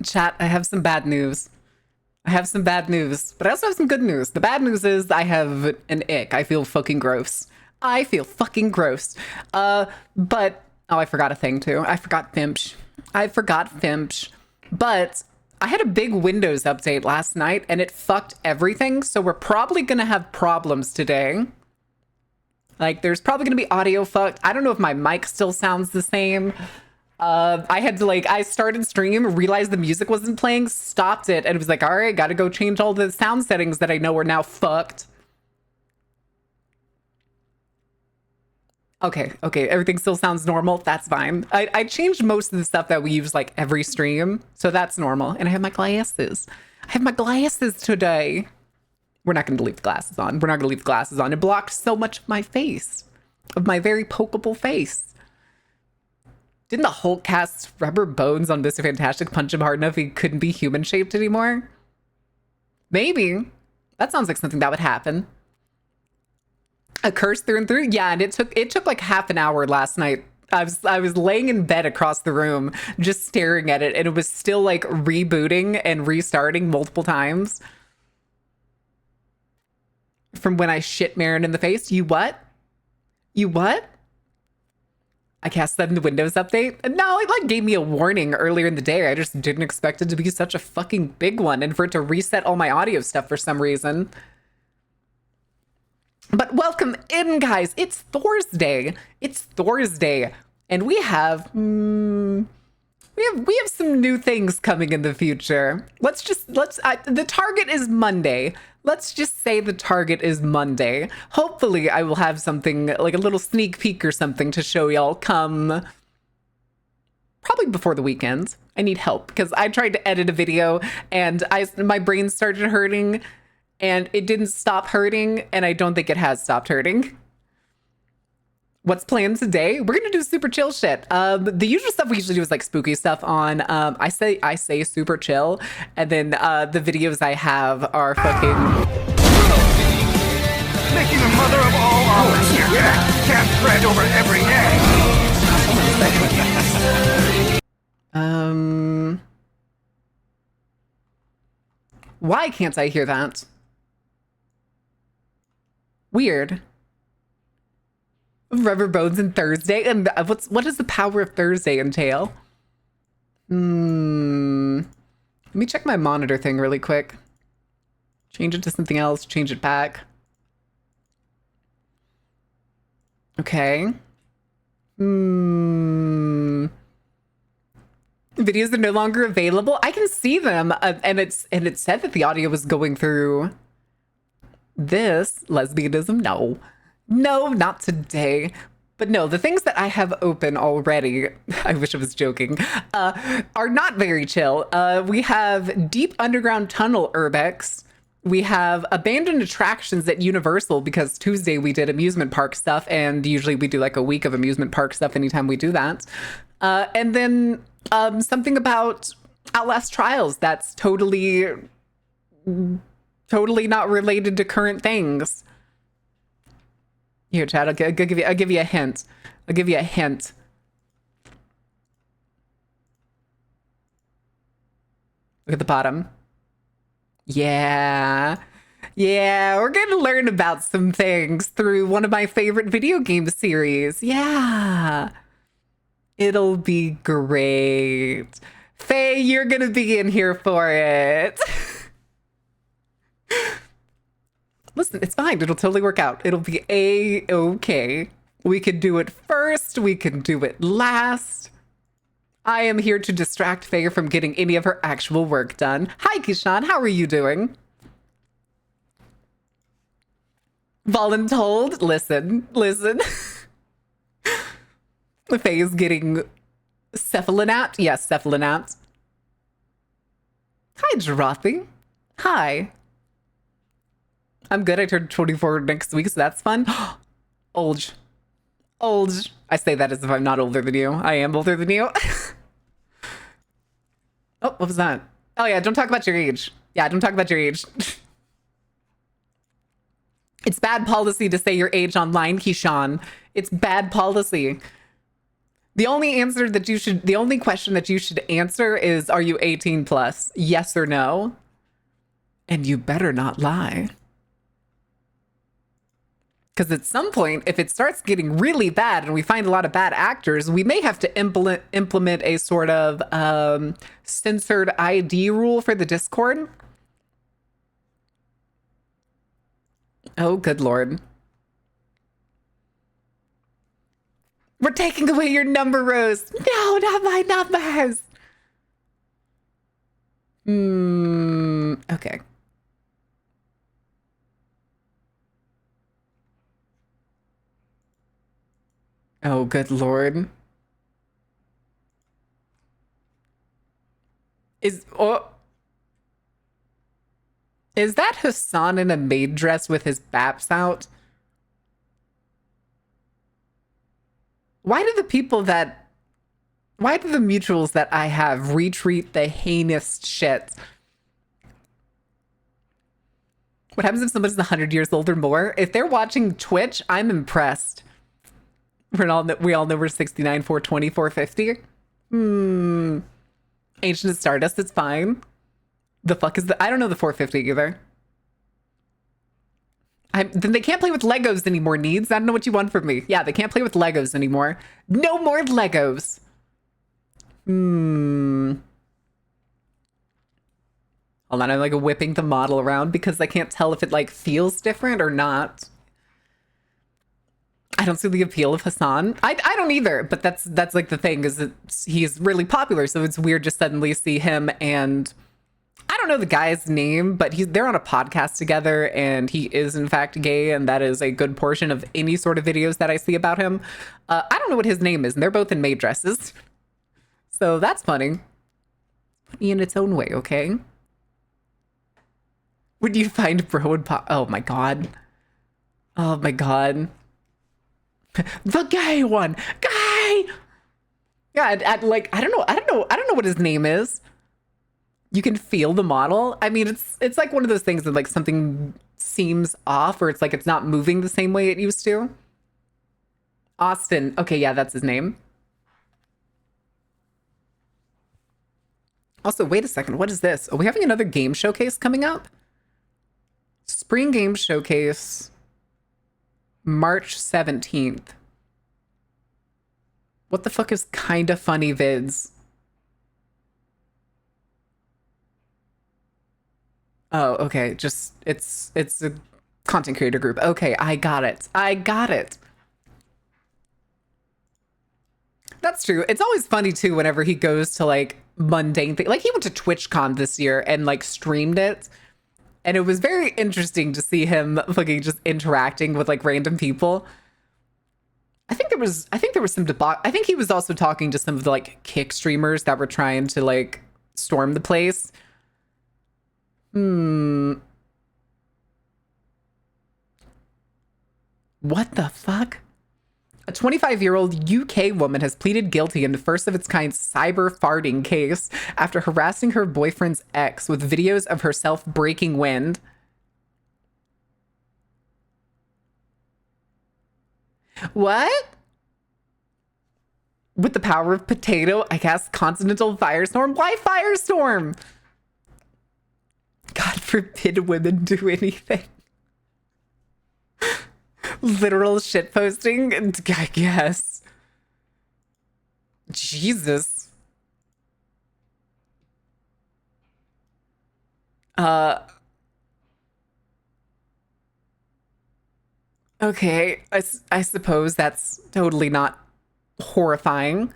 Chat, I have some bad news. I have some bad news, but I also have some good news. The bad news is I have an ick. I feel fucking gross. I feel fucking gross. But oh, I forgot a thing too. I forgot Finch. I forgot Finch. But I had a big Windows update last night and it fucked everything. So we're probably gonna have problems today. Like, there's probably gonna be audio fucked. I don't know if my mic still sounds the same. I had to I started stream, realized the music wasn't playing, stopped it, and it was like, all right, gotta go change all the sound settings that I know are now fucked. Okay, everything still sounds normal. That's fine. I changed most of the stuff that we use like every stream, so that's normal. And I have my glasses. I have my glasses today. We're not gonna leave the glasses on. We're not gonna leave the glasses on. It blocked so much of my face, of my very pokeable face. Didn't the Hulk cast rubber bones on Mr. Fantastic, punch him hard enough he couldn't be human shaped anymore? Maybe. That sounds like something that would happen. A curse through and through? Yeah, and it took like half an hour last night. I was laying in bed across the room just staring at it, and it was still like rebooting and restarting multiple times. From when I shit Marin in the face. You what? You what? I cast that in the Windows update. And no, it like gave me a warning earlier in the day. I just didn't expect it to be such a fucking big one and for it to reset all my audio stuff for some reason. But welcome in, guys. It's Thursday. It's Thursday. And we have some new things coming in the future. The target is Monday. Let's just say the target is Monday. Hopefully I will have something like a little sneak peek or something to show y'all come probably before the weekend. I need help because I tried to edit a video and my brain started hurting and it didn't stop hurting, and I don't think it has stopped hurting. What's planned today? We're gonna do super chill shit. The usual stuff we usually do is like spooky stuff on. I say super chill, and then the videos I have are fucking making a mother of all omelets. Can't bread over every egg. Why can't I hear that? Weird. Rubber bones and Thursday, and what does the power of Thursday entail? Let me check my monitor thing really quick. Change it to something else, change it back. Okay. Videos are no longer available. I can see them, and it said that the audio was going through this. Lesbianism, no. No, not today. But no, the things that I have open already, I wish I was joking, are not very chill. We have deep underground tunnel urbex. We have abandoned attractions at Universal because Tuesday we did amusement park stuff, and usually we do like a week of amusement park stuff anytime we do that. And then something about Outlast Trials that's totally not related to current things. Here, Chad, I'll give you a hint. I'll give you a hint. Look at the bottom. Yeah, we're gonna learn about some things through one of my favorite video game series. Yeah, it'll be great. Faye, you're gonna be in here for it. Listen, it's fine. It'll totally work out. It'll be a-okay. We can do it first. We can do it last. I am here to distract Faye from getting any of her actual work done. Hi, Kishan. How are you doing? Voluntold. Listen. Faye is getting cephalanapped. Yes, cephalanapped. Hi, Jarothy. Hi. I'm good. I turned 24 next week, so that's fun. Old. I say that as if I'm not older than you. I am older than you. Oh, what was that? Oh yeah, don't talk about your age. Yeah, don't talk about your age. It's bad policy to say your age online, Keyshawn. It's bad policy. The only question that you should answer is, are you 18 plus? Yes or no? And you better not lie. Because at some point, if it starts getting really bad and we find a lot of bad actors, we may have to implement a sort of censored ID rule for the Discord. Oh, good Lord. We're taking away your number, Rose. No, not my numbers. Okay. Oh, good Lord. Is that Hassan in a maid dress with his baps out? Why do the mutuals that I have retweet the heinous shit? What happens if somebody's 100 years old or more? If they're watching Twitch, I'm impressed. We all know we're 69, 420, 450. Ancient of Stardust, it's fine. The fuck is I don't know the 450 either. Then they can't play with Legos anymore, Needs. I don't know what you want from me. Yeah, they can't play with Legos anymore. No more Legos. Hold on, I'm like whipping the model around because I can't tell if it like feels different or not. I don't see the appeal of Hassan. I don't either, but that's like the thing is that he's really popular, so it's weird to suddenly see him and I don't know the guy's name, but they're on a podcast together and he is in fact gay, and that is a good portion of any sort of videos that I see about him. I don't know what his name is, and they're both in maid dresses. So that's funny. Funny in its own way, okay? Would you find bro and pop? Oh my god. Oh my god. The gay one. Gay! Yeah, like I don't know what his name is. You can feel the model. I mean, it's like one of those things that like something seems off, or it's like it's not moving the same way it used to. Austin. Okay, yeah, that's his name. Also, wait a second. What is this? Are we having another game showcase coming up? Spring Game Showcase, March 17th. What the fuck is kinda funny vids? Oh, okay. Just it's a content creator group. Okay, I got it. That's true. It's always funny too whenever he goes to like mundane things. Like he went to TwitchCon this year and like streamed it. And it was very interesting to see him fucking just interacting with like random people. I think there was some debate. I think he was also talking to some of the like kick streamers that were trying to like storm the place. What the fuck? A 25-year-old UK woman has pleaded guilty in the first of its kind cyber farting case after harassing her boyfriend's ex with videos of herself breaking wind. What? With the power of potato, I cast continental firestorm. Why firestorm? God forbid women do anything. Literal shit posting, I guess. Jesus. Okay, I suppose that's totally not horrifying.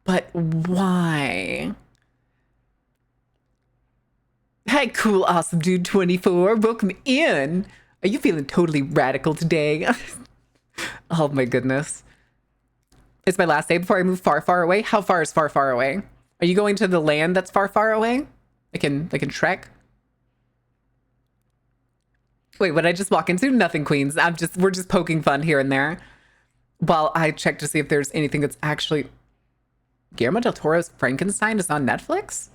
But why? Hi, cool, awesome dude 24. Welcome in. Are you feeling totally radical today? Oh my goodness. It's my last day before I move far, far away. How far is far, far away? Are you going to the land that's far, far away? I can trek. Wait, what did I just walk into? Nothing, Queens. We're just poking fun here and there. While I check to see if there's anything that's actually... Guillermo del Toro's Frankenstein is on Netflix?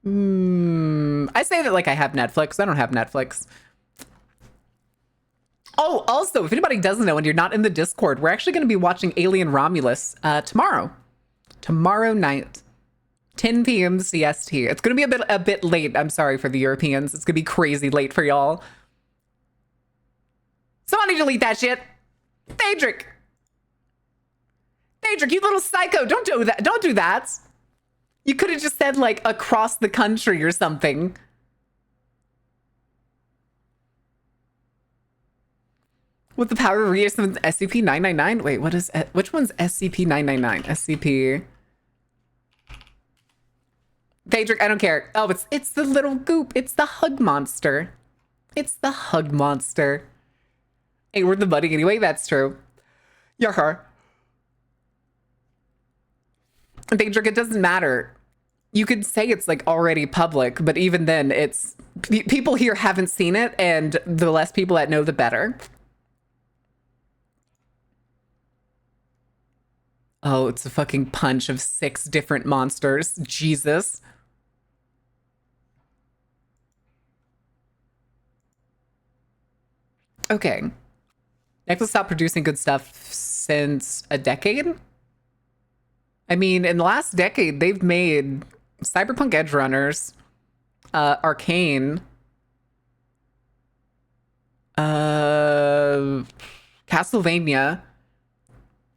I say that like I have Netflix. I don't have Netflix. Oh, also, if anybody doesn't know and you're not in the Discord, we're actually going to be watching Alien Romulus tomorrow. Tomorrow night. 10 p.m. CST. It's going to be a bit late. I'm sorry for the Europeans. It's going to be crazy late for y'all. Somebody delete that shit. Daedric. Daedric, you little psycho. Don't do that. Don't do that. You could have just said, like, across the country or something. With the power of reason SCP-999? Wait, what is... Which one's SCP-999? SCP... Daedric, I don't care. Oh, it's the little goop. It's the hug monster. It's the hug monster. Hey, we're the buddy anyway. That's true. You're her. Daedric, it doesn't matter. You could say it's like already public, but even then, it's people here haven't seen it, and the less people that know, the better. Oh, it's a fucking punch of 6 different monsters. Jesus. Okay. Netflix stopped producing good stuff since a decade? I mean, in the last decade, they've made Cyberpunk Edge Runners, Arcane, Castlevania.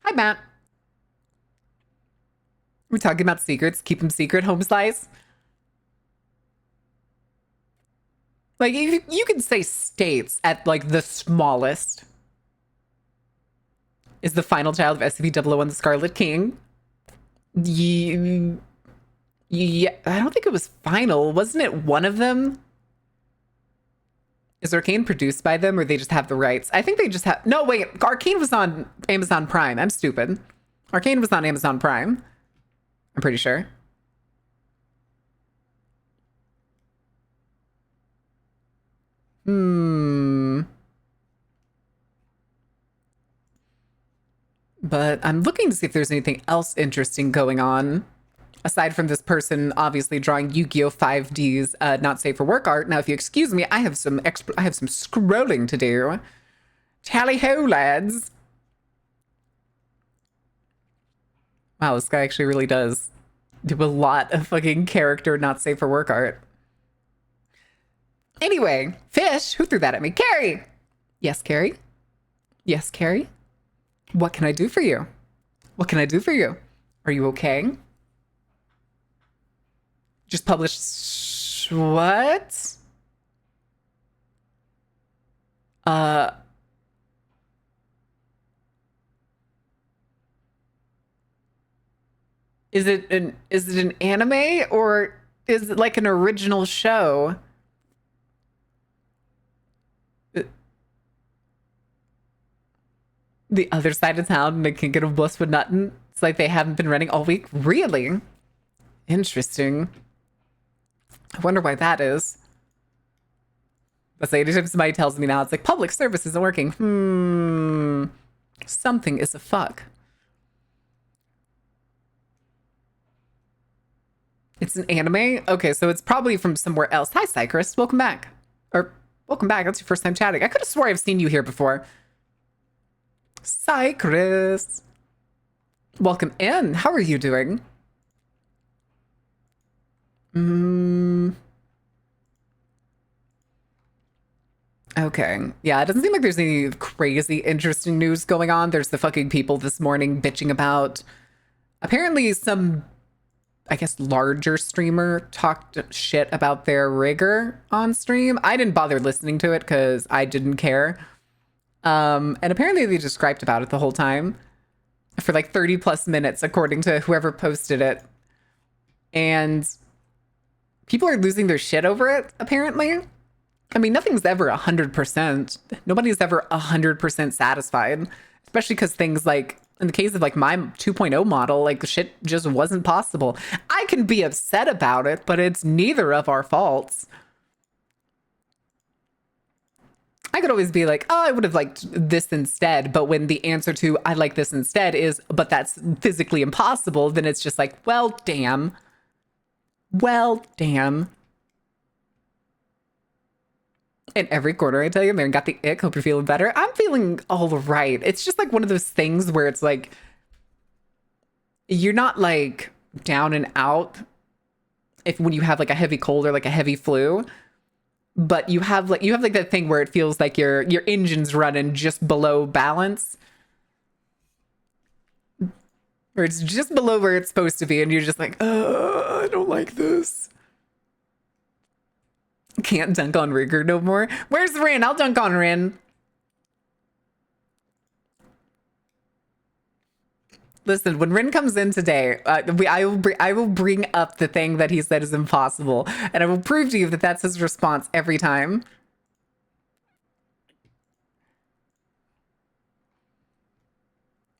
Hi, Matt. We're talking about secrets. Keep them secret, home slice. Like, you can say states at, like, the smallest. Is the final child of SCP-001 the Scarlet King? Yeah, I don't think it was final. Wasn't it one of them? Is Arcane produced by them, or they just have the rights? I think they just have... No, wait. Arcane was on Amazon Prime. I'm stupid. Arcane was on Amazon Prime. I'm pretty sure. But I'm looking to see if there's anything else interesting going on. Aside from this person obviously drawing Yu-Gi-Oh! 5D's not safe for work art. Now, if you excuse me, I have some scrolling to do. Tally-ho, lads. Wow, this guy actually really does do a lot of fucking character not safe for work art. Anyway, Fish, who threw that at me? Carrie! Yes, Carrie? Yes, Carrie? What can I do for you? What can I do for you? Are you okay? Just published... What? Is it an anime, or is it like an original show? The other side of town and the Kingdom of Bliss with Nutton. It's like they haven't been running all week. Really? Interesting. I wonder why that is. Let's say anytime somebody tells me now, it's like public service isn't working. Something is a fuck. It's an anime? Okay, so it's probably from somewhere else. Hi, Cycris. Welcome back. Or, welcome back. That's your first time chatting. I could have swore I've seen you here before. Cycris. Welcome in. How are you doing? Okay. Yeah, it doesn't seem like there's any crazy interesting news going on. There's the fucking people this morning bitching about... Apparently some... I guess larger streamer talked shit about their rigger on stream. I didn't bother listening to it because I didn't care. And apparently they just griped about it the whole time for like 30 plus minutes, according to whoever posted it. And people are losing their shit over it, apparently. I mean, nothing's ever 100%. Nobody's ever 100% satisfied, especially because things like, in the case of like my 2.0 model, like the shit just wasn't possible. I can be upset about it, but it's neither of our faults. I could always be like, oh, I would have liked this instead. But when the answer to I like this instead is, but that's physically impossible, then it's just like, well, damn. Well, damn. In every corner, I tell you, man, got the ick. Hope you're feeling better. I'm feeling all right. It's just like one of those things where it's like, you're not like down and out if when you have like a heavy cold or like a heavy flu, but you have like that thing where it feels like your engine's running just below balance, or it's just below where it's supposed to be, and you're just like, I don't like this. Can't dunk on Rigger no more. Where's Rin? I'll dunk on Rin. Listen, when Rin comes in today, I will bring up the thing that he said is impossible, and I will prove to you that that's his response every time.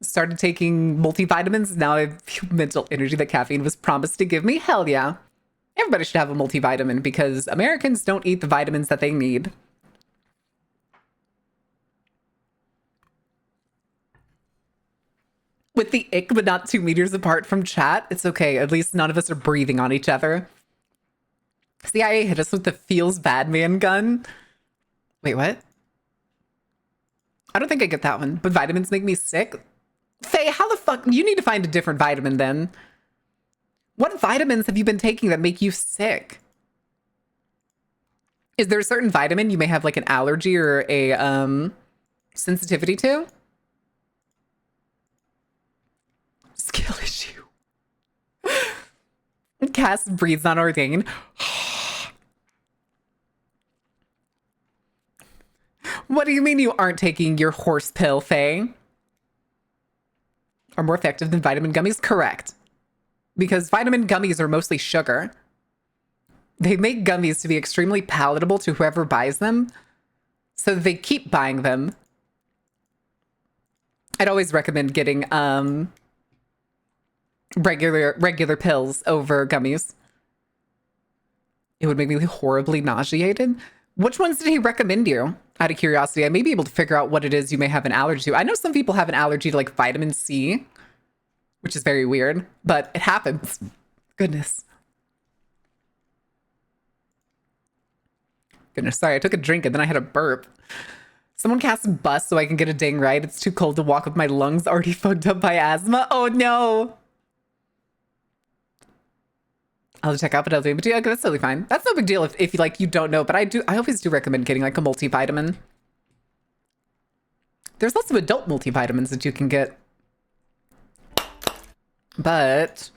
Started taking multivitamins. Now I have mental energy that caffeine was promised to give me. Hell yeah. Everybody should have a multivitamin because Americans don't eat the vitamins that they need. With the ick, but not 2 meters apart from chat, it's okay. At least none of us are breathing on each other. CIA hit us with the feels bad man gun. Wait, what? I don't think I get that one. But vitamins make me sick? Faye, how the fuck? You need to find a different vitamin then. What vitamins have you been taking that make you sick? Is there a certain vitamin you may have like an allergy or a sensitivity to? Skill issue. Cass breathes on Ordain. What do you mean you aren't taking your horse pill, Faye? Are more effective than vitamin gummies? Correct. Because vitamin gummies are mostly sugar. They make gummies to be extremely palatable to whoever buys them, so they keep buying them. I'd always recommend getting regular pills over gummies. It would make me horribly nauseated. Which ones did he recommend you? Out of curiosity, I may be able to figure out what it is you may have an allergy to. I know some people have an allergy to like vitamin C, which is very weird, but it happens. Goodness. Goodness, sorry, I took a drink and then I had a burp. Someone cast a bus so I can get a ding right. It's too cold to walk with my lungs already fucked up by asthma. Oh no. I'll check out, but I'll do it. But yeah, okay, that's totally fine. That's no big deal if like you don't know, but I always do recommend getting like a multivitamin. There's lots of adult multivitamins that you can get. But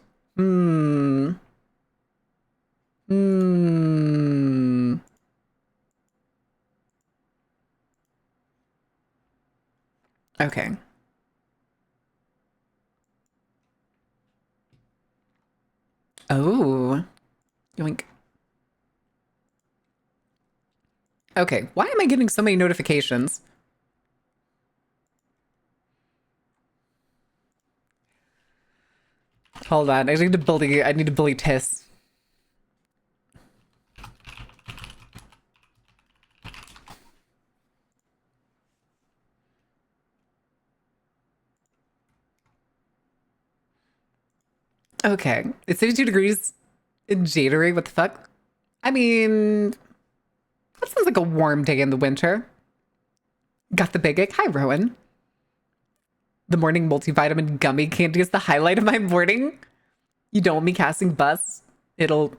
okay. Oh. Yoink. Okay, why am I getting so many notifications? Hold on, I need to bully Tiss. Okay, it's 52 degrees in January. What the fuck? I mean, that sounds like a warm day in the winter. Got the big ick. Hi, Rowan. The morning multivitamin gummy candy is the highlight of my morning. You don't want me casting bus. It'll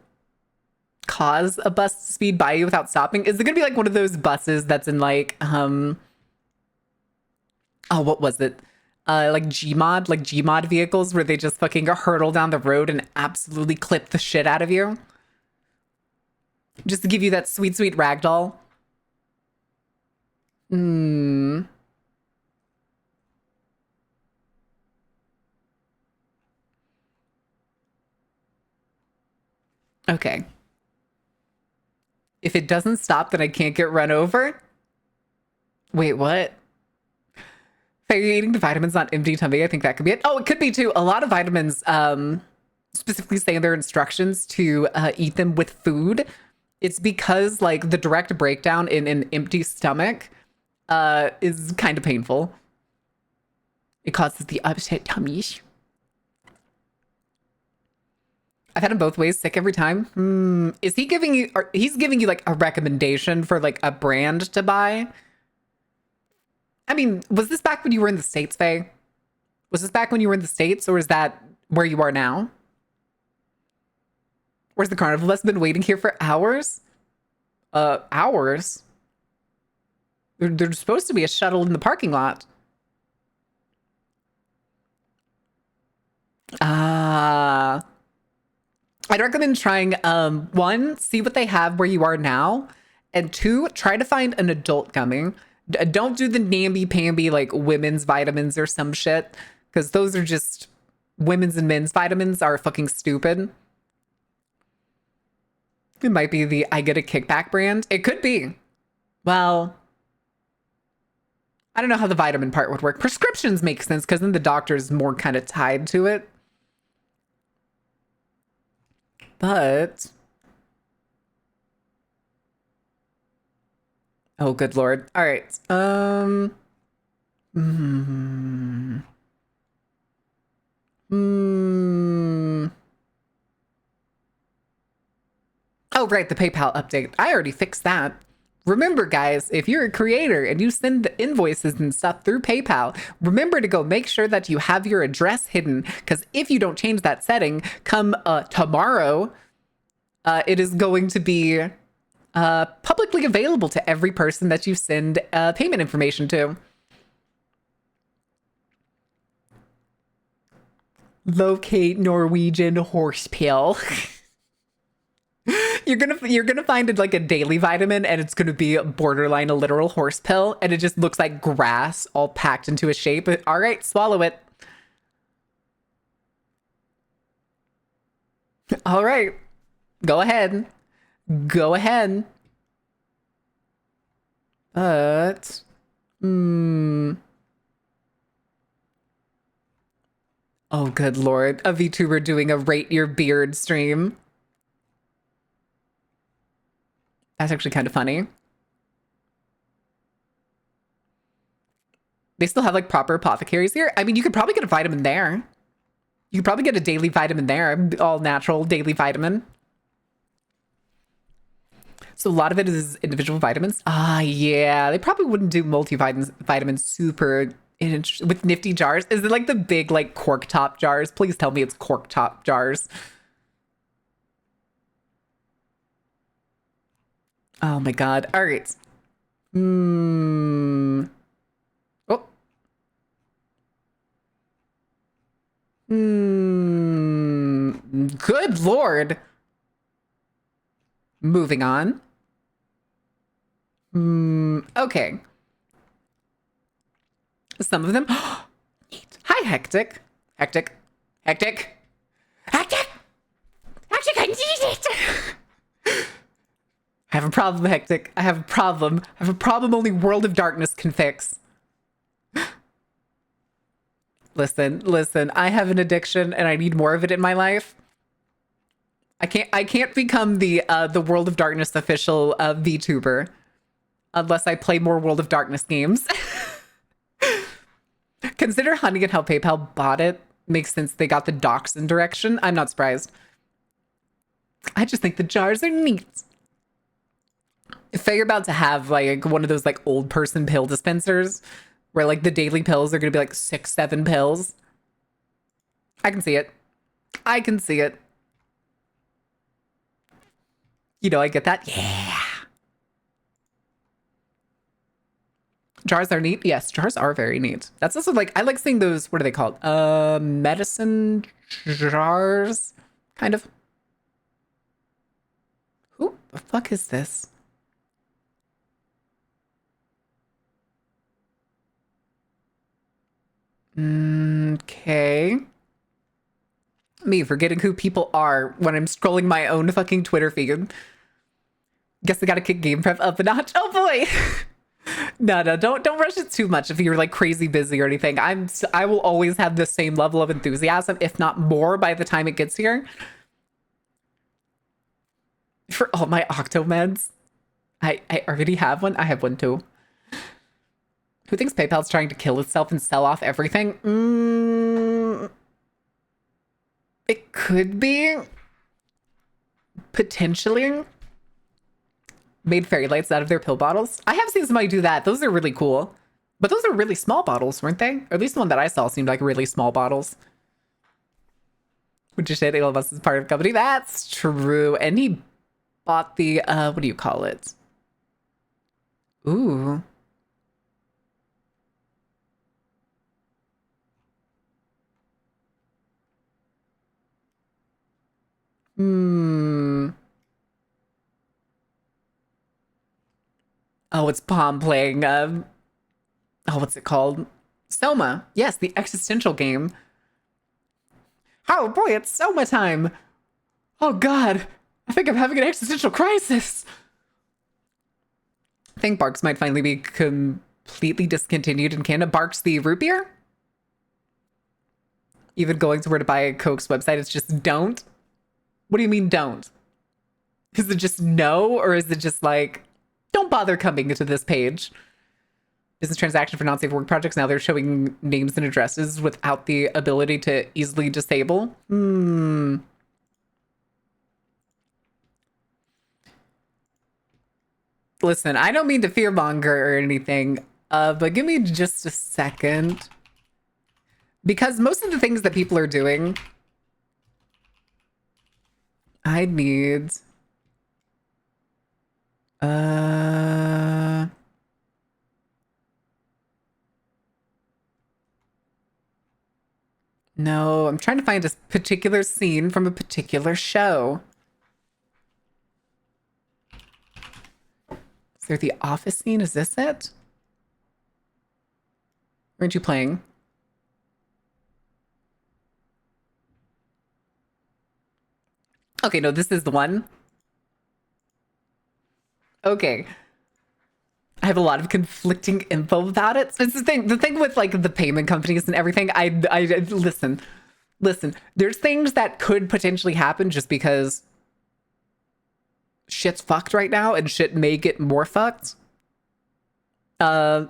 cause a bus to speed by you without stopping. Is it gonna be like one of those buses that's in like, oh, what was it? Like Gmod vehicles where they just fucking hurtle down the road and absolutely clip the shit out of you. Just to give you that sweet, sweet ragdoll. Okay. If it doesn't stop, then I can't get run over? Wait, what? Are you eating the vitamins on empty tummy? I think that could be it. Oh, it could be too. A lot of vitamins specifically say in their instructions to eat them with food. It's because like the direct breakdown in an empty stomach is kind of painful. It causes the upset tummies. I've had him both ways, sick every time. Is he giving you, or he's giving you like a recommendation for like a brand to buy? I mean, was this back when you were in the States, Faye? Was this back when you were in the States, or is that where you are now? Where's the carnival bus been waiting here for hours? Hours? There's supposed to be a shuttle in the parking lot. I'd recommend trying, one, see what they have where you are now, and two, try to find an adult gummy. Don't do the namby-pamby, like, women's vitamins or some shit, because those are just, women's and men's vitamins are fucking stupid. It might be the I Get a Kickback brand. It could be. Well, I don't know how the vitamin part would work. Prescriptions make sense, because then the doctor's more kind of tied to it. But, oh, good Lord. All right. Oh, right, the PayPal update. I already fixed that. Remember, guys, if you're a creator and you send invoices and stuff through PayPal, remember to go make sure that you have your address hidden, because if you don't change that setting, come tomorrow, it is going to be publicly available to every person that you send payment information to. Locate Norwegian horse pill. You're gonna find it like a daily vitamin, and it's gonna be borderline a literal horse pill, and it just looks like grass all packed into a shape. All right, swallow it. All right, go ahead. Go ahead. But, oh, good Lord. A VTuber doing a rate your beard stream. That's actually kind of funny. They still have like proper apothecaries here. I mean, you could probably get a vitamin there. You could probably get a daily vitamin there, all natural daily vitamin. So a lot of it is individual vitamins. Ah, yeah. They probably wouldn't do multivitamins super with nifty jars. Is it like the big like cork top jars? Please tell me it's cork top jars. Oh my God. All right. Oh. Good Lord. Moving on. Okay. Some of them. Neat. Hi, Hectic. Hectic. Hectic. Hectic. Hectic, I need it. I have a problem, Hectic. I have a problem. I have a problem only World of Darkness can fix. Listen. I have an addiction and I need more of it in my life. I can't become the World of Darkness official VTuber unless I play more World of Darkness games. Consider hunting and how PayPal bought it. Makes sense they got the dachshund direction. I'm not surprised. I just think the jars are neat. If you're about to have like one of those like old person pill dispensers where like the daily pills are going to be like 6-7 pills. I can see it. I can see it. You know, I get that. Yeah. Jars are neat. Yes, jars are very neat. That's also like, I like seeing those, what are they called? Medicine jars, kind of. Who the fuck is this? Okay. Me forgetting who people are when I'm scrolling my own fucking Twitter feed. Guess I gotta kick game prep up a notch. Oh boy. No, don't rush it too much if you're like crazy busy or anything. I will always have the same level of enthusiasm, if not more, by the time it gets here. For all my Octomeds. I already have one. I have one too. Who thinks PayPal's trying to kill itself and sell off everything? It could be. potentially made fairy lights out of their pill bottles. I have seen somebody do that. Those are really cool. But those are really small bottles, weren't they? Or at least the one that I saw seemed like really small bottles. Would you say Elon Musk is part of the company? That's true. And he bought the, what do you call it? Ooh. Oh, it's Palm playing, oh, what's it called? Soma. Yes, the existential game. Oh boy, it's Soma time. Oh God, I think I'm having an existential crisis. I think Barks might finally be completely discontinued in Canada. Barks the root beer? Even going to where to buy a Coke's website, it's just don't? What do you mean don't? Is it just no, or is it just like, don't bother coming to this page? Business transaction for non-safe work projects. Now they're showing names and addresses without the ability to easily disable. Listen, I don't mean to fearmonger or anything, but give me just a second. Because most of the things that people are doing, I need... No, I'm trying to find a particular scene from a particular show. Is there the office scene? Is this it? Aren't you playing? Okay, no, this is the one. Okay. I have a lot of conflicting info about it. So it's the thing with like the payment companies and everything. I listen. There's things that could potentially happen just because shit's fucked right now and shit may get more fucked. Also,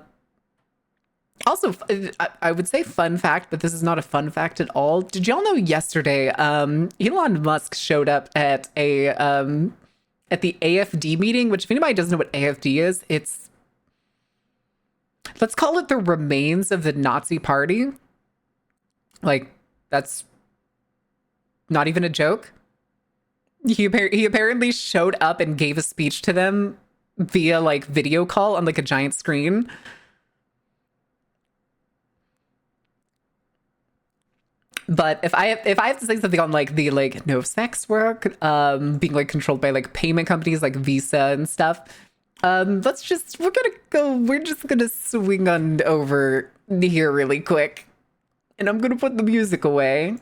I would say fun fact, but this is not a fun fact at all. Did y'all know yesterday, Elon Musk showed up at the AFD meeting, which if anybody doesn't know what AFD is, it's, let's call it the remains of the Nazi party. Like, that's not even a joke. He apparently showed up and gave a speech to them via like video call on like a giant screen. But if I have to say something on like the like no sex work, being like controlled by like payment companies like Visa and stuff, we're just gonna swing on over here really quick, and I'm gonna put the music away. I'm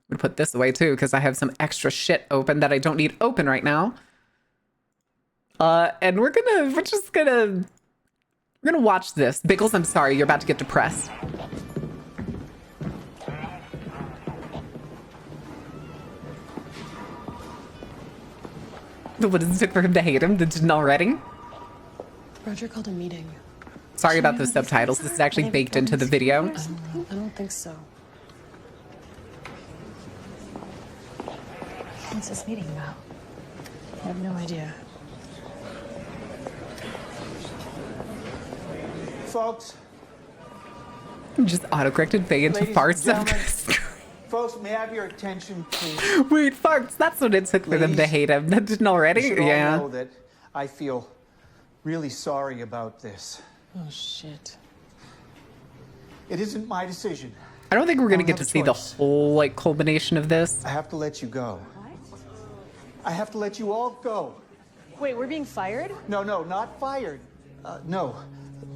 gonna put this away too because I have some extra shit open that I don't need open right now. And we're gonna watch this. Biggles, I'm sorry, you're about to get depressed. What does it took for him to hate him? Didn't already? Roger called a meeting. Sorry about those subtitles. This is actually baked into the video. I don't think so. What's this meeting about? I have no idea. Folks, Just autocorrected Faye into Ladies farts. and gentlemen. Folks, may I have your attention, please? Wait, farts. That's what it took for them to Please. hate him. That didn't already? You should all Yeah. know that I feel really sorry about this. Oh, shit. It isn't my decision. I don't think we're gonna I get don't to have see a the choice. whole like culmination of this. I have to let you go. I have to let you all go. Wait, we're being fired? No, not fired. No,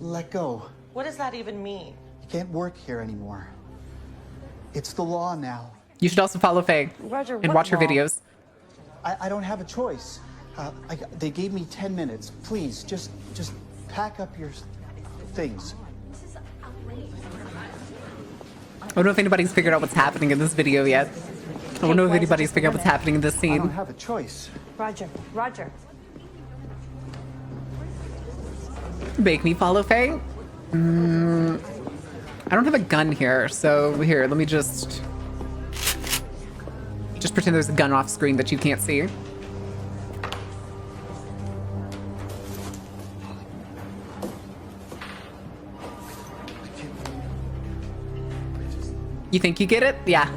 let go. What does that even mean? You can't work here anymore. It's the law now. You should also follow Faye Roger, and what watch her law? videos. I don't have a choice. They gave me 10 minutes. Please, just pack up your things. I don't know if anybody's figured out what's happening in this video yet. I don't know if anybody's figured out what's happening in this I don't scene. have a choice. Roger. Make me follow Faye? I don't have a gun here, so here, let me just pretend there's a gun off screen that you can't see. You think you get it? Yeah.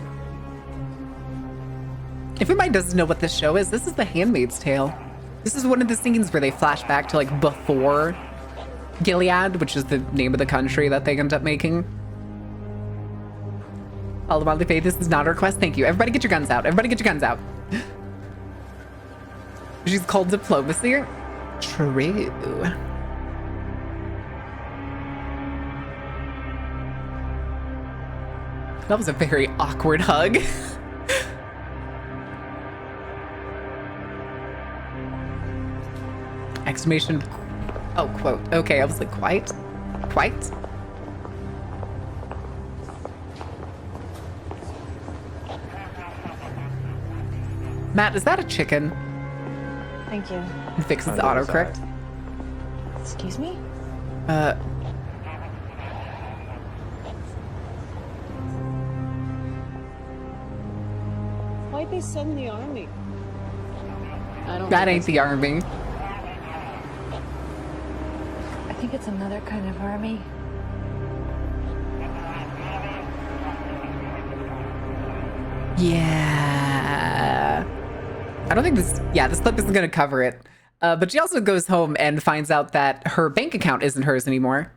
If anybody doesn't know what this show is, this is The Handmaid's Tale. This is one of the scenes where they flash back to like before Gilead, which is the name of the country that they end up making. All about the faith. This is not a request. Thank you. Everybody get your guns out. Everybody get your guns out. She's called diplomacy. True. That was a very awkward hug. Exclamation. Oh, quote. Okay, I was like, quite? Quite? Matt, is that a chicken? Thank you. It fixes autocorrect. Excuse me? Why'd they send the army? I don't That ain't the army. I think it's another kind of army. Yeah. I don't think this clip isn't going to cover it. But she also goes home and finds out that her bank account isn't hers anymore.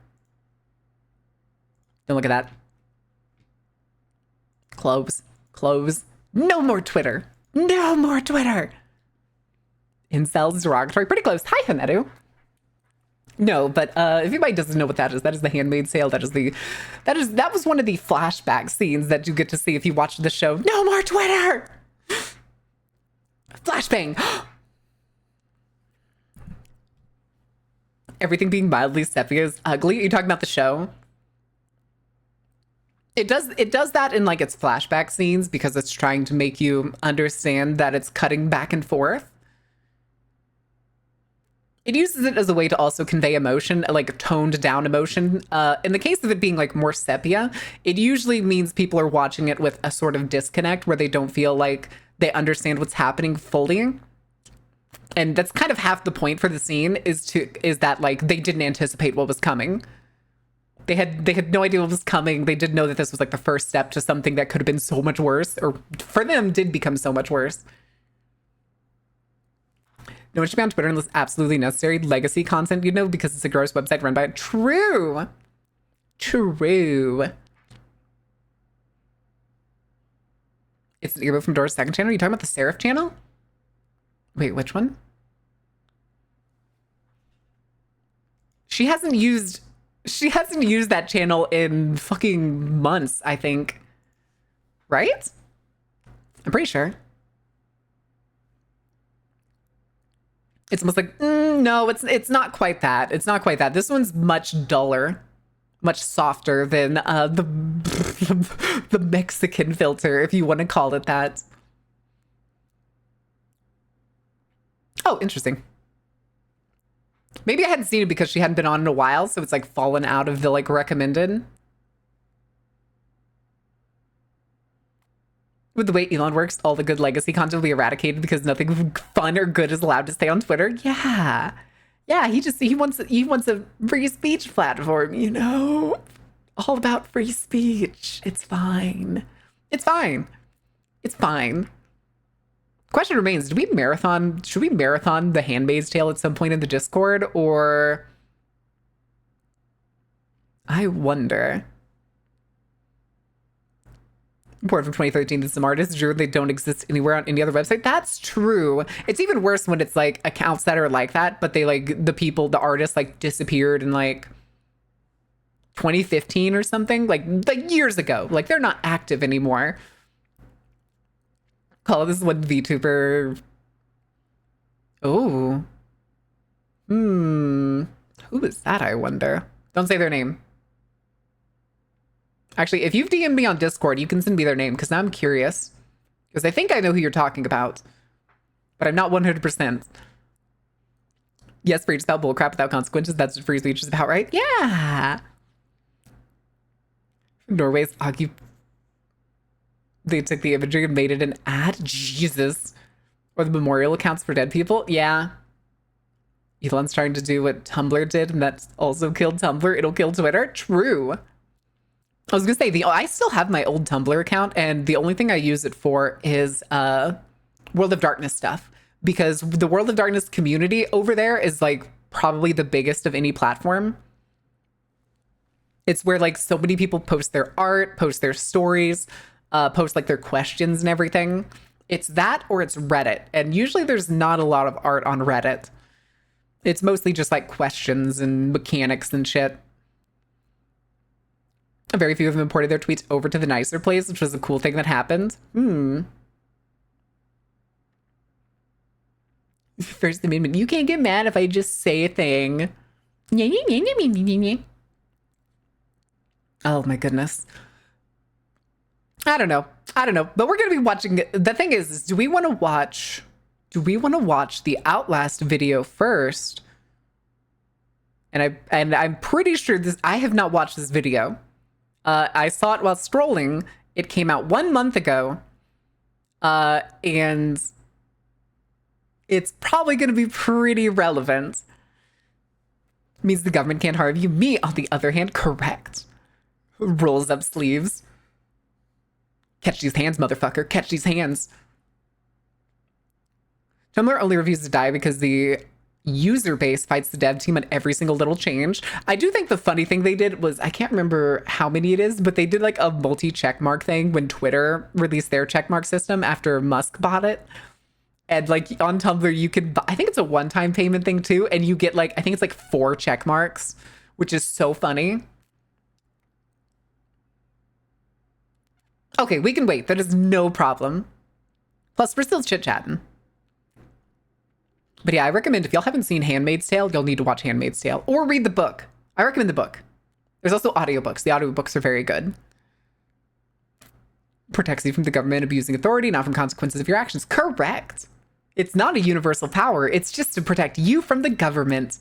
Don't look at that. Close. Close. No more Twitter. No more Twitter. Incels derogatory. Pretty close. Hi, Hanedu. No, but if anybody doesn't know what that is The Handmaid's Tale. That was one of the flashback scenes that you get to see if you watch the show. No more Twitter. Flashbang. Everything being mildly sepia is ugly. Are you talking about the show? It does that in like its flashback scenes because it's trying to make you understand that it's cutting back and forth. It uses it as a way to also convey emotion, like toned down emotion. In the case of it being like more sepia, it usually means people are watching it with a sort of disconnect where they don't feel like they understand what's happening fully. And that's kind of half the point for the scene is that like they didn't anticipate what was coming. They had no idea what was coming. They didn't know that this was like the first step to something that could have been so much worse, or for them did become so much worse. No one should be on Twitter unless absolutely necessary. Legacy content, because it's a gross website run by True. True. It's an earbud from Dora's second channel. Are you talking about the Seraph channel? Wait, which one? She hasn't used that channel in fucking months, I think. Right? I'm pretty sure. It's almost like, no, it's not quite that. It's not quite that. This one's much duller, much softer than the Mexican filter, if you want to call it that. Oh, interesting. Maybe I hadn't seen it because she hadn't been on in a while, so it's like fallen out of the like recommended. With the way Elon works, all the good legacy content will be eradicated because nothing fun or good is allowed to stay on Twitter. Yeah. Yeah, he wants a free speech platform, All about free speech. It's fine. It's fine. It's fine. Question remains, should we marathon The Handmaid's Tale at some point in the Discord, or I wonder. Report from 2013 that some artists drew they don't exist anywhere on any other website. That's true. It's even worse when it's like accounts that are like that, but they like the artists like disappeared in like 2015 or something, like years ago. Like they're not active anymore. Call this one VTuber. Oh. Who is that, I wonder? Don't say their name. Actually, if you've DM'd me on Discord, you can send me their name, because now I'm curious. Because I think I know who you're talking about. But I'm not 100%. Yes, free speech about bullcrap without consequences. That's what free speech is about, right? Yeah! Norway's they took the imagery and made it an ad? Jesus. Or the memorial accounts for dead people? Yeah. Elon's trying to do what Tumblr did, and that's also killed Tumblr. It'll kill Twitter? True. I was gonna say I still have my old Tumblr account, and the only thing I use it for is World of Darkness stuff, because the World of Darkness community over there is like probably the biggest of any platform. It's where like so many people post their art, post their stories, post like their questions and everything. It's that or it's Reddit, and usually there's not a lot of art on Reddit. It's mostly just like questions and mechanics and shit. Very few of them imported their tweets over to the nicer place, which was a cool thing that happened. First Amendment. You can't get mad if I just say a thing. Oh my goodness. I don't know. But we're going to be watching. The thing is do we want to watch the Outlast video first? And I'm pretty sure I have not watched this video. I saw it while scrolling. It came out 1 month ago. And it's probably going to be pretty relevant. Means the government can't harm you. Me, on the other hand, correct. Rolls up sleeves. Catch these hands, motherfucker. Catch these hands. Tumblr only refuses to die because the user base fights the dev team on every single little change. I do think the funny thing they did was, I can't remember how many it is, but they did like a multi-checkmark thing when Twitter released their checkmark system after Musk bought it. And like on Tumblr, you could, I think it's a one-time payment thing too. And you get like, I think it's like 4 check marks, which is so funny. Okay, we can wait. That is no problem. Plus, we're still chit-chatting. But yeah, I recommend if y'all haven't seen Handmaid's Tale, you'll need to watch Handmaid's Tale or read the book. I recommend the book. There's also audiobooks. The audiobooks are very good. Protects you from the government abusing authority, not from consequences of your actions. Correct. It's not a universal power. It's just to protect you from the government.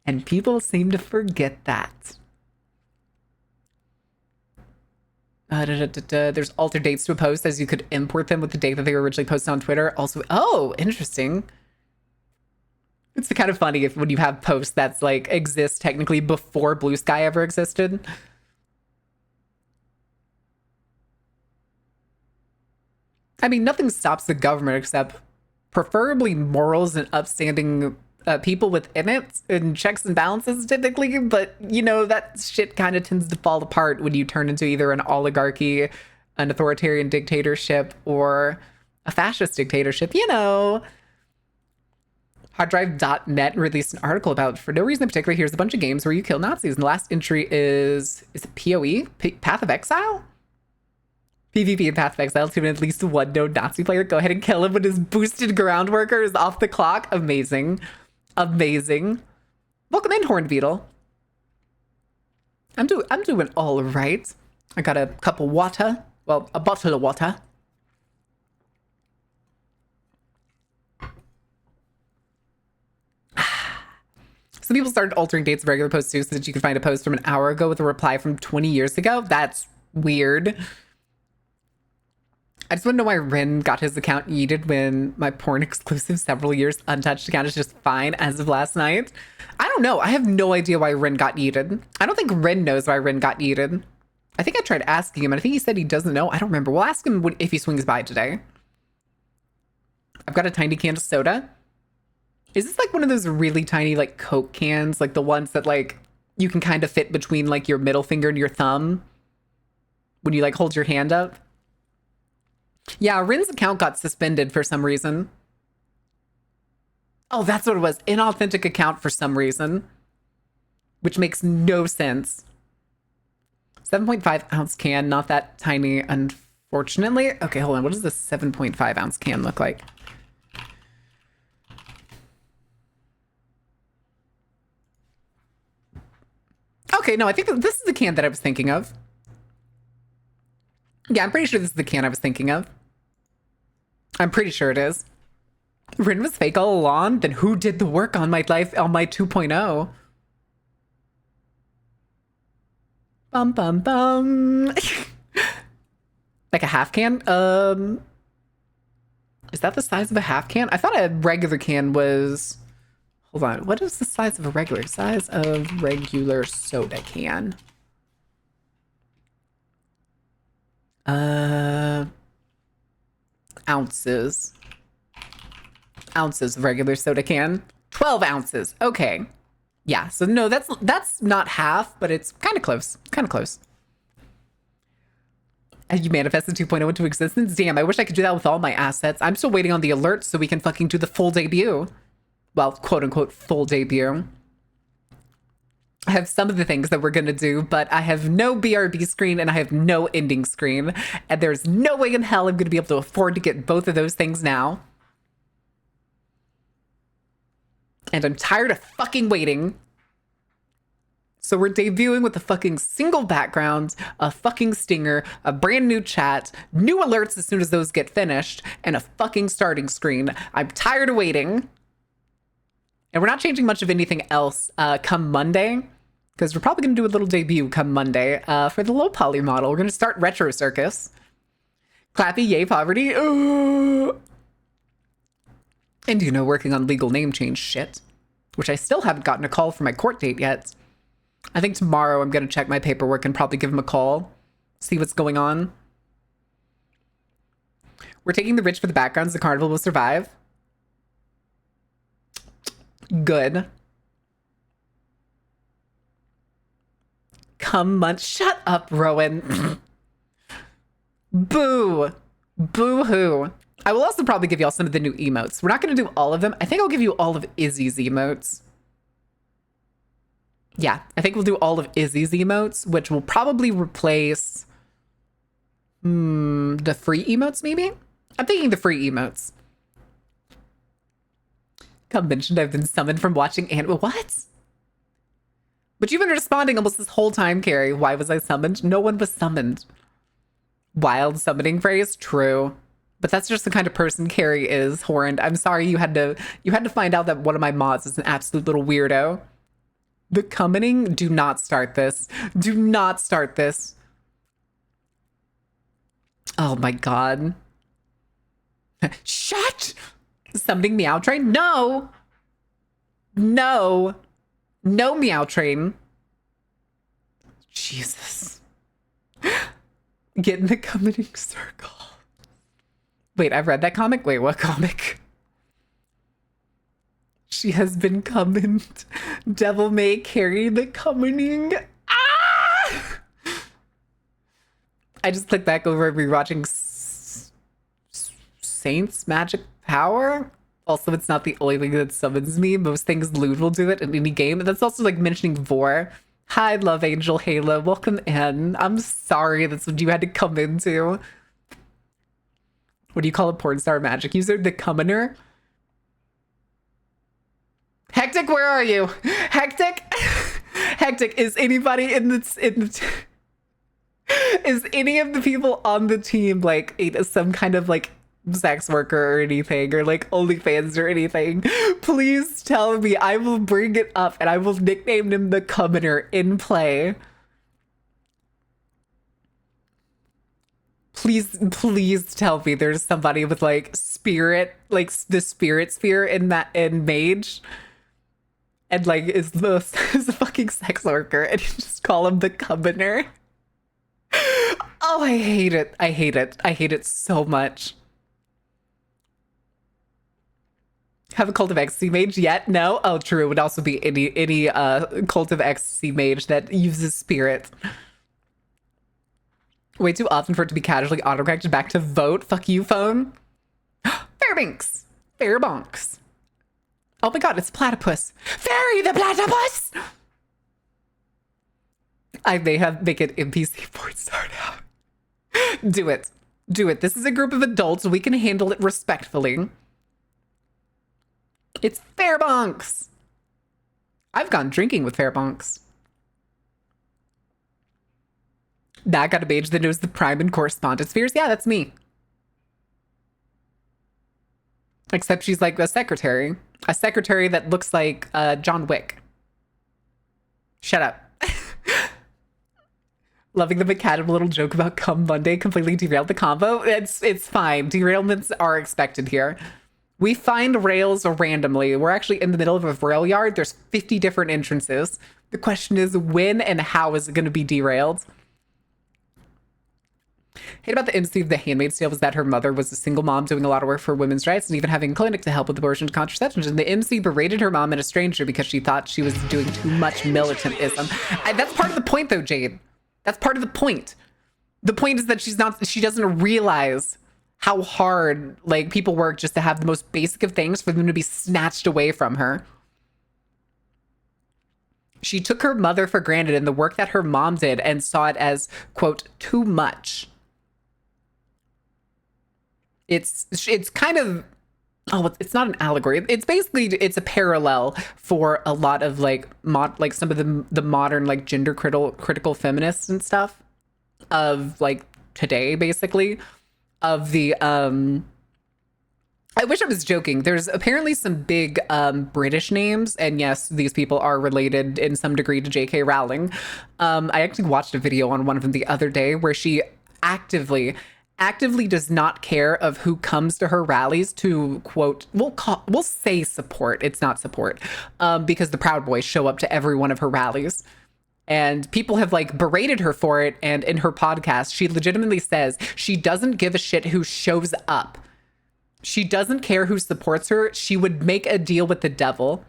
And people seem to forget that. There's altered dates to a post, as you could import them with the date that they were originally posted on Twitter. Also, oh, interesting. It's kind of funny when you have posts that's like exist technically before Blue Sky ever existed. I mean, nothing stops the government except preferably morals and upstanding people within it and checks and balances typically, but you know, that shit kind of tends to fall apart when you turn into either an oligarchy, an authoritarian dictatorship, or a fascist dictatorship. You know, harddrive.net released an article about, for no reason in particular, here's a bunch of games where you kill Nazis, and the last entry is it PoE? Path of Exile? PvP and Path of Exile to at least one known Nazi player. Go ahead and kill him when his boosted ground worker is off the clock. Amazing. Amazing. Welcome in, Horned Beetle. I'm doing all right. I got a cup of water. Well, a bottle of water. Some people started altering dates of regular posts too, so that you could find a post from an hour ago with a reply from 20 years ago. That's weird. I just want to know why Rin got his account yeeted when my porn exclusive several years untouched account is just fine as of last night. I don't know. I have no idea why Rin got yeeted. I don't think Rin knows why Rin got yeeted. I think I tried asking him, and I think he said he doesn't know. I don't remember. We'll ask him if he swings by today. I've got a tiny can of soda. Is this like one of those really tiny like Coke cans? Like the ones that like you can kind of fit between like your middle finger and your thumb when you like hold your hand up? Yeah, Rin's account got suspended for some reason. Oh, that's what it was. Inauthentic account for some reason. Which makes no sense. 7.5 ounce can, not that tiny, unfortunately. Okay, hold on. What does the 7.5 ounce can look like? Okay, no, I think this is the can that I was thinking of. Yeah, I'm pretty sure this is the can I was thinking of. I'm pretty sure it is. Rin was fake all along? Then who did the work on my life, on my 2.0? Bum, bum, bum. Like a half can? Is that the size of a half can? I thought a regular can was... Hold on. What is the size of a regular soda can? Ounces. Ounces of regular soda can. 12 ounces. Okay. Yeah, so no, that's not half, but it's kind of close. Kind of close. And you manifested 2.0 into existence? Damn, I wish I could do that with all my assets. I'm still waiting on the alerts so we can fucking do the full debut. Well, quote unquote, full debut. I have some of the things that we're going to do, but I have no BRB screen and I have no ending screen. And there's no way in hell I'm going to be able to afford to get both of those things now. And I'm tired of fucking waiting. So we're debuting with a fucking single background, a fucking stinger, a brand new chat, new alerts as soon as those get finished, and a fucking starting screen. I'm tired of waiting. And we're not changing much of anything else come Monday, because we're probably going to do a little debut come Monday for the low poly model. We're going to start Retro Circus. Clappy, yay, poverty. And, you know, working on legal name change shit, which I still haven't gotten a call for my court date yet. I think tomorrow I'm going to check my paperwork and probably give him a call, see what's going on. We're taking the rich for the backgrounds. The carnival will survive. Good. Come month. Shut up, Rowan. Boo. Boo-hoo. I will also probably give y'all some of the new emotes. We're not going to do all of them. I think I'll give you all of Izzy's emotes. Yeah, I think we'll do all of Izzy's emotes, which will probably replace the free emotes, maybe? I'm thinking the free emotes. Come mentioned I've been summoned from watching anime. What? But you've been responding almost this whole time, Carrie. Why was I summoned? No one was summoned. Wild summoning phrase? True. But that's just the kind of person Carrie is, Horned. I'm sorry you had to find out that one of my mods is an absolute little weirdo. The Commoning? Do not start this. Do not start this. Oh my god. Shut! Summoning Meow Train? No! No! No Meow Train. Jesus. Get in the Commoning circle. Wait, I've read that comic? Wait, what comic? She has been commoned. Devil may carry the commoning. Ah! I just clicked back over rewatching Saints Magic Power. Also, it's not the only thing that summons me. Most things Lude will do it in any game. And that's also like mentioning Vor. Hi, Love Angel Halo. Welcome in. I'm sorry that's what you had to come into. What do you call a porn star magic user? The commoner? Hectic, where are you? Hectic? Hectic, is anybody is any of the people on the team like some kind of like sex worker or anything, or like OnlyFans or anything? Please tell me. I will bring it up and I will nickname him the Commoner in play. Please tell me there's somebody with like spirit, like the spirit sphere in Mage. And like is a fucking sex worker, and you just call him the Commoner. Oh, I hate it. I hate it. I hate it so much. Have a Cult of Ecstasy mage yet? No? Oh, true. It would also be any Cult of Ecstasy mage that uses spirit. Way too often for it to be casually autocorrected back to vote. Fuck you, phone. Fairbanks. Fairbonks. Oh my god, it's platypus. Fairy the platypus! I may make an NPC board start out. Do it. Do it. This is a group of adults. We can handle it respectfully. It's Fairbonks. I've gone drinking with Fairbonks. That got a mage that knows the prime and correspondence spheres. Yeah, that's me. Except she's like a secretary. A secretary that looks like John Wick. Shut up. Loving the macadam little joke about come Monday completely derailed the combo. It's fine. Derailments are expected here. We find rails randomly. We're actually in the middle of a rail yard. There's 50 different entrances. The question is when and how is it going to be derailed? Hate about the MC of The Handmaid's Tale was that her mother was a single mom doing a lot of work for women's rights and even having a clinic to help with abortion and contraception. And the MC berated her mom and a stranger because she thought she was doing too much militantism. That's part of the point, though, Jade. That's part of the point. The point is that she doesn't realize how hard like people work just to have the most basic of things for them to be snatched away from her. She took her mother for granted and the work that her mom did and saw it as, quote, too much. It's kind of, it's not an allegory. It's basically, it's a parallel for a lot of like some of the modern like gender critical feminists and stuff of like today, basically. Of the I wish I was joking. There's apparently some big British names, and yes, these people are related in some degree to J.K. Rowling. I actually watched a video on one of them the other day where she actively does not care of who comes to her rallies to, quote, we'll say support. It's not support, because the Proud Boys show up to every one of her rallies. And people have like berated her for it. And in her podcast, she legitimately says she doesn't give a shit who shows up. She doesn't care who supports her. She would make a deal with the devil.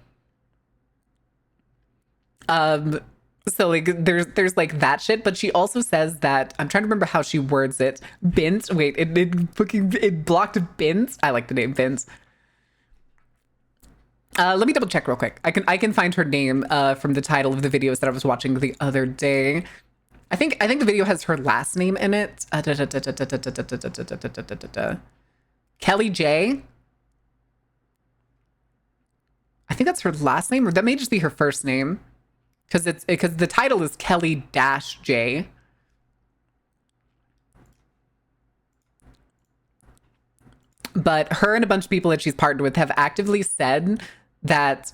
So like there's like that shit. But she also says that, I'm trying to remember how she words it. Bint. Wait, it blocked Bint. I like the name Bint. Let me double check real quick. I can find her name from the title of the videos that I was watching the other day. I think the video has her last name in it. Kelly J. I think that's her last name, or that may just be her first name, because the title is Kelly-J. But her and a bunch of people that she's partnered with have actively said that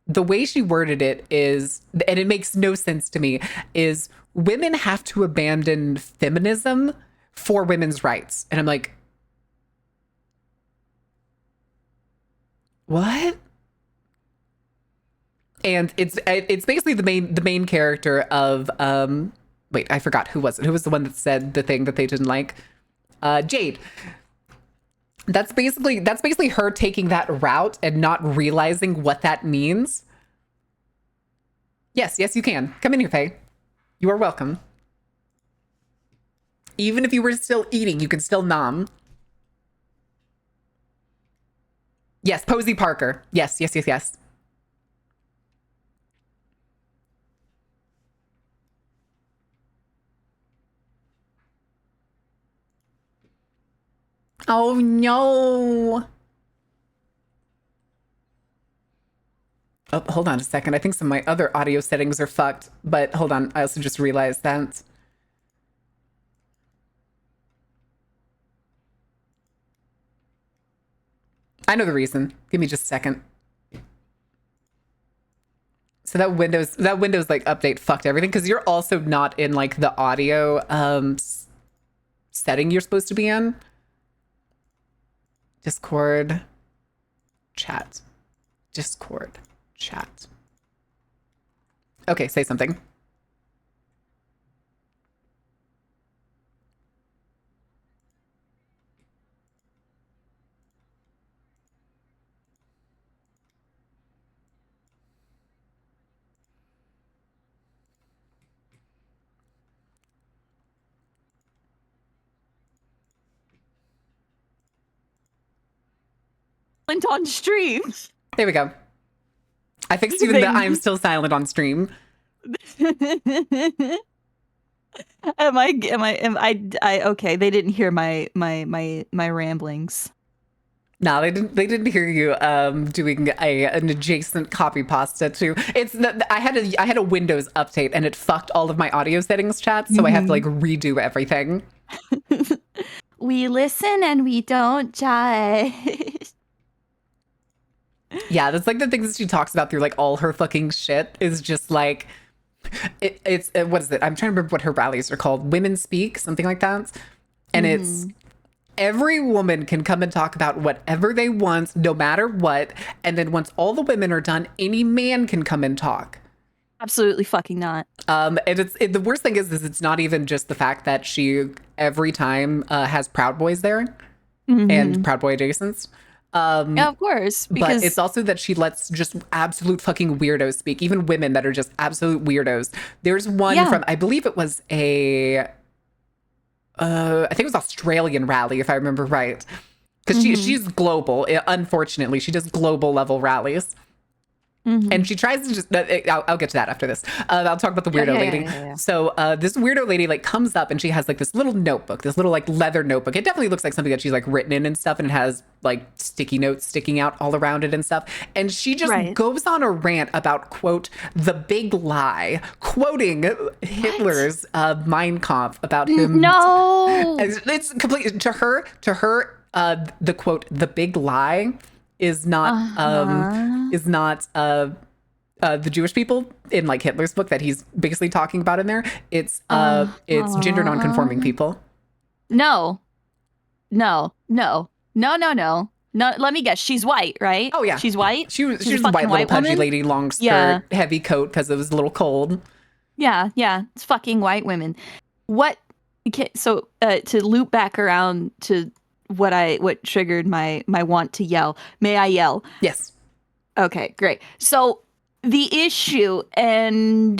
the way she worded it is, and it makes no sense to me, is women have to abandon feminism for women's rights. And I'm like, what? And it's basically the main character of wait, I forgot who was it. Who was the one that said the thing that they didn't like? Jade. That's basically her taking that route and not realizing what that means. Yes, you can. Come in here, Faye. You are welcome. Even if you were still eating, you can still nom. Yes, Posey Parker. Yes. Oh no. Oh, hold on a second. I think some of my other audio settings are fucked, but hold on. I also just realized that. I know the reason. Give me just a second. So that Windows like update fucked everything, because you're also not in like the audio setting you're supposed to be in. Discord chat. Okay, say something. On stream. There we go. I fixed even the I'm still silent on stream. Okay, they didn't hear my ramblings. No, they didn't hear you doing an adjacent copy pasta to I had a Windows update and it fucked all of my audio settings, chat, so I have to like redo everything. We listen and we don't judge. Yeah, that's like the things that she talks about through like all her fucking shit is just like it's what is it? I'm trying to remember what her rallies are called. Women Speak, something like that. And every woman can come and talk about whatever they want, no matter what. And then once all the women are done, any man can come and talk. Absolutely fucking not. And the worst thing is it's not even just the fact that she every time has Proud Boys there and Proud Boy adjacents. Yeah, of course. But it's also that she lets just absolute fucking weirdos speak, even women that are just absolute weirdos. There's one from, I believe it was I think it was Australian rally, if I remember right. Because she's global. Unfortunately, she does global level rallies. And she tries to just, I'll get to that after this. I'll talk about the weirdo lady. Yeah. So this weirdo lady like comes up and she has like this little notebook, this little like leather notebook. It definitely looks like something that she's like written in and stuff. And it has like sticky notes sticking out all around it and stuff. And she just goes on a rant about, quote, the big lie, quoting Hitler's Mein Kampf about him. No. It's completely, to her, the quote, the big lie is not the Jewish people in like Hitler's book that he's basically talking about in there. It's gender nonconforming people. No. Let me guess. She's white, right? Oh yeah, she's white. She was a a white little pudgy woman? lady, long skirt, heavy coat because it was a little cold. Yeah. It's fucking white women. So to loop back around to what triggered my want to yell. May I yell? Yes. Okay, great. So the issue, and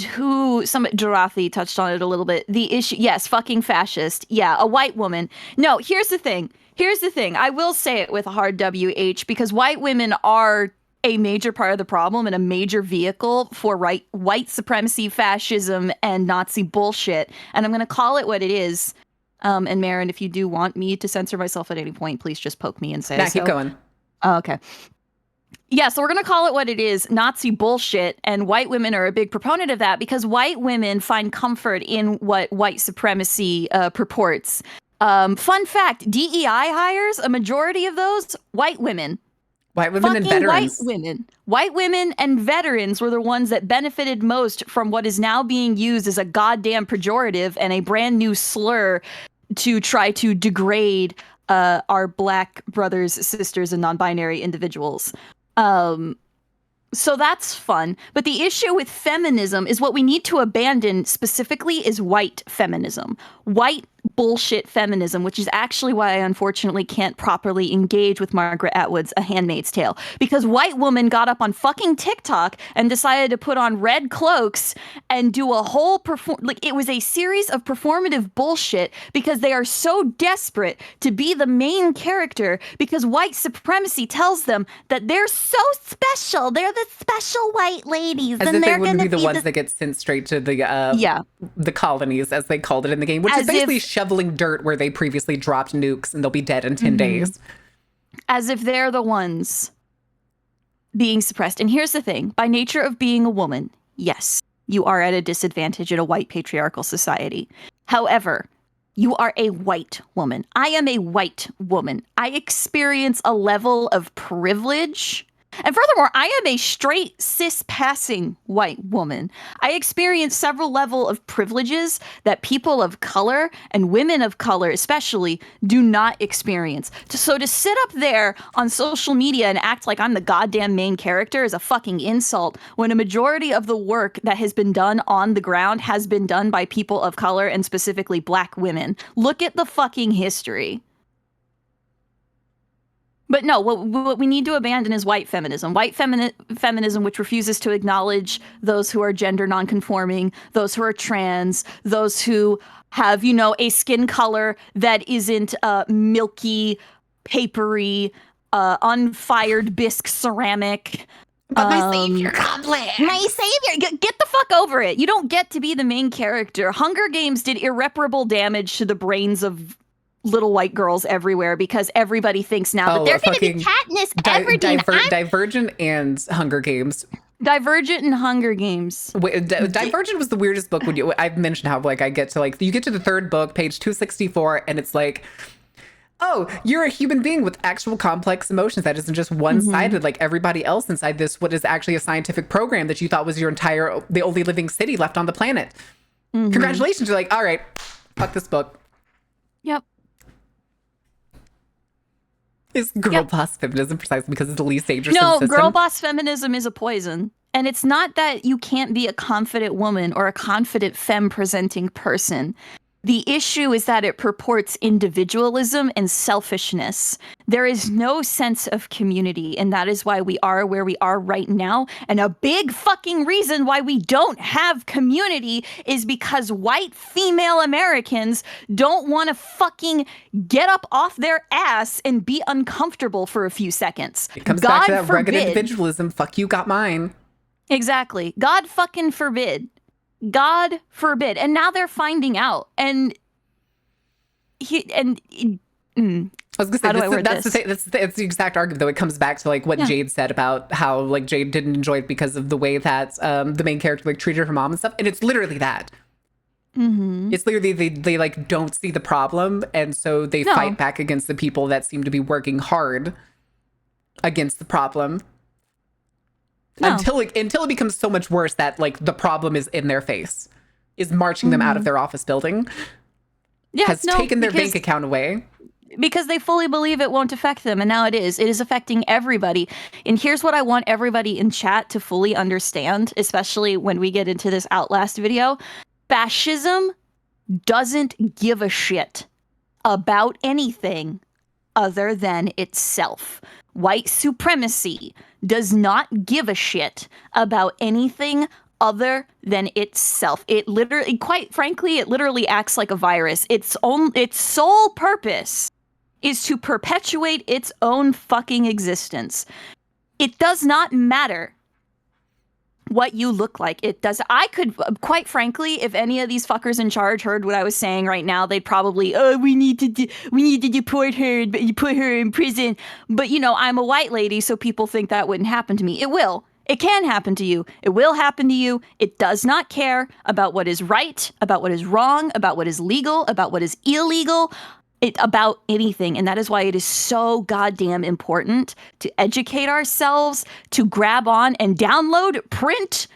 Dorothy touched on it a little bit. The issue, yes, fucking fascist. Yeah, a white woman. No, here's the thing. I will say it with a hard WH because white women are a major part of the problem and a major vehicle for white supremacy, fascism, and Nazi bullshit. And I'm going to call it what it is. And Marin, if you do want me to censor myself at any point, please just poke me and say so. Keep going. Oh, okay. Yeah, so we're going to call it what it is, Nazi bullshit, and white women are a big proponent of that because white women find comfort in what white supremacy purports. Fun fact, DEI hires, a majority of those, white women. White women and veterans. White women and veterans were the ones that benefited most from what is now being used as a goddamn pejorative and a brand new slur to try to degrade our Black brothers, sisters, and non-binary individuals. So that's fun. But the issue with feminism is what we need to abandon specifically is white feminism. White bullshit feminism, which is actually why I unfortunately can't properly engage with Margaret Atwood's A Handmaid's Tale. Because white woman got up on fucking TikTok and decided to put on red cloaks and do a whole it was a series of performative bullshit because they are so desperate to be the main character because white supremacy tells them that they're so special. They're the special white ladies. As and if they're they wouldn't gonna be the ones that get sent straight to the colonies, as they called it in the game, which is basically shoveling dirt where they previously dropped nukes and they'll be dead in 10 days. As if they're the ones being suppressed. And here's the thing. By nature of being a woman, yes, you are at a disadvantage in a white patriarchal society. However, you are a white woman. I am a white woman. I experience a level of privilege. And furthermore, I am a straight, cis-passing white woman. I experience several levels of privileges that people of color and women of color especially do not experience. So to sit up there on social media and act like I'm the goddamn main character is a fucking insult when a majority of the work that has been done on the ground has been done by people of color and specifically Black women. Look at the fucking history. But no, what we need to abandon is white feminism. White feminism, which refuses to acknowledge those who are gender nonconforming, those who are trans, those who have, a skin color that isn't milky, papery, unfired bisque ceramic. But my savior complex. My savior. Get the fuck over it. You don't get to be the main character. Hunger Games did irreparable damage to the brains of little white girls everywhere because everybody thinks now that they're going to be Katniss Everdeen. Divergent and Hunger Games. Divergent and Hunger Games. Divergent was the weirdest book. I've mentioned how I get to you get to the third book, page 264, and it's like, oh, you're a human being with actual complex emotions that isn't just one-sided like everybody else inside this, what is actually a scientific program that you thought was the only living city left on the planet. Congratulations. You're like, all right, fuck this book. Yep. Is girl boss feminism precisely because it's the least dangerous in the No, system? girl boss feminism is a poison. And it's not that you can't be a confident woman or a confident femme presenting person. The issue is that it purports individualism and selfishness. There is no sense of community, and that is why we are where we are right now. And a big fucking reason why we don't have community is because white female Americans don't want to fucking get up off their ass and be uncomfortable for a few seconds. It comes back to that rugged individualism. Fuck you, got mine. Exactly. God fucking forbid. God forbid. And now they're finding out. And I was gonna say that's the exact argument, though. It comes back to like what Jade said about how like Jade didn't enjoy it because of the way that the main character like treated her mom and stuff, and it's literally that. It's literally they like don't see the problem, and so they fight back against the people that seem to be working hard against the problem. Until it becomes so much worse that like the problem is in their face, is marching them out of their office building, has taken their bank account away. Because they fully believe it won't affect them, and now it is. It is affecting everybody. And here's what I want everybody in chat to fully understand, especially when we get into this Outlast video. Fascism doesn't give a shit about anything other than itself. White supremacy does not give a shit about anything other than itself. It literally, quite frankly, it literally acts like a virus. Its sole purpose is to perpetuate its own fucking existence. It does not matter what you look like. It does. I could, quite frankly, if any of these fuckers in charge heard what I was saying right now, they'd probably, we need to deport her, but you put her in prison. But you know, I'm a white lady, so people think that wouldn't happen to me. It will. It can happen to you. It will happen to you. It does not care about what is right, about what is wrong, about what is legal, about what is illegal. About anything. And that is why it is so goddamn important to educate ourselves, to grab on and download, print,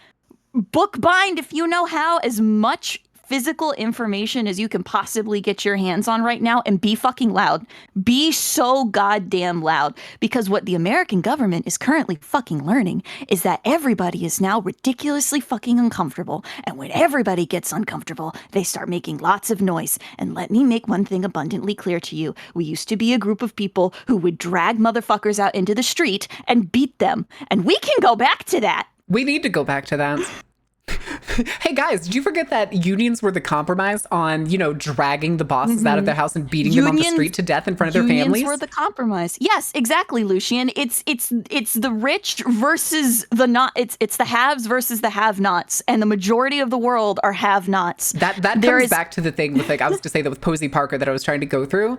bookbind, if you know how, as much physical information as you can possibly get your hands on right now, and be fucking loud. Be so goddamn loud. Because what the American government is currently fucking learning is that everybody is now ridiculously fucking uncomfortable. And when everybody gets uncomfortable, they start making lots of noise. And let me make one thing abundantly clear to you. We used to be a group of people who would drag motherfuckers out into the street and beat them. And we can go back to that. We need to go back to that. Hey guys, did you forget that unions were the compromise on, you know, dragging the bosses out of their house and beating them on the street to death in front of their families? Unions were the compromise. Yes, exactly, Lucian. It's the rich versus the not. It's the haves versus the have-nots, and the majority of the world are have-nots. That comes back to the thing with, like, I was to say that with Posey Parker that I was trying to go through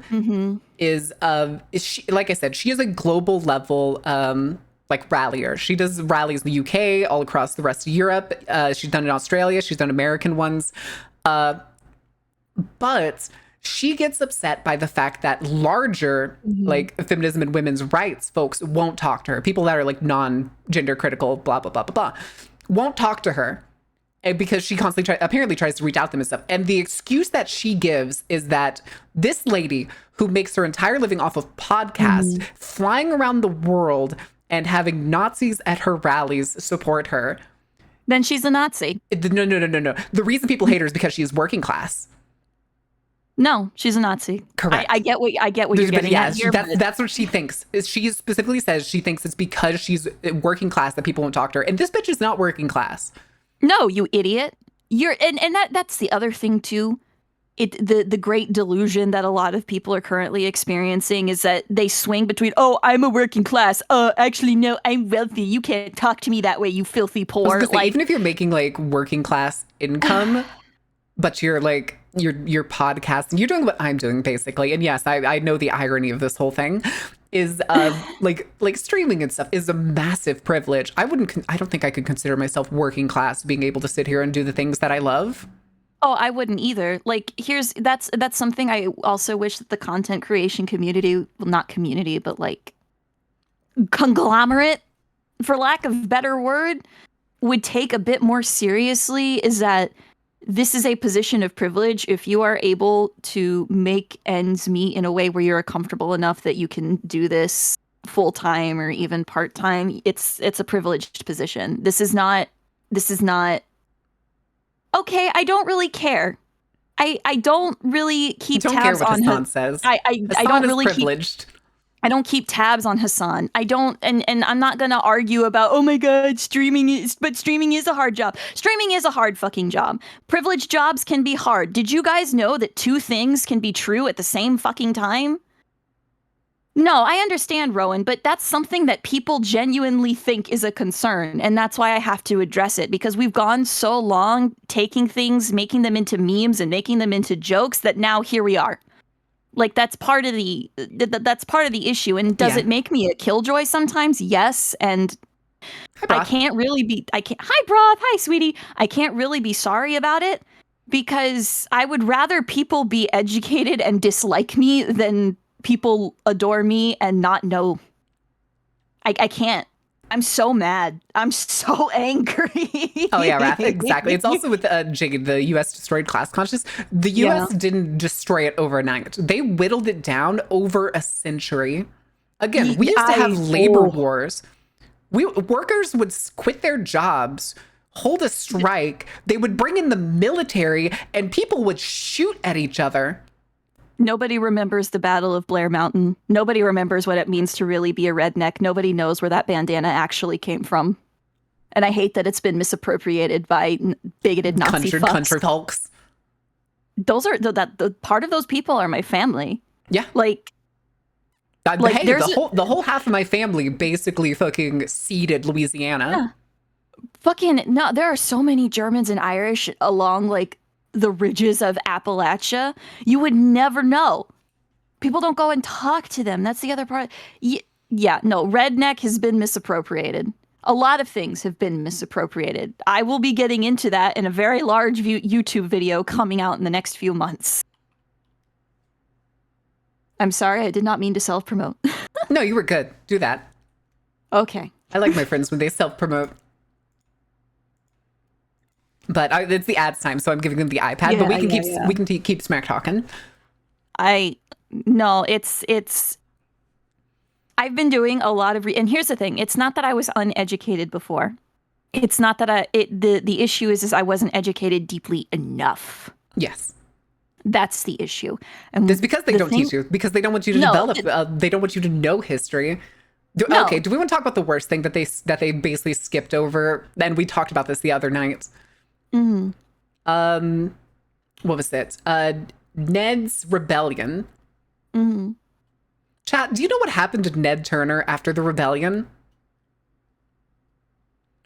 is she, like I said, she is a global level like rallier. She does rallies in the UK, all across the rest of Europe. She's done in Australia. She's done American ones. But she gets upset by the fact that larger, like, feminism and women's rights folks won't talk to her. People that are, like, non-gender critical, blah, blah, blah, blah, blah, won't talk to her. Because she constantly apparently tries to reach out to them and stuff. And the excuse that she gives is that this lady who makes her entire living off of podcasts, flying around the world and having Nazis at her rallies support her. Then she's a Nazi. No. The reason people hate her is because she is working class. No, she's a Nazi. Correct. I get what you're getting at here. That's what she thinks. She specifically says she thinks it's because she's working class that people won't talk to her. And this bitch is not working class. No, you idiot. That's the other thing too. The great delusion that a lot of people are currently experiencing is that they swing between, oh, I'm a working class. Actually, no, I'm wealthy. You can't talk to me that way, you filthy poor. Like, even if you're making like working class income, but you're like you're podcasting, you're doing what I'm doing basically. And yes, I know the irony of this whole thing is like streaming and stuff is a massive privilege. I don't think I could consider myself working class, being able to sit here and do the things that I love. Oh, I wouldn't either. Like, that's something I also wish that the content creation community, well, not community, but like conglomerate, for lack of a better word, would take a bit more seriously, is that this is a position of privilege. If you are able to make ends meet in a way where you're comfortable enough that you can do this full time or even part time, it's a privileged position. This is not. Okay, I don't really care. I don't really keep Don't tabs care what on Hassan says. I Hassan don't is really privileged. I don't keep tabs on Hassan. I don't, and I'm not gonna argue about, oh my god, streaming is a hard job. Streaming is a hard fucking job. Privileged jobs can be hard. Did you guys know that two things can be true at the same fucking time? No, I understand, Rowan, but that's something that people genuinely think is a concern, and that's why I have to address it, because we've gone so long taking things, making them into memes and making them into jokes that now here we are. Like, that's part of the issue. And does it make me a killjoy sometimes? Yes. And Hi, hi Broth, hi sweetie. I can't really be sorry about it, because I would rather people be educated and dislike me than people adore me and not know. I can't. I'm so mad. I'm so angry. Oh yeah, Wrath, exactly. It's also with Jade, the U.S. destroyed class consciousness. The U.S. didn't destroy it overnight. They whittled it down over a century. Again, we used to have labor wars. Workers would quit their jobs, hold a strike. They would bring in the military, and people would shoot at each other. Nobody remembers the Battle of Blair Mountain. Nobody remembers what it means to really be a redneck. Nobody knows where that bandana actually came from. And I hate that it's been misappropriated by bigoted Nazi fucks. Country folks. Those are the part of those people are my family. Yeah. Like hey, the whole half of my family basically fucking seeded Louisiana. Yeah. Fucking no, there are so many Germans and Irish along like the ridges of Appalachia. You would never know. People don't go and talk to them. That's the other part. Yeah, no, redneck has been misappropriated. A lot of things have been misappropriated. I will be getting into that in a very large YouTube video coming out in the next few months. I'm sorry, I did not mean to self-promote. No, you were good. Do that. Okay. I like my friends when they self-promote. But it's the ads time, so I'm giving them the iPad. Yeah, but we can keep smack talking. It's. I've been doing a lot of and here's the thing: it's not that I was uneducated before. It's not that the issue is I wasn't educated deeply enough. Yes, that's the issue. And it's because they don't teach you, because they don't want you to develop. They don't want you to know history. Okay, do we want to talk about the worst thing that they basically skipped over? And we talked about this the other night. Mm-hmm. What was it? Ned's rebellion. Mm-hmm. Chat, do you know what happened to Ned Turner after the rebellion?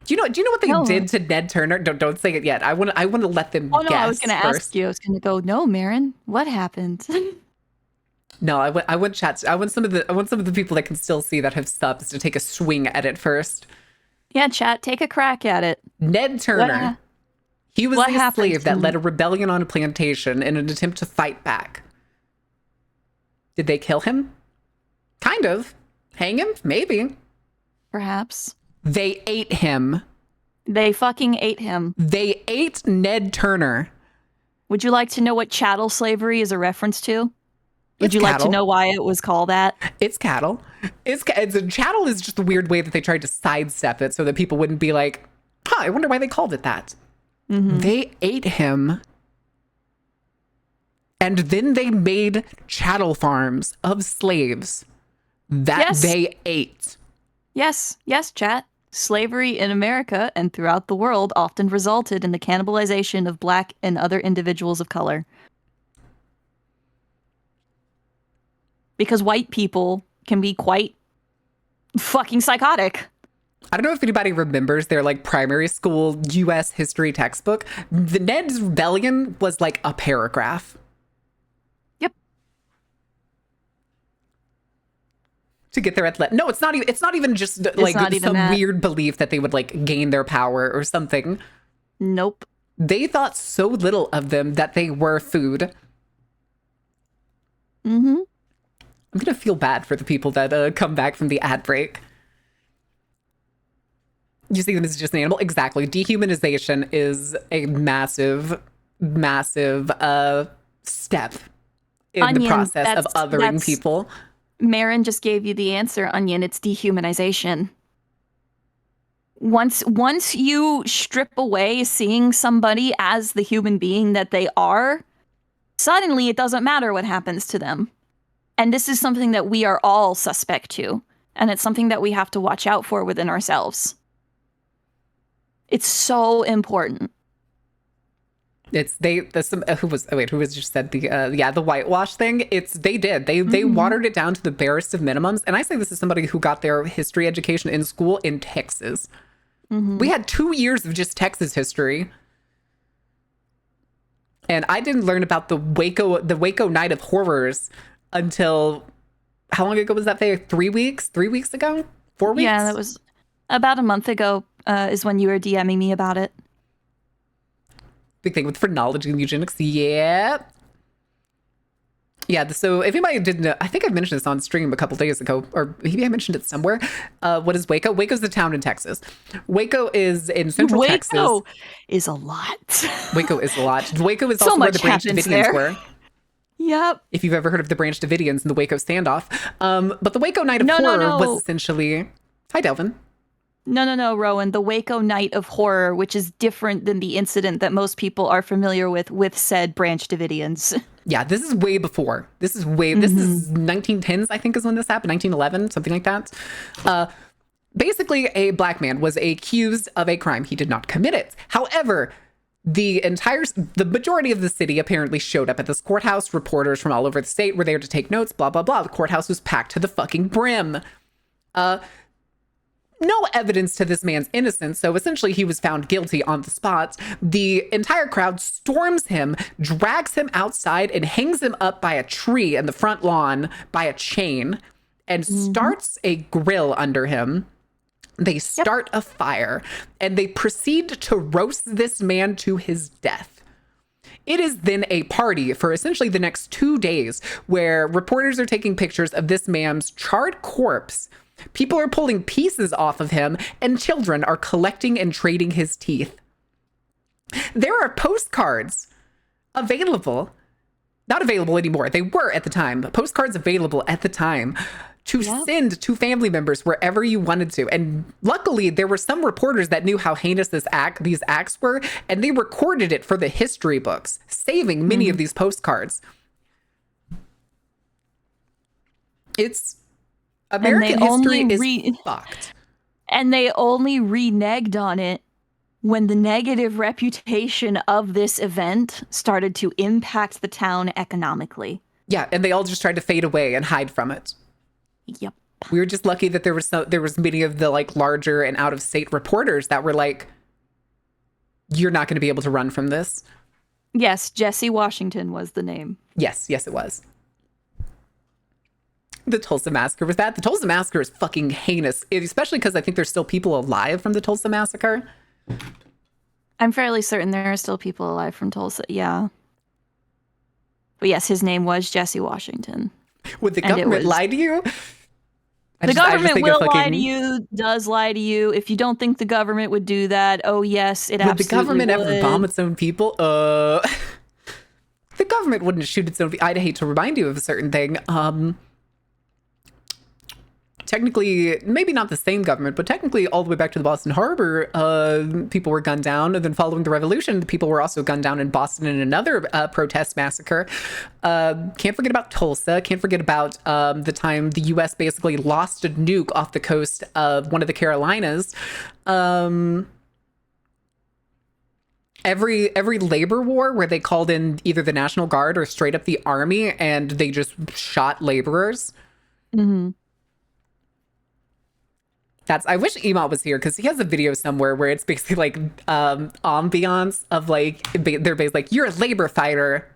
Do you know what they did to Ned Turner? Don't say it yet. I want to let them guess. I was going to ask you. I was going to go, no, Marin, what happened? No, I want chat. I want some of the people that can still see that have subs to take a swing at it first. Yeah, chat, take a crack at it. Ned Turner. He was a slave that led a rebellion on a plantation in an attempt to fight back. Did they kill him? Kind of. Hang him? Maybe. Perhaps. They ate him. They fucking ate him. They ate Ned Turner. Would you like to know what chattel slavery is a reference to? Would you like to know why it was called that? It's cattle. Chattel is just a weird way that they tried to sidestep it so that people wouldn't be like, I wonder why they called it that. Mm-hmm. They ate him. And then they made chattel farms of slaves that they ate. Yes, chat. Slavery in America and throughout the world often resulted in the cannibalization of Black and other individuals of color. Because white people can be quite fucking psychotic. I don't know if anybody remembers their like primary school U.S. history textbook. The Ned's Rebellion was like a paragraph. Yep. To get their athletic. No, it's not even. It's not even just like some weird belief that they would like gain their power or something. Nope. They thought so little of them that they were food. Mm-hmm. I'm gonna feel bad for the people that come back from the ad break. You see them as just an animal? Exactly. Dehumanization is a massive massive step in the Onion, process of othering that's- people. Marin just gave you the answer, Onion. It's dehumanization. Once you strip away seeing somebody as the human being that they are, suddenly it doesn't matter what happens to them. And this is something that we are all suspect to. And it's something that we have to watch out for within ourselves. It's so important. It's who was just said the whitewash thing. They watered it down to the barest of minimums. And I say this as somebody who got their history education in school in Texas. We had 2 years of just Texas history. And I didn't learn about the Waco Night of Horrors until, how long ago was that, Faye? 3 weeks? 3 weeks ago? 4 weeks? Yeah, that was about a month ago is when you were DMing me about it. Big thing with phrenology and eugenics. Yeah. Yeah, so if anybody didn't know, I think I mentioned this on stream a couple days ago, or maybe I mentioned it somewhere. What is Waco? Waco's the town in Texas. Waco is in central Texas. Waco is a lot. Waco is a lot. Waco is So also where much the Branch happens Davidians there. were. Yep. If you've ever heard of the Branch Davidians and the Waco standoff. But the Waco Night of Horror was essentially... Hi, Delvin. No, Rowan. The Waco Night of Horror, which is different than the incident that most people are familiar with said Branch Davidians. Yeah, this is way before. This is 1910s, I think is when this happened. 1911, something like that. Basically, a black man was accused of a crime. He did not commit it. However, the majority of the city apparently showed up at this courthouse. Reporters from all over the state were there to take notes, blah, blah, blah. The courthouse was packed to the fucking brim. No evidence to this man's innocence, so essentially he was found guilty on the spot. The entire crowd storms him, drags him outside, and hangs him up by a tree in the front lawn by a chain, and starts a grill under him. They start a fire, and they proceed to roast this man to his death. It is then a party for essentially the next 2 days where reporters are taking pictures of this man's charred corpse. People are pulling pieces off of him, and children are collecting and trading his teeth. There are postcards available. Not available anymore. They were at the time, but postcards available at the time to send to family members wherever you wanted to. And luckily, there were some reporters that knew how heinous these acts were, and they recorded it for the history books, saving many of these postcards. It's... American history is fucked. And they only reneged on it when the negative reputation of this event started to impact the town economically. Yeah, and they all just tried to fade away and hide from it. Yep. We were just lucky that there was many of the like larger and out of state reporters that were like, you're not going to be able to run from this. Yes, Jesse Washington was the name. Yes, it was. The Tulsa Massacre was that. The Tulsa Massacre is fucking heinous, especially because I think there's still people alive from the Tulsa Massacre. I'm fairly certain there are still people alive from Tulsa, yeah. But yes, his name was Jesse Washington. Would the government lie to you? The government will lie to you, does lie to you. If you don't think the government would do that, oh yes, it absolutely would. Would the government ever bomb its own people? The government wouldn't shoot its own people. I'd hate to remind you of a certain thing. Technically, maybe not the same government, but technically all the way back to the Boston Harbor, people were gunned down. And then following the revolution, the people were also gunned down in Boston in another protest massacre. Can't forget about Tulsa. Can't forget about the time the U.S. basically lost a nuke off the coast of one of the Carolinas. Every labor war where they called in either the National Guard or straight up the army and they just shot laborers. Mm-hmm. I wish Emot was here because he has a video somewhere where it's basically like ambiance of like they're basically like, you're a labor fighter,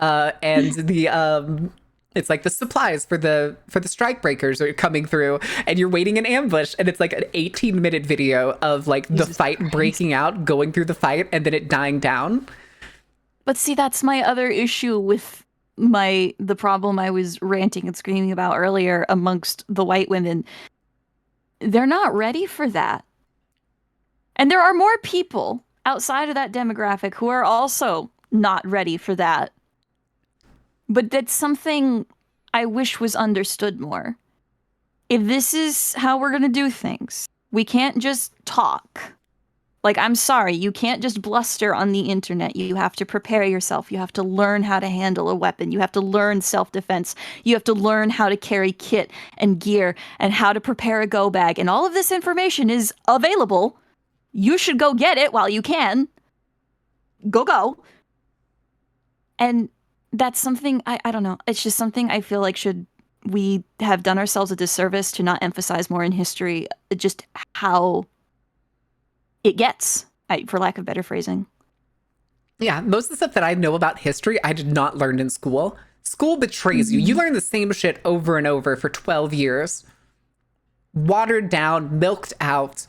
and the it's like the supplies for the strike breakers are coming through and you're waiting in ambush, and it's like an 18-minute video of like the fight breaking out, going through the fight, and then it dying down. But see, that's my other issue with the problem I was ranting and screaming about earlier amongst the white women. They're not ready for that. And there are more people outside of that demographic who are also not ready for that. But that's something I wish was understood more. If this is how we're going to do things, we can't just talk. Like, I'm sorry, you can't just bluster on the internet. You have to prepare yourself. You have to learn how to handle a weapon. You have to learn self-defense. You have to learn how to carry kit and gear and how to prepare a go bag. And all of this information is available. You should go get it while you can. Go. And that's something, I don't know. It's just something I feel like we have done ourselves a disservice to not emphasize more in history, just how it gets, for lack of better phrasing. Yeah, most of the stuff that I know about history, I did not learn in school. School betrays you. You learn the same shit over and over for 12 years. Watered down, milked out.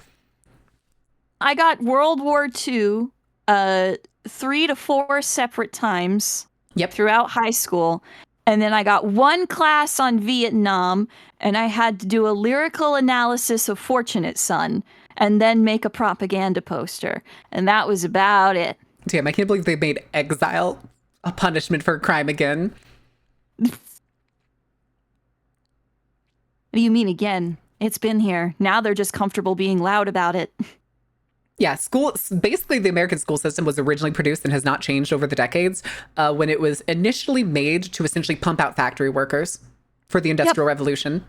I got World War II 3 to 4 separate times throughout high school. And then I got one class on Vietnam, and I had to do a lyrical analysis of Fortunate Son, and then make a propaganda poster. And that was about it. Damn, I can't believe they made exile a punishment for a crime again. What do you mean again? It's been here. Now they're just comfortable being loud about it. Yeah, basically the American school system was originally produced and has not changed over the decades when it was initially made to essentially pump out factory workers for the Industrial Revolution.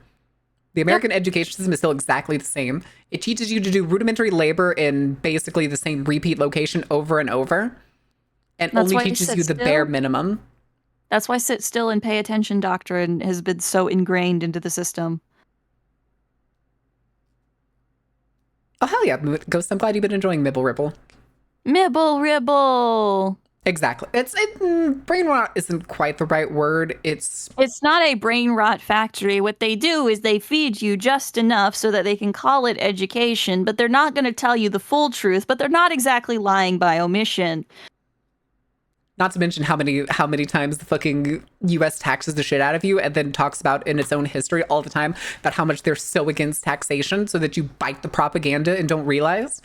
The American education system is still exactly the same. It teaches you to do rudimentary labor in basically the same repeat location over and over, and only teaches you the bare minimum. That's why sit still and pay attention doctrine has been so ingrained into the system. Oh, hell yeah, Ghost, I'm glad you've been enjoying Mibble Ribble. Mibble Ribble! Exactly. Brain rot isn't quite the right word. It's not a brain rot factory. What they do is they feed you just enough so that they can call it education, but they're not going to tell you the full truth, but they're not exactly lying by omission. Not to mention how many times the fucking U.S. taxes the shit out of you and then talks about in its own history all the time about how much they're so against taxation so that you bite the propaganda and don't realize.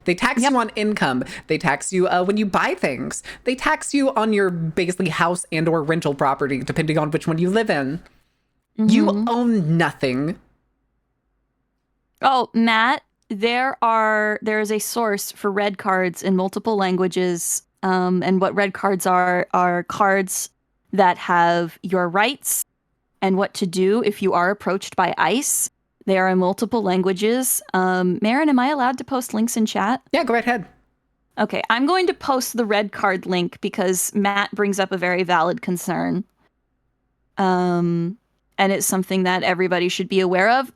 They tax you on income. They tax you when you buy things. They tax you on your basically house and or rental property, depending on which one you live in. You own nothing. Oh, Matt, there is a source for red cards in multiple languages. And what red cards are cards that have your rights and what to do if you are approached by ICE. They are in multiple languages. Marin, am I allowed to post links in chat? Yeah, go right ahead. Okay, I'm going to post the red card link because Matt brings up a very valid concern. And it's something that everybody should be aware of.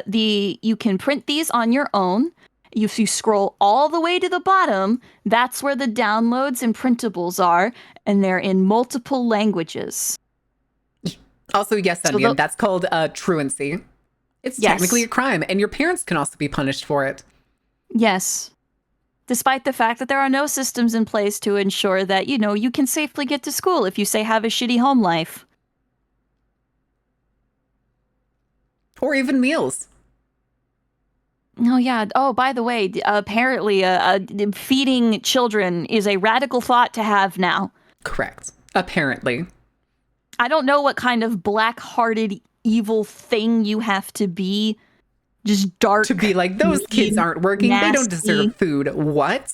You can print these on your own. If you scroll all the way to the bottom, that's where the downloads and printables are, and they're in multiple languages. Also, yes, Onion, that's called truancy. It's technically a crime, and your parents can also be punished for it. Yes. Despite the fact that there are no systems in place to ensure that, you can safely get to school if you, say, have a shitty home life. Or even meals. Oh, yeah. Oh, by the way, apparently feeding children is a radical thought to have now. Correct. Apparently. I don't know what kind of black-hearted evil thing you have to be. Just dark. To be like, those kids aren't working. They don't deserve food. What?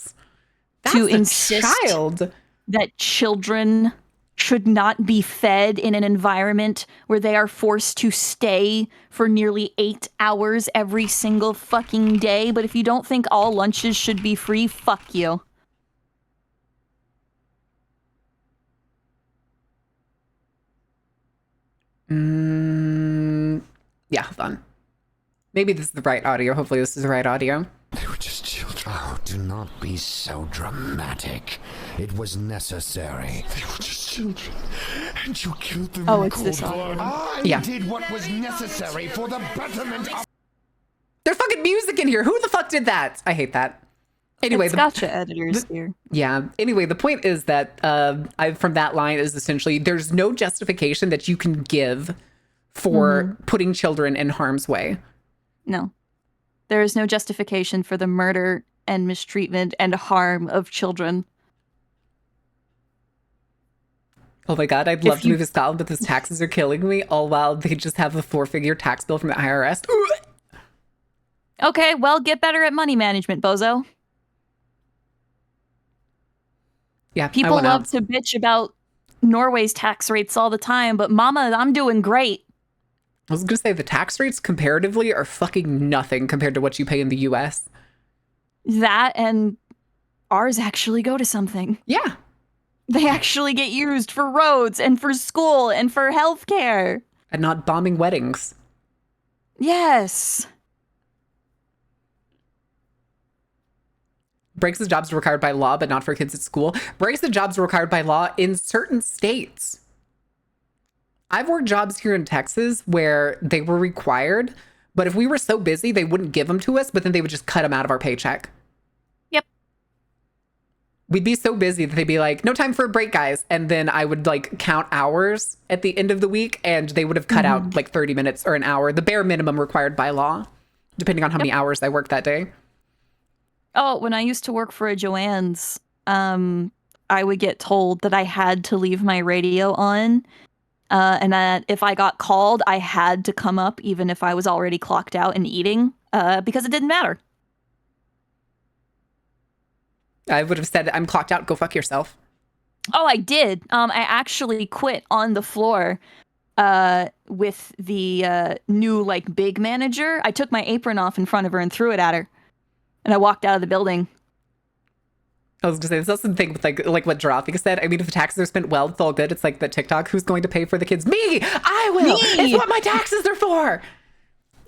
That's to a insist child. That children should not be fed in an environment where they are forced to stay for nearly 8 hours every single fucking day. But if you don't think all lunches should be free, fuck you. Yeah, hold on. Maybe this is the right audio. Hopefully this is the right audio. They were just children. Oh, do not be so dramatic. It was necessary. They were just children. And you killed them in it's this cold blood. I did what was necessary for the betterment of... There's fucking music in here. Who the fuck did that? I hate that. Anyway, it's gotcha editors here. Yeah. Anyway, the point is that from that line is essentially there's no justification that you can give for putting children in harm's way. No. There is no justification for the murder and mistreatment and harm of children. Oh my God, I'd love to move to Scotland, but those taxes are killing me, all while they just have a 4-figure tax bill from the IRS. Okay, well, get better at money management, bozo. Yeah, People love to bitch about Norway's tax rates all the time, but mama, I'm doing great. I was gonna say the tax rates comparatively are fucking nothing compared to what you pay in the US. That and ours actually go to something. Yeah. They actually get used for roads and for school and for healthcare. And not bombing weddings. Yes. Breaks of jobs are required by law, but not for kids at school. Breaks of jobs are required by law in certain states. I've worked jobs here in Texas where they were required, but if we were so busy, they wouldn't give them to us, but then they would just cut them out of our paycheck. Yep. We'd be so busy that they'd be like, no time for a break, guys. And then I would like count hours at the end of the week, and they would have cut out like 30 minutes or an hour, the bare minimum required by law, depending on how many hours I worked that day. Oh, when I used to work for a Joann's, I would get told that I had to leave my radio on. And that if I got called, I had to come up even if I was already clocked out and eating, because it didn't matter. I would have said, I'm clocked out, go fuck yourself. Oh, I did. I actually quit on the floor with the new, like, big manager. I took my apron off in front of her and threw it at her. And I walked out of the building. I was gonna say, there's also the thing with like what Dorothea said. I mean, if the taxes are spent well, it's all good. It's like the TikTok, who's going to pay for the kids? Me! I will! Me! It's what my taxes are for!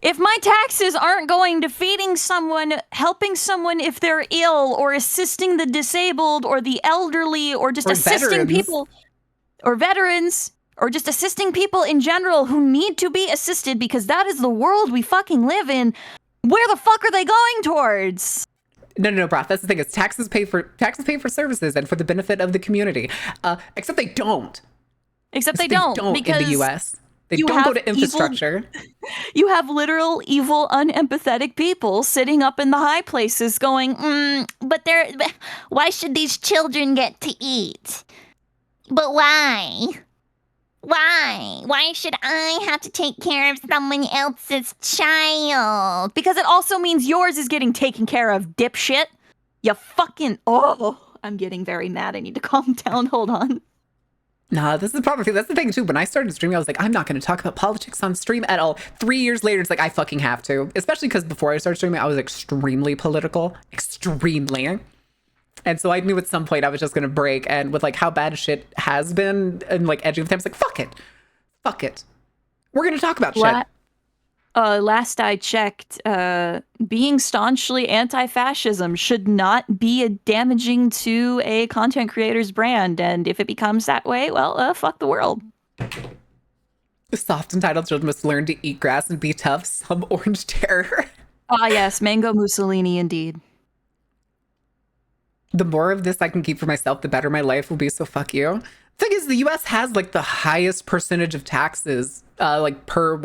If my taxes aren't going to feeding someone, helping someone if they're ill, or assisting the disabled, or the elderly, or just assisting veterans. people, or veterans, or just assisting people in general who need to be assisted because that is the world we fucking live in, where the fuck are they going towards? No, Broth. That's the thing. Is taxes pay for services and for the benefit of the community. Except they don't. Except they don't because in the U.S. They don't go to infrastructure. You have literal, evil, unempathetic people sitting up in the high places going, but why should these children get to eat? But why? Why? Why should I have to take care of someone else's child? Because it also means yours is getting taken care of, dipshit. You fucking... Oh, I'm getting very mad. I need to calm down. Hold on. Nah, this is the problem. That's the thing, too. When I started streaming, I was like, I'm not going to talk about politics on stream at all. 3 years later, it's like, I fucking have to. Especially because before I started streaming, I was extremely political. Extremely. And so I knew at some point I was just going to break. And with like how bad shit has been and like edging with them, it's like, fuck it. Fuck it. We're going to talk about shit. Last I checked, being staunchly anti-fascism should not be damaging to a content creator's brand. And if it becomes that way, well, fuck the world. Soft entitled children must learn to eat grass and be tough. Some orange terror. Ah, yes. Mango Mussolini, indeed. The more of this I can keep for myself, the better my life will be. So fuck you. Thing is, the U.S. has like the highest percentage of taxes, like per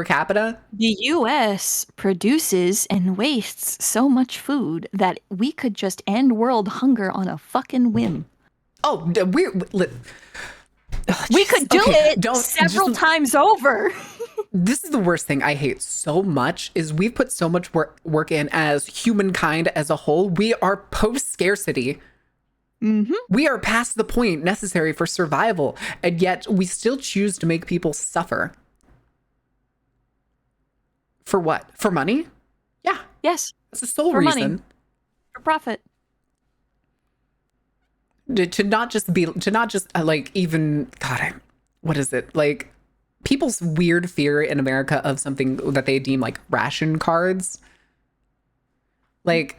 capita. The U.S. produces and wastes so much food that we could just end world hunger on a fucking whim. Oh, we could do it several times over. This is the worst thing I hate so much is we've put so much work in as humankind as a whole. We are post-scarcity. Mm-hmm. We are past the point necessary for survival, and yet we still choose to make people suffer. For what? For money? Yeah. Yes. That's the sole for reason. Money. For profit. To not just like even, God, what is it? Like people's weird fear in America of something that they deem like ration cards. Like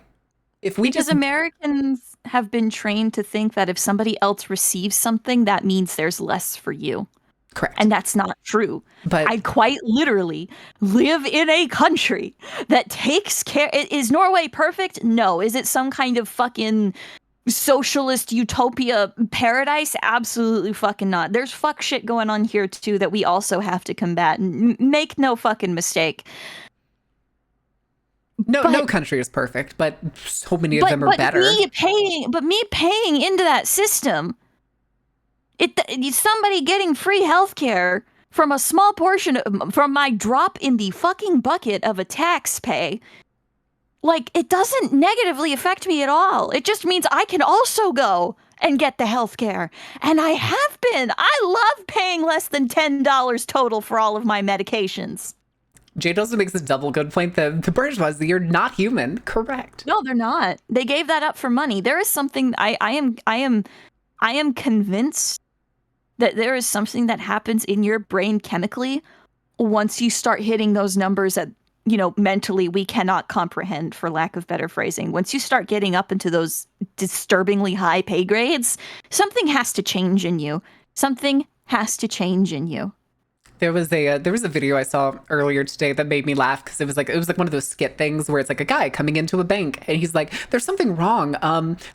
because Americans have been trained to think that if somebody else receives something, that means there's less for you. Correct. And that's not true. But I quite literally live in a country that takes care. Is Norway perfect? No. Is it some kind of fucking socialist utopia paradise? Absolutely fucking not. There's fuck shit going on here too that we also have to combat. Make no fucking mistake. No country is perfect, but so many of them are better. Me paying into that system Somebody getting free healthcare from a small portion from my drop in the fucking bucket of a tax pay. Like, it doesn't negatively affect me at all. It just means I can also go and get the healthcare. And I have been. I love paying less than $10 total for all of my medications. Jade also makes a double good point that the bourgeoisie are not human. Correct. No, they're not. They gave that up for money. There is something I am convinced that there is something that happens in your brain chemically once you start hitting those numbers that, mentally we cannot comprehend, for lack of better phrasing. Once you start getting up into those disturbingly high pay grades, something has to change in you. Something has to change in you. There was a video I saw earlier today that made me laugh because it was like one of those skit things where it's like a guy coming into a bank and he's like, "There's something wrong.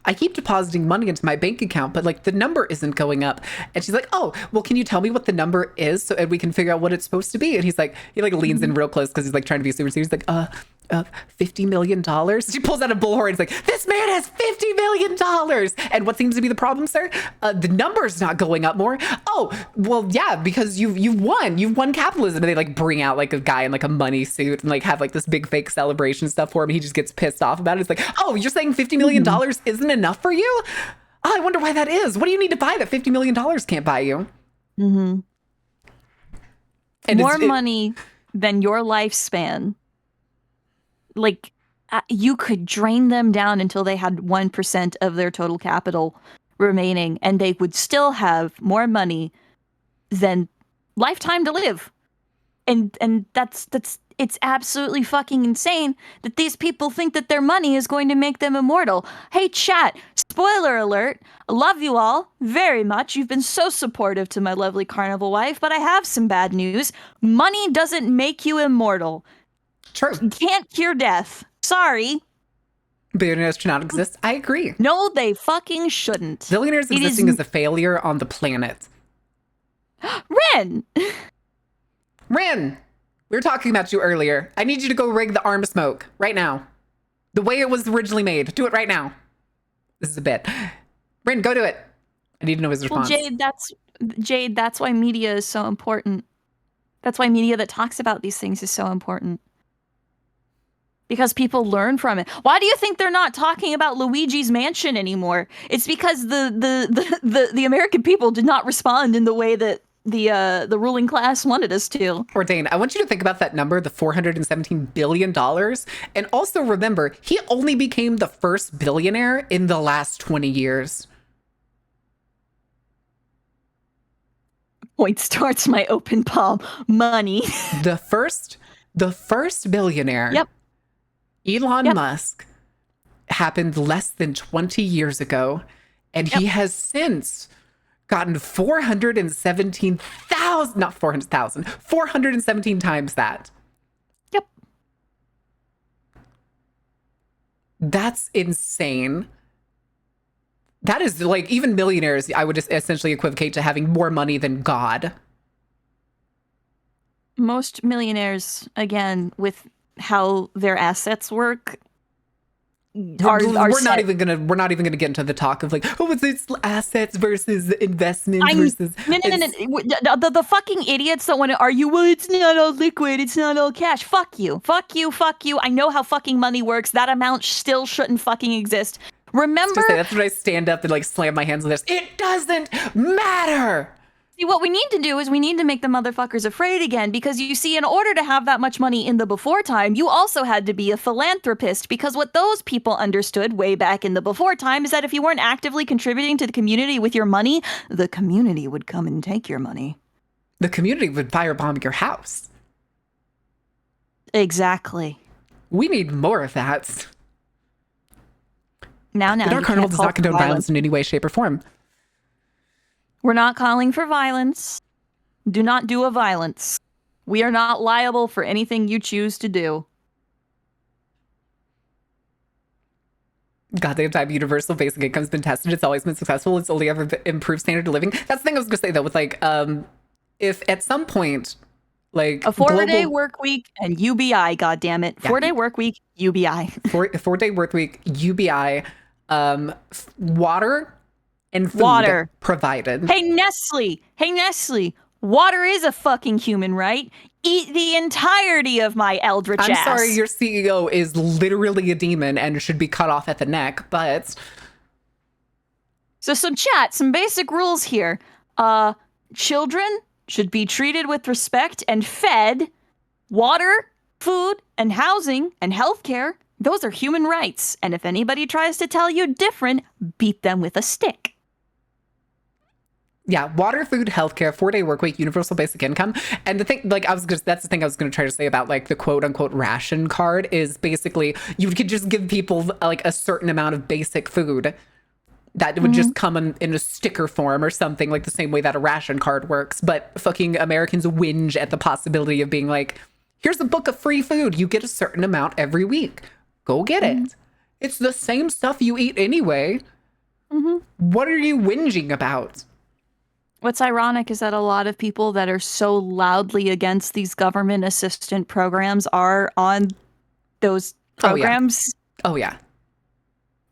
I keep depositing money into my bank account, but like the number isn't going up." And she's like, "Oh, well, can you tell me what the number is and we can figure out what it's supposed to be?" And he leans in real close because he's like trying to be super serious. He's like, $50 million. She pulls out a bullhorn. It's like, "This man has $50 million. And what seems to be the problem, sir? The number's not going up more." "Oh, well, yeah, because you've won. You've won capitalism." And they like bring out like a guy in like a money suit and like have like this big fake celebration stuff for him. He just gets pissed off about it. It's like, "Oh, you're saying $50 million isn't enough for you? Oh, I wonder why that is. What do you need to buy that $50 million can't buy you?" Mm-hmm. And more money than your lifespan. Like, you could drain them down until they had 1% of their total capital remaining, and they would still have more money than lifetime to live. And that's it's absolutely fucking insane that these people think that their money is going to make them immortal. Hey, chat, spoiler alert, I love you all very much. You've been so supportive to my lovely carnival wife, but I have some bad news. Money doesn't make you immortal. True. You can't cure death. Sorry. Billionaires should not exist. I agree. No, they fucking shouldn't. Billionaires existing is a failure on the planet. Ren! Ren, we were talking about you earlier. I need you to go rig the arm smoke right now. The way it was originally made. Do it right now. This is a bit. Ren, go do it. I need to know his response. Well, Jade, that's why media is so important. That's why media that talks about these things is so important. Because people learn from it. Why do you think they're not talking about Luigi's Mansion anymore? It's because the American people did not respond in the way that the ruling class wanted us to. Ordain, I want you to think about that number, the $417 billion. And also remember, he only became the first billionaire in the last 20 years. Points towards my open palm. Money. The first billionaire. Yep. Elon Musk happened less than 20 years ago, and he has since gotten 417 times that. Yep. That's insane. That is like, even millionaires, I would just essentially equivocate to having more money than God. Most millionaires, again, with how their assets work, we're not even gonna get into the talk of like, oh, it's assets versus investments versus. No. The fucking idiots that want to argue, well, it's not all liquid, it's not all cash. Fuck you. I know how fucking money works. That amount still shouldn't fucking exist. Remember, that's when I stand up and like slam my hands on this. It doesn't matter. See, what we need to do is we need to make the motherfuckers afraid again, because you see, in order to have that much money in the before time, you also had to be a philanthropist, because what those people understood way back in the before time is that if you weren't actively contributing to the community with your money, the community would come and take your money. The community would firebomb your house. Exactly. We need more of that. Now, the Dark Carnival does not condone violence in any way, shape, or form. We're not calling for violence. Do not do a violence. We are not liable for anything you choose to do. Goddamn time, universal basic income's been tested. It's always been successful. It's only ever improved standard of living. That's the thing I was going to say, though, with like, if at some point, like a 4-day work week and UBI, goddammit. 4-day work week, UBI. 4-day work week, UBI, water, and food Water. provided. Hey, Nestle. Water is a fucking human right. Eat the entirety of my eldritch I'm ass. sorry, your CEO is literally a demon and should be cut off at the neck, but So some basic rules here. Children should be treated with respect and fed. Water, food, and housing and healthcare, those are human rights. And if anybody tries to tell you different, beat them with a stick. yeah, water, food, healthcare, 4-day work week, universal basic income. And the thing, like, that's the thing I was going to try to say about, like, the quote unquote ration card is basically you could just give people, like, a certain amount of basic food that would just come in a sticker form or something, like the same way that a ration card works. But fucking Americans whinge at the possibility of being like, here's a book of free food. You get a certain amount every week. Go get it. It's the same stuff you eat anyway. What are you whinging about? What's ironic is that a lot of people that are so loudly against these government assistant programs are on those programs. Oh, yeah.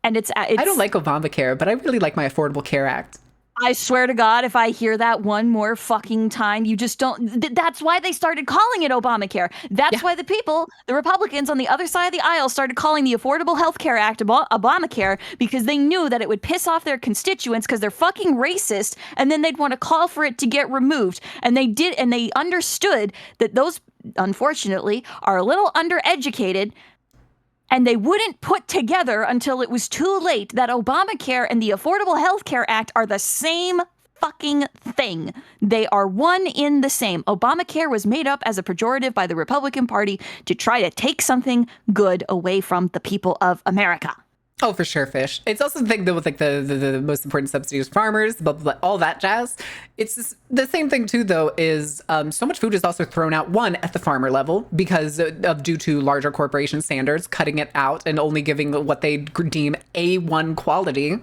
And it's I don't like Obamacare, but I really like my Affordable Care Act. I swear to God, if I hear that one more fucking time, you just don't. That's why they started calling it Obamacare. That's why the Republicans on the other side of the aisle started calling the Affordable Health Care Act Obamacare, because they knew that it would piss off their constituents because they're fucking racist, and then they'd want to call for it to get removed. And they did, and they understood that those, unfortunately, are a little undereducated. And they wouldn't put together until it was too late that Obamacare and the Affordable Health Care Act are the same fucking thing. They are one in the same. Obamacare was made up as a pejorative by the Republican Party to try to take something good away from the people of America. Oh, for sure, Fish. It's also the thing that with like the most important subsidies, farmers, blah, blah, blah, all that jazz. It's just, the same thing too, though, is so much food is also thrown out, one, at the farmer level because of due to larger corporation standards, cutting it out and only giving what they deem A1 quality.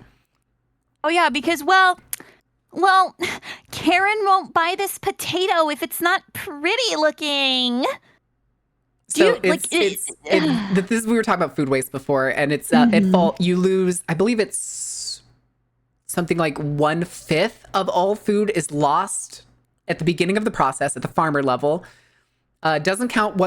Oh yeah, because well, Karen won't buy this potato if it's not pretty looking. So this we were talking about food waste before, and it's at fault. You lose, I believe it's something like 1/5 of all food is lost at the beginning of the process at the farmer level. Doesn't count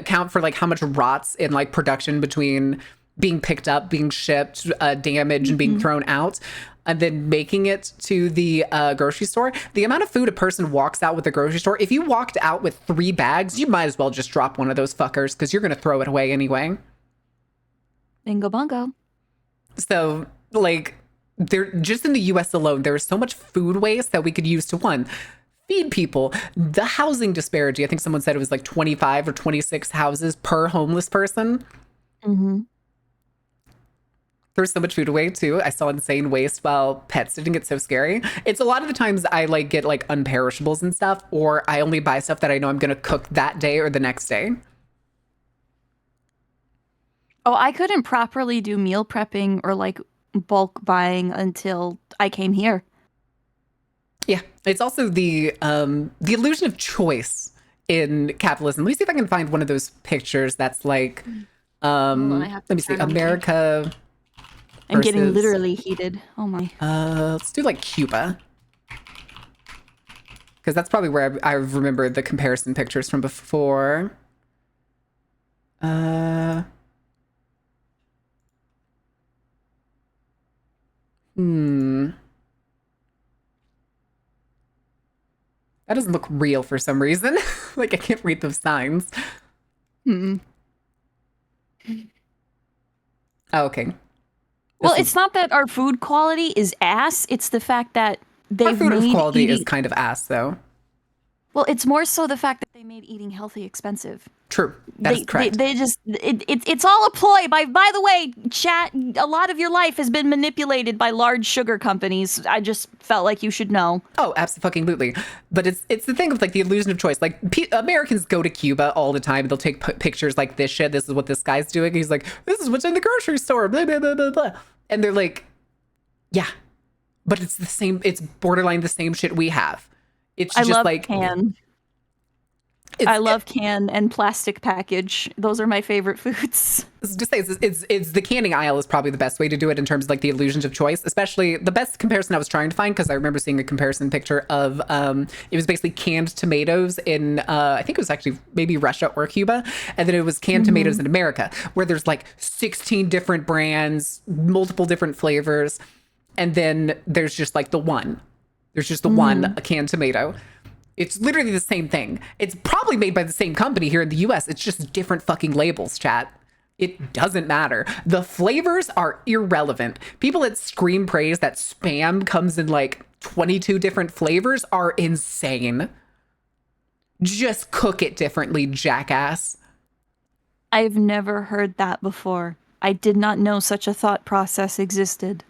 count for like how much rots in like production between being picked up, being shipped, damaged, and being thrown out. And then making it to the grocery store. The amount of food a person walks out with the grocery store, if you walked out with 3 bags, you might as well just drop one of those fuckers because you're going to throw it away anyway. Bingo bongo. So, like, just in the US alone, there is so much food waste that we could use to, one, feed people. The housing disparity, I think someone said it was like 25 or 26 houses per homeless person. There's so much food away too. I saw insane waste while pet sitting. It's so scary. It's a lot of the times I like get like unperishables and stuff, or I only buy stuff that I know I'm going to cook that day or the next day. Oh, I couldn't properly do meal prepping or like bulk buying until I came here. Yeah. It's also the illusion of choice in capitalism. Let me see if I can find one of those pictures that's like, let me see, America. I'm getting literally heated. Oh my. Let's do like Cuba. Because that's probably where I remember the comparison pictures from before. That doesn't look real for some reason. Like I can't read those signs. Oh, okay. Well, it's not that our food quality is ass. It's the fact that Our they've food made quality eating... is kind of ass, though. Well, it's more so the fact that they made eating healthy expensive. True. That's correct. They just it's all a ploy. By the way, chat. A lot of your life has been manipulated by large sugar companies. I just felt like you should know. Oh, absolutely. But it's the thing of like the illusion of choice. Like Americans go to Cuba all the time. They'll take pictures like this shit. This is what this guy's doing. He's like, this is what's in the grocery store. Blah blah blah blah blah. And they're like, yeah, but it's the same. It's borderline the same shit we have. It's I just love like pan. I love can and plastic package. Those are my favorite foods. Just say it's the canning aisle is probably the best way to do it in terms of like the illusions of choice. Especially the best comparison I was trying to find, because I remember seeing a comparison picture of it was basically canned tomatoes in I think it was actually maybe Russia or Cuba, and then it was canned tomatoes in America, where there's like 16 different brands, multiple different flavors, and then there's just like the one. There's just the one, a canned tomato. It's literally the same thing. It's probably made by the same company here in the US. It's just different fucking labels, chat. It doesn't matter. The flavors are irrelevant. People that scream praise that Spam comes in like 22 different flavors are insane. Just cook it differently, jackass. I've never heard that before. I did not know such a thought process existed.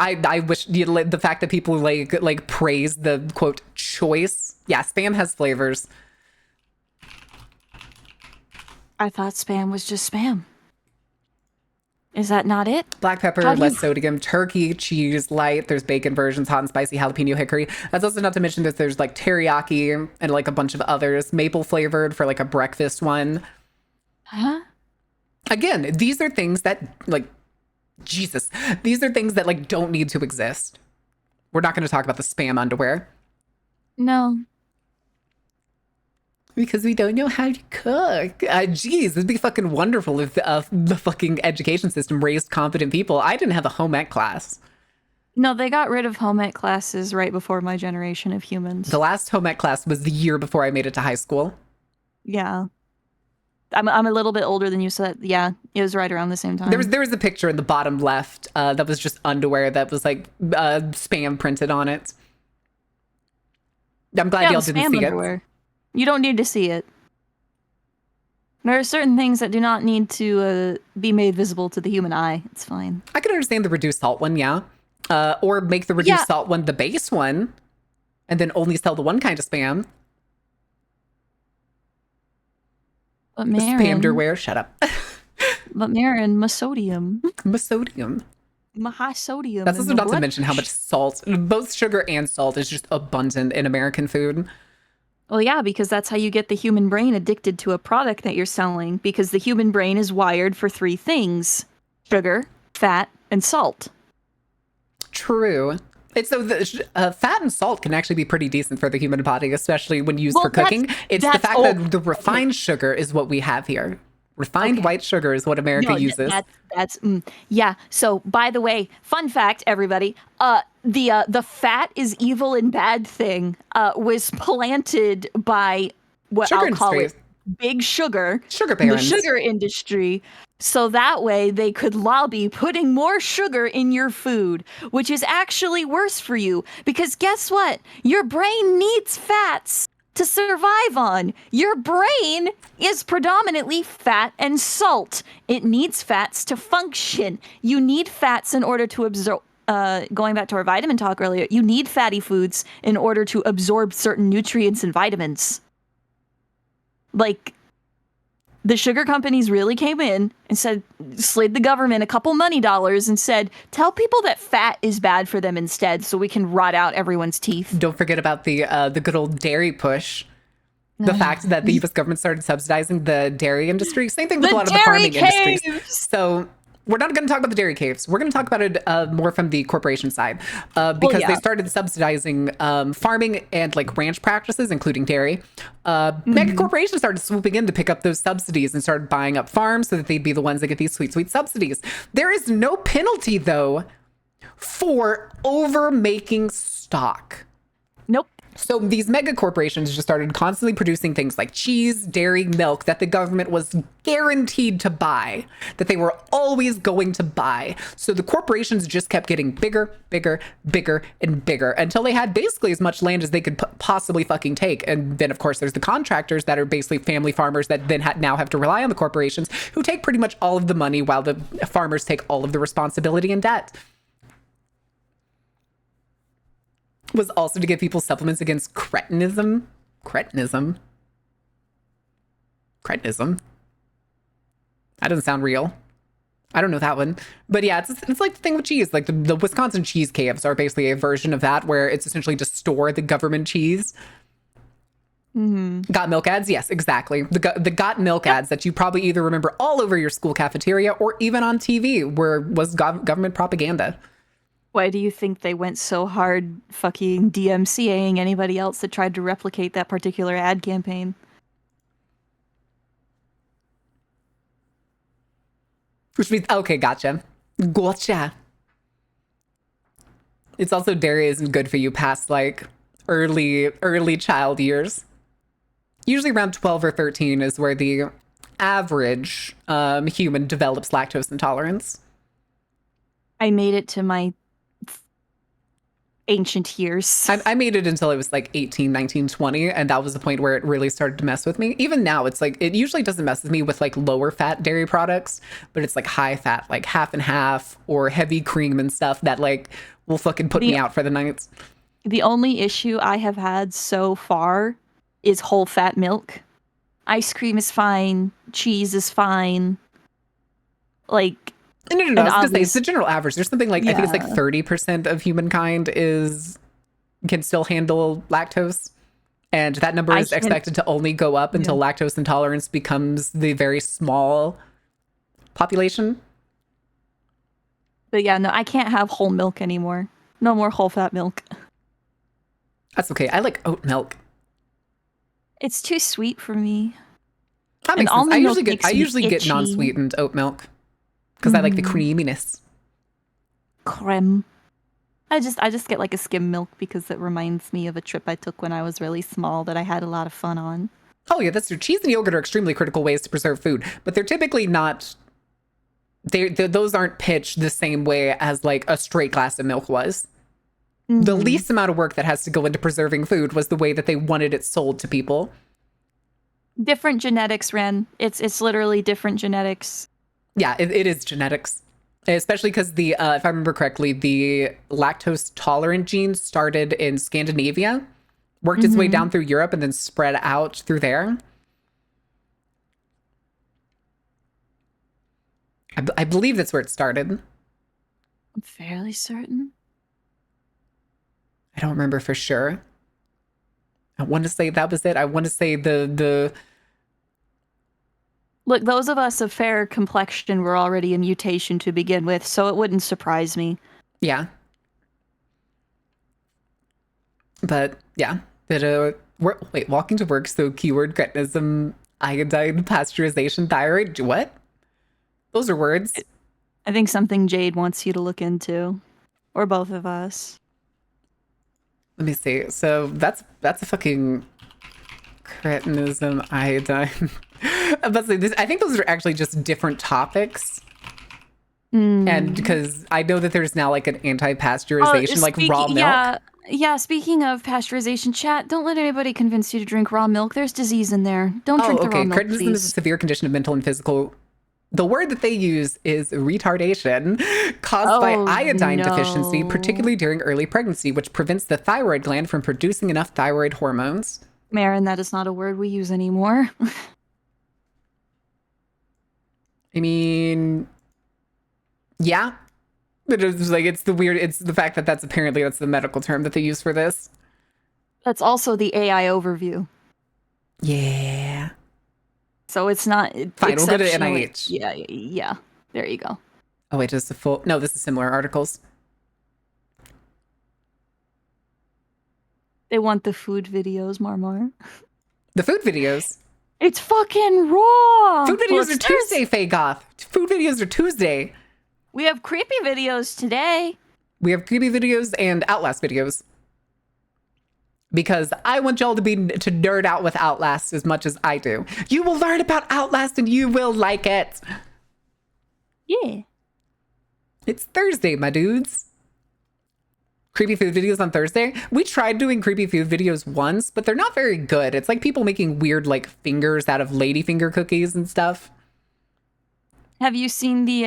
I wish the fact that people like praise the quote choice. Yeah, Spam has flavors. I thought Spam was just Spam. Is that not it? Black pepper, less sodium, turkey, cheese, light. There's bacon versions, hot and spicy, jalapeno, hickory. That's also not to mention that there's like teriyaki and like a bunch of others. Maple flavored for like a breakfast one. Huh? Again, these are things that like, Jesus, these are things that like don't need to exist. We're not going to talk about the Spam underwear. No. Because we don't know how to cook. Geez, it'd be fucking wonderful if the fucking education system raised competent people. I didn't have a home ec class. No, they got rid of home ec classes right before my generation of humans. The last home ec class was the year before I made it to high school. Yeah. I'm a little bit older than you, so that, yeah, it was right around the same time. There was a picture in the bottom left that was just underwear that was like Spam printed on it. I'm glad y'all didn't see underwear. It. You don't need to see it. There are certain things that do not need to be made visible to the human eye. It's fine. I can understand the reduced salt one, yeah. Or make the reduced salt one the base one, and then only sell the one kind of Spam. But Marin, Spamderware, shut up. But Marin, masodium. Masodium. Mahasodium. That's also not to mention how much salt, both sugar and salt, is just abundant in American food. Well, yeah, because that's how you get the human brain addicted to a product that you're selling, because the human brain is wired for three things: sugar, fat, and salt. True. It's so the fat and salt can actually be pretty decent for the human body, especially when used for cooking. It's the fact that the refined sugar is what we have here. Refined white sugar is what America uses. Yeah. So, by the way, fun fact, everybody, the fat is evil and bad thing was planted by what sugar I'll call industry. It big sugar, barons. The sugar industry. So that way they could lobby putting more sugar in your food, which is actually worse for you. Because guess what? Your brain needs fats to survive on. Your brain is predominantly fat and salt. It needs fats to function. You need fats in order to absorb. Going back to our vitamin talk earlier, you need fatty foods in order to absorb certain nutrients and vitamins. Like, the sugar companies really came in and slid the government a couple money dollars and said, tell people that fat is bad for them instead so we can rot out everyone's teeth. Don't forget about the good old dairy push. The fact that the U.S. government started subsidizing the dairy industry. Same thing with a lot of the farming industries. So we're not going to talk about the dairy caves. We're going to talk about it more from the corporation side because they started subsidizing farming and like ranch practices, including dairy. Mega corporations started swooping in to pick up those subsidies and started buying up farms so that they'd be the ones that get these sweet, sweet subsidies. There is no penalty, though, for over making stock. Nope. So these mega corporations just started constantly producing things like cheese, dairy, milk that the government was guaranteed to buy, that they were always going to buy. So the corporations just kept getting bigger, bigger, bigger, and bigger until they had basically as much land as they could possibly fucking take. And then, of course, there's the contractors that are basically family farmers that then now have to rely on the corporations who take pretty much all of the money while the farmers take all of the responsibility and debt. Was also to give people supplements against cretinism. Cretinism. That doesn't sound real. I don't know that one. But yeah, it's like the thing with cheese. Like the Wisconsin cheese caves are basically a version of that where it's essentially to store the government cheese. Got milk ads? Yes, exactly. The got milk ads that you probably either remember all over your school cafeteria or even on TV, where was government propaganda. Why do you think they went so hard fucking DMCAing anybody else that tried to replicate that particular ad campaign? Which means, okay, gotcha. Gotcha. It's also dairy isn't good for you past like early child years. Usually around 12 or 13 is where the average human develops lactose intolerance. I made it to my ancient years. I made it until I was like 18, 19, 20, and that was the point where it really started to mess with me. Even now, it's like, it usually doesn't mess with me with like lower fat dairy products, but it's like high fat, like half and half or heavy cream and stuff that like will fucking put me out for the nights. The only issue I have had so far is whole fat milk. Ice cream is fine. Cheese is fine. Like, No. I was gonna say it's the general average. There's something like I think it's like 30% of humankind can still handle lactose, and that number is expected to only go up until lactose intolerance becomes the very small population. But yeah, no, I can't have whole milk anymore. No more whole fat milk. That's okay. I like oat milk. It's too sweet for me. That makes sense. I usually get non-sweetened oat milk because I like the creaminess. Creme. I just get like a skim milk because it reminds me of a trip I took when I was really small that I had a lot of fun on. Oh yeah, that's true. Cheese and yogurt are extremely critical ways to preserve food, but they're typically not. Those aren't pitched the same way as like a straight glass of milk was. The least amount of work that has to go into preserving food was the way that they wanted it sold to people. Different genetics, Ren. It's literally different genetics. Yeah, it is genetics. Especially because if I remember correctly, the lactose tolerant gene started in Scandinavia, worked its way down through Europe, and then spread out through there. I believe that's where it started. I'm fairly certain. I don't remember for sure. I want to say that was it. I want to say the Look, those of us of fair complexion were already a mutation to begin with, so it wouldn't surprise me. Yeah. But yeah. Wait, walking to work, so keyword cretinism, iodine, pasteurization, thyroid. What? Those are words. I think something Jade wants you to look into. Or both of us. Let me see. So that's a fucking cretinism, iodine. I was about to say this. I think those are actually just different topics. And because I know that there's now like an anti-pasteurization, like raw milk. Yeah, speaking of pasteurization, chat, don't let anybody convince you to drink raw milk. There's disease in there. Don't drink the raw milk, Cretinism please. is a severe condition of mental and physical. The word that they use is retardation caused by iodine deficiency, particularly during early pregnancy, which prevents the thyroid gland from producing enough thyroid hormones. Marin, that is not a word we use anymore. I mean, yeah. But it's like, it's the fact that that's the medical term that they use for this. That's also the AI overview. Yeah. So it's not fine. We'll go to NIH. Yeah. There you go. Oh wait, just no, this is similar articles. They want the food videos, Marmar. The food videos? It's fucking raw! Food videos are Tuesday, Faye Goth. Food videos are Tuesday. We have creepy videos today. We have creepy videos and Outlast videos. Because I want y'all to nerd out with Outlast as much as I do. You will learn about Outlast and you will like it. Yeah. It's Thursday, my dudes. Creepy food videos on Thursday. We tried doing creepy food videos once, but they're not very good. It's like people making weird like fingers out of ladyfinger cookies and stuff. Have you seen the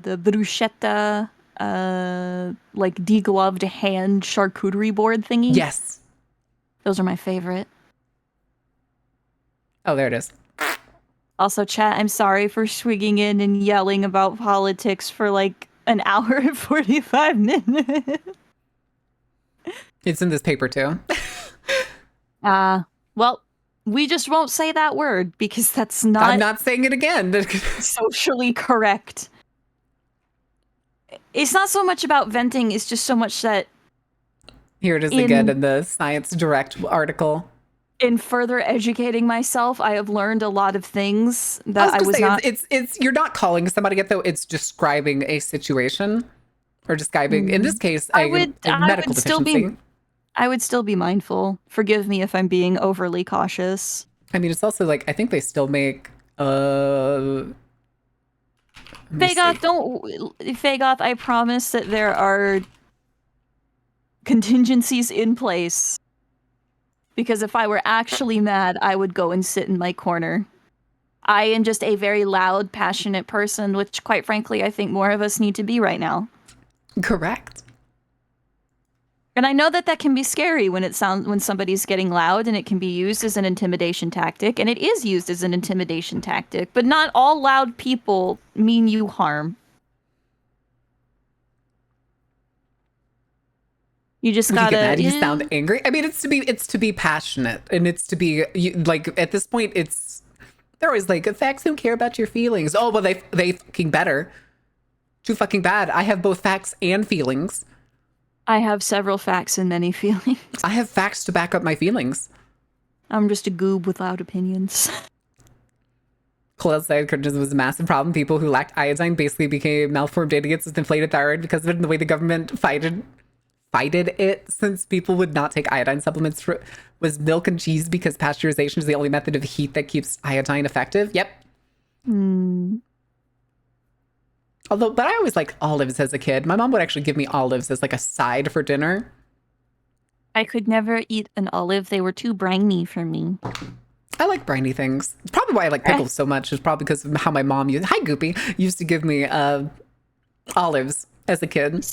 bruschetta like degloved hand charcuterie board thingy? Yes. Those are my favorite. Oh, there it is. Also, chat, I'm sorry for swigging in and yelling about politics for like an hour and 45 minutes. It's in this paper too. Well, we just won't say that word because that's I'm not not saying it again. socially correct. It's not so much about venting, it's just so much that Here it is again in the Science Direct article. in further educating myself, I have learned a lot of things that I was not. It's you're not calling somebody it though. It's describing a situation, or describing in this case a medical deficiency. I would still be mindful. Forgive me if I'm being overly cautious. I mean, it's also like I think they still make Fagoth, I promise that there are contingencies in place. Because if I were actually mad, I would go and sit in my corner. I am just a very loud, passionate person, which quite frankly, I think more of us need to be right now. Correct. And I know that that can be scary when when somebody's getting loud, and it can be used as an intimidation tactic, and it is used as an intimidation tactic, but not all loud people mean you harm. You just gotta. You get mad, you sound angry. I mean, it's to be passionate, and it's to be like at this point, they're always like facts don't care about your feelings. Oh, well, they fucking better. Too fucking bad. I have both facts and feelings. I have several facts and many feelings. I have facts to back up my feelings. I'm just a goob without opinions. Cole said criticism was a massive problem. People who lacked iodine basically became malformed idiots with inflated thyroid because of it and the way the government fighted it, since people would not take iodine supplements was milk and cheese because pasteurization is the only method of heat that keeps iodine effective. Yep. But I always liked olives as a kid. My mom would actually give me olives as like a side for dinner. I could never eat an olive. They were too briny for me. I like briny things. It's probably why I like pickles so much. Is probably because of how my mom used to give me olives as a kid.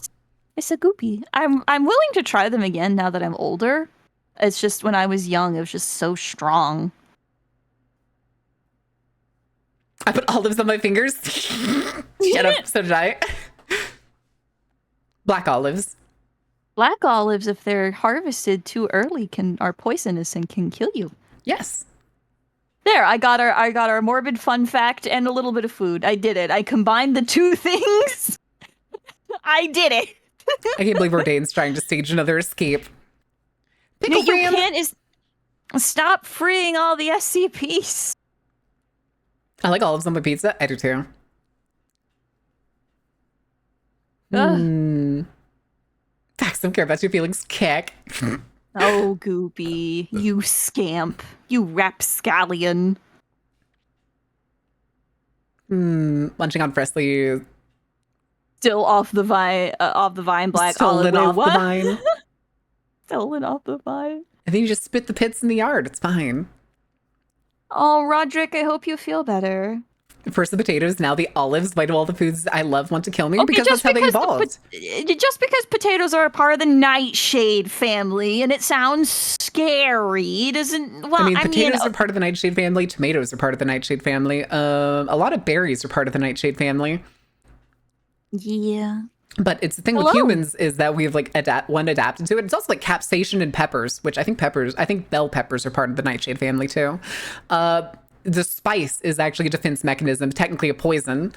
It's a goopy. I'm willing to try them again now that I'm older. It's just when I was young, it was just so strong. I put olives on my fingers. Shut up, so did I. Black olives. Black olives, if they're harvested too early, are poisonous and can kill you. Yes. There, I got our morbid fun fact and a little bit of food. I did it. I combined the two things. I did it. I can't believe Ordain's trying to stage another escape. You can't stop freeing all the SCPs. I like olives on my pizza. I do too. Facts don't care about your feelings. Kick. Oh, Goopy. You scamp. You rapscallion. Munching on freshly. Still off the vine, black Stolen olive. off the vine. Stolen off the vine. And then you just spit the pits in the yard. It's fine. Oh, Roderick, I hope you feel better. First the potatoes, now the olives. Why do all the foods I love want to kill me? Because that's how they evolved. Just because potatoes are a part of the nightshade family and it sounds scary doesn't. Well, potatoes are part of the nightshade family. Tomatoes are part of the nightshade family. A lot of berries are part of the nightshade family. Yeah. But it's the thing with humans is that we've like adapted to it. It's also like capsaicin and peppers, which I think bell peppers are part of the nightshade family too. The spice is actually a defense mechanism, technically a poison,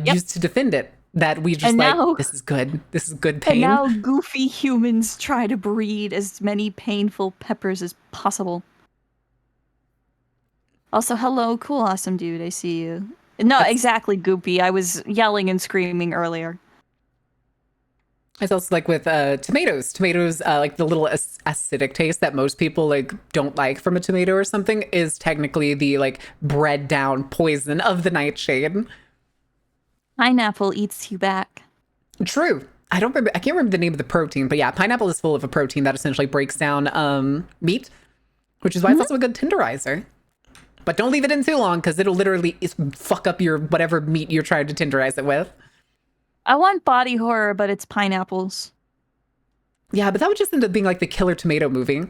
used to defend it. That we just this is good. This is good pain. And now goofy humans try to breed as many painful peppers as possible. Also, hello, cool, awesome dude. I see you. No, exactly, Goopy. I was yelling and screaming earlier. It's also like with tomatoes. Tomatoes, like the little acidic taste that most people like don't like from a tomato or something, is technically the like bred down poison of the nightshade. Pineapple eats you back. True. I can't remember the name of the protein, but yeah, pineapple is full of a protein that essentially breaks down meat, which is why it's also a good tenderizer. But don't leave it in too long because it'll literally fuck up your whatever meat you're trying to tenderize it with. I want body horror, but it's pineapples. Yeah, but that would just end up being like the Killer Tomato movie.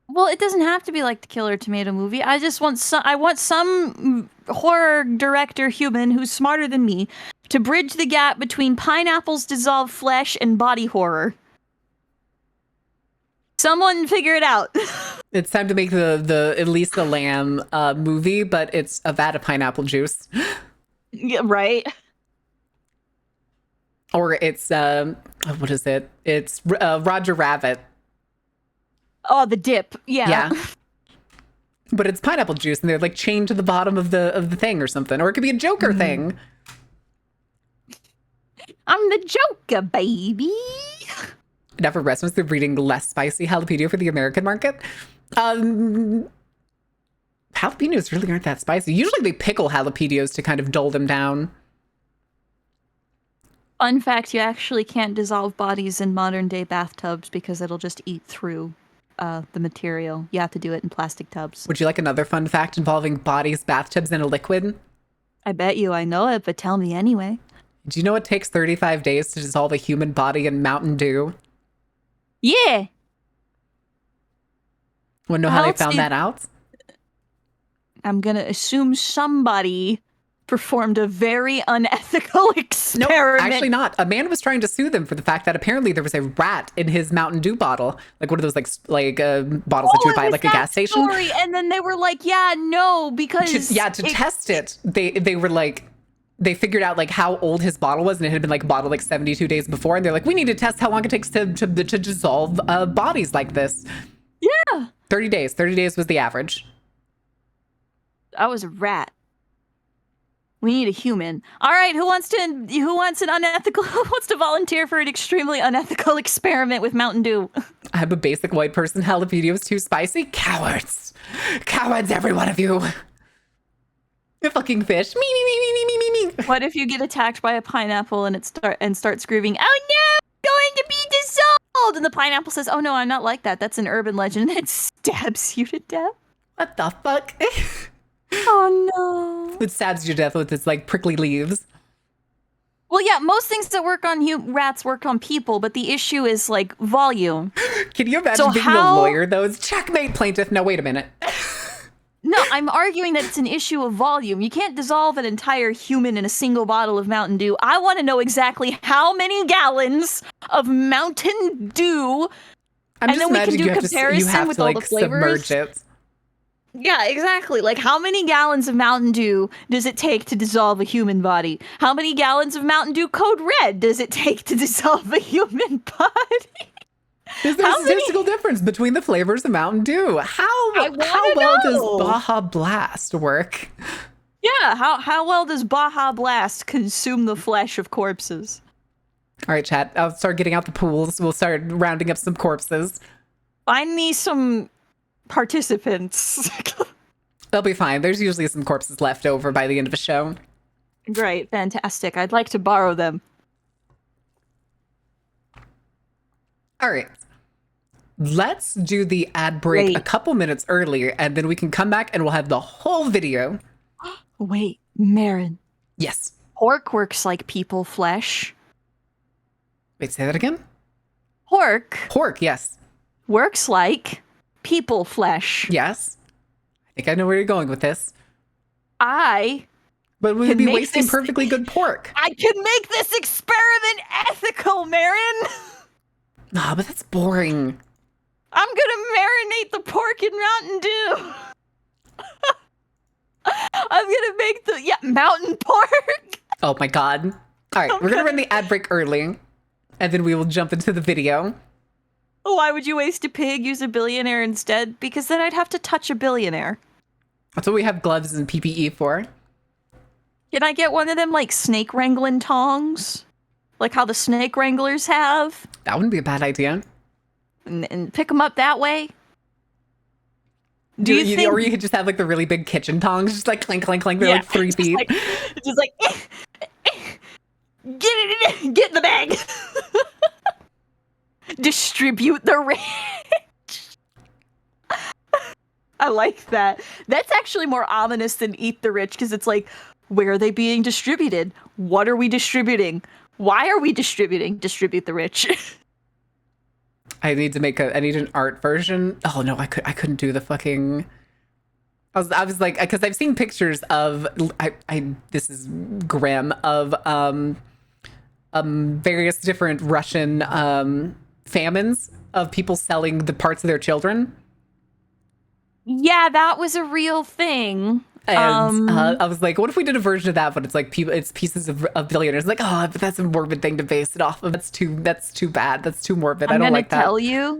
Well, it doesn't have to be like the Killer Tomato movie. I just want some horror director human who's smarter than me to bridge the gap between pineapples, dissolved flesh, and body horror. Someone figure it out. It's time to make the Elisa Lamb movie, but it's a vat of pineapple juice. Yeah, right. Or it's what is it? It's Roger Rabbit. Oh, the dip. Yeah. But it's pineapple juice, and they're like chained to the bottom of the thing or something. Or it could be a Joker thing. I'm the Joker, baby. Never restaurants, they're breeding less spicy jalapeno for the American market. Jalapenos really aren't that spicy. Usually they pickle jalapenos to kind of dull them down. Fun fact, you actually can't dissolve bodies in modern day bathtubs because it'll just eat through the material. You have to do it in plastic tubs. Would you like another fun fact involving bodies, bathtubs, and a liquid? I bet you I know it, but tell me anyway. Do you know it takes 35 days to dissolve a human body in Mountain Dew? Yeah. Want to know how they found that out? I'm gonna assume somebody performed a very unethical experiment. No, actually not. A man was trying to sue them for the fact that apparently there was a rat in his Mountain Dew bottle, like one of those bottles that you would buy at like a gas station. Story. And then they were like, "Yeah, no," because to test it, they were like, they figured out like how old his bottle was, and it had been like bottled like 72 days before, and they're like, we need to test how long it takes to dissolve bodies like this. Yeah, 30 days. 30 days was the average. I was a rat. We need a human. All right, who wants to volunteer for an extremely unethical experiment with Mountain Dew? I'm a basic white person. Jalapenos too spicy? Cowards. Cowards, every one of you. You fucking fish. Me, me, me, me, me, me, me, me. What if you get attacked by a pineapple and start screaming, "Oh no, I'm going to be dissolved!" And the pineapple says, "Oh no, I'm not like that. That's an urban legend," and it stabs you to death. What the fuck? Oh no. It stabs you to death with its like prickly leaves. Well, yeah, most things that work on rats work on people, but the issue is like volume. Can you imagine being a lawyer though? It's checkmate, plaintiff. No, wait a minute. No, I'm arguing that it's an issue of volume. You can't dissolve an entire human in a single bottle of Mountain Dew. I want to know exactly how many gallons of Mountain Dew, and then we can do comparison with all the flavors. Submerge it. Yeah, exactly. Like, how many gallons of Mountain Dew does it take to dissolve a human body? How many gallons of Mountain Dew Code Red does it take to dissolve a human body? Is there a statistical difference between the flavors of Mountain Dew? How well does Baja Blast work? Yeah, how well does Baja Blast consume the flesh of corpses? All right, chat. I'll start getting out the pools. We'll start rounding up some corpses. Find me some participants. They'll be fine. There's usually some corpses left over by the end of a show. Great, fantastic. I'd like to borrow them. All right. Let's do the ad break a couple minutes earlier, and then we can come back and we'll have the whole video. Wait, Marin. Yes. Pork works like people flesh. Wait, say that again? Pork, yes. Works like people flesh. Yes. I think I know where you're going with this. But we would be wasting perfectly good pork. I can make this experiment ethical, Marin! Nah, but that's boring. I'm gonna marinate the pork in Mountain Dew. I'm gonna make mountain pork. Oh my god. All right, we're gonna run the ad break early, and then we will jump into the video. Why would you waste a pig? Use a billionaire instead? Because then I'd have to touch a billionaire. That's what we have gloves and PPE for. Can I get one of them, like, snake wrangling tongs? Like how the snake wranglers have? That wouldn't be a bad idea. And pick them up that way? Do you think... Or you could just have, like, the really big kitchen tongs, just, like, clink, clink, clink, they're, like, 3 feet. Just like, get in the bag! Distribute the rich! I like that. That's actually more ominous than eat the rich, because it's like, where are they being distributed? What are we distributing? Why are we distributing? Distribute the rich. I need an art version. Oh no, I couldn't do the fucking. I was like, because I've seen pictures of this is grim of various different Russian famines of people selling the parts of their children. Yeah, that was a real thing. And I was like, what if we did a version of that, but it's like people, it's pieces of billionaires. Like, oh, but that's a morbid thing to base it off of. That's too bad. That's too morbid. I don't like that.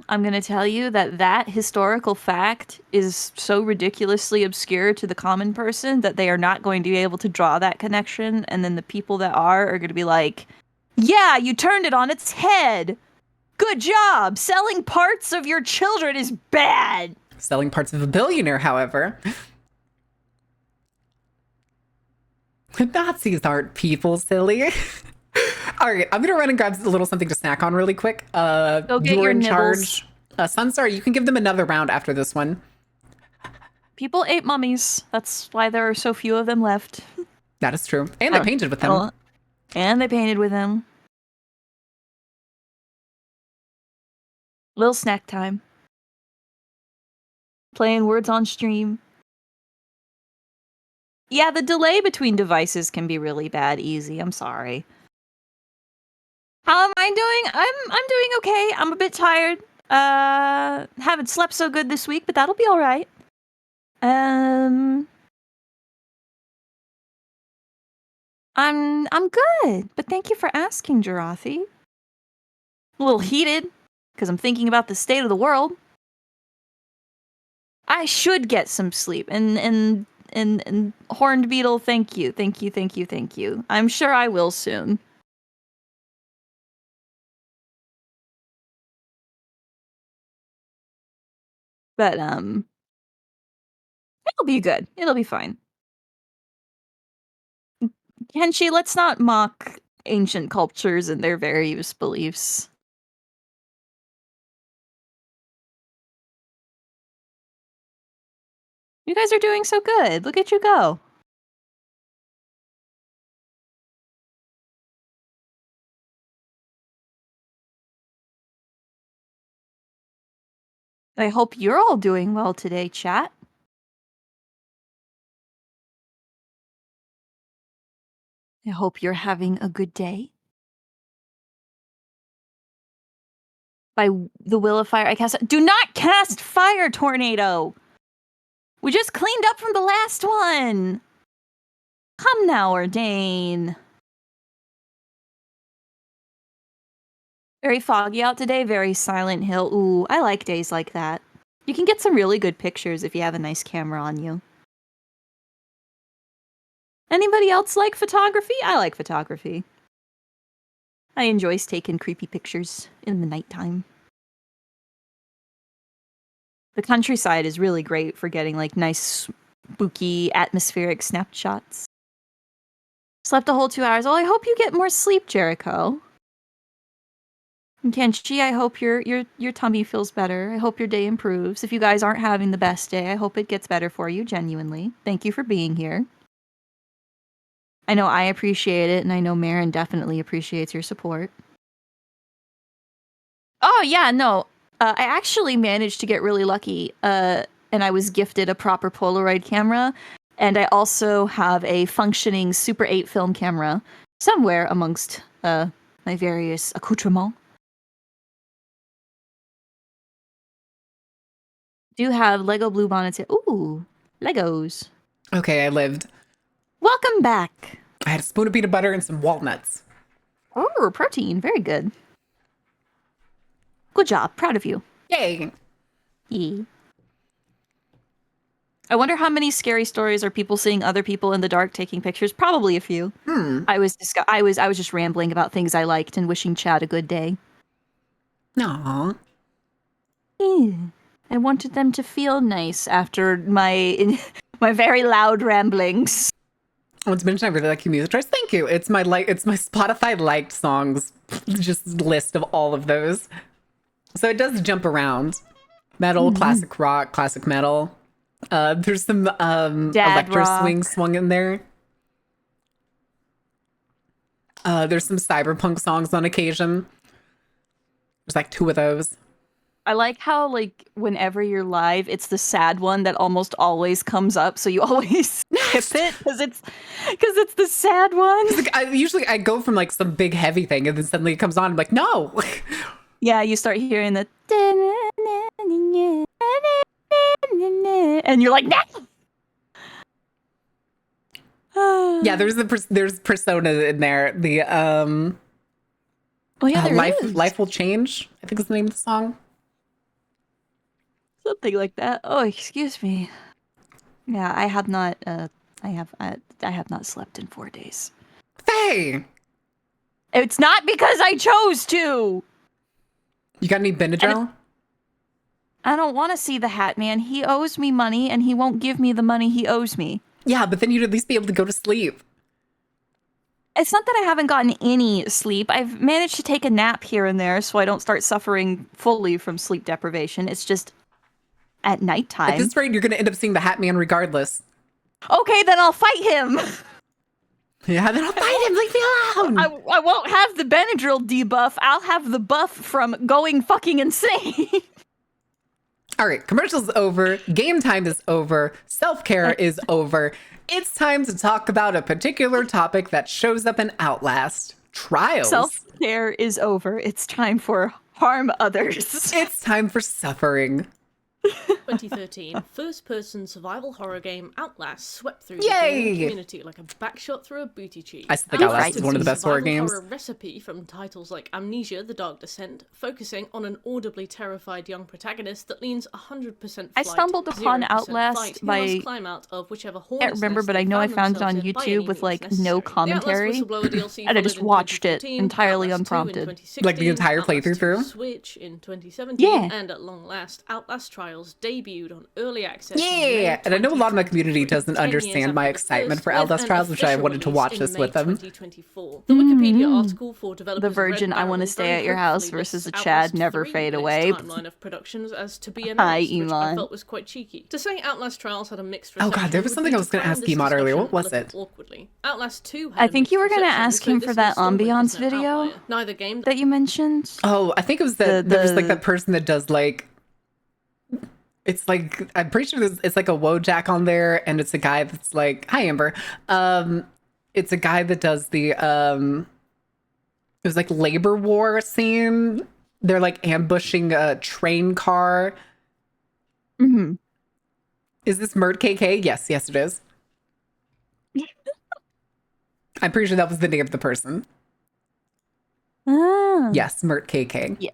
I'm gonna tell you that historical fact is so ridiculously obscure to the common person that they are not going to be able to draw that connection. And then the people that are going to be like, yeah, you turned it on its head. Good job. Selling parts of your children is bad. Selling parts of a billionaire, however. Nazis aren't people, silly. All right, I'm gonna run and grab a little something to snack on really quick. Go get you're your in nibbles. charge. Sunstar, you can give them another round after this one. People ate mummies. That's why there are so few of them left. That is true. And they painted with them. Oh, and they painted with them. Little snack time. Playing words on stream. Yeah, the delay between devices can be really bad. Easy. I'm sorry. How am I doing? I'm doing okay. I'm a bit tired. Haven't slept so good this week, but that'll be all right. I'm good, but thank you for asking, Jarathi. A little heated because I'm thinking about the state of the world. I should get some sleep, and Horned Beetle, thank you. I'm sure I will soon. But it'll be good. It'll be fine. Kenshi, let's not mock ancient cultures and their various beliefs. You guys are doing so good. Look at you go. I hope you're all doing well today, chat. I hope you're having a good day. By the will of fire, I cast. Do not cast fire tornado! We just cleaned up from the last one! Come now, Ordain. Very foggy out today, very Silent Hill. Ooh, I like days like that. You can get some really good pictures if you have a nice camera on you. Anybody else like photography? I like photography. I enjoy taking creepy pictures in the nighttime. The countryside is really great for getting like nice, spooky, atmospheric snapshots. Slept a whole 2 hours. Oh, I hope you get more sleep, Jericho. And Kenshi, I hope your tummy feels better. I hope your day improves. If you guys aren't having the best day, I hope it gets better for you, genuinely. Thank you for being here. I know I appreciate it, and I know Marin definitely appreciates your support. Oh, yeah, no. I actually managed to get really lucky, and I was gifted a proper Polaroid camera, and I also have a functioning Super 8 film camera somewhere amongst my various accoutrements. Do have Lego Bluebonnets. Ooh, Legos. Okay, I lived. Welcome back. I had a spoon of peanut butter and some walnuts. Oh, protein. Very good. Good job. Proud of you. Yay. Yeah. I wonder how many scary stories are people seeing other people in the dark taking pictures. Probably a few. I was just rambling about things I liked and wishing Chad a good day. Aww. Yeah. I wanted them to feel nice after my very loud ramblings. I want to mention I really like your music choice. Thank you. It's my Spotify liked songs just list of all of those. So it does jump around. Metal, classic rock, classic metal. There's some electro rock. swing swung in there. There's some cyberpunk songs on occasion. There's like 2 of those. I like how, like, whenever you're live, it's the sad one that almost always comes up, so you always skip it because it's the sad one. Like, I go from like some big heavy thing, and then suddenly it comes on. I'm like, no. Yeah, you start hearing the and you're like, nah! Yeah, there's Persona in there. The Oh yeah, there life is. life will change, I think is the name of the song. Something like that. Oh, excuse me. Yeah, I have not. I have not slept in 4 days. Hey, It's not because I chose to. you got any Benadryl? I don't want to see the Hat Man. He owes me money, and he won't give me the money he owes me. Yeah, but then you'd at least be able to go to sleep. It's not that I haven't gotten any sleep. I've managed to take a nap here and there, so I don't start suffering fully from sleep deprivation. It's just at nighttime. At this rate, you're gonna end up seeing the Hat Man regardless. Okay, then I'll fight him. Yeah, then I'll fight him. Leave me alone. I won't have the Benadryl debuff. I'll have the buff from going fucking insane. All right, commercials over. Game time is over. Self-care is over. It's time to talk about a particular topic that shows up in Outlast. Trials. Self-care is over. It's time for harm others. It's time for suffering. 2013, first-person survival horror game Outlast swept through Yay! the gaming community like a backshot through a booty cheek. I think Outlast is one of the best horror games. Horror recipe from titles like Amnesia: The Dark Descent, focusing on an audibly terrified young protagonist that leans 100% flight, I stumbled upon 0% Outlast fight, who by- must climb out of whichever I can't remember, nest but I they know I find found it on themselves in by YouTube any with means like no necessary. The Outlast commentary, Whistleblower DLC and I just followed in watched it 2014, entirely Outlast 2 in unprompted. 2016, Like the entire Outlast 2 playthrough through? Switch in 2017, Yeah. and at long last, Outlast Trials debuted on early access. Yeah, and I know a lot of my community doesn't understand my excitement for Outlast Trials, which I wanted to watch this with them. The Wikipedia article for developers The Virgin Red I Wanna Barrel Stay very at Your House hopefully versus lists a Chad Outlast never 3 fade in its away. timeline of productions as to be Hi, announced, which I Elon. felt was quite cheeky. To say Outlast Trials had a mixed Oh, reception God, there was would something be I was gonna to ask frame this Emot earlier. What discussion was a it? little awkwardly. Outlast 2 had I a think you were mixed gonna reception, ask so him this for that will still ambiance represent an video outlier. Neither game that you mentioned. Oh, I think it was there's like the- that person that does like, it's like, I'm pretty sure it's like a Wojak on there, and it's a guy that's like, hi Amber. It's a guy that does the it was like labor war scene. They're like ambushing a train car. Mm-hmm. Is this Mert KK? Yes, it is. I'm pretty sure that was the name of the person. Ah, Yes, Mert KK. Yeah.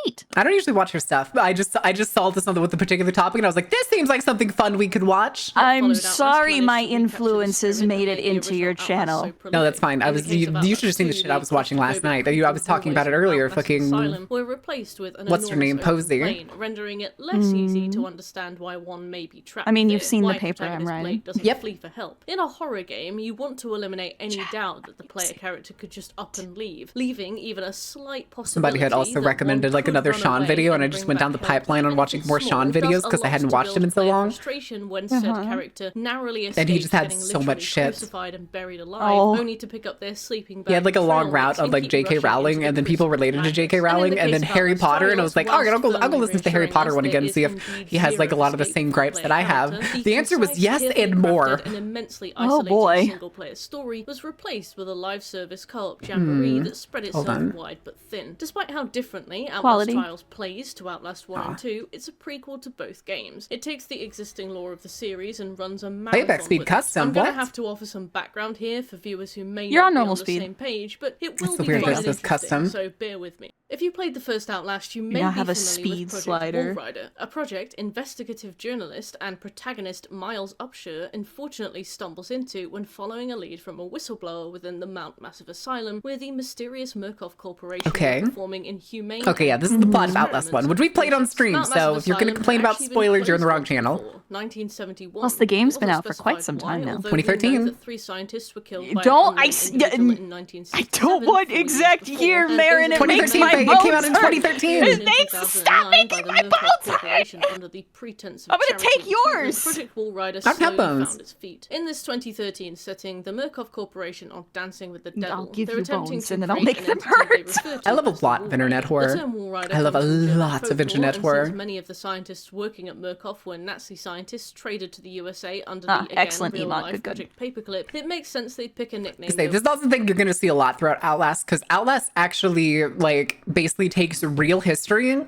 Neat. I don't usually watch her stuff, but I just saw this on with a particular topic, and I was like, this seems like something fun we could watch. I'm followed Outlast sorry managed my to recapture the influences spirit made that it made the into your original Outlast channel. so No, that's prolific. fine. In the case of You should have seen the Outlast shit I 2, was watching last night. claustrophobic I was talking about it hallways earlier. of Outlast Fucking Asylum were replaced with an what's her enormous name? open Posey. plain, rendering it less easy to understand why one may be trapped. I mean, you've there, seen the why paper I'm protagonist writing. Blake doesn't Yep. flee for help. In a horror game, you want to eliminate any doubt that the player character could just up and leave, leaving even a slight possibility. Somebody had also that recommended one like could another run Sean away video, and I and just bring went down the back help. pipeline on Even if watching it's more small, Sean does videos a because I lot hadn't to watched him in build so player long. frustration when said character narrowly escaped And he just had getting so much literally shit. crucified and buried alive, Oh. only to pick up their sleeping bag. He had like a and long trail route next of and like keep J.K. rushing Rowling, into and the then people crucible related to J.K. madness. And in Rowling, the and then case of Harry Outlast Potter, and I Trials, was like, all right, whilst I'll go firmly listen to the Harry Potter one reassuring again and us see there if is he has like a indeed lot of the zero same escape gripes for that I have. character, The answer was concise, yes carefully and more. crafted and immensely Oh, isolated boy. single-player story was replaced with a live service co-op jamboree that spread itself on. wide but thin. Despite how differently Outlast Quality. Trials plays to Outlast 1 and 2, it's a prequel to both games. It takes the existing lore of the series and runs a marathon speed with it. custom, I'm gonna what? have to offer some background here for viewers who may You're not on be normal on the speed. same page, but it will the be weird fun bit, and this interesting, custom. so bear with me. If you played the first Outlast, you may now be have a familiar speed with Project slider. Bullrider, a project investigative journalist and protagonist Miles Upshur unfortunately stumbles into when following a lead from a whistleblower within the Mount Massive Asylum, where the mysterious Murkoff Corporation Okay. are performing inhumane. Okay, yeah, this is the plot of Outlast 1, which we played on stream, Mount so Massive if you're going to Asylum complain had about actually been spoilers, you're in the wrong closed channel. before 1971. Plus, the game's It been wasn't out for quite specified some time why, now. although rumor 2013. that 3 scientists were killed by Don't- an I unknown s- individual n- in 1967, I don't want 4 years exact before, year, and Marin, it over makes 2013, my babe, it came out bones in hurt. 2013. It makes- stop making my Murkoff bones hurt. Corporation under the pretense of I'm gonna charity take recruitment, yours. Project Bullrider I don't have slowly bones. found its feet. In this 2013 setting, the Murkoff Corporation are dancing with the devil. I'll give They're you attempting bones to and then I'll create make an them entity they hurt. refer to I love a as the lot of Wall internet Rider. horror. The term Wall Rider I love a comes from German lot of folklore, internet and horror. since many of the scientists working at Murkoff were Nazi scientists scientists traded to the USA under Ah, the again excellent, real Emot. life Good. Project Paperclip, it makes sense they'd pick a nickname. This is also the thing you're going to see a lot throughout Outlast, because Outlast actually, like, basically takes real history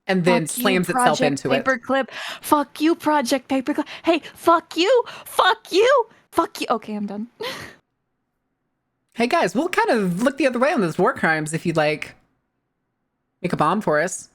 and then Fuck you, slams itself Project into it. Paperclip. Fuck you, Project Paperclip. Hey, fuck you. Fuck you. Fuck you. Okay, I'm done. Hey guys, we'll kind of look the other way on those war crimes if you'd like. Make a bomb for us.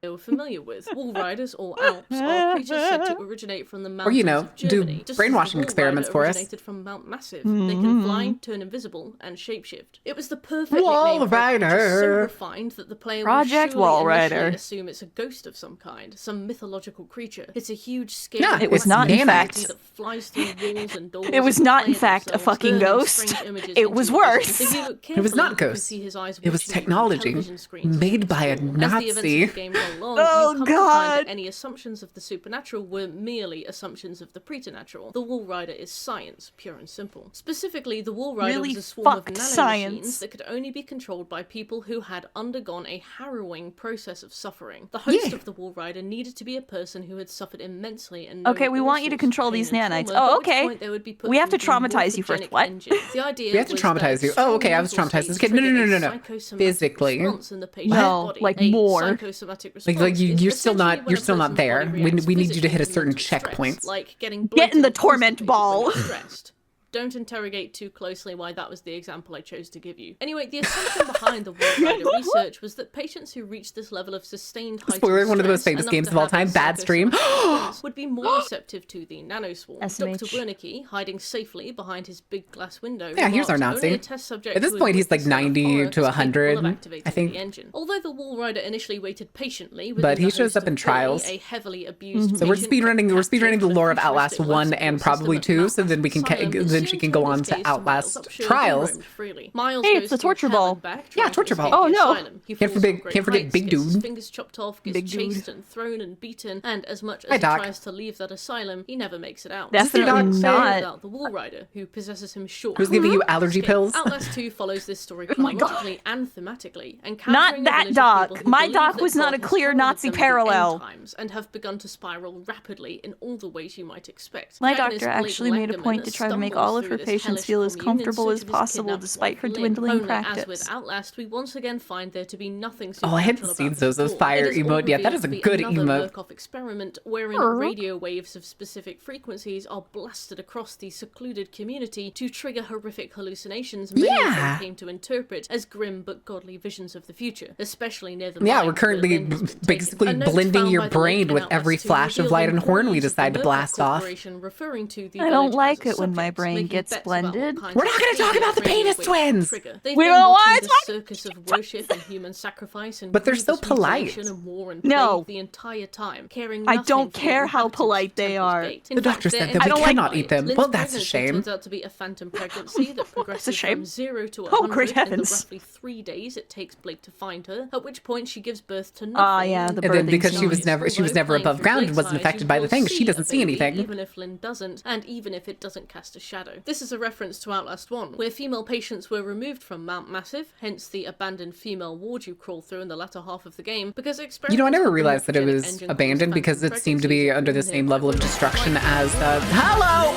They were familiar with. Wall riders, or Alps, are creatures said to originate from the Or, mountains you know, of Germany. do just as the brainwashing Wall experiments Rider for us. originated from Mount Massive. They can fly, turn invisible, and shapeshift. It was the perfect Wall nickname for a creature so Rider. refined that the player Project will Wall surely Rider. initially assume it's a ghost of some kind, some mythological creature. It's a huge, scary, Yeah, It was not, in fact. that flies through walls and doors. It was and not, in play fact, a themselves, fucking burning ghost. strange images It into was your vision. worse. If you look It was carefully, not you can ghosts. see his eyes It was watching you from technology television screens made as by a As the events of Nazi. the game roll on, Oh, you come to find God. that any assumptions of the supernatural were merely assumptions of the preternatural. The Wall Rider is science, pure and simple. Specifically, the Wall Rider Really was a swarm of fucked nanomachines science. that could only be controlled by people who had undergone a harrowing process of suffering. The host Yeah. of the Wall Rider needed to be a person who had suffered immensely and known Okay, we all want you to sorts of control pain these and nanites. trauma, Oh, at which okay. point they would be put We have to through the traumatize you first. morphogenic What? engine. The idea We have to was that traumatize you. Oh, strong okay, I was mental traumatized states as a kid. No, triggered no, a no. psychosomatic Physically. response in the patient's No, body. like A more. psychosomatic Like response you, is you're still essentially not, when you're a still not person's there. body We reacts need you to hit a physically to certain mental stress, checkpoint. like getting Get in bloated the or torment constipated ball. when you're stressed. Don't interrogate too closely why that was the example I chose to give you. Anyway, the assumption behind the Wall Rider research was that patients who reached this level of sustained heightened Spoiler, one of the most stress, famous enough games to of all have a time, bad stream. psychosomatic response, would be more receptive to the nanoswarm. SMH. Dr. Wernicke, hiding safely behind his big glass window, Yeah, here's our remarked, Nazi. "Only a test subject At this who had point, he's like witnessed enough 90 horror to is capable 100, of activating I think. the engine." Although the Wall Rider initially waited patiently, But within he the shows host up of in Billy, Trials. a heavily abused So we're patient speedrunning. We're kept captive speedrunning the in a lore of Outlast futuristic 1 life and support probably system 2, at so then we can Asylum, then she assumed can to go in on this to case Miles Outlast Upshur, who Trials. roamed freely. Miles Hey, goes it's the through torture hell ball. and back Yeah, trying to torture ball. escape Oh, the no. asylum. He Can't falls forget- from great can't forget heights, Big gets his Dude. fingers chopped off, gets Big Dude. chased and thrown and beaten, and as much Hi, as he Doc. tries to leave that asylum, he never makes it out. Definitely Doc say- not. Without the Wall Rider, who possesses him short. Who's giving you allergy escape. pills? Outlast 2 follows this story Oh my God. chronologically and thematically, Not encountering a that village of doc. people who My believe doc that was not God a has clear heralded Nazi them to the end parallel. times and have begun to spiral rapidly in all the ways you might expect. My Protagonist doctor Blake actually made a Langdon point to try to make stumbles all of through her this patients hellish feel as commune in comfortable search as of his possible kidnapped despite wife, her Lynn. dwindling Only, practice. as with Outlast, we once again find there to be nothing Oh, I hadn't supernatural seen about this Zozo's at all. fire It is all emote yet. That revealed is a to be good another emote. Murkoff experiment wherein radio waves of specific frequencies are blasted across the secluded community to trigger horrific hallucinations many of Yeah. them came to interpret as grim but godly visions of the future, especially near the Yeah, mine we're where currently Lynn has been taken. basically A note blending found your by the brain link in with Outlast every 2 flash of revealed light and horn we employees of the decide to Murkoff blast off. Corporation referring to the I don't village like as it when my subjects, brain making gets bets about what blended. kinds We're of not gonna talk behavior about the radio penis waves twins! trigger. They've We been don't watching wanna this talk circus of worship and human sacrifice and But they're so grievous polite. mutilation and war and No. plague the entire time, caring I nothing don't for the care how inhabitants polite of they Temple's are. Gate. In The fact, doctor they're said that we entirely cannot polite. eat them. Lynn's Well, that's a pregnancy shame. turns out to be a phantom pregnancy that progresses shame. from 0 to Oh, 100 great in the heavens. roughly 3 days it takes Blake to find her, at which point she gives birth to nothing. Ah, yeah, the And then birthing because she was scenes. never Although above playing ground through and wasn't Blake's affected eyes, by you the will thing, she see doesn't a see baby, anything. even if Lynn doesn't, and even if it doesn't cast a shadow. This is a reference to Outlast 1, where female patients were removed from Mount Massive, hence the abandoned female ward you crawl through in the latter half of the game, because experiments You know, I never with the realized that it morphogenic was engine caused abandoned because phantom it seemed to be pregnancies under the in same nearby level of women. destruction Like, as hello!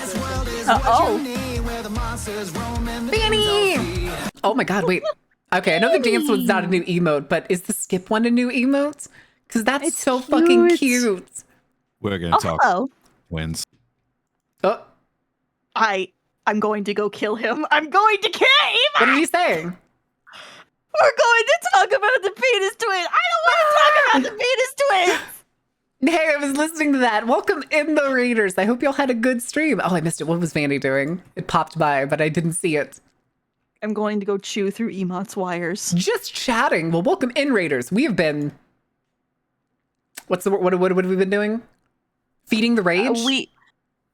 Fanny! Oh my god, wait. Okay, I know the dance one's not a new emote, but is the skip one a new emote? Because that's It's so fucking cute. cute. We're gonna Oh, talk hello. twins. Oh, I'm going to go kill him. I'm going to kill him! what are you saying? We're going to talk about the penis twin. I don't want to talk about the penis twins. Hey, I was listening to that. Welcome in the Raiders. I hope y'all had a good stream. Oh, I missed it. What was Vanny doing? It popped by, but I didn't see it. I'm going to go chew through Emot's wires. Just chatting. Well, welcome in, Raiders. We have been. What's the what have we been doing? Feeding the rage.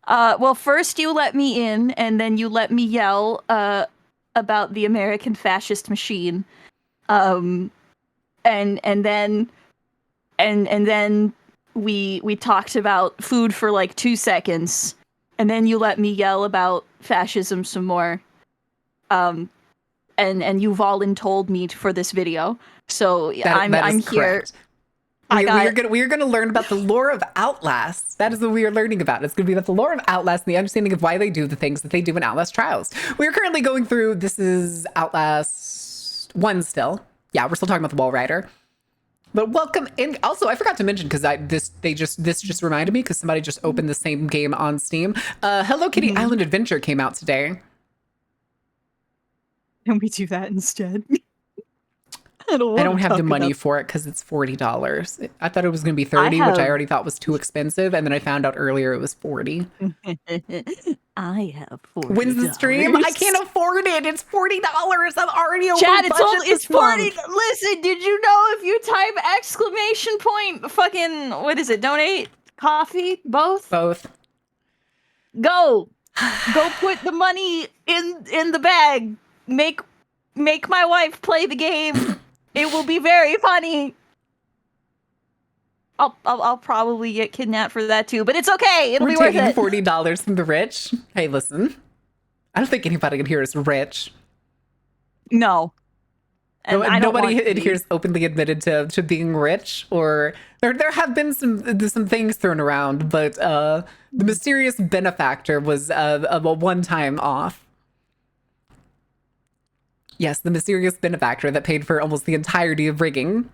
Well, first you let me in, and then you let me yell about the American fascist machine, and then we talked about food for like 2 seconds, and then you let me yell about fascism some more, and you voluntold me for this video, so That I'm is here. correct. We are gonna learn about the lore of Outlast. That is what we are learning about. It's gonna be about the lore of Outlast and the understanding of why they do the things that they do in Outlast Trials. We are currently going through. This is Outlast 1 still. Yeah, we're still talking about the Wall Rider. But welcome in. Also, I forgot to mention because this just reminded me because somebody just opened the same game on Steam. Hello Kitty Island Adventure came out today. Can we do that instead? I don't have the money for it because it's $40. I thought it was going to be $30, which I already thought was too expensive, and then I found out earlier it was $40. I have $40. When's the stream? I can't afford it. It's $40. I'm already over Chad, budget it's this month. $40. Listen, did you know if you type exclamation point fucking what is it? Donate coffee, both. Go put the money in the bag. Make my wife play the game. It will be very funny. I'll probably get kidnapped for that too, but it's okay. It'll be worth it. We're taking $40 from the rich. Hey, listen. I don't think anybody in here is rich. No. And nobody in here is openly admitted to being rich, or there have been some things thrown around, but the mysterious benefactor was a one-time off. Yes, the mysterious benefactor that paid for almost the entirety of rigging.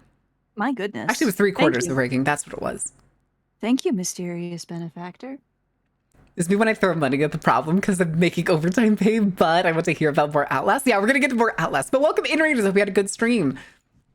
My goodness. Actually, it was 3/4 of rigging. That's what it was. Thank you, mysterious benefactor. This is me when I throw money at the problem because I'm making overtime pay, but I want to hear about more Outlast. Yeah, we're going to get to more Outlast. But welcome, in-raiders. Hope you had a good stream.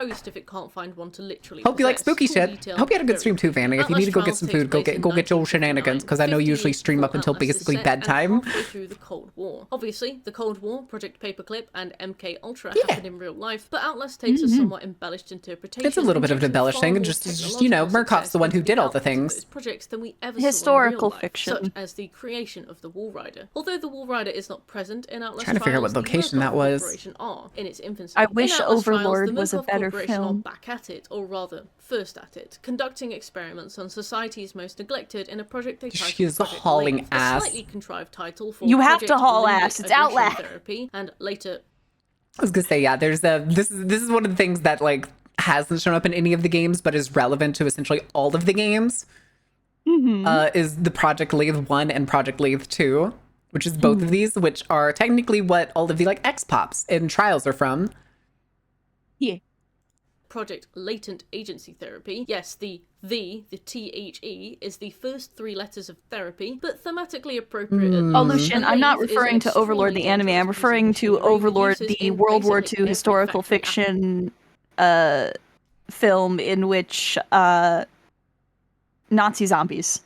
If it can't find one to literally hope you like spooky possess. shit. Hope you had a good stream too, Fanny. If you need to go get some food, go get your shenanigans, because I know you usually stream up until basically bedtime. Through the Cold War. Obviously, the Cold War, Project Paperclip, and MK Ultra happened in real life, but Outlast takes a somewhat embellished interpretation. It's a little bit of an embellished thing, and just Murkoff's the one who did all the things. Projects than we ever Historical saw in real life, fiction, such as the creation of the Wall Rider. Although the Wall Rider is not present in Outlast Trying to figure out what location that was. In its infancy. I wish Overlord Trials, was a better film. At it, or rather, first at it, conducting experiments on society's most neglected in a project they titled She is Project hauling Link, ass. a slightly contrived title for You have to Project haul Limbic ass. It's Aggression Outlast. Therapy, and later. I was gonna say, yeah. This is one of the things that like hasn't shown up in any of the games, but is relevant to essentially all of the games. Is the Project Lathe 1 and Project Lathe 2, which is both of these, which are technically what all of the like X-Pops and Trials are from. Yeah. Project Latent Agency Therapy. Yes, the THE is the first 3 letters of therapy, but thematically appropriate. Oh, Lucian, I'm not referring to Overlord the anime. I'm referring to Overlord, the World War II historical fiction film in which Nazi zombies.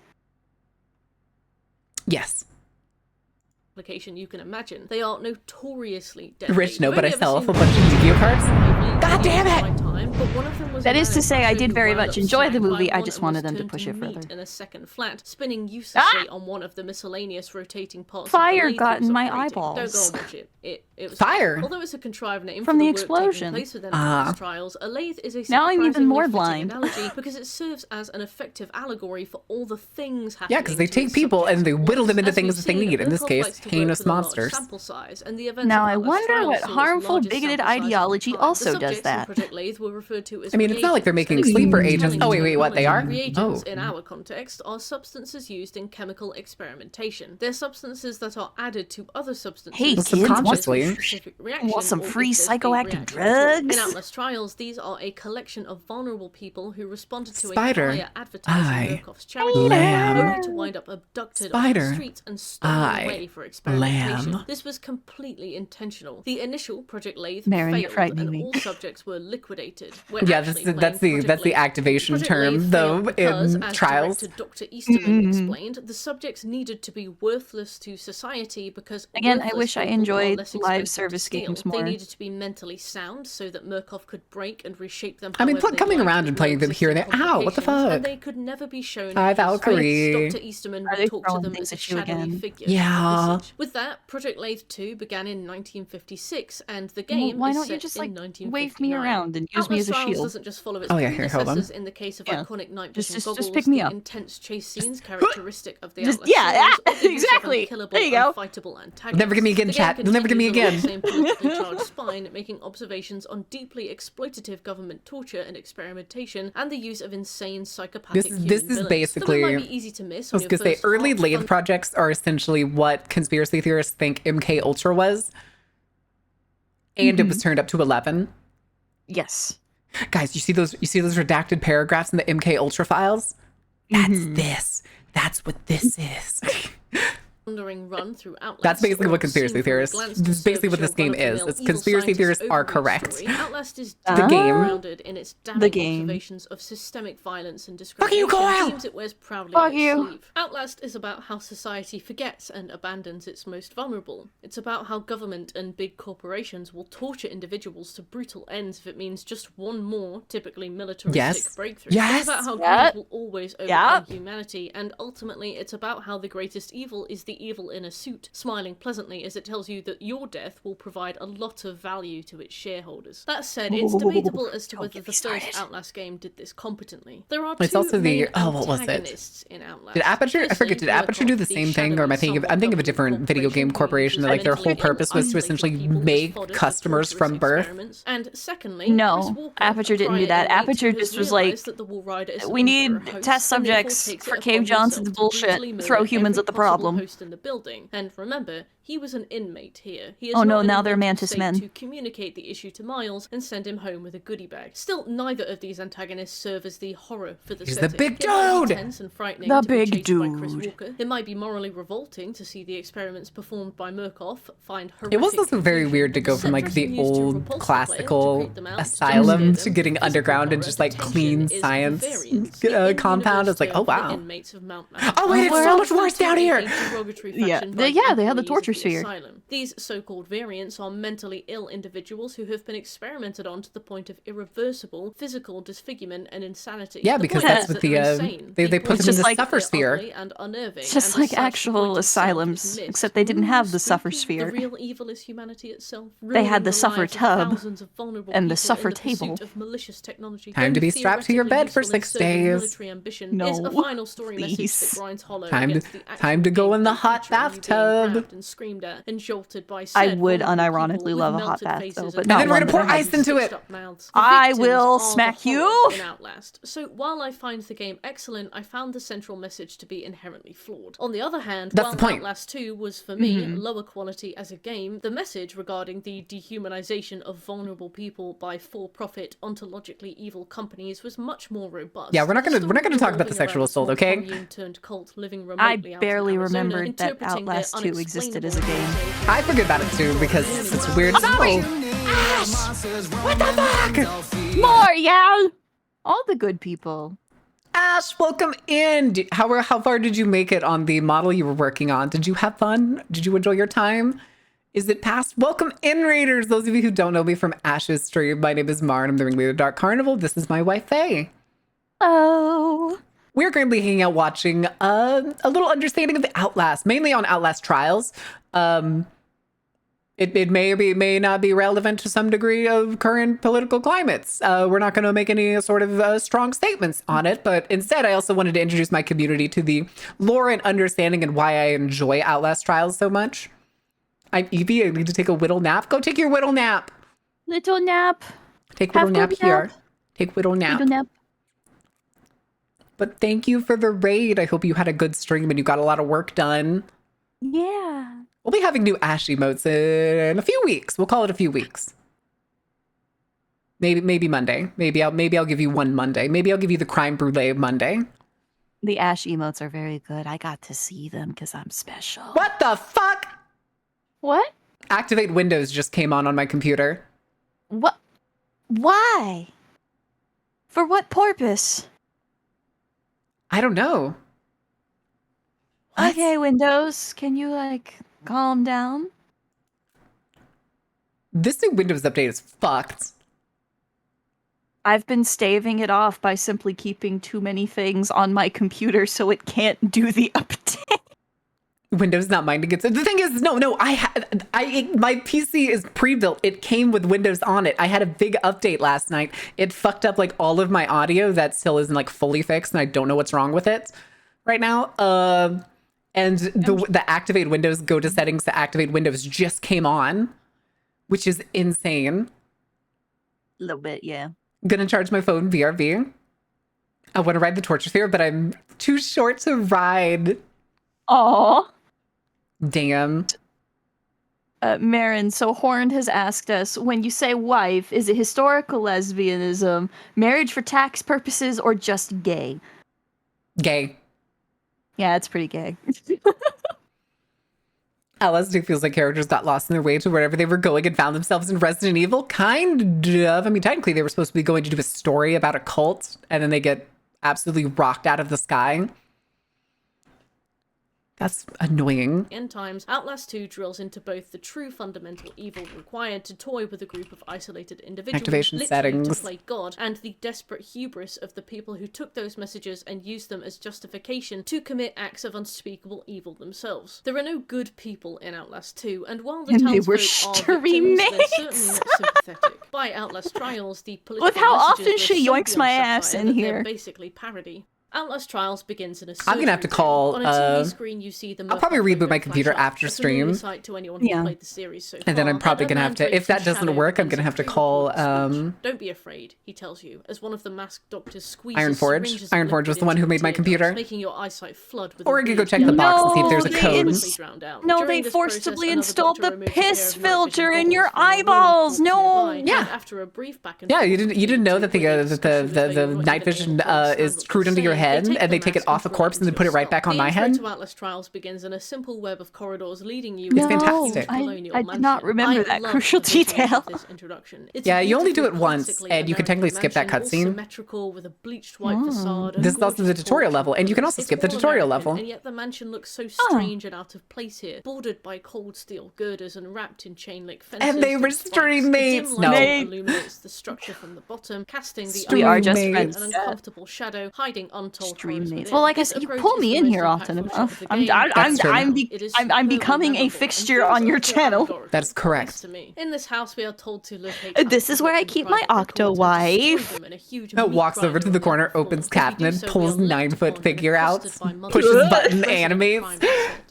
Yes. Application you can imagine. They are notoriously deadly. Rich, no, You've but I only sell ever off a seen bunch of Yu-Gi-Oh cards. God damn it! That is to say, I did very much enjoy the movie. I just wanted them to push it further. In a second flat, spinning uselessly on one of the miscellaneous rotating parts. Fire of the got in my operating. eyeballs. Don't go and watch it. It was Fire. Although it's a contrived name From for the work taking explosion. place within Outlast Trials, a lathe is a Now I'm even more surprisingly fitting blind. analogy because it serves as an effective allegory for all the things happening. Yeah, because they to take its people and they subjects whittle them into As we've things that they seen, need. In this Murkoff case, likes to work heinous with a large monsters. sample size, and the events Now of I Outlast wonder Trials what saw its harmful, largest bigoted sample size of ideology time. also The does subjects in that. Project Lathe were referred to as I mean, it's not like they're making reagents, and sleeper it's agents. telling Oh, wait, what, they are? Reagents, Oh. in our context, are substances used in chemical experimentation. They're substances that are added to other substances. Hey, such kids, as subconsciously. a specific reaction Want some or free if there's a psychoactive reaction. drugs? In Outlast Trials, these are a collection of vulnerable people who responded to Spider. a flyer advertising I. Murkoff's charity, Lamb. only to wind up abducted off Spider. the streets and stolen I. away for experimentation. Lamb. This was completely intentional. The initial Project Lathe Marin, you're failed, frightening and me. all subjects were liquidated. We're Yeah, actually that's playing the Project Lathe. activation Project term Lathe though failed because, in as Trials. director Dr. Easterman explained, the subjects needed to be worthless to society because Again, I worthless wish I people are enjoyed less live expensive service to steal. games They more. needed to be mentally sound so that Murkoff could break and reshape them. I mean, however they coming liked around with and playing no them here and there. existing Ow, what the complications, fuck? And they could never be shown. Hi, as Valkyrie. Dr. Easterman Are would they talk to throwing them things as a at you shadowy again? figure. Yeah. With that, Project Lathe 2 began in 1956, and the game Why is don't you set just in like 1950. wave me 59. around and use me Outlast as a Trials shield. doesn't just follow its Oh, yeah, here, hold on. predecessors in the case of Yeah. iconic night Just- vision just goggles, pick me the up. intense chase scenes characteristic of the Just- Outlast yeah, series, or the use of exactly. unkillable, There you go. unfightable antagonists. You'll never get me again, The game chat. You'll never get me continues again. along the same politically charged spine, making observations on deeply exploitative government torture and experimentation, and the use of insane psychopathic This human is villains. basically. Though it might be easy to miss I on was your gonna say first early half, lathe projects are essentially what conspiracy theorists think MK Ultra was, and it was turned up to 11. Yes. Guys, you see those redacted paragraphs in the MK Ultra files? That's this. That's what this is. wandering run through Outlast. That's basically or what conspiracy soon from a theorists. glance This to is basically what service this game your is. run-of-the-mill It's evil conspiracy scientist theorists are overreach correct. story. Outlast is The deeply game. grounded in its damning game. observations of systemic violence and Fuck discrimination. you, Kyle! Themes it wears proudly Fuck on its you. sleeve. Outlast is about how society forgets and abandons its most vulnerable. It's about how government and big corporations will torture individuals to brutal ends if it means just one more, typically militaristic Yes. breakthrough. Yes. It's about how Yep. greed will always overcome Yep. humanity, and ultimately it's about how the greatest evil is the evil in a suit, smiling pleasantly as it tells you that your death will provide a lot of value to its shareholders. That said, it's debatable as to Don't whether get the me first started. Outlast game did this competently. There are It's two also the- main oh, what was it? antagonists in Outlast. Did Aperture? I forget. Did Aperture do the same thing, or am I thinking of? I'm thinking of a different video game corporation that, like, their whole purpose was to essentially make customers from birth. And secondly, No, Chris Walker, Aperture didn't do a that. prior Aperture elite who just has was like, realised that the Wall Rider is we an need unfair host, test and therefore subjects takes for it Cave upon Johnson's himself to bullshit. brutally murder Throw humans every at the possible problem. host in the building. And remember, he was an inmate here. He is Oh no, not in a now they're mental Mantis state men. to communicate the issue to Miles and send him home with a goodie bag. Still, neither of these antagonists serve as the horror for the He's the setting. big It might be dude! tense and frightening The to be big chased by Chris dude. Walker. It might be morally revolting to see the experiments performed by Murkoff find It was horrific also very confusion, weird to but go from, like, set the dressing used to old repulse the player, to classical creep them out, to asylum scare to them, getting physical underground and horror, just, like, detention clean is the science variance, the compound. It's like, oh, in-universe term for wow. the inmates of Mount Oh, wait, it's so much worse down here! Yeah, they had the torture sphere. Asylum. These so-called variants are mentally ill individuals who have been experimented on to the point of irreversible physical disfigurement and insanity. Yeah, The because point that's is what that the, they're they- insane. they The put point them in is the that suffer they're sphere. ugly and unnerving, It's just and like as such, the actual point itself asylums, is missed. except they didn't have the Ooh, suffer spooky. sphere. The real evil is humanity itself. They had ruining the suffer lives of tub thousands of vulnerable and the people suffer in the pursuit table. of malicious technology. Time to be strapped to your Theoretically bed for useful in 6 serving days. military ambition No, is a final story message please. that grinds hollow Time to- against the actual time to go in the gameplay hot feature of you being bathtub. grabbed and screamed at and jolted by I said would vulnerable unironically people with love a hot melted bath, faces though, and but And then not we're gonna one pour that I ice into it. stitched-up mouths. The I victims will are the smack horror you. in Outlast. So while I find the game excellent, I found the central message to be inherently flawed. On the other hand, That's while the point. Outlast 2 was for me lower quality as a game, the message regarding the dehumanization of vulnerable people by for-profit, ontologically evil companies was much more robust. Yeah, we're not gonna talk about the Revolving sexual around a assault, small okay? commune turned cult living I remotely out in barely Arizona, remembered that interpreting their Outlast 2 existed as a game. unexplainable I forget about it too because it's weird. What the fuck? More, yeah! All the good people. Ash, welcome in. How far did you make it on the model you were working on? Did you have fun? Did you enjoy your time? Is it past? Welcome in, Raiders. Those of you who don't know me from Ash's stream, my name is Mar and I'm the Ringleader of Dark Carnival. This is my wife, Faye. Oh. We're currently hanging out watching a little understanding of the Outlast, mainly on Outlast Trials. It may not be relevant to some degree of current political climates. We're not going to make any sort of strong statements on it, but instead I also wanted to introduce my community to the lore and understanding and why I enjoy Outlast Trials so much. I'm Evie, I need to take a whittle nap. Go take your whittle nap. Little nap. Take whittle nap Half-good here. nap. Take whittle nap. Little nap. But thank you for the raid. I hope you had a good stream and you got a lot of work done. Yeah. We'll be having new Ash emotes in a few weeks. We'll call it a few weeks. Maybe Monday. Maybe I'll give you one Monday. Maybe I'll give you the crime brulee Monday. The Ash emotes are very good. I got to see them because I'm special. What the fuck? What? Activate Windows just came on my computer. What? Why? For what purpose? I don't know. What? Okay, Windows, can you, like, calm down? This new Windows update is fucked. I've been staving it off by simply keeping too many things on my computer so it can't do the update. Windows not minding it. So the thing is, no, my PC is pre-built. It came with Windows on it. I had a big update last night. It fucked up like all of my audio that still isn't like fully fixed, and I don't know what's wrong with it right now. And the activate Windows, go to settings to activate Windows just came on, which is insane. A little bit, yeah. I'm gonna charge my phone VRV. I want to ride the torture sphere, but I'm too short to ride. Aw. Damn. Marin, so Horned has asked us, when you say wife, is it historical lesbianism, marriage for tax purposes, or just gay? Gay. Yeah, it's pretty gay. LSD feels like characters got lost in their way to wherever they were going and found themselves in Resident Evil. Kind of. I mean, technically, they were supposed to be going to do a story about a cult, and then they get absolutely rocked out of the sky. That's annoying. End times, Outlast 2 drills into both the true fundamental evil required to toy with a group of isolated individuals, Activation literally settings. to play God, and the desperate hubris of the people who took those messages and used them as justification to commit acts of unspeakable evil themselves. There are no good people in Outlast 2, and while the And they were townsfolk are victims, they're certainly not sympathetic. By Outlast Trials, the political Look how messages often were she so yoinks beyond my satire ass in that they're here. basically parody. Outlast Trials begins in a I'm gonna have to call, on a TV screen, you see the I'll probably Murphy reboot my logo computer flash up, after a familiar stream. sight to anyone who Yeah. played the series so And then I'm far. probably A gonna man have to, draped if that in doesn't shadow work, I'm begins gonna a have to pre-recorded call, speech. Don't be afraid, he tells you, as one of the masked doctors squeezes Ironforge. syringes of Ironforge liquid was the one into who your made my tear ducts, computer. making your eyesight flood with Or a you could go weird check the yellow box and see if No, there's a they code. ins- drowned out. No, During they this forcibly process, installed another the doctor removes a piss pair of night vision filter in your goggles from a woman eyeballs. corpse No. nearby, Yeah. and after a brief back and Yeah, forth you didn't between know the that two, where the discussions where the you're not night even vision able to understand is what screwed they're into your saying, head, take and they the take it mask off a and corpse and then put put it right into back your on skull. my The intro head. to Atlas Trials begins in a simple web of corridors leading you It's into a fantastic. colonial I did not mansion. remember I that love crucial the visuals detail. of this introduction. It's Yeah, a you only do beautiful, it once, classically and you can technically American skip that mansion, all cutscene. symmetrical with a bleached white facade. a This is also the gorgeous tutorial porch level, and you can also It's skip the all tutorial American, level. And yet the mansion looks so strange and out of place here, bordered by cold steel girders and wrapped in chain link fences. And they were spikes. stream The mates. dim No. lighting illuminates the structure from the bottom, casting the We are just Stream friends. an uncomfortable shadow, hiding untold Stream horrors mates. within. Well, I guess This you approach pull is me the in most here often impactful shot enough. of the I'm game. That's true. It is I'm superbly becoming a memorable fixture and on feels your utterly channel. allegorical, That is at least correct. to me. In this house, we are told to locate This is where I keep my octo wife. Walks over to the corner, opens cabinet, pulls 9-foot figure out, pushes pushes button, animates.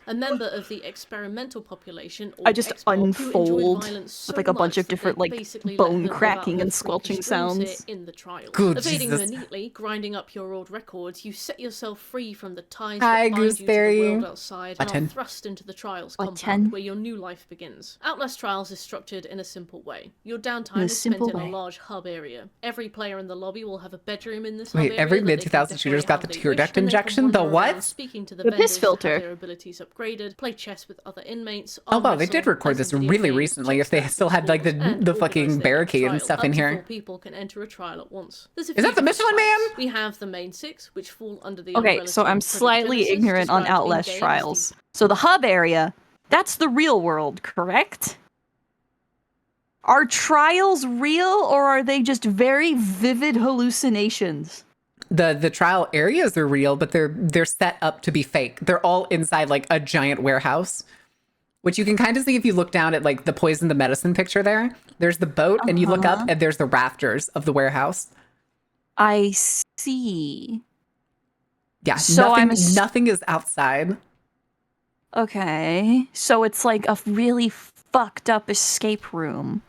A member of the experimental population, or I just X-Mob, who enjoyed unfold violence so with like a bunch much of that different they like basically let bone them live out cracking their and freaky squelching dreams here sounds. in the trials. Good Evading Jesus. her neatly, grinding up your old records, you set yourself free from the ties Hi, that bind you to the Gooseberry. world outside, and are 10. thrust into the trials A compound 10. where your new life begins. Outlast Trials is structured in a simple way. Your downtime In a is spent simple in a way. large hub area. Every player in the lobby will have a bedroom in this Wait, hub area every that they can mid-2000s decorate shooter's got the how they tear wish, duct and they can injection? The wander what? around speaking to the The vendors, piss filter. have their abilities upgraded, play chess with other inmates. Oh wow, they did record this really recently. If they still had like the fucking barricade and stuff in here. People can enter a trial at once. There's a Is few that the different Michelin Man? types. We have the main 6, which fall under the Okay, umbrella so term I'm Project slightly Genesis, ignorant on described Outlast in-game as Trials. So the hub area, that's the real world, correct? Are trials real, or are they just very vivid hallucinations? The trial areas are real, but they're set up to be fake. They're all inside like a giant warehouse, which you can kind of see if you look down at like the poison the medicine picture there. There's the boat, and you look up and there's the rafters of the warehouse. I see. Yeah, So nothing is outside. Okay, so it's like a really fucked up escape room.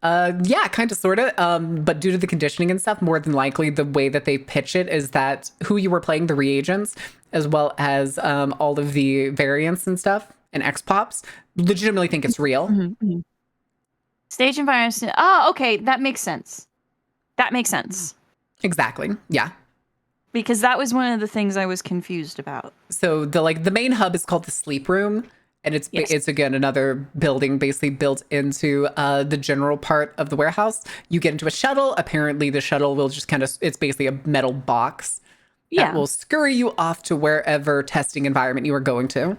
Yeah, kind of, sort of. But due to the conditioning and stuff, more than likely the way that they pitch it is that who you were playing, the reagents, as well as all of the variants and stuff and X-Pops, legitimately think it's real. Mm-hmm. Stage environment. Oh, okay, that makes sense. That makes sense. Exactly. Yeah. Because that was one of the things I was confused about. So the main hub is called the sleep room. And it's again another building basically built into the general part of the warehouse. You get into a shuttle. Apparently, the shuttle will just it's basically a metal box that will scurry you off to wherever testing environment you are going to.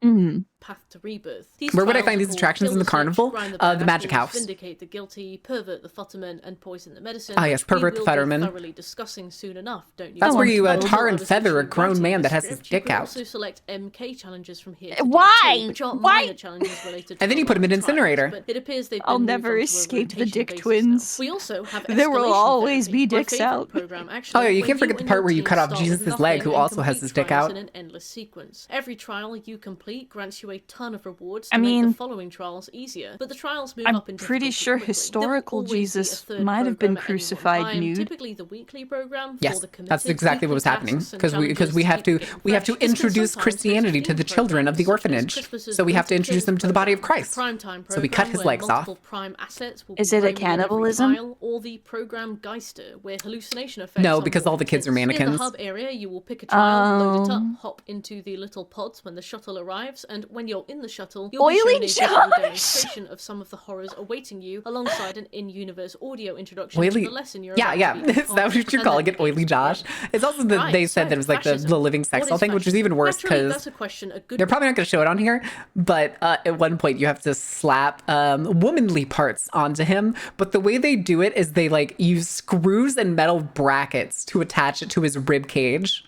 Mm-hmm. path to rebirth. These Where would I trials find these call attractions in the Kill carnival? Snitch, Grind The Magic Apples, House. Vindicate the guilty, pervert the futterman, and poison the medicine. Ah, yes, which we pervert the will be futterman. thoroughly discussing soon enough, don't you? That's where you Up tar until and I was feather a literally grown writing man this that has his script, you dick could out. also select MK challenges from here. To Why? day 2, which are Why? minor challenges related to And then you put 'em in online trials, incinerator. but it appears they've I'll been never moved onto a escape the rotation Dick basis Twins. now. We also have There will escalation always therapy, be my dicks favorite out. program, actually, Oh yeah, you where can't forget the and part your where you team cut off start with Jesus' leg, nothing who and also has complete his dick trials out. in an endless sequence. Every trial you complete grants you a ton of rewards I to make mean, the following trials easier, but the trials move I'm up in pretty difficulty sure quickly. There will historical always be a Jesus third might have been program at any one crucified time, nude. typically the weekly program for Yes, the committed, that's exactly what was weekly happening tasks and because challenges we have keep to getting we have to fresh. This can introduce sometimes Christianity host to the themed children of the programs such as orphanage. Christmas's So we have to Good introduce them Things to the body of program, Christ. the primetime So we cut program his where legs off. multiple prime assets will Is be it a roaming in every cannibalism? trial, or the program Geister, where hallucination effects No, on because all the board kids are kids. Near the mannequins. hub area, you will pick a trial, load it up, Um, hop into the little pods when the shuttle arrives, and when you're in the shuttle, you'll be Oily shown a visual Josh! demonstration of some of the horrors awaiting you, alongside an in-universe audio introduction to Oily, the lesson you're yeah, about yeah. to be Is that part what you're and calling then it, the Oily games Josh? begin. It's also that Right, they said so that it was like fascism. the living What sex is doll thing, which is fascism? even worse Naturally, because that's a question a good they're probably not going to show it on here. But at one point, you have to slap womanly parts onto him. But the way they do it is they like use screws and metal brackets to attach it to his rib cage.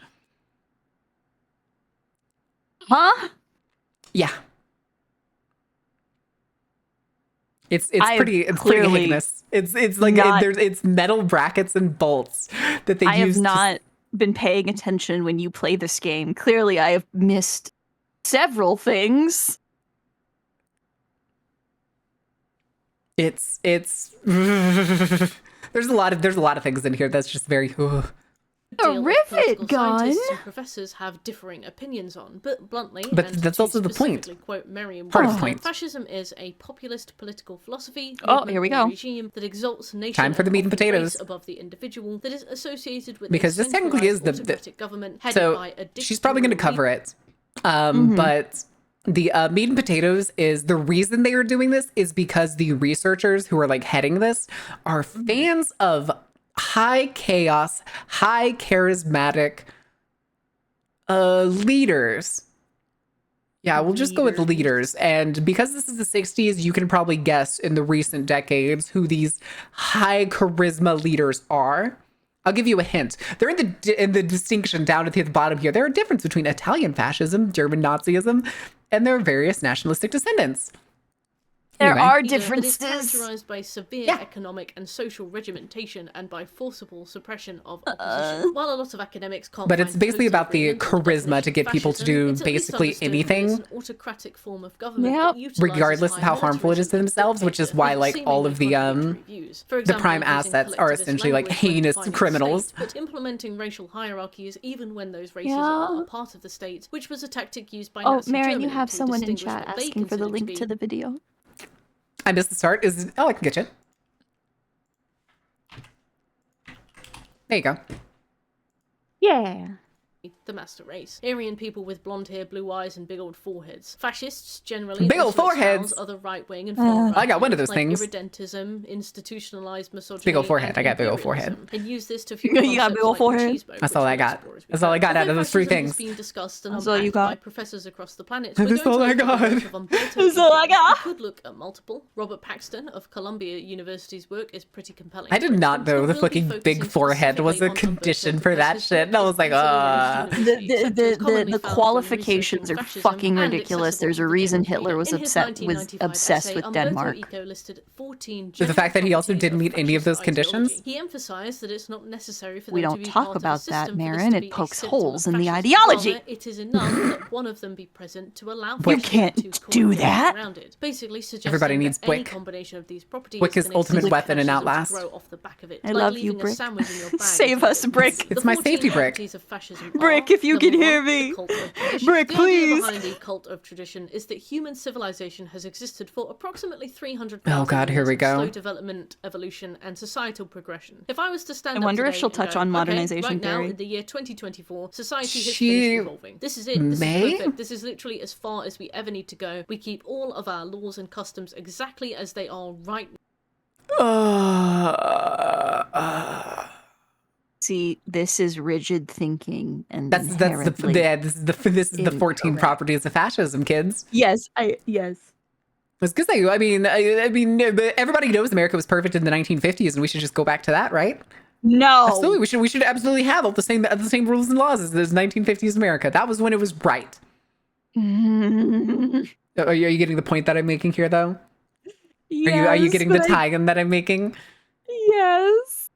Huh? Yeah. It's I pretty clearly heinous. It's like not- it's metal brackets and bolts that they I use. have not been paying attention when you play this game. Clearly, I have missed several things. It's there's a lot of things in here that's just very. A deal of rivet political gun? scientists and professors have differing opinions on, but bluntly, But and that's to also the point. specifically quote Part of the Merriam-Webster, point. fascism is a populist political philosophy, Oh, movement, here we or go. regime that exalts nation Time for the and meat and often potatoes. race above the individual, that is associated with Because a this technically is the autocratic government headed so by a she's probably going to dictatorial cover it. But the meat and potatoes is the reason they are doing this is because the researchers who are like heading this are fans of high chaos, high charismatic leaders. Yeah, we'll just go with leaders. And because this is the 60s, you can probably guess in the recent decades who these high charisma leaders are. I'll give you a hint. They're in the distinction down at the bottom here. There are differences between Italian fascism, German Nazism, and their various nationalistic descendants. There Anyway. are leader that is differences. characterized by severe Yeah. economic and social regimentation and by forcible suppression of opposition. While a lot of academics can't But it's find basically totally about the agreement on charisma definition to of get people to fascism, do it's at least basically understood that anything. it's an autocratic form of government Yep. that utilizes Regardless of high how harmful it is to militarism themselves, and which is dictator, why with like all of the seemingly contradictory views. For example, prime using assets are collectivist essentially like language when heinous defining the criminals. state, but implementing racial hierarchies even when those races Yeah. are a part of the state, which was a tactic used by Oh, Nazi Marin, Germany you have to someone in distinguish chat what they asking for the considered link to the video. I missed the start. Oh, I can get you. There you go. Yeah. the master race. Aryan people with blonde hair, blue eyes, and big old foreheads. Fascists generally Big old also espouse foreheads. other right-wing and far-right I got one of those like things. irredentism, institutionalized misogyny, Big old forehead. and I got big old imperialism, forehead. and use this to You fuel got big old concepts like forehead? machismo, That's which all I we'll got. explore as we That's go. all I got out Although of those three fascism has things. been discussed and That's all you unpacked got? by professors across the planet. That's We're going all to I look at the got. work of Umberto That's all I Eco. got. We could look at multiple. Robert Paxton of Columbia University's work is pretty compelling. I did for not instance, know but the we'll be fucking big focusing forehead was a specifically on condition Umberto for that because his shit. And I work was like, is considered ah. most university, except it is commonly The found when qualifications researching are fascism fucking and ridiculous. accessible There's to a the reason general Hitler reader. was In his 1995 obsessed essay, with Umberto Denmark. Eco listed 14 The fact that he also general didn't meet any of those fascist conditions? ideology. He emphasized that it's not necessary for We them don't to be talk part of a about that, system for this Marin. to It be a pokes symptom of holes in the fascism. ideology. Rather, it is enough that one of them be present to allow You fascism can't to do coordinate that. around it. Basically suggesting Everybody needs that any Brick. combination of these properties Brick is can ultimate exist weapon in fascism to Outlast. grow off the back of it, I like love you, leaving a Brick. sandwich in your bag Save until us, it Brick. cooks. It's The my 14 safety brick. properties of fascism Brick, are, if you can number hear one, me. the cult of tradition. Brick, the please. idea behind the cult of tradition is that human civilization has existed for approximately 300,000 Oh God, here years we of go. slow development, evolution, and societal progression. If I was to stand I up wonder if today she'll and touch go, on okay, modernization right now theory. in the year 2024, society has She finished evolving. This is it. This may? is perfect. This is literally as far as we ever need to go. We keep all of our laws and customs exactly as they are right now. See, this is rigid thinking, and This is the 14 incorrect. properties of fascism, kids. Yes. I was gonna say, I mean, but everybody knows America was perfect in the 1950s, and we should just go back to that, right? No. Absolutely, we should absolutely have all the same rules and laws as the 1950s America. That was when it was right. Are you getting the point that I'm making here, though? Yes, are you getting the tie-in that I'm making? Yes.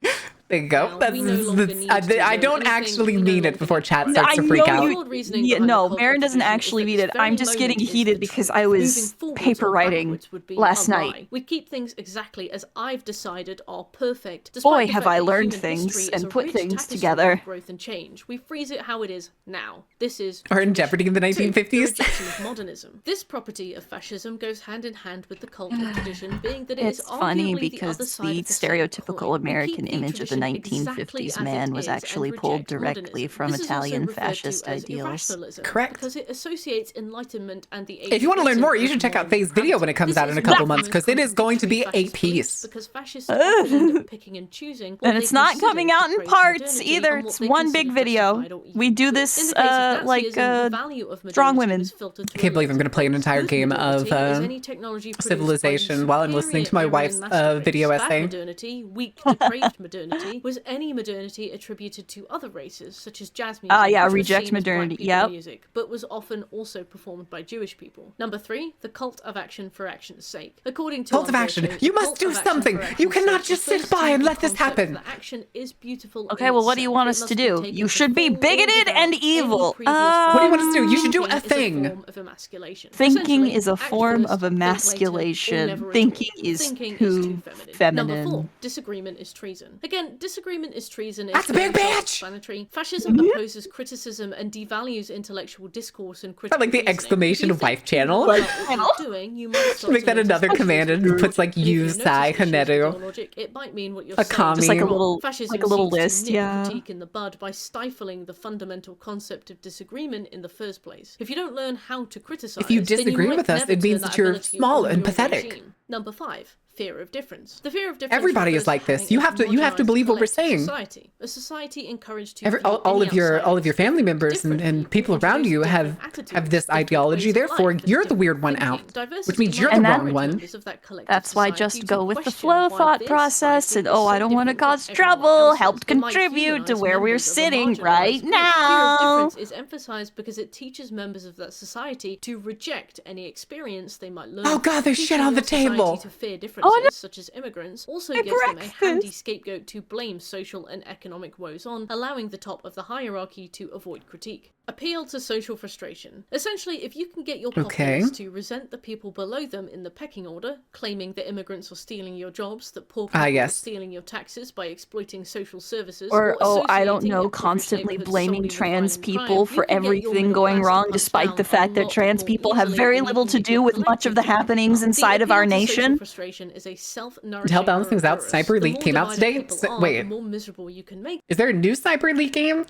There you go. Now, we no longer need to I know don't anything, actually we no mean it longer before need chat to starts to I freak know out. you- Broad reasoning Yeah, behind no, the cult Marin doesn't division is actually that mean this it. I'm very just getting moment is heated the because truth. I was Moving forwards paper or writing backwards would be last a night. lie. We keep things exactly as I've decided are perfect. Boy, Despite the have fact I that learned human things history and is a put rich things tapestry together. of growth and change. We freeze it how it is now. This is Or in tradition. Jeopardy in the 2, 1950s. the rejection of modernism. This property of fascism goes hand in hand with the cult of tradition, being that it is It's funny arguably the because other side the of the same stereotypical coin. We American keep image of the tradition 1950s exactly as man it was is actually and pulled reject directly modernism. from This is also Italian referred to fascist as ideals. irrationalism, Correct. because it associates enlightenment and the age If you want to of learn more, reason you should with check out modern Faye's video when it comes this out in is a couple one of months, the because most it is going to be contradictory a fascist beliefs, piece. because fascists often end up picking and choosing what And they it's not consider coming out to in praise parts modernity either. and what It's they one consider big video. justified or We even do good. this In the case of like Nazism, the value of strong modernity women. was filtered I through can't believe I'm a going to play an lens entire of game good of modernity is any technology produced by the Civilization while I'm listening to my superior wife's Aryan master video race. Bad essay. modernity, weak, depraved modernity, was any modernity attributed to other races, such as jazz music, yeah, which was reject seen as black modernity, people yep. music, but was often also performed by Jewish people. Number 3, the cult of action for action's sake. According to Cult of Umberto, action. You the must cult do of action something. for You action's cannot sake just sit refers by to and the let this concept happen. that action is beautiful. Okay, in well, what do you itself. want It us must to be do? taken You to should be full or bigoted without and any evil. previous What do you want us to do? You should do a thinking thing. is a form of emasculation. Thinking Essentially, is a act form first, of think later, or emasculation. never at Thinking all. is Thinking too feminine. Number 4, feminine. disagreement is treason. Again, disagreement is treason. That's a big bitch! Self-explanatory. Fascism opposes criticism and devalues intellectual discourse and critical like the reasoning. exclamation If you wife think too channel. hard about what you're doing, you might start Make to that notice another issues command with and your puts like logic. And if you you notice Sai issues with Hanedu. your logic, it might mean what you're A saying commie. is Just like a wrong. little- Fascism like a little seeks to list, nip yeah. critique in the bud by stifling the fundamental concept of disagreement in the first place. If you don't learn how to criticize, If you then disagree might with us, never it means turn that you're ability small on and your pathetic. regime. Number 5, fear of difference. The fear of difference. Everybody is refers like this. having You a have to homogenized believe what we're collective saying. Society. A society encouraged to All view of your any family outsiders members and differently people will around introduce you different have attitudes, this different ideology. ways of Therefore, life, and you're the different weird one thinking. out, which Diversity means you're might the And wrong encourage one. members of that collective That's why society just to go with the question flow why thought this process society and is oh, I so don't want to different from cause everyone trouble, else's. help It might contribute to demonize where we're members of a sitting marginalized right group. Fear of now. difference is emphasized because it teaches members of that society to reject any experience they might learn. Oh God, there's shit Teaching on the your society table. to fear differences, Oh, no. such as immigrants, also My gives them a handy breakfast. scapegoat to blame social and economic woes on, allowing the top of the hierarchy to avoid critique. Appeal to social frustration. Essentially, if you can get your populace to resent the people below them in the pecking order, claiming that immigrants are stealing your jobs, that poor people are stealing your taxes by exploiting social services, Or, oh, I don't associating know, impoverished constantly neighborhoods blaming solely with trans violent crime, people you for can get your everything middle going class wrong, to punch despite the down fact a that lot trans more people have easily very than you little can to get do your with much of the collective to happenings the inside of appeal our to social nation. frustration is a To self-nourishing help balance things out, Ouroboros. Sniper The Elite more came out divided today. people are, Wait, the more miserable you can make. is there a new Sniper Elite game?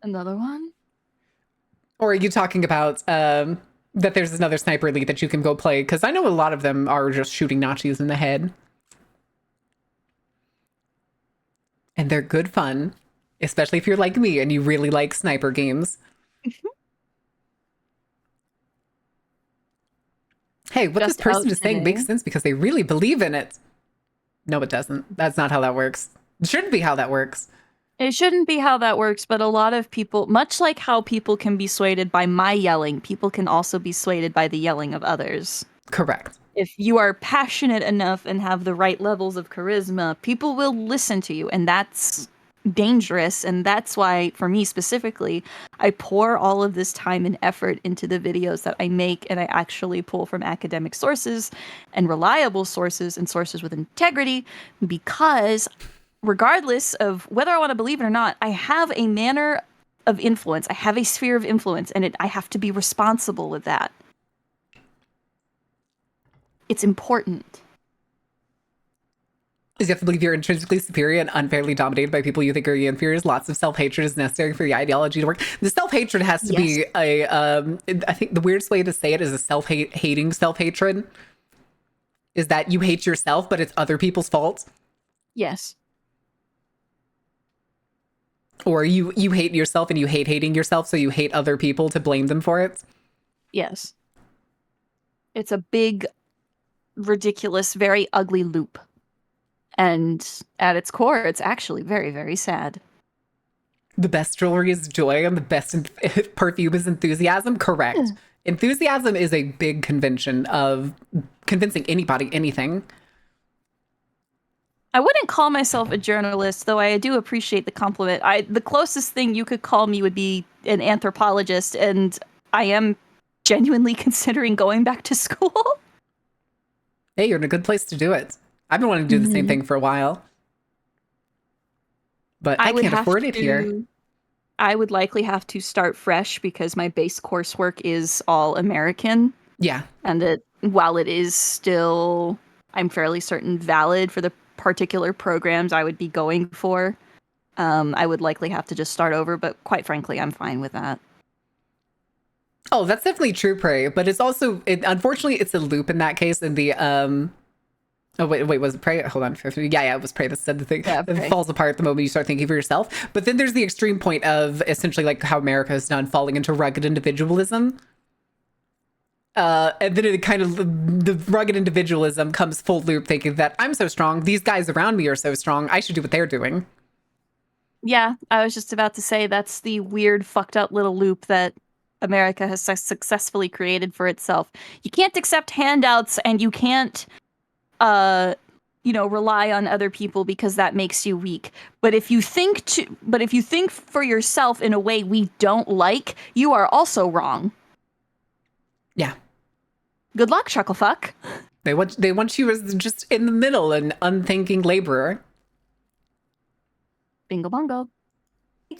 Another one? Or are you talking about that there's another Sniper Elite that you can go play? Because I know a lot of them are just shooting Nazis in the head. And they're good fun, especially if you're like me and you really like sniper games. Hey, what Just this person out is saying today. makes sense because they really believe in it. No, it doesn't. That's not how that works. It shouldn't be how that works. It shouldn't be how that works, but a lot of people, much like how people can be swayed by my yelling, people can also be swayed by the yelling of others. Correct. If you are passionate enough and have the right levels of charisma, people will listen to you, and that's dangerous. And that's why, for me specifically, I pour all of this time and effort into the videos that I make, and I actually pull from academic sources and reliable sources and sources with integrity, because regardless of whether I want to believe it or not, I have a manner of influence. I have a sphere of influence, and I have to be responsible with that. It's important. Is you have to believe you're intrinsically superior and unfairly dominated by people you think are inferior. Lots of self-hatred is necessary for the ideology to work. The self-hatred has to be a, I think the weirdest way to say it is a hating self-hatred. Is that you hate yourself, but it's other people's fault. Yes. Or you hate yourself and you hate hating yourself, so you hate other people to blame them for it. Yes. It's a big, ridiculous, very ugly loop. And at its core, it's actually very, very sad. The best jewelry is joy and the best perfume is enthusiasm. Correct. Enthusiasm is a big convention of convincing anybody anything. I wouldn't call myself a journalist, though I do appreciate the compliment. The closest thing you could call me would be an anthropologist, and I am genuinely considering going back to school. Hey, you're in a good place to do it. I've been wanting to do the same thing for a while. But I can't afford it here. I would likely have to start fresh because my base coursework is all American. Yeah. And while it is still, I'm fairly certain, valid for the particular programs I would be going for, I would likely have to just start over. But quite frankly, I'm fine with that. Oh, that's definitely true, Prey. But it's also, unfortunately, it's a loop in that case. In the oh wait, was it Prey? Hold on, yeah, it was Prey that said the thing. Yeah, it falls apart the moment you start thinking for yourself. But then there's the extreme point of essentially like how America has done, falling into rugged individualism. And then it kind of, the rugged individualism comes full loop, thinking that I'm so strong, these guys around me are so strong, I should do what they're doing. Yeah, I was just about to say that's the weird, fucked up little loop that America has successfully created for itself. You can't accept handouts, and you can't, rely on other people because that makes you weak. But if you think for yourself in a way we don't like, you are also wrong. Yeah. Good luck, Chucklefuck. They want you as just in the middle, an unthinking laborer. Bingo bongo.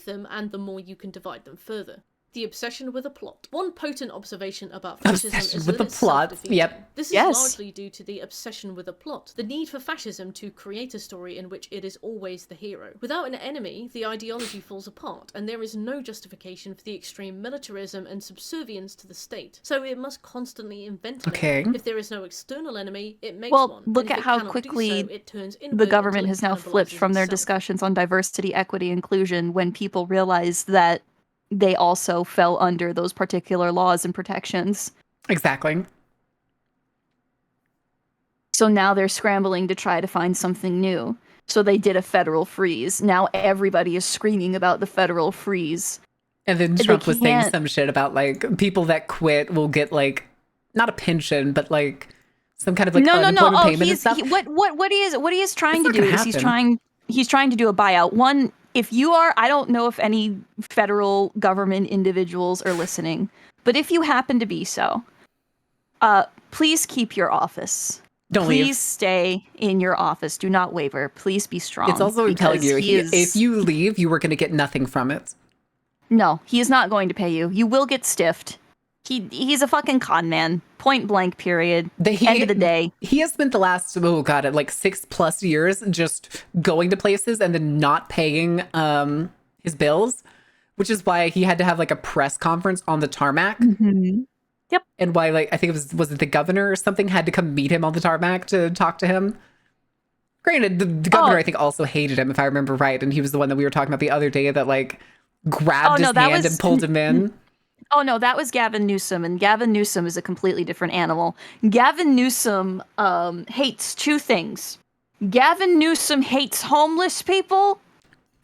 Them, and the more you can divide them further. The obsession with a plot. One potent observation about fascism Obsession is with that the it's plot. self-defeating. Yep. This is Yes. largely due to the obsession with a plot. The need for fascism to create a story in which it is always the hero. Without an enemy, the ideology falls apart, and there is no justification for the extreme militarism and subservience to the state. So it must constantly invent an Okay. enemy. If there is no external enemy, it makes Well, one. look And if at it how cannot do quickly so, it turns the inward government until it has now flipped cannibalizes from their itself. discussions on diversity, equity, inclusion when people realized that they also fell under those particular laws and protections. Exactly. So now they're scrambling to try to find something new. So they did a federal freeze. Now everybody is screaming about the federal freeze. And then They Trump was saying can't- some shit about like people that quit will get like not a pension, but like some kind of like no. unemployment Oh, payment and stuff. what he is trying It's to not do gonna is happen. he's trying to do a buyout. One, if you are, I don't know if any federal government individuals are listening, but if you happen to be so, please keep your office. Don't Please leave. stay in your office. Do not waver. Please be strong. It's also telling because you he if you leave, you were going to get nothing from it. No, he is not going to pay you. You will get stiffed. He's a fucking con man. Point blank, period. End of the day. He has spent the last, like 6+ years just going to places and then not paying his bills, which is why he had to have like a press conference on the tarmac. Mm-hmm. Yep. And why, like, I think was it the governor or something had to come meet him on the tarmac to talk to him? Granted, the governor, I think, also hated him, if I remember right. And he was the one that we were talking about the other day that, like, grabbed his hand and pulled him in. Oh, no, that was Gavin Newsom. And Gavin Newsom is a completely different animal. Gavin Newsom hates two things. Gavin Newsom hates homeless people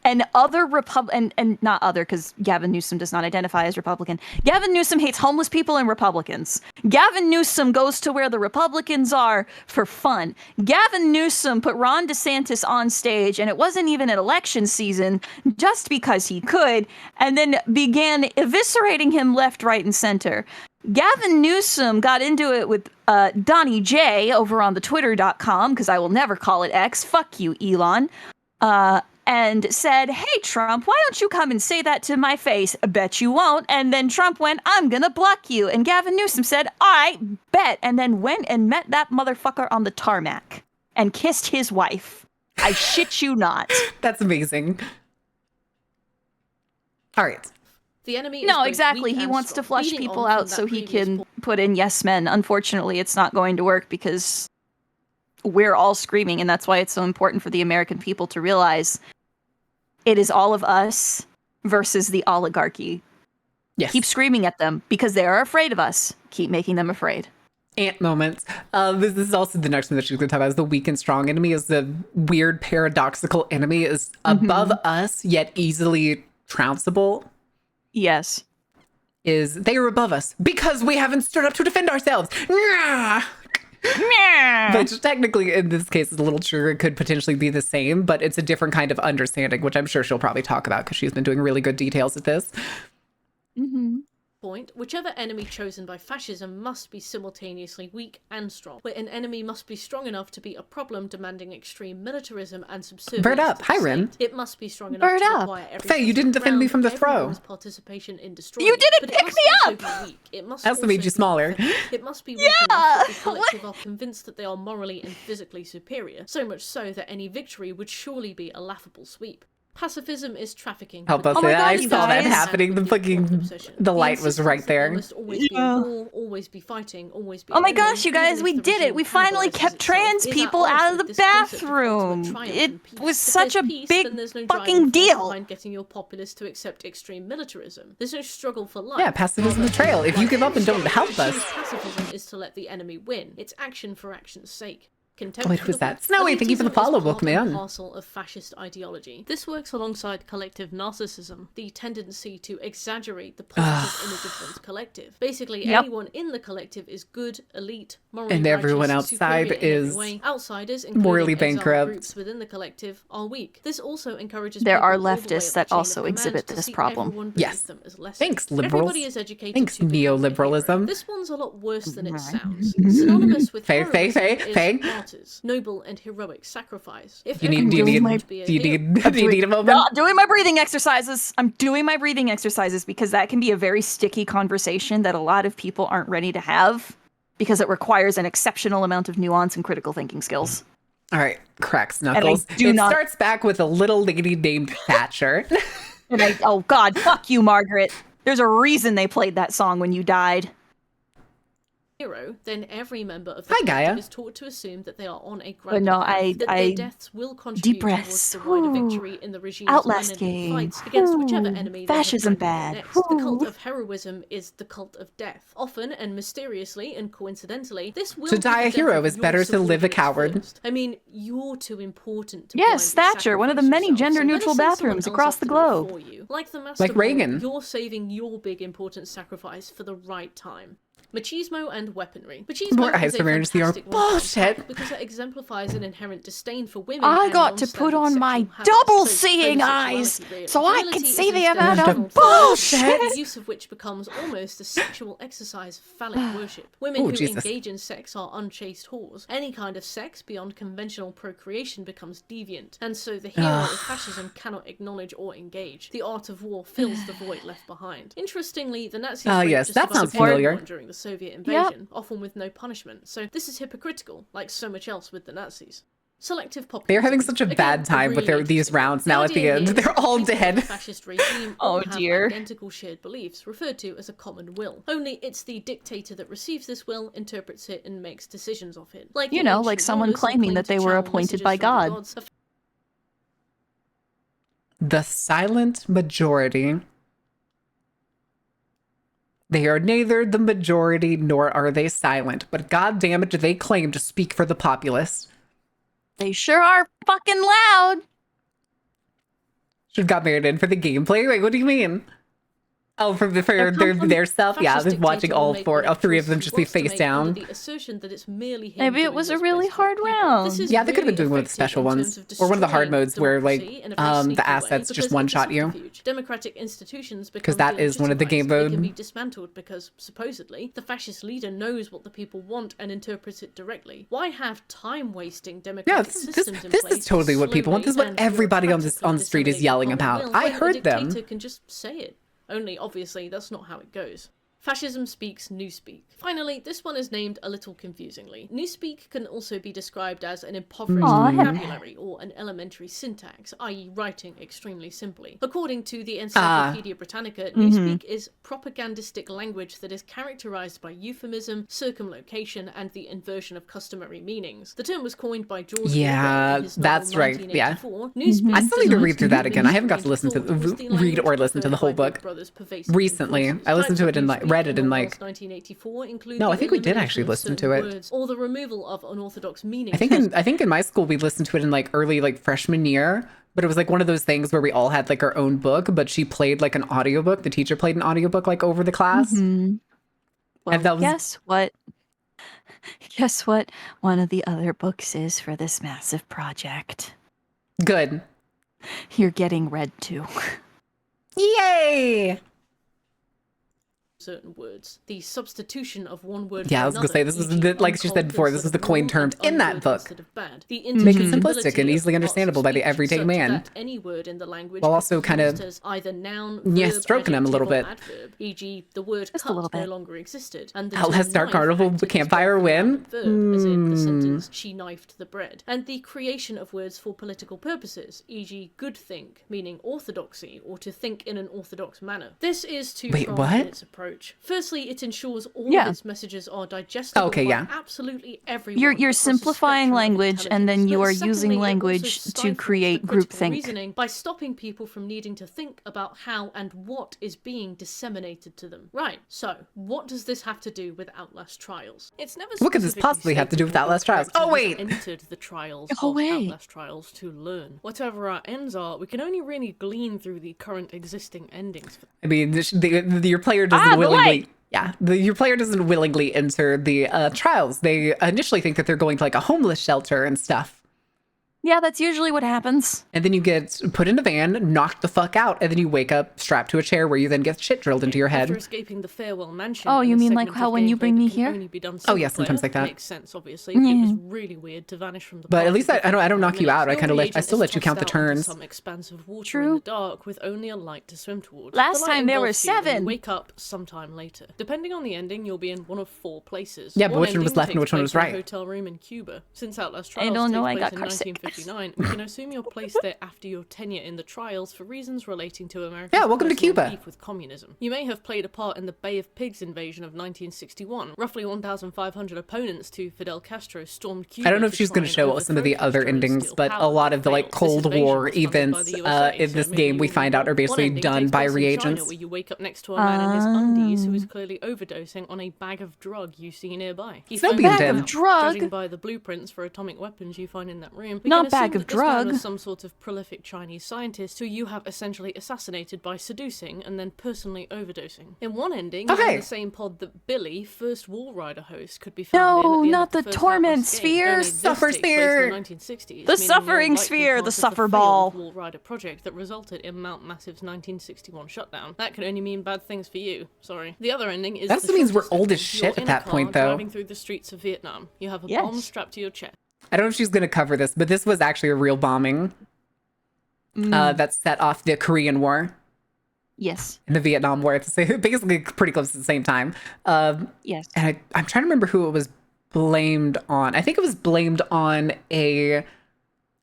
and other and not other, because Gavin Newsom does not identify as Republican. Gavin Newsom hates homeless people and Republicans. Gavin Newsom goes to where the Republicans are for fun. Gavin Newsom put Ron DeSantis on stage, and it wasn't even an election season, just because he could, and then began eviscerating him left, right, and center. Gavin Newsom got into it with Donnie J over on the Twitter.com, because I will never call it X. Fuck you, Elon. And said, "Hey, Trump, why don't you come and say that to my face?" "I bet you won't." And then Trump went, "I'm gonna block you." And Gavin Newsom said, "I bet." And then went and met that motherfucker on the tarmac and kissed his wife. I shit you not. That's amazing. All right. The enemy is No, both exactly. weak He and wants to strong. flush Leading people on from out so that he previous can point- put in yes men. Unfortunately, it's not going to work because we're all screaming, and that's why it's so important for the American people to realize it is all of us versus the oligarchy. Yes. Keep screaming at them because they are afraid of us. Keep making them afraid. Ant moments. This is also the next one that she's going to talk about is the weak and strong enemy is the weird paradoxical enemy is above us yet easily trounceable. Yes. Is they are above us because we haven't stood up to defend ourselves. Which technically in this case is a little true. It could potentially be the same, but it's a different kind of understanding, which I'm sure she'll probably talk about because she's been doing really good details at this. Point, whichever enemy chosen by fascism must be simultaneously weak and strong, where an enemy must be strong enough to be a problem demanding extreme militarism and subservience. Bird up. to the Hi, Rin. state. It must be strong enough Bird to up. require every Faye, you didn't defend me from the throw. everyone's participation in destroying You it, didn't but it pick must me also up! be weak. It must I also also made you be smaller. effective. It must be weak enough that the collective are convinced that they are morally and physically superior, so much so that any victory would surely be a laughable sweep. Pacifism is trafficking. Help with us. my the God, I you saw that guys. happening. The fucking obsession. the light was insistence right that there there. must always be a war, always be fighting, always be Oh my a gosh, you war, guys, even we if the did it. regime We finally cannibalizes kept itself, trans is that people out of honestly the this concept of ultimate bathroom. triumph It and peace? was If such there's a peace, big then there's no fucking driving force deal. behind getting your populace to accept extreme militarism. There's no struggle for life. Yeah, pacifism betrayal. If you give up and don't help us. Pacifism is to let the enemy win. It's action for action's sake. Contempt Wait, for who's the that? weak. Snowy, thank you for the Elitism follow. is Welcome part and in. parcel of fascist ideology. This works alongside collective narcissism, the tendency to exaggerate the positive image of one's collective. Basically, Yep. anyone in the collective is good, elite, morally And everyone righteous, outside superior in every is way. Outsiders, including morally exiled bankrupt. groups within the collective, are weak. This also encourages There people are all the way leftists up that the chain of also command exhibit to this see problem. everyone beneath Yes. them as lesser. Thanks, liberals. Everybody is educated Thanks, to become a hero. neoliberalism. This one's a lot worse than it sounds. Synonymous with Faye, heroism Faye. is martyrs, noble and heroic sacrifice. If Do you need everyone would be a hero- a moment? I'm doing my breathing exercises. I'm doing my breathing exercises because that can be a very sticky conversation that a lot of people aren't ready to have because it requires an exceptional amount of nuance and critical thinking skills. All right, cracks knuckles. do It not- starts back with a little lady named Thatcher. Oh God, fuck you, Margaret. There's a reason they played that song when you died. hero, then every member of the Hi, collective Gaia. is taught to assume that they are on a But grand no, path, that I their deaths will contribute deep breaths. towards the wider Whew. victory in the regime's Outlast unending game. fights against whichever Whew. enemy they have Fascism branded bad. next. The cult Whew. of heroism is the cult of death. Often and mysteriously and coincidentally, this will To be die the a death hero of is your better to live a subordinates coward. first. I mean, you're too important to Yes, blindly Thatcher, one of the sacrifice many yourself, so gender-neutral better send someone bathrooms else across up the to do it globe. for you. Like the Master Like Reagan. You're saving your big important sacrifice for the right time. Machismo and weaponry. Machismo More is eyes a for emergency or fantastic one-time bullshit. pack because it exemplifies an inherent disdain for women. I and got to put non-standard on my sexual habits. double So seeing homosexuality, eyes really. so I Virility could is see the instead amount of general bullshit. femininity, the use of which becomes almost a sexual exercise of phallic worship. Women Oh, who Jesus. engage in sex are unchaste whores. Any kind of sex beyond conventional procreation becomes deviant, and so the hero of fascism cannot acknowledge or engage. The art of war fills the void left behind. Interestingly, the Nazis raped yes, just that about sounds everyone familiar. during the Soviet invasion, often with no punishment. So this is hypocritical, like so much else with the Nazis. Selective populism. They're having such a Again, bad time with really these interesting. rounds now at the idea end. here is They're that all people in dead. the fascist regime all Oh, have dear. identical shared beliefs, referred to as a common will. Only it's the dictator that receives this will, interprets it, and makes decisions of it. Like You the know, ancient like someone rulers who claiming claimed that to they were channel appointed messages by from the God. gods. The silent majority. They are neither the majority nor are they silent, but god damn it, do they claim to speak for the populace. They sure are fucking loud. Should have got married in for the gameplay. Wait, what do you mean? Oh, for their stuff? Yeah, Fascist watching dictator all will make whatever three of them choices just he be wants to face make down. under the assertion that it's merely him Maybe it doing was a what's really best for the hard people. round. This is Yeah, they could have been really doing one of the effective special in ones. terms of Or one of the hard destroying modes where, like, democracy in a very sneaky the assets way, just because one-shot it's a you. subterfuge. Democratic institutions Because become that is one of the game delegitimized. They mode. can be dismantled because, supposedly, the fascist leader knows what the people want and interprets it directly. Why have time-wasting Yeah, democratic this systems in is place totally what people want. This is what slowly and everybody on the bureaucratically street is disseminate yelling the common about. will I when heard a them. dictator can just say it. Only, obviously, that's not how it goes. Fascism speaks Newspeak. Finally, this one is named a little confusingly. Newspeak can also be described as an impoverished vocabulary or an elementary syntax, i.e. writing extremely simply. According to the Encyclopedia Britannica, Newspeak is propagandistic language that is characterized by euphemism, circumlocution, and the inversion of customary meanings. The term was coined by George Orwell in his novel that's right. Yeah. 1984. Newspeak I still need to designed read through that again. I haven't got to was listen to read or listen to the whole book recently. I listened to it in like read it in like 1984 include no, I the think we did elimination actually of listen certain to it. words or the removal of unorthodox meanings. I think in my school we listened to it in like early like freshman year, but it was like one of those things where we all had like our own book, but she played like an audiobook. The teacher played an audiobook like over the class. Well, And that was guess what? Guess what one of the other books is for this massive project? good. You're getting read to. Yay! certain words. The substitution of one word Yeah, for I was gonna another, say, this is e.g. the, like she said before, this is the coin termed in that book. instead of bad. The Make it simplistic interchangeability and easily of understandable by the parts of everyday speech, man. such that any word in the language While could also be kinda- used as either noun, yeah, verb, stroking him a little adjective, bit. or adverb, e.g. the word Just a cut little no bit. longer existed, and the Outlast term Dark knife Carnival acted as campfire both noun win? and verb, as in the sentence she knifed the bread, and the creation of words for political purposes, e.g. good think, meaning orthodoxy, or to think in an orthodox manner. This is Wait, two-pronged what? in its approach. Firstly, it ensures all Yeah. of its messages are digestible Okay, by yeah. absolutely everyone. You're across a simplifying spectrum of language, and then intelligence. you But are using secondly, it also language to stifles create the critical groupthink. reasoning by stopping people from needing to think about how and what is being disseminated to them. Right, so what does this have to do with Outlast Trials? It's never What could this specifically possibly have to do with stated that Outlast your Trials? Oh, character wait! has entered the trials Oh, of wait. Outlast Trials to learn. Whatever our ends are, we can only really glean through the current existing endings. I mean, your player doesn't the willingly. light! Yeah, your player doesn't willingly enter the trials. They initially think that they're going to like a homeless shelter and stuff. Yeah, that's usually what happens. And then you get put in a van, knocked the fuck out, and then you wake up strapped to a chair where you then get shit drilled into your After head. escaping the Farewell Mansion. Oh, and you a mean like segment how of when you gameplay bring me that can here? only be done Oh, yeah, single sometimes player. like that. Makes sense, obviously. It was really weird to vanish from the But at party least I for don't knock you 5 out. I minutes. kind of Your let I still agent let is you count the tossed out into turns. Some expanse of water in True. the dark with only a light to swim towards. Last The light time there were engulfs you and you 7. wake up sometime later. Depending on the ending, you'll be in one of 4 places. Yeah, but One which one was ending left and takes which one was place in a right? hotel room in Cuba. Since Outlast I Trials don't know, I takes got place in car sick. 1959, we can assume you're placed there after your tenure in the trials for reasons relating to America's Yeah, welcome to personal Cuba. beef with communism. You may have played a part in the Bay of Pigs invasion of 1961. Roughly 1,500 opponents to Fidel Castro stormed Cuba. I don't know if to she's try going to and show us some of the overthrow other Castro and endings, steal but power. a lot of the like Failed. This Cold invasion War was funded by events the USA, in so this maybe game we you'll find out are One basically ending done takes by place in China, reagents. where you wake up next to a man in his undies who is clearly overdosing on a bag of drug you see nearby. He No found being out, Tim. Drug? Judging by the blueprints for atomic weapons you find in that room, we Not can bag assume of that this man drug. was some sort of prolific Chinese scientist who you have essentially assassinated by seducing and then personally overdosing. In one ending, you're Okay. in the same pod that Billy, first Wall Rider host, could be found in No, at the end not of the the first torment Outlast game. sphere. Only this Suffer takes place in sphere. the 1960s, The meaning suffering you're likely sphere, part the of suffer failed ball. Wall Rider project that resulted in Mount Massive's 1961 shutdown. That could only mean bad things for you. Sorry. The other ending is That the also means we're shortest old as ending. shit You're at in a that car point, though. driving through the streets of Vietnam. You have a bomb Yes. strapped to your chest. I don't know if she's going to cover this, but this was actually a real bombing that set off the Korean War Yes. and the Vietnam War at the same, basically pretty close at the same time. Yes. And I'm trying to remember who it was blamed on. I think it was blamed on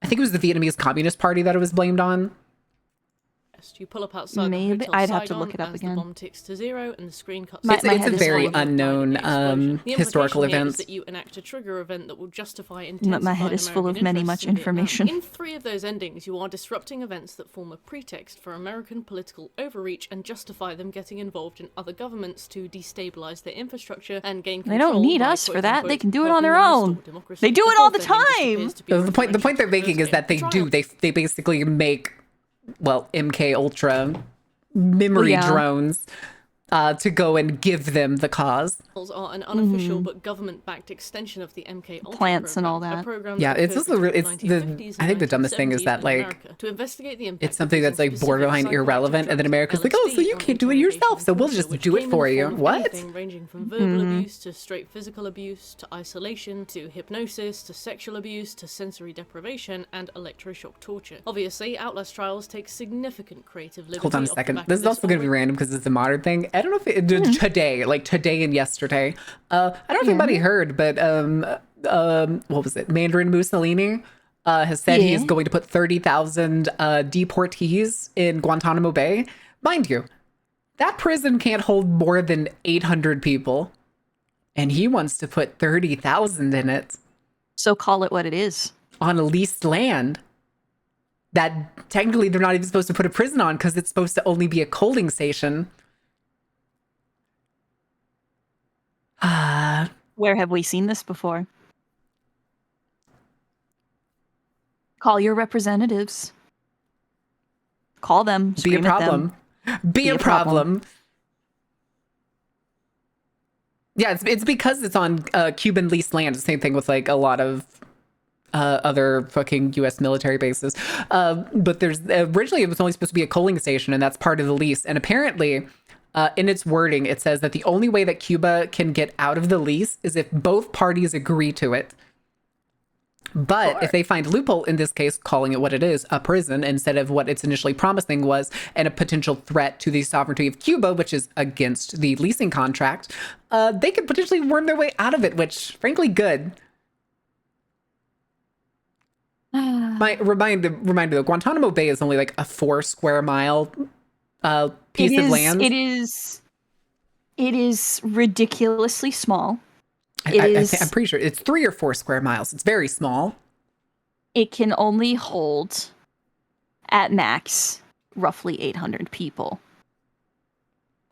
I think it was the Vietnamese Communist Party that it was blamed on. You pull up outside Maybe. the Hotel I'd have to Saigon look it up as again. the bomb ticks to 0 and the screen cuts. My to head It's a is very full of unknown The historical implication here event. is that you enact a trigger event that will justify My intensified head is full of American many interests much in Vietnam. information. In 3 of those endings, you are disrupting events that form a pretext for American political overreach and justify them getting involved in other governments to destabilize their infrastructure and gain They control. don't need by, us for that. They quote-unquote, can do it on their helping them own. restore democracy. They do it The all the fourth ending time. appears to be The point they're referential to making the is that they first do game. they basically make MK Ultra memory Yeah. drones to go and give them the cause. Are an unofficial but government-backed extension of the MK Ultra Plants and all program, that. a program Yeah, that it's occurred also between it's the the 1950s I think the and dumbest thing is 1970s that in like America to investigate the impact it's something of that's like using borderline specific irrelevant, and then psychoactive America's like, drugs, oh, so you LSD, can't do it yourself, so we'll on just which do it came in for the you. form of What? anything ranging from verbal abuse to straight physical abuse to isolation to hypnosis to sexual abuse to sensory deprivation and electroshock torture. Obviously, Outlast Trials takes significant creative liberty. Hold on a off the second. back This of is also going to be already random because it's a modern thing. I don't know if it today, like today and yesterday. I don't know if anybody heard, but what was it? Mandarin Mussolini has said he is going to put 30,000 deportees in Guantanamo Bay. Mind you, that prison can't hold more than 800 people, and he wants to put 30,000 in it. So call it what it is. On a leased land that technically they're not even supposed to put a prison on because it's supposed to only be a coaling station. Where have we seen this before? Call your representatives. Call them. Be a Scream at problem. them. Be a problem. Yeah, it's because it's on Cuban leased land. The same thing with like a lot of other fucking U.S. military bases. But there's originally it was only supposed to be a coaling station, and that's part of the lease. And apparently, in its wording, it says that the only way that Cuba can get out of the lease is if both parties agree to it. But if they find a loophole, in this case, calling it what it is, a prison, instead of what its initially promising was, and a potential threat to the sovereignty of Cuba, which is against the leasing contract, they could potentially worm their way out of it, which, frankly, good. Reminder though, Guantanamo Bay is only like a 4 square mile piece of land. It is ridiculously small. I'm pretty sure it's 3 or 4 square miles. It's very small. It can only hold, at max, roughly 800 people.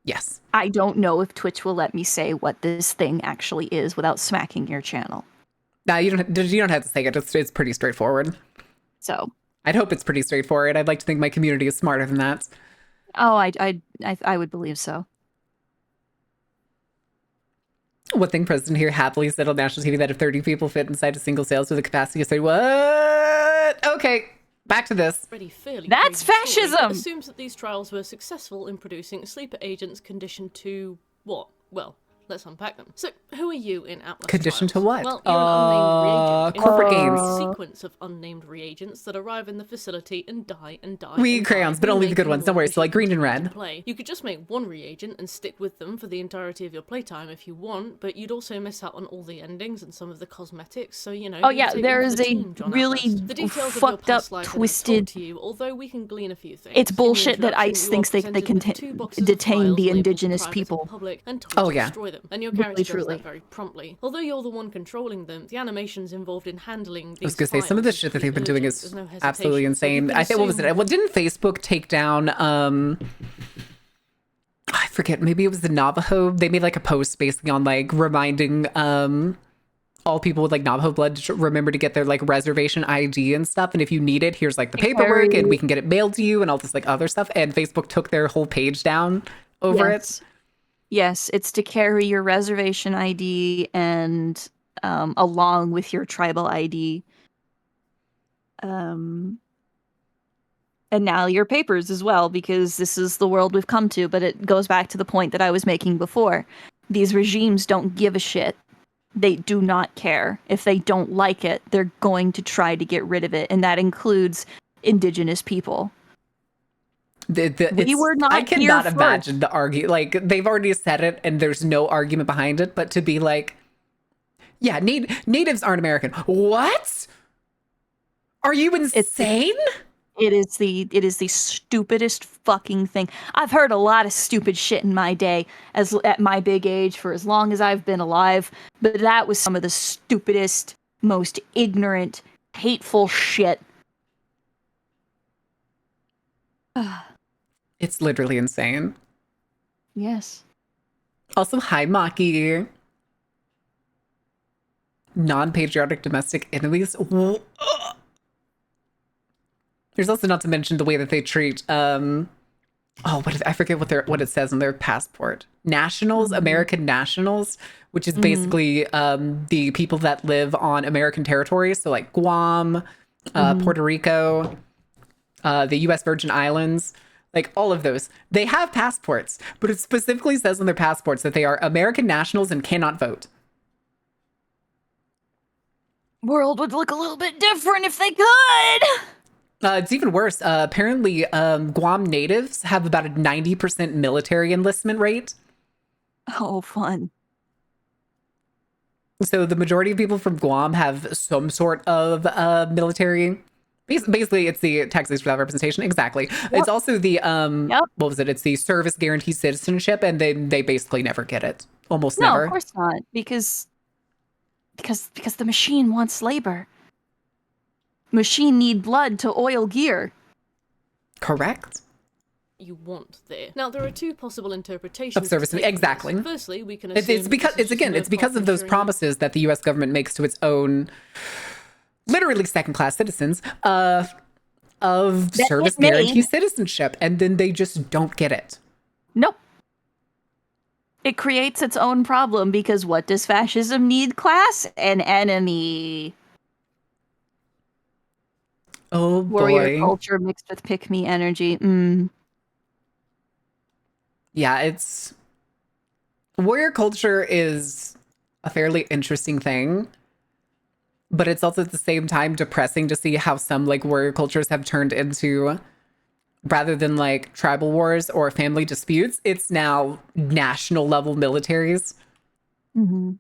Yes. I don't know if Twitch will let me say what this thing actually is without smacking your channel. No, you don't have to say it. It's pretty straightforward. So I'd hope it's pretty straightforward. I'd like to think my community is smarter than that. Oh, I would believe so. One thing President here happily said on national TV that if 30 people fit inside a single sales with a capacity of say what? Okay, back to this. That's fascism! Assumes that these trials were successful in producing sleeper agents conditioned to what? Well, let's unpack them. So, who are you in Atlas Conditioned to Trials? what? Well, you're an unnamed reagent. Corporate in games. a sequence of unnamed reagents that arrive in the facility and die and die. We and crayons, die, but only the making good ones. Don't more worry. So like green and efficient red. to play. You could just make one reagent and stick with them for the entirety of your playtime if you want, but you'd also miss out on all the endings and some of the cosmetics. So you know. Oh you yeah, take there one for is the a team, John really Atlas. The details of your fucked up, past life are not told twisted. to you, although we can glean a few things. It's In the bullshit that introduction, ICE you thinks are they presented can with 2 boxes of detain files the labeled indigenous private people. and public and told Oh, to yeah. destroy them, and your Really, character does truly. that very promptly. Although you're the one controlling them, the animations involved in handling these I was gonna say some of the shit that they've been doing is absolutely insane. I think what was it? Well, didn't Facebook take down? I forget. Maybe it was the Navajo. They made like a post basically on like reminding all people with like Navajo blood to remember to get their like reservation ID and stuff. And if you need it, here's like the paperwork, and we can get it mailed to you and all this like other stuff. And Facebook took their whole page down over it. Yes, it's to carry your reservation ID and along with your tribal ID. And now your papers as well, because this is the world we've come to. But it goes back to the point that I was making before. These regimes don't give a shit. They do not care. If they don't like it, they're going to try to get rid of it. And that includes indigenous people. We were not I cannot here imagine first. the argue. Like they've already said it, and there's no argument behind it. But to be like, yeah, natives aren't American. What? Are you insane? It is the stupidest fucking thing. I've heard a lot of stupid shit in my day, as at my big age, for as long as I've been alive. But that was some of the stupidest, most ignorant, hateful shit. It's literally insane. Yes. Also, hi, Maki. Non-patriotic domestic enemies. There's also not to mention the way that they treat I forget what it says on their passport. Nationals, American nationals, which is basically the people that live on American territory. So like Guam, Puerto Rico, the U.S. Virgin Islands, like all of those. They have passports, but it specifically says on their passports that they are American nationals and cannot vote. World would look a little bit different if they could. It's even worse. Apparently, Guam natives have about a 90% military enlistment rate. Oh, fun. So the majority of people from Guam have some sort of military. Basically, it's the taxes without representation. Exactly. Yep. It's also the Yep. what was it? It's the service guaranteed citizenship, and they basically never get it. Almost No, never. of course not, because the machine wants labor. Machine need blood to oil gear. Correct. You want there. Now, there are two possible interpretations Of service, to take from exactly. this. Firstly, we can assume It's because this is it's because of those ensuring- promises that the U.S. government makes to its own, literally second-class citizens, of That service hit me. guarantee citizenship, and then they just don't get it. Nope. It creates its own problem because what does fascism need? Class? An enemy. Oh Warrior boy. culture mixed with pick-me energy. Mm. Yeah, it's warrior culture is a fairly interesting thing, but it's also at the same time depressing to see how some like warrior cultures have turned into, rather than like tribal wars or family disputes, it's now national level militaries. Mm-hmm.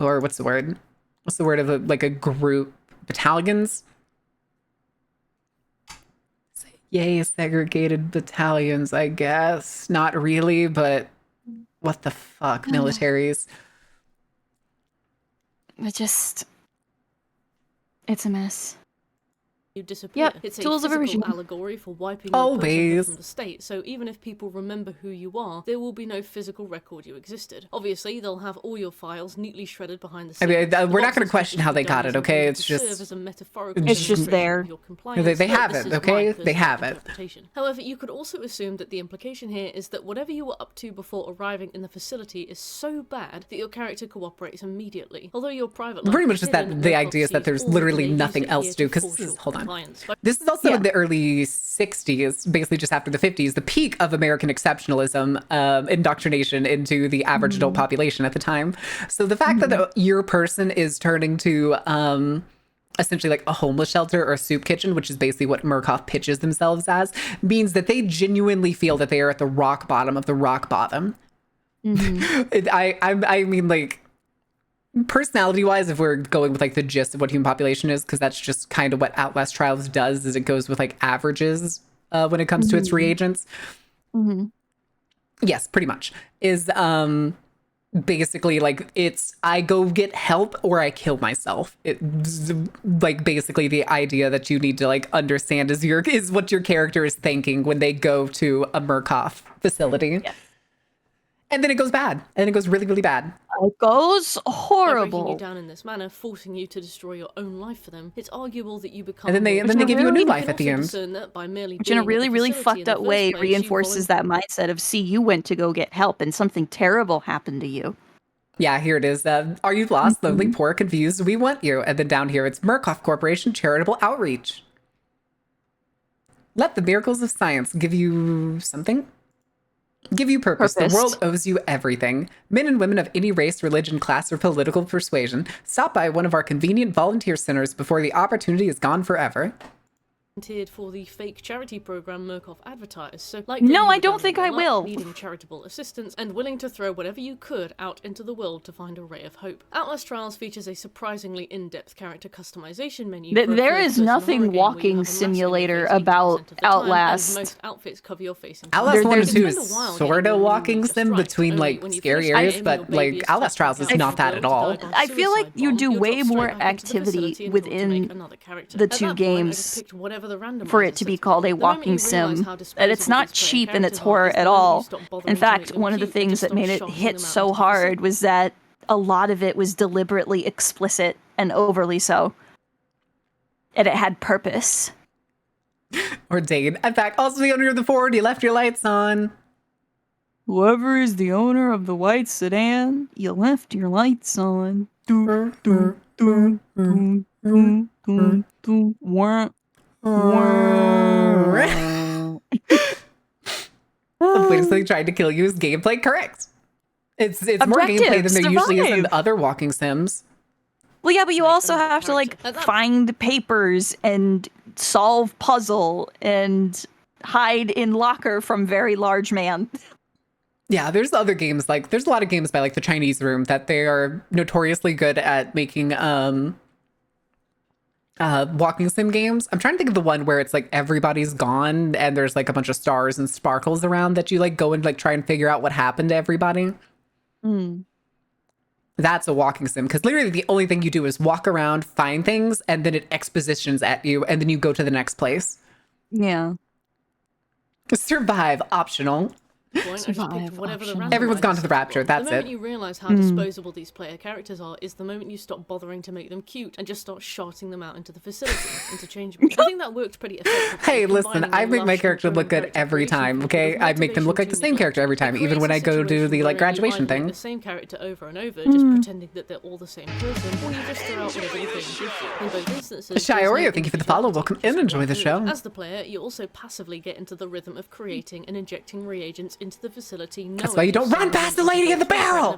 Or what's the word? What's the word of a group? Battalions? Yay, segregated battalions, I guess. Not really, but what the fuck, militaries. It's a mess. You disappear. Yep, It's tools a of a physical regime. allegory for wiping your person Always. from the state. So even if people remember who you are, there will be no physical record you existed. Obviously, they'll have all your files neatly shredded behind the I scenes. mean, we're not The going to question how they got it, okay? It's serve just as a metaphorical it's just demonstration there. of your compliance, They but have this it, is okay? my They personal have it. interpretation. However, you could also assume that the implication here is that whatever you were up to before arriving in the facility is so bad that your character cooperates immediately. Although your private life pretty much is just that hidden, the Murkoff idea is that sees there's all the literally dangers nothing that else adhere to do, 'cause force this is- your hold on. compliance. This is also Yeah. in the early 60s, basically just after the 50s, the peak of American exceptionalism, indoctrination into the average adult population at the time. So the fact that your person is turning to essentially like a homeless shelter or a soup kitchen, which is basically what Murkoff pitches themselves as, means that they genuinely feel that they are at the rock bottom of the rock bottom. I mean, like, personality wise, if we're going with like the gist of what human population is, because that's just kind of what Outlast Trials does, is it goes with like averages when it comes to its reagents. Mm-hmm. Yes, pretty much. Is basically like it's I go get help or I kill myself. It's like basically the idea that you need to like understand is what your character is thinking when they go to a Murkoff facility. Yes. And then it goes bad. And it goes really, really bad. It goes By breaking horrible. you down in this manner, forcing you to destroy your own life for them, it's arguable that you become. And then they more give you a new You life can at the also end. discern that by merely Which in a being at the really, really facility in fucked the up first way place, you reinforces that mindset of, see, you went to go get help and something terrible happened to you. Yeah, here it is. Are you lost, lonely, poor, confused? We want you. And then down here, it's Murkoff Corporation Charitable Outreach. Let the miracles of science give you something. Give you purpose. Purpose. The world owes you everything. Men and women of any race, religion, class, or political persuasion, stop by one of our convenient volunteer centers before the opportunity is gone forever. volunteered for the fake charity program Murkoff advertised, so like No, I don't think I will. needing charitable assistance and willing to throw whatever you could out into the world to find a ray of hope. Outlast Trials features a surprisingly in-depth character customization menu. for a There is third-person nothing horror game where you walking have a mask on your simulator face 80% about of the time, Outlast. and most outfits cover your face entirely. Outlast 1 and there's- 2 It can is spend a while sort getting of the walking movie just sim right, between only like when you scary finish areas, it, but your like baby is Outlast Trials is touched not that at all. I feel like you do way more activity within the two games for it to be called a walking sim. And it's not cheap in its horror at all. In fact, one of the things that made it hit so hard was that a lot of it was deliberately explicit and overly so. And it had purpose. Ordained. In fact, also the owner of the Ford, you left your lights on. Whoever is the owner of the white sedan, you left your lights on. Doo, doo, doo, doo, doo, doo, doo. Wah, wah. Basically trying to kill you is gameplay correct. It's more gameplay than there usually is in Survive. other walking sims. Well, yeah, but you also another have to like character. find papers and solve puzzle and hide in locker from very large man. Yeah, there's other games there's a lot of games by like the Chinese Room that they are notoriously good at making walking sim games. I'm trying to think of the one where it's like everybody's gone and there's like a bunch of stars and sparkles around that you like go and like try and figure out what happened to everybody. That's a walking sim because literally the only thing you do is walk around, find things, and then it expositions at you, and then you go to the next place. Yeah. Survive optional. Everyone's gone to the Rapture, that's The moment it. you realise how disposable these player characters are is the moment you stop bothering to make them cute and just start shotting them out into the facility, interchangeably. I think that worked pretty effectively. Hey, listen, combining I the make my lush character and look good character every creation time, with okay? I make them look like the motivation same to character every time, It even when I creates a go do situation the like wherein you graduation either make thing. the same character over and over, just pretending that they're all the same person, or you just throw out whatever the game gives you. In both instances, Shy there's no Oreo, thank you for the follow. Welcome in, enjoy the show. As the player, you also passively get into the rhythm of creating and injecting reagents into the facility. That's why you don't run past the lady in the barrel!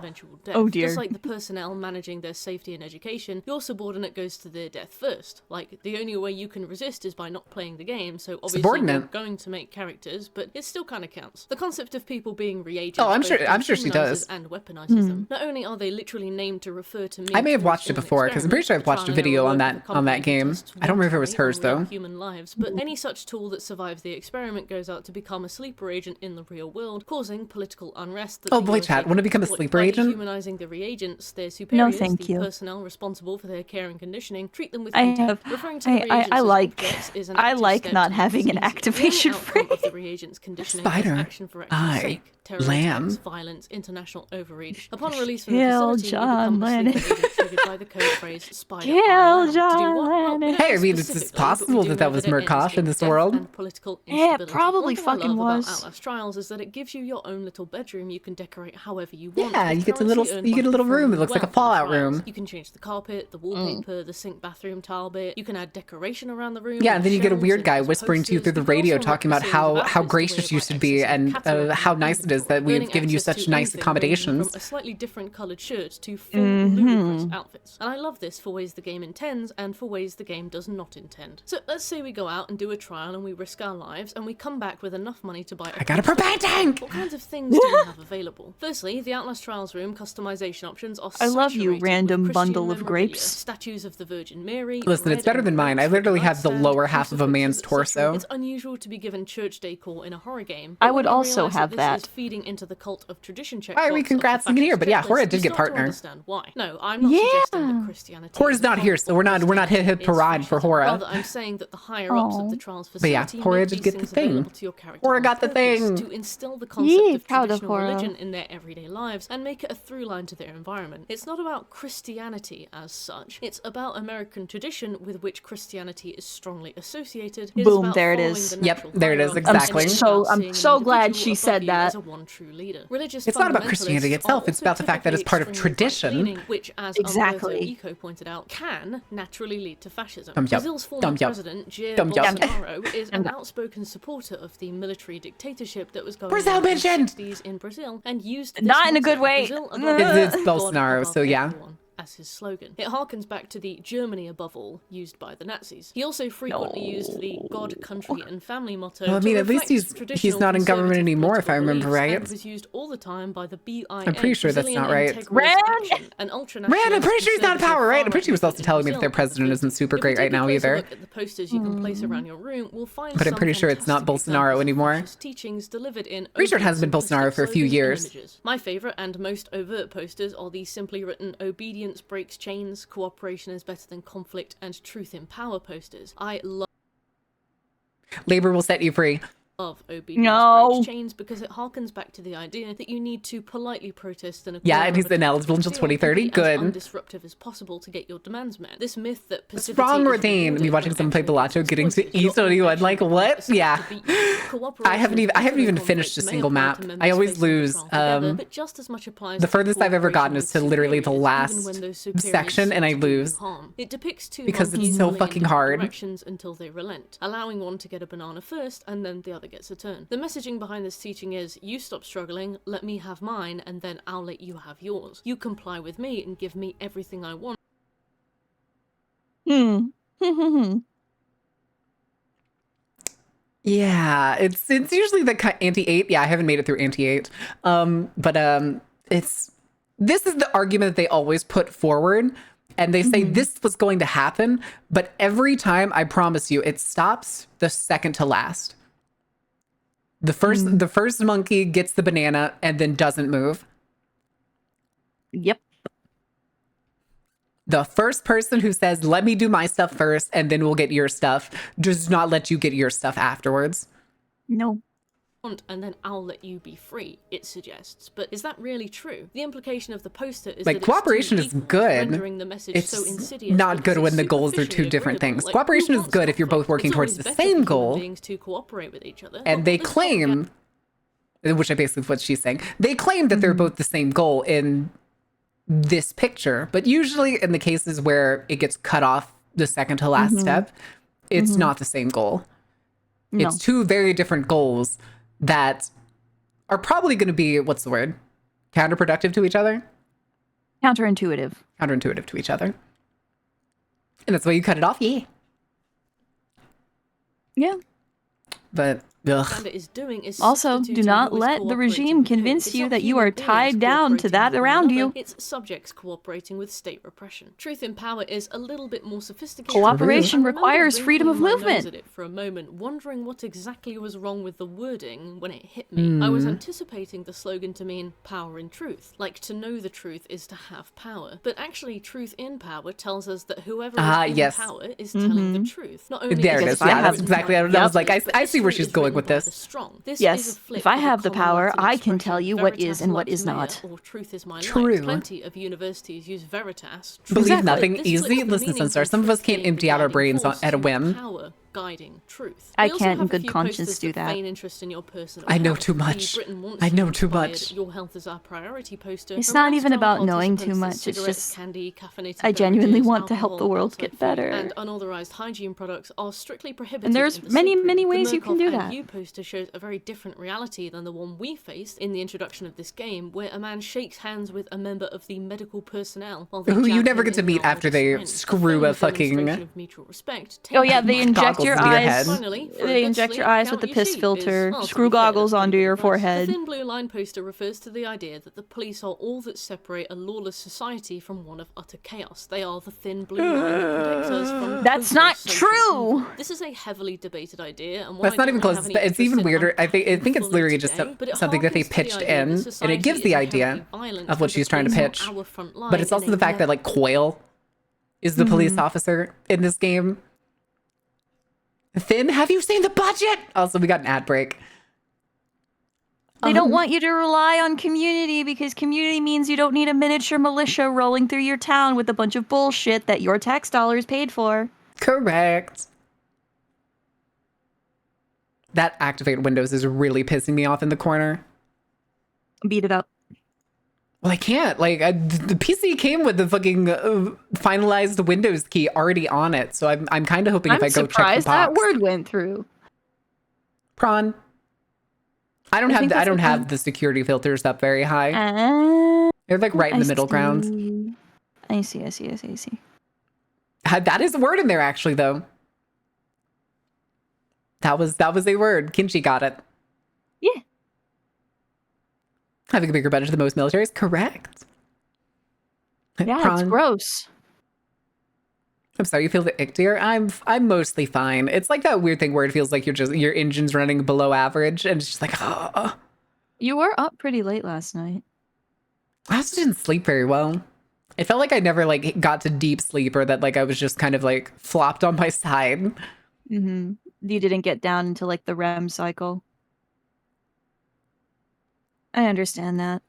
Oh, dear. Just like the personnel managing their safety and education, your subordinate goes to their death first. Like, the only way you can resist is by not playing the game, so obviously you're Subordinate. going to make characters, but it still kind of counts. The concept of people being reagents Oh, I'm both sure she dehumanizes does. and weaponizes them. Not only are they literally named to refer to I may have tools watched in it an before, because I'm pretty sure I've experiment, watched a trial and video error on work that with a company game. tests I don't remember if it was one hers, on real though. Human lives, but any such tool that survives the experiment goes out to become a sleeper agent in the real world, causing political unrest. Oh boy, chat, want to become a sleeper agent? Dehumanizing the reagents, their superiors, thank the you. personnel responsible for their care and conditioning, treat them with I contempt. have- Referring to the reagents I as like- objects is an I active like step not to having an easy. The activation outcome of the phrase. reagents conditioning Spider, is action for action's eye, sake. Terror lamb. attacks, violence, international overreach. Upon release from the Kill facility, John you become a Lennon. sleeper agent triggered by the code phrase "Spider Kill Eye Lamb." To do John what? Well, we Lennon. don't Hey, I know mean, it's specifically, possible but we that do that know was it ends Murkoff in this death world. and political Yeah, it instability. probably One thing I fucking love was. about Outlast Trials is that it gives you your own little bedroom you can decorate however you want. Yeah, with you get a currency little earned you get by a little room. It performing looks like a well for the Fallout trials. room. You can change the carpet, the wallpaper, the sink bathroom tile bit. You can add decoration around the room. Yeah, with and then you get a shelves weird and guy nice whispering to you through posters. the You can radio also talking unlock about the series of how outfits the way gracious of, you like, should be accessing and catalogs how and nice it is that gaining we've given you access such to nice anything ranging accommodations. From a slightly different coloured shirt to full ludicrous outfits. And I love this for ways the game intends and for ways the game does not intend. So let's say we go out and do a trial and we risk our lives and we come back with enough money to buy I got a propane tank! What kinds of things do we have available? Firstly, the Outlast Trials room customization options are I love you, saturated with random Christian bundle of memorabilia, grapes. statues of the Virgin Mary. Listen, it's bread better and than mine. I grapes, literally the have the nightstand, lower half of a man's crucifixes, etc. torso. It's unusual to be given church decor in a horror game. I but would when you also realise have this that. is feeding into the cult of tradition checkbox Why are we of the congratsing here? But yeah, fascist Hora checklist, did you get start to partner. understand why. No, I'm not Yeah. suggesting that Christianity Hora's is not here, cult so or we're not Christianity is parade for fascism. Hora. Rather, I'm saying that the higher ups of the trials But yeah, facility Hora make did these get the things thing. available to your character Hora on got the purpose thing. to instill the concept Yee, of proud of traditional Hora. religion in their everyday lives and make it a through line to their environment. It's not about Christianity as such. It's about American tradition with which Christianity is strongly associated. It is Boom, about there it following is. the Yep, natural there it is, hierarchy, and exactly. it's about I'm seeing an so glad individual she above said you that. as a one true leader. Religious It's not about fundamentalists Christianity are itself, it's also about the fact that it's part of typically tradition. extremely right-leaning, which, as Exactly. Umberto Eco pointed out, can naturally lead to fascism. Dum yup. Brazil's former Dum yup. president, Jair Dum yup. Bolsonaro, is an outspoken supporter of the military dictatorship that was going Brazil on in the mentioned! 60s in Brazil and used this Not in a motto, good way. Brazil above It's all, God Bolsonaro, above so yeah. everyone, as his slogan. It harkens back to the Germany above all used by the Nazis. He also frequently used the God, country and family motto. Well, I mean, to at least reflect he's traditional not in government conservative anymore, if I political remember beliefs, right. and was used all the time by the BIN. I'm pretty sure that's not Brazilian right. Integralist Rand! Action, an ultranationalist Rand, I'm pretty sure he's not in conservative power, right? I'm far-right pretty sure he was also movement in telling me that their Brazil. president isn't super If we great take right a now closer either. look at the posters you can place around your room, we'll find But I'm some pretty sure it's not fantastic Bolsonaro examples of anymore. fascist teachings delivered in Pretty sure it hasn't been overly Bolsonaro for a few simplistic years. images. My favourite and most overt posters are the simply written "Obedience breaks chains, cooperation is better than conflict, and truth in power" posters. I Labor will set you free. love obedience No. breaks chains because it harkens back to the idea that you need to politely protest in a Yeah, corner and he's of a ineligible until deal and 2030. be Good. as undisruptive as possible to get your demands met. This myth that What's passivity wrong, is Routine? rewarded Me watching when someone play action Bellotto, getting to exploited. Your E31. own Like, action what? is to Yeah. beat you. I haven't even Cooperation finished a may single apply map. to members I always facing the lose. trial together, but just as much applies The to furthest I've ever gotten is to cooperation with literally the superiors, last even when those superiors section, and I seek to do you lose. harm. It depicts two Because it's monkeys so pulling in fucking different hard. directions until they relent, allowing one to get a banana first and then the other gets a turn. The messaging behind this teaching is, you stop struggling, let me have mine, and then I'll let you have yours. You comply with me and give me everything I want. Yeah, it's usually the anti-8. Yeah, I haven't made it through anti-8. But it's this is the argument that they always put forward, and they say this was going to happen, but every time, I promise you, it stops the second to last. The first monkey gets the banana and then doesn't move. Yep. The first person who says, let me do my stuff first and then we'll get your stuff, does not let you get your stuff afterwards. No. And then I'll let you be free, it suggests. But is that really true? The implication of the poster is Like, that cooperation it's is too equal, good. rendering the message It's so insidious not because good when it's the goals are two superficially different agreeable. things. Like, Cooperation who is good if you're both wants working conflict? towards the It's always better same for human goal. beings to cooperate with each other. And But they let's not forget- claim, which I basically what she's saying, they claim that they're both the same goal in this picture. But usually in the cases where it gets cut off the second to last step, it's not the same goal. No. It's two very different goals that are probably going to be, what's the word? Counterproductive to each other? Counterintuitive. Counterintuitive to each other. And that's why you cut it off, yeah. Yeah. But, ugh. Uganda is doing is Also, do substituting not who is let the cooperating regime with who. convince It's you not that you human are beings tied down to cooperating that with one around another, you. It's subjects cooperating with state repression. Truth in power is a little bit more sophisticated. Cooperation I remember requires freedom of wrinkling my nose movement. at it for a moment, wondering what exactly was wrong with the wording when it hit me. I was anticipating the slogan to mean power in truth, like to know the truth is to have power. But actually, truth in power tells us that whoever is in yes. power is telling the truth. Not only There it is is. it Yeah, that's written exactly. by I was like, others, but I see where history she's is going written with by this. the strong. This Yes, is a flip if I of have the common power, Latin I can tell expression, you what is veritas and what lux is mea, not. or truth is my True. light. Plenty of universities use veritas. Believe Exactly. nothing, This easy. flips the Listen, meaning Sunstar, from some of us truth can't being empty out our the brains guiding at a force whim. to power guiding truth. I We also can't in have a good few conscience posters do that. feign interest in your personal I know health. too The much. Britain Wants I know You too inspired much. Your health is our priority poster. It's not reminds even trial about knowing too participants that much, it's cigarettes, just candy, caffeinated I genuinely beverages, want to help the alcohol, world outside get food, better. and unauthorized hygiene products are strictly prohibited. And there's in the many, sick room. many The ways you can Murkoff do and that. You poster shows a very different reality than the one we faced in the introduction of this game, where a man shakes hands with a member of the medical personnel while they Who you jab never him get to in the meet arm after with a they syringe. screw film a fucking demonstration of mutual respect. Oh yeah, they inject goggles your into your eyes. head. Finally, for a They good inject your sleep, eyes count with the your piss sheep is, filter, well, to screw be fair, goggles that's onto pretty your good advice. forehead. The thin blue line poster refers to the idea that the police are all that separate a lawless society from one of utter chaos. They are the thin blue line that protects us from That's total not social true! evil. This is a heavily debated idea, and That's not even close. It's even weirder. I think it's fully literally just today, but it something that they harkens to the pitched idea that in, and it society gives is the idea inherently violent of what and she's the trying to police are pitch. our front line But it's in also a the fact that like Quail is the police officer in this game. Finn, have you seen the budget? Also, we got an ad break. They don't want you to rely on community because community means you don't need a miniature militia rolling through your town with a bunch of bullshit that your tax dollars paid for. Correct. That activate Windows is really pissing me off in the corner. Beat it up. Well, I can't. Like, the PC came with the fucking finalized Windows key already on it, so I'm kind of hoping if I go check the surprised that box. word went through. Prawn. I don't I think have that's what have the security filters up very high. They're like right in the middle ground. I see. That is a word in there actually, though. That was a word. Kinchi got it. Yeah. Having a bigger budget than most militaries, correct. Yeah, Prawn. it's gross. I'm sorry, you feel the ick, dear? I'm mostly fine. It's like that weird thing where it feels like your engine's running below average, and it's just like, oh. You were up pretty late last night. I also didn't sleep very well. It felt like I never like got to deep sleep, or that like I was just kind of like flopped on my side. Mm-hmm. You didn't get down into like the REM cycle. I understand that.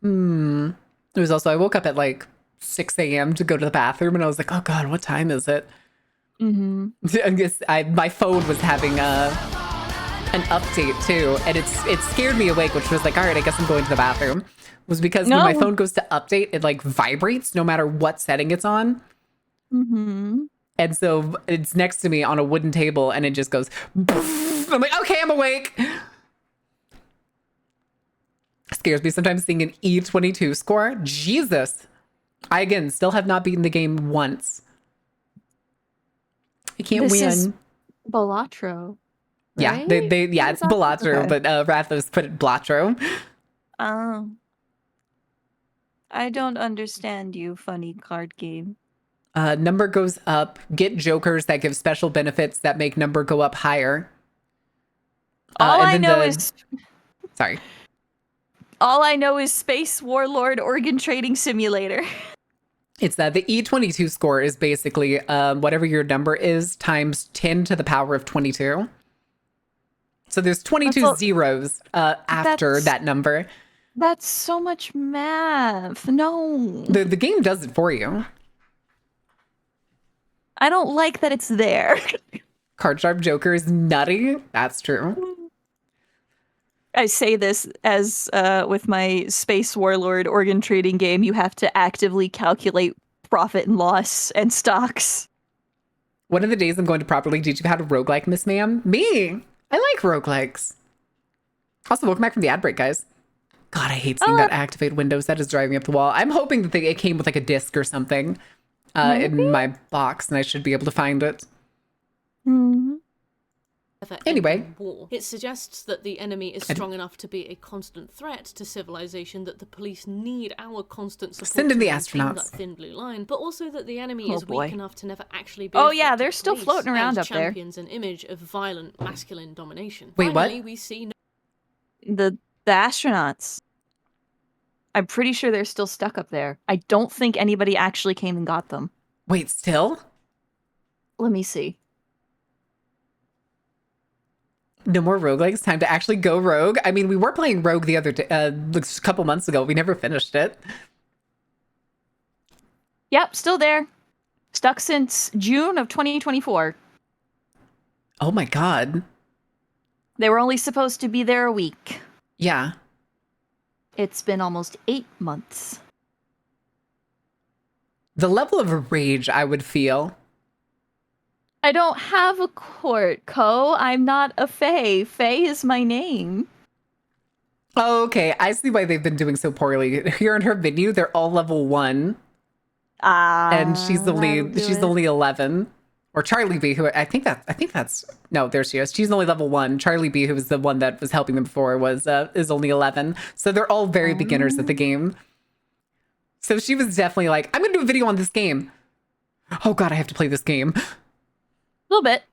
It was also, I woke up at like 6 a.m. to go to the bathroom, and I was like, oh God, what time is it? Mm-hmm. I guess my phone was having an update too, and it scared me awake, which was like, all right, I guess I'm going to the bathroom. Was because when my phone goes to update, it like vibrates no matter what setting it's on. Mm-hmm. And so it's next to me on a wooden table, and it just goes, I'm like, okay, I'm awake. Scares me sometimes seeing an E22 score. Jesus. I, again, still have not beaten the game once. I can't This is win. Balatro. Yeah, Right? it's Balatro, Okay. but Rathos put it Blatro. Oh. I don't understand you, funny card game. Number goes up. Get jokers that give special benefits that make number go up higher. All and I then know is Sorry. all I know is Space Warlord Organ Trading Simulator. It's that the E22 score is basically whatever your number is times 10 to the power of 22. So there's 22 zeros after that number. That's so much math. No. The game does it for you. I don't like that it's there. Card Sharp Joker is nutty. That's true. I say this as with my Space Warlord organ trading game, you have to actively calculate profit and loss and stocks. One of the days I'm going to properly teach you how to roguelike, Miss Ma'am. Me! I like roguelikes. Also, welcome back from the ad break, guys. God, I hate seeing that activate Windows. That is driving me up the wall. I'm hoping that it came with like a disc or something in my box, and I should be able to find it. Mm-hmm. Anyway, war. It suggests that the enemy is strong enough to be a constant threat to civilization, that the police need our constant support send in to the maintain astronauts. that thin blue line, but also that the enemy is boy. weak enough to never actually be Oh, yeah, effective they're still police floating around and up there. champions an image of violent masculine domination. Wait, what? Finally, we see The astronauts. I'm pretty sure they're still stuck up there. I don't think anybody actually came and got them. Wait, still? Let me see. No more roguelikes? Time to actually go rogue? I mean, we were playing rogue the other day, a couple months ago. We never finished it. Yep, still there. Stuck since June of 2024. Oh my god. They were only supposed to be there a week. Yeah. It's been almost 8 months. The level of rage I would feel. I don't have a court, Co. I'm not a Fae. Fae is my name. Oh, okay. I see why they've been doing so poorly. Here in her venue, they're all level 1. And she's only 11. Or Charlie B, who I think that's no, there she is. She's only level 1. Charlie B, who was the one that was helping them before, is only 11. So they're all very beginners at the game. So she was definitely like, I'm gonna do a video on this game. Oh god, I have to play this game. A little bit.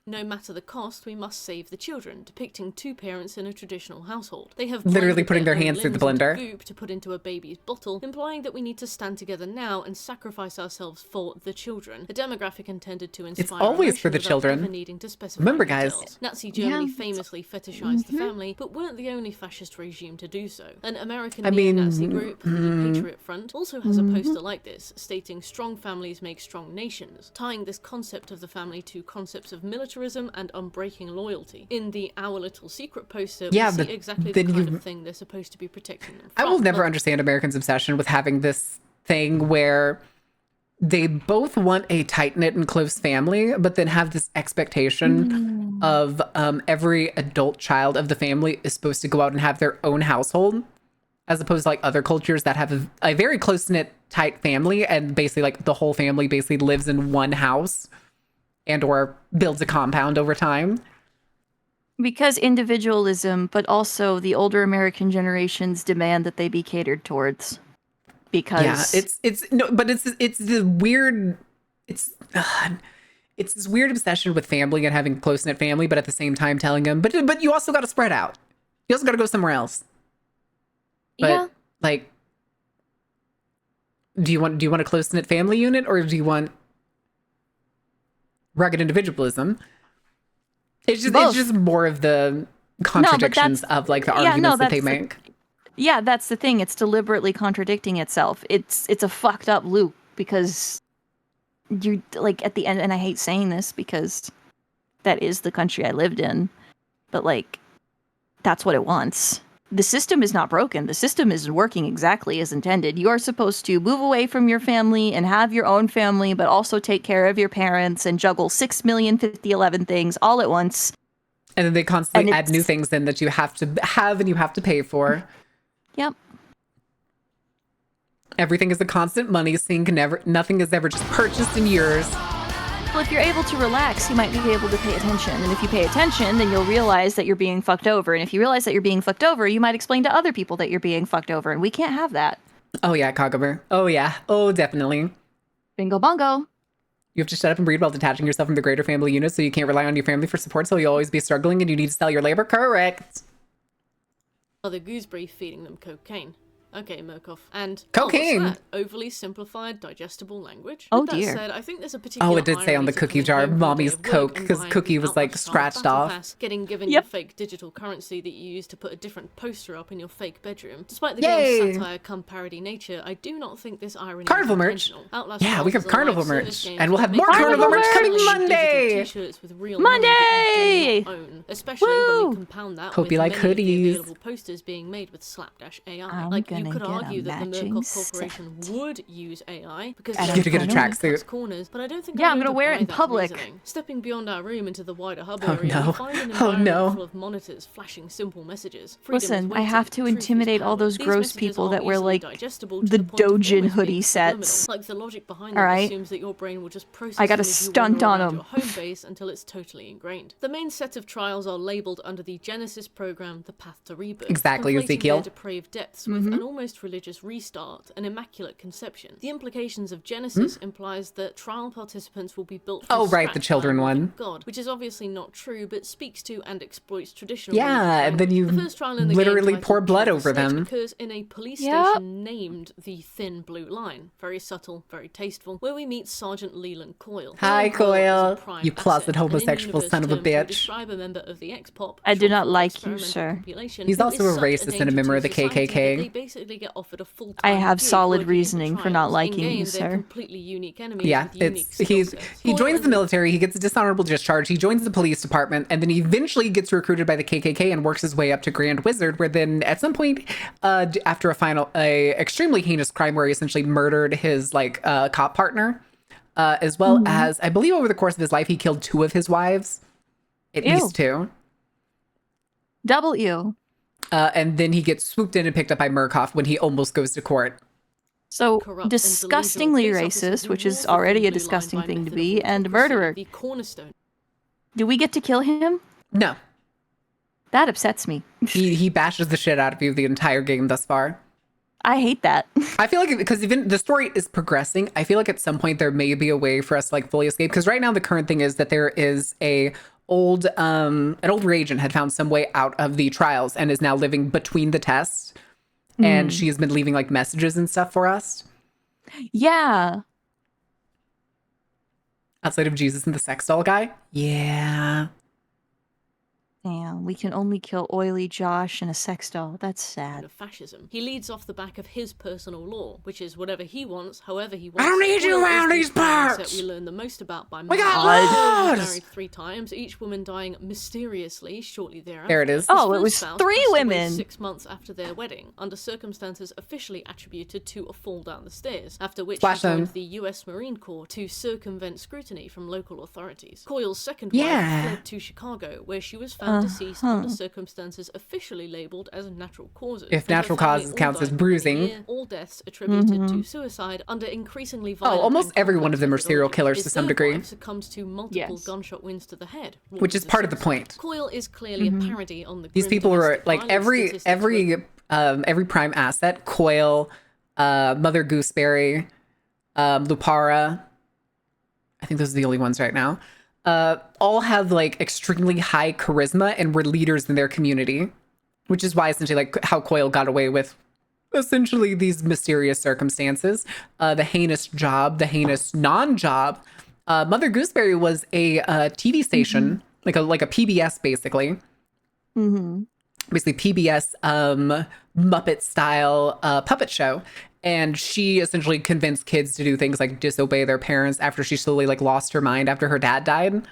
no matter the cost, we must save the children, depicting two parents in a traditional household. They have Literally blended putting their own hands through the limbs into blender. goop to put into a baby's bottle, implying that we need to stand together now and sacrifice ourselves for the children. A demographic intended to inspire always for emotion the without children. ever needing to specify Remember, guys. details. Nazi Germany famously fetishized the family, but weren't the only fascist regime to do so. An American neo-Nazi group, the Patriot Front, also has a poster like this, stating strong families make strong nations, tying this concept of the family to concepts of militarism and unbreaking loyalty. In the Our Little Secret poster, we see exactly the kind of thing they're supposed to be protecting them from. I will never understand Americans' obsession with having this thing where they both want a tight-knit and close family, but then have this expectation of every adult child of the family is supposed to go out and have their own household, as opposed to like other cultures that have a very close-knit, tight family, and basically like the whole family basically lives in one house and or builds a compound over time. Because individualism, but also the older American generations demand that they be catered towards. Because it's the weird it's this weird obsession with family and having a close-knit family, but at the same time telling them, but you also got to spread out. You also got to go somewhere else. But like, do you want a close-knit family unit, or do you want rugged individualism? It's just more of the contradictions of like the arguments that they make. Yeah, that's the thing. It's deliberately contradicting itself. It's a fucked up loop because you like at the end, and I hate saying this because that is the country I lived in, but like that's what it wants. The system is not broken. The system is working exactly as intended. You are supposed to move away from your family and have your own family, but also take care of your parents and juggle 6,050,011 things all at once. And then they constantly add new things in that you have to have and you have to pay for. Yep. Everything is a constant money sink. Nothing is ever just purchased in years. Well, if you're able to relax, you might be able to pay attention. And if you pay attention, then you'll realize that you're being fucked over. And if you realize that you're being fucked over, you might explain to other people that you're being fucked over. And we can't have that. Oh yeah, Coggomer. Oh yeah. Oh, definitely. Bingo bongo. You have to shut up and breathe while detaching yourself from the greater family unit, so you can't rely on your family for support, so you'll always be struggling and you need to sell your labor. Correct. Other gooseberry feeding them cocaine. Okay, Murkoff. And cocaine. Oh, what's that? Overly simplified, digestible language. Oh With that dear. Said, I think there's a particular Oh, it did say on the cookie jar, "Mommy's Coke," because Cookie was like scratched off. Getting given your fake digital currency that you use to put a different poster up in your fake bedroom. Despite the game's satire come parody nature, I do not think this irony Carnival is merch. intentional. Outlast Yeah, we Trials have is a carnival live merch, service game and we'll have that more makes carnival merch coming digital Monday. T-shirts with real Monday! money that you do not own, especially when we compound that Hope with you like many of the hoodies. available posters being made with slapdash AI. I'm Like you gonna could get a argue that the matching Murkoff Corporation would use AI because And they I'm You have to get a gonna- tracksuit. corners, but I don't think Yeah, I'm going gonna to wear buy it in that public. reasoning. Stepping beyond our room into the wider hub Oh, area, no. we find an Oh, environment no. full of monitors flashing simple messages. Freedom is Listen, I waiting, have to truth is intimidate all power. those These gross messages people aren't that wear, easily like, digestible to the point of Dojin almost hoodie being sets. subliminal. Like the logic behind All it right. assumes that your brain will just process I got a them as you stunt wander on around 'em. your home base until it's totally ingrained. The main set of trials are labelled under the Genesis program, The Path to Rebirth. Exactly, conflating Ezekiel. their depraved depths with an almost religious restart, an immaculate conception. The implications of Genesis implies that trial participants will be built from Oh, right, the scratch children by a living one. God, which is obviously not true, but speaks to and exploits traditional Yeah, religious and then you the first trial in the literally game, pour titled blood Truth or over Sledge, them. occurs in a police Yep. station named the Thin Blue Line. Very subtle, very tasteful, where we meet Sergeant Leland Coyle. Hi, Leland Coyle is a Coyle. prime You closet asset, an homosexual in-universe son of a term to bitch. describe a member of the X-Pop, I do short not for like you, experimental sir. population, He's who also is a such racist an and a member of the agent society KKK. that they basically get offered a full-time I have gig solid working in the reasoning for not trials. liking you, In-game, they're sir. completely unique enemies Yeah, with unique it's skill he sets. joins Coyle the is a military, he gets a dishonorable discharge, he joins the police department, and then he eventually gets recruited by the KKK and works his way up to Grand Wizard, where then at some point, after a extremely heinous crime where he essentially murdered his cop partner, as well as I believe over the course of his life he killed 2 of his wives, at Ew. least 2. Double you. And then he gets swooped in and picked up by Murkoff when he almost goes to court. So, corrupt and disgustingly delusional case officer racist, who which wore is the already thin a blue line disgusting by thing to method be, of and a autocracy, murderer. the cornerstone. Do we get to kill him? No, That upsets me. he bashes the shit out of you the entire game thus far. I hate that. I feel like because even the story is progressing, I feel like at some point there may be a way for us to fully escape. Because right now the current thing is that there is an old reagent had found some way out of the trials and is now living between the tests, and she has been leaving messages and stuff for us Yeah. outside of Jesus and the sex doll guy. Yeah. Damn, we can only kill Oily Josh and a sex doll. That's sad. Of fascism. He leads off the back of his personal law, which is whatever he wants, however he wants. I don't need you Coyle is around the these parents parts! that we learn the most about by We got Coyle was laws! married 3 times, each woman dying mysteriously shortly thereafter. There it is. His Oh, it first was spouse 3 passed away women. 6 months after their wedding, under circumstances officially attributed to a fall down the stairs, after which Splash he joined them. the US Marine Corps to circumvent scrutiny from local authorities. Coyle's second Yeah. wife fled to Chicago, where she was found deceased under circumstances officially labelled as natural causes. If And her natural family causes all counts died as within a bruising. year, all deaths attributed to suicide under increasingly violent. almost and every one of complex them are serial methodologies. killers His to some third degree. wife succumbed to multiple Yes. gunshot wounds to the head, Which is part of the point. Coyle is clearly a parody on the These grim people are domestic violence every statistics every prime asset, Coyle, Mother Gooseberry, Lupara. I think those are the only ones right now. All have extremely high charisma and were leaders in their community, which is why essentially how Coyle got away with essentially these mysterious circumstances. The heinous job, the heinous non-job. Mother Gooseberry was a TV station, like a PBS basically. Basically PBS Muppet style puppet show. And she essentially convinced kids to do things like disobey their parents after she slowly lost her mind after her dad died.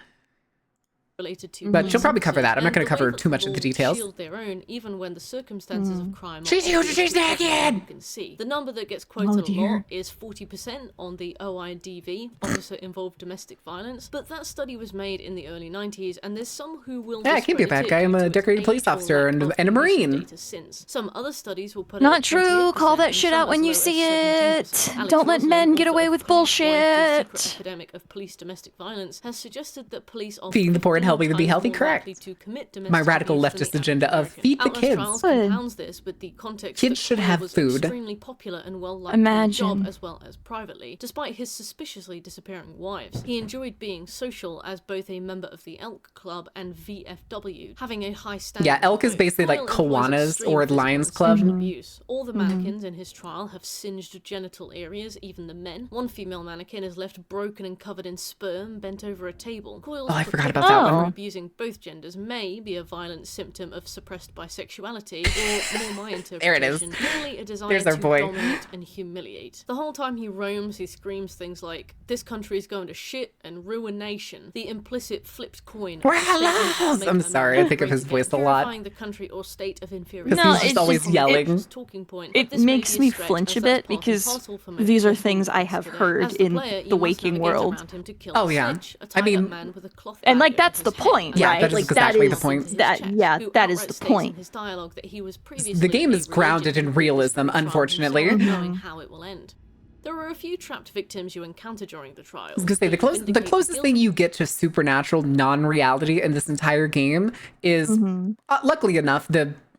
related to But she'll probably cover that. I'm not and going to the way cover that too much of the law details. shield their own, even when the circumstances of crime are She's huge, obvious she's to everyone naked! who can see. The number that gets quoted a dear. lot is 40% on the OIDV, Officer Involved Domestic Violence, but that study was made in the early 90s, and there's some who will Yeah, I can't be a bad discredit guy. it I'm due a to its decorated police age or officer lack and of a recent Marine. data since. Some other studies will put Not it at true. 28% Call that and shit some out when as you low see as it. 17%. Alex Don't let Roslin, men get author away of with Police Why: The bullshit. Secret Epidemic of Police Domestic Violence, has suggested that police are Feeding the poor and 15 helping them be times healthy, more correct. likely to commit domestic My radical abuse than leftist the agenda average of American. feed the Atlas kids. Trials Good. compounds this with the context Kids that should Coyle have was food. extremely popular and well liked on the job Imagine. as well as privately, despite his suspiciously disappearing wives. He enjoyed being social as both a member of the Elk Club and VFW, having a high standard. Yeah, Elk of is both. basically like Coyle employs Kiwanis extreme or physical Lions and Club. sexual abuse. All the mannequins in his trial have singed genital areas, even the men. One female mannequin is left broken and covered in sperm, bent over a table. Coyle's Oh, I forgot about proclivity that for one. abusing both genders may be a violent symptom of suppressed bisexuality, or more my There it is. interpretation, merely a desire There's our to boy. dominate and humiliate. The whole time he roams, he screams things like, "This country is going to shit and ruination." The implicit flipped coin. We're of the statement hellos! make I'm a sorry, man I think of great his again, voice a lot. purifying the country or state of inferiority. Because No, he's just it's always just- yelling. Talking point, It but this may makes be a me stretch, flinch as a that's bit part and because parcel for most these are people things I today. have heard As the in player, the you must waking navigate world. around him to kill Oh, a yeah. snitch, a I tied-up mean- man with a cloth And bag like over that's his the head point, and Yeah, right? that is Like exactly the that point. is his that chest, yeah, who that is outright the states in point. his dialogue that he was The previously game a is grounded in religion who realism, fought this trial unfortunately. himself, Mm-hmm. knowing how it will end. There are a few trapped victims you encounter during the trial. I was gonna say the closest thing you get to supernatural non-reality in this entire game is, Mm-hmm. luckily enough,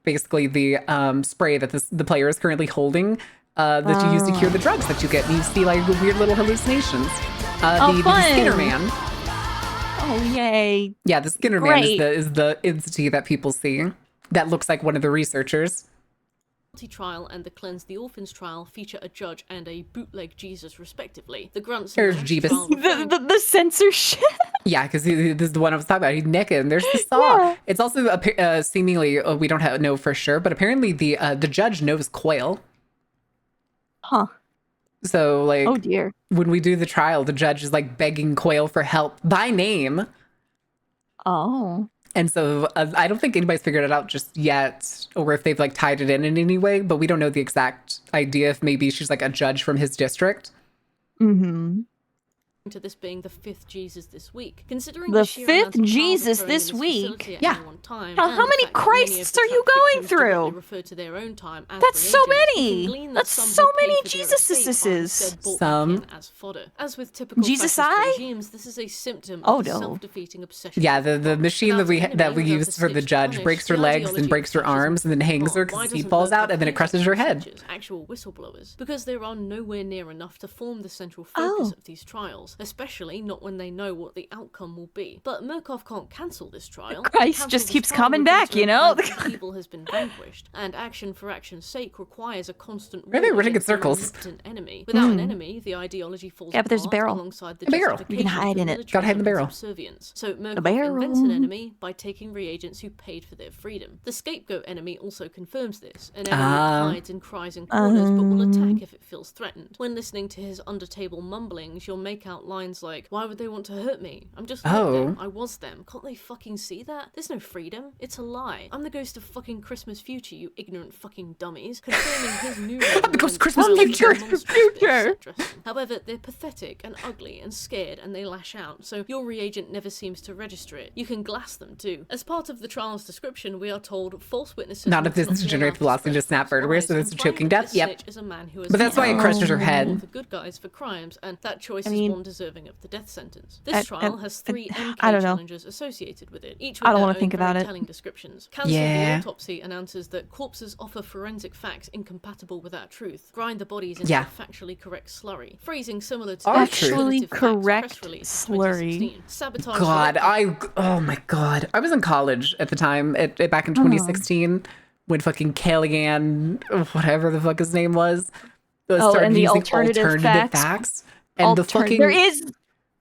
basically the spray that the player is currently holding that you use to cure the drugs that you get, and you see like weird little hallucinations. The fun. Skinner Man. Oh yay! Yeah, the Skinner Man Great. is the entity that people see that looks like one of the researchers. Trial and the Cleanse the Orphans trial feature a judge and a bootleg Jesus, respectively. The grunts There's in the Jeebus. trial referring The censorship. Yeah, because this is the one I was talking about. He's naked, and there's the saw. Yeah. It's also seemingly we don't know for sure, but apparently the judge knows Coyle. Huh. So like, Oh dear. when we do the trial, the judge is like begging Coyle for help by name. Oh. And so I don't think anybody's figured it out just yet, or if they've like tied it in any way, but we don't know the exact idea if maybe she's like a judge from his district. Mm-hmm. to this being the fifth Jesus this week. Considering The sheer fifth amount of trials Jesus occurring this in week? facility at Yeah. any one time, Now, and how the many fact that many of Christs the are you trapped going victims directly through? refer to their own time as That's so reagents, you many. can glean that That's some so who paid many for their Jesuses. escape are instead brought Some. back in as fodder. As with typical Jesus fascist eye? regimes, this is a symptom Oh, of the no. self-defeating obsession. Yeah, with the God. machine Without that an enemy, we without use the for the snitch judge punished, breaks her the legs and ideology breaks her of fascism arms and then hangs her Why because the doesn't seat falls Murkoff out and then it pay crushes her actual head. snitches, actual whistleblowers, because there are nowhere near enough to form the central focus Oh. of these trials, especially not when they know what the outcome will be. But Murkoff can't cancel this trial. To Christ cancel just this keeps trial coming would be back, to you know? imply that evil has been vanquished, and action for action's sake requires a constant Maybe war we're taking against an circles. omnipotent enemy. Without an enemy, the ideology falls Yeah, but there's a apart barrel. alongside the A barrel. justification You can hide for in it. military Gotta hide in the barrel. subservience. So Murkoff barrel. invents an enemy by taking reagents who paid for their freedom. The scapegoat enemy also confirms this. An enemy that hides and cries in corners, but will attack if it feels threatened. When listening to his under-table mumblings, you'll make out lines like, "Why would they want to hurt me? I'm just not them. I was them. Can't they fucking see that? There's no freedom. It's a lie. I'm the ghost of fucking Christmas future, you ignorant fucking dummies." Confirming his new I'm the ghost of Christmas role future. as monstrous Future. set dressing. However, they're pathetic and ugly and scared, and they lash out, so your reagent never seems to register it. You can glass them too. As part of the trial's description, we are told false witnesses Not must if this is be generate allowed velocity to express snap false vertebrae, lies, so that's a implying choking that death. this Yep. snitch is a man who has But that's why it killed crushes her all head. the good guys for crimes, and that choice mean, is one deserving of the death sentence. This trial has three MK I don't know. challenges associated with it, each I with don't their wanna own think about very it. telling descriptions. Cancel Yeah. the autopsy announces that corpses offer forensic facts incompatible with our truth. Grind the bodies into Yeah. a factually correct slurry. Phrasing similar to Our the truth. Factually Definitive Facts correct press release of slurry. 2016. Sabotage God, the- oh my God. I was in college at the time, back in 2016, when fucking Kellyanne, whatever the fuck his name was, started and the using alternative facts. And the fucking, there is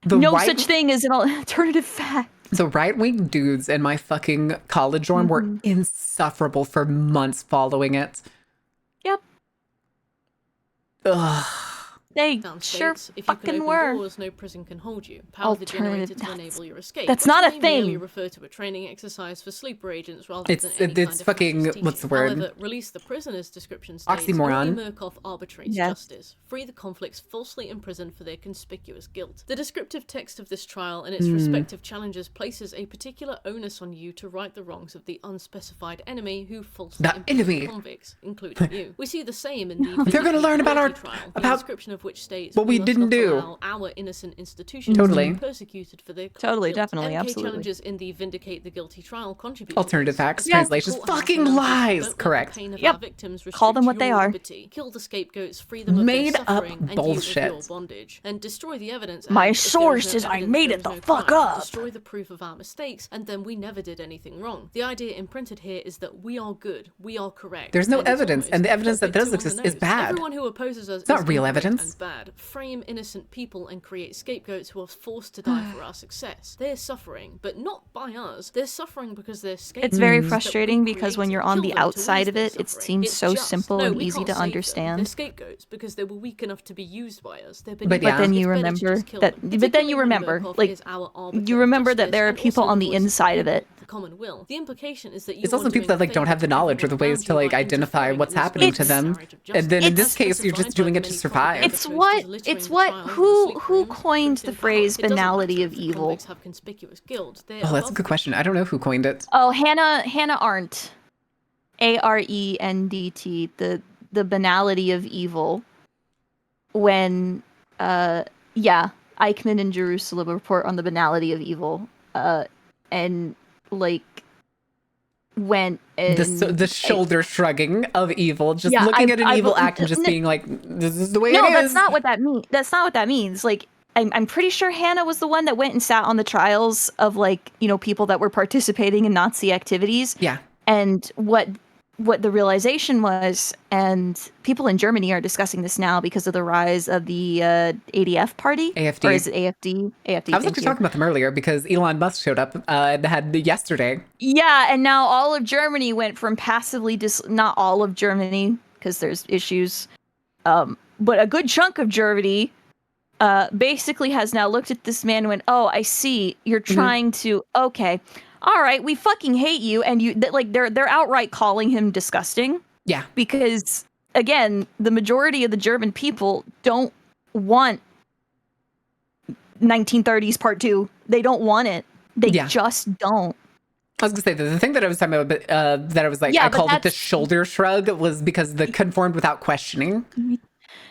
the no right, such thing as an alternative fact. the right-wing dudes in my fucking college dorm were insufferable for months following it. Yep. Ugh. They Down sure states, if you can fucking open were. doors, no prison can hold you. Power the generator to Alternative- enable your escape. that's which not a may thing. merely refer to a training exercise for sleeper agents rather It's- than any it's kind of fucking- fascist what's the teaching. word? However, release the prisoner's description states Oxymoron. only Murkoff arbitrates Yeah. justice. Free the conflicts falsely imprisoned for their conspicuous guilt. The descriptive text of this trial and its respective challenges places a particular onus on you to right the wrongs of the unspecified enemy who falsely The imprisoned enemy. convicts, including you. We see the same in the They're gonna learn about our- trial, the about description of which states what we must didn't not do. allow our innocent institutions Totally. to be persecuted for their Totally, guilt. definitely, MK absolutely. challenges in the Vindicate the Guilty trial contribute Alternative to this. facts, A translations, court house fucking announces, lies. "Don't let the Correct. pain of Yep. our victims Call them restrict what they your are. liberty. Kill the scapegoats, free them of Made their up suffering, and you of bullshit. your bondage, and destroy the evidence. My and if there source is no is I evidence, made there it is the no fuck crime. up. Destroy the proof of our mistakes, and then we never did anything wrong. The idea imprinted here is that we are good, we are correct. There's no and it's evidence, almost and the a evidence that bit does too on the exist is nose. bad. Everyone who opposes us It's not is real incorrect evidence. and bad. Frame innocent people and create scapegoats who are forced to die for our success. They're suffering, but not by us. They're suffering because they're scapegoats. It's very that we frustrating because when created. you're on Kill the them to outside ease of their it, it suffering. seems It's so just. simple No, and we easy can't to save them. understand. They're scapegoats because they were weak enough to be used by us. They're But But yeah. then you It's better to remember just kill that. them, But then you particularly when remember, Murkoff like, is our arbiter you of remember that justice there are and people also on the the voice of inside of people, it. the common will. The implication is that you It's are also people doing that a like don't favour have the to knowledge or everyone the ways around to you like by identify interfering what's in this happening to very them. miscarriage of And then in justice. this As case, you're just specified by doing it the to many survive. prophets It's opposed to what. littering It's the what. trials and Who sleep who rooms, coined truth the in power. phrase It doesn't "banality matter of if the evil"? convicts have conspicuous guilt. They're Oh, that's a above good the question. I don't know who coined it. Oh, Hannah Arendt, Arendt, the banality of evil. When yeah, Eichmann and Jerusalem report on the banality of evil, and like went and The shoulder shrugging of evil, just Yeah, looking at an I evil bel- act and just n- being like, "This is the way no, it is." that's not what that means. That's not what that means. Like, I'm pretty sure Hannah was the one that went and sat on the trials of, like, you know, people that were participating in Nazi activities. Yeah. And what the realization was, and people in Germany are discussing this now because of the rise of the ADF party. AFD. Or is it AFD? AFD, I was thank actually you. talking about them earlier because Elon Musk showed up and had yesterday. Yeah, and now all of Germany went from passively not all of Germany, because there's issues, but a good chunk of Germany basically has now looked at this man and went, "Oh, I see. You're trying to. Okay, all right. We fucking hate you." And like they're outright calling him disgusting. Yeah. Because again, the majority of the German people don't want 1930s Part 2. They don't want it. They Yeah. just don't. I was gonna say the thing that I was talking about, that I was like, Yeah, I but called it the that's- shoulder shrug, was because the conformed without questioning.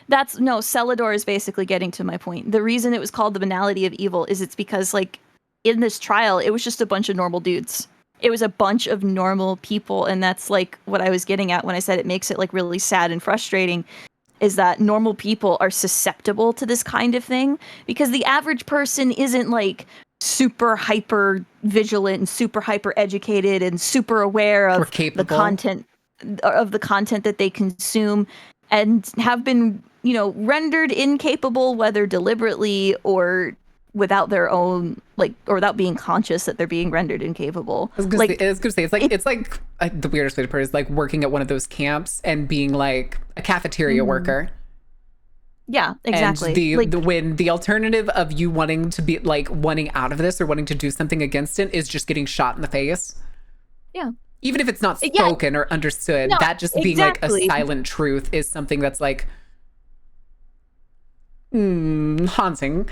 That's no, Celador is basically getting to my point. The reason it was called the banality of evil is it's because, like, in this trial, it was just a bunch of normal dudes. It was a bunch of normal people, and that's like what I was getting at when I said it makes it like really sad and frustrating, is that normal people are susceptible to this kind of thing because the average person isn't like super hyper vigilant and super hyper educated and super aware Or of capable. the content that they consume, and have been, you know, rendered incapable, whether deliberately or without their own, like, or without being conscious that they're being rendered incapable. I was gonna say it's like the weirdest way to put it is like working at one of those camps and being like a cafeteria worker. Yeah, exactly. And when the alternative of you wanting to be like wanting out of this or wanting to do something against it is just getting shot in the face. Yeah. Even if it's not Yeah. spoken or understood, No, that just being like a exactly. silent truth is something that's like haunting.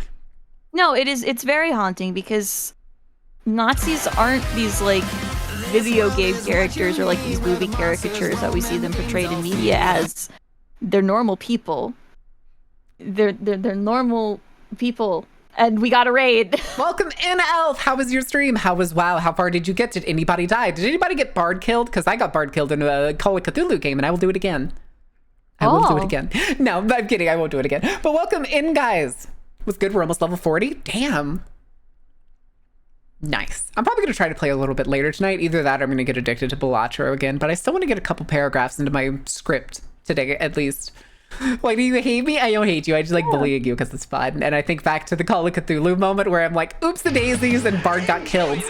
No, it's very haunting because Nazis aren't these like video game characters or like these movie caricatures that we see them portrayed in media as. They're normal people. They're normal people, and we got a raid. Welcome in, Elf. How was your stream? How was WoW? How far did you get? Did anybody die? Did anybody get Bard killed? Because I got Bard killed in a Call of Cthulhu game, and I will do it again. I will do it again. No, I'm kidding. I won't do it again. But welcome in, guys. Was good. We're almost level 40. Damn. Nice. I'm probably going to try to play a little bit later tonight. Either that or I'm going to get addicted to Balatro again. But I still want to get a couple paragraphs into my script today, at least. Why do you hate me? I don't hate you. I just like bullying you because it's fun. And I think back to the Call of Cthulhu moment where I'm like, oops, the daisies, and Bard got killed.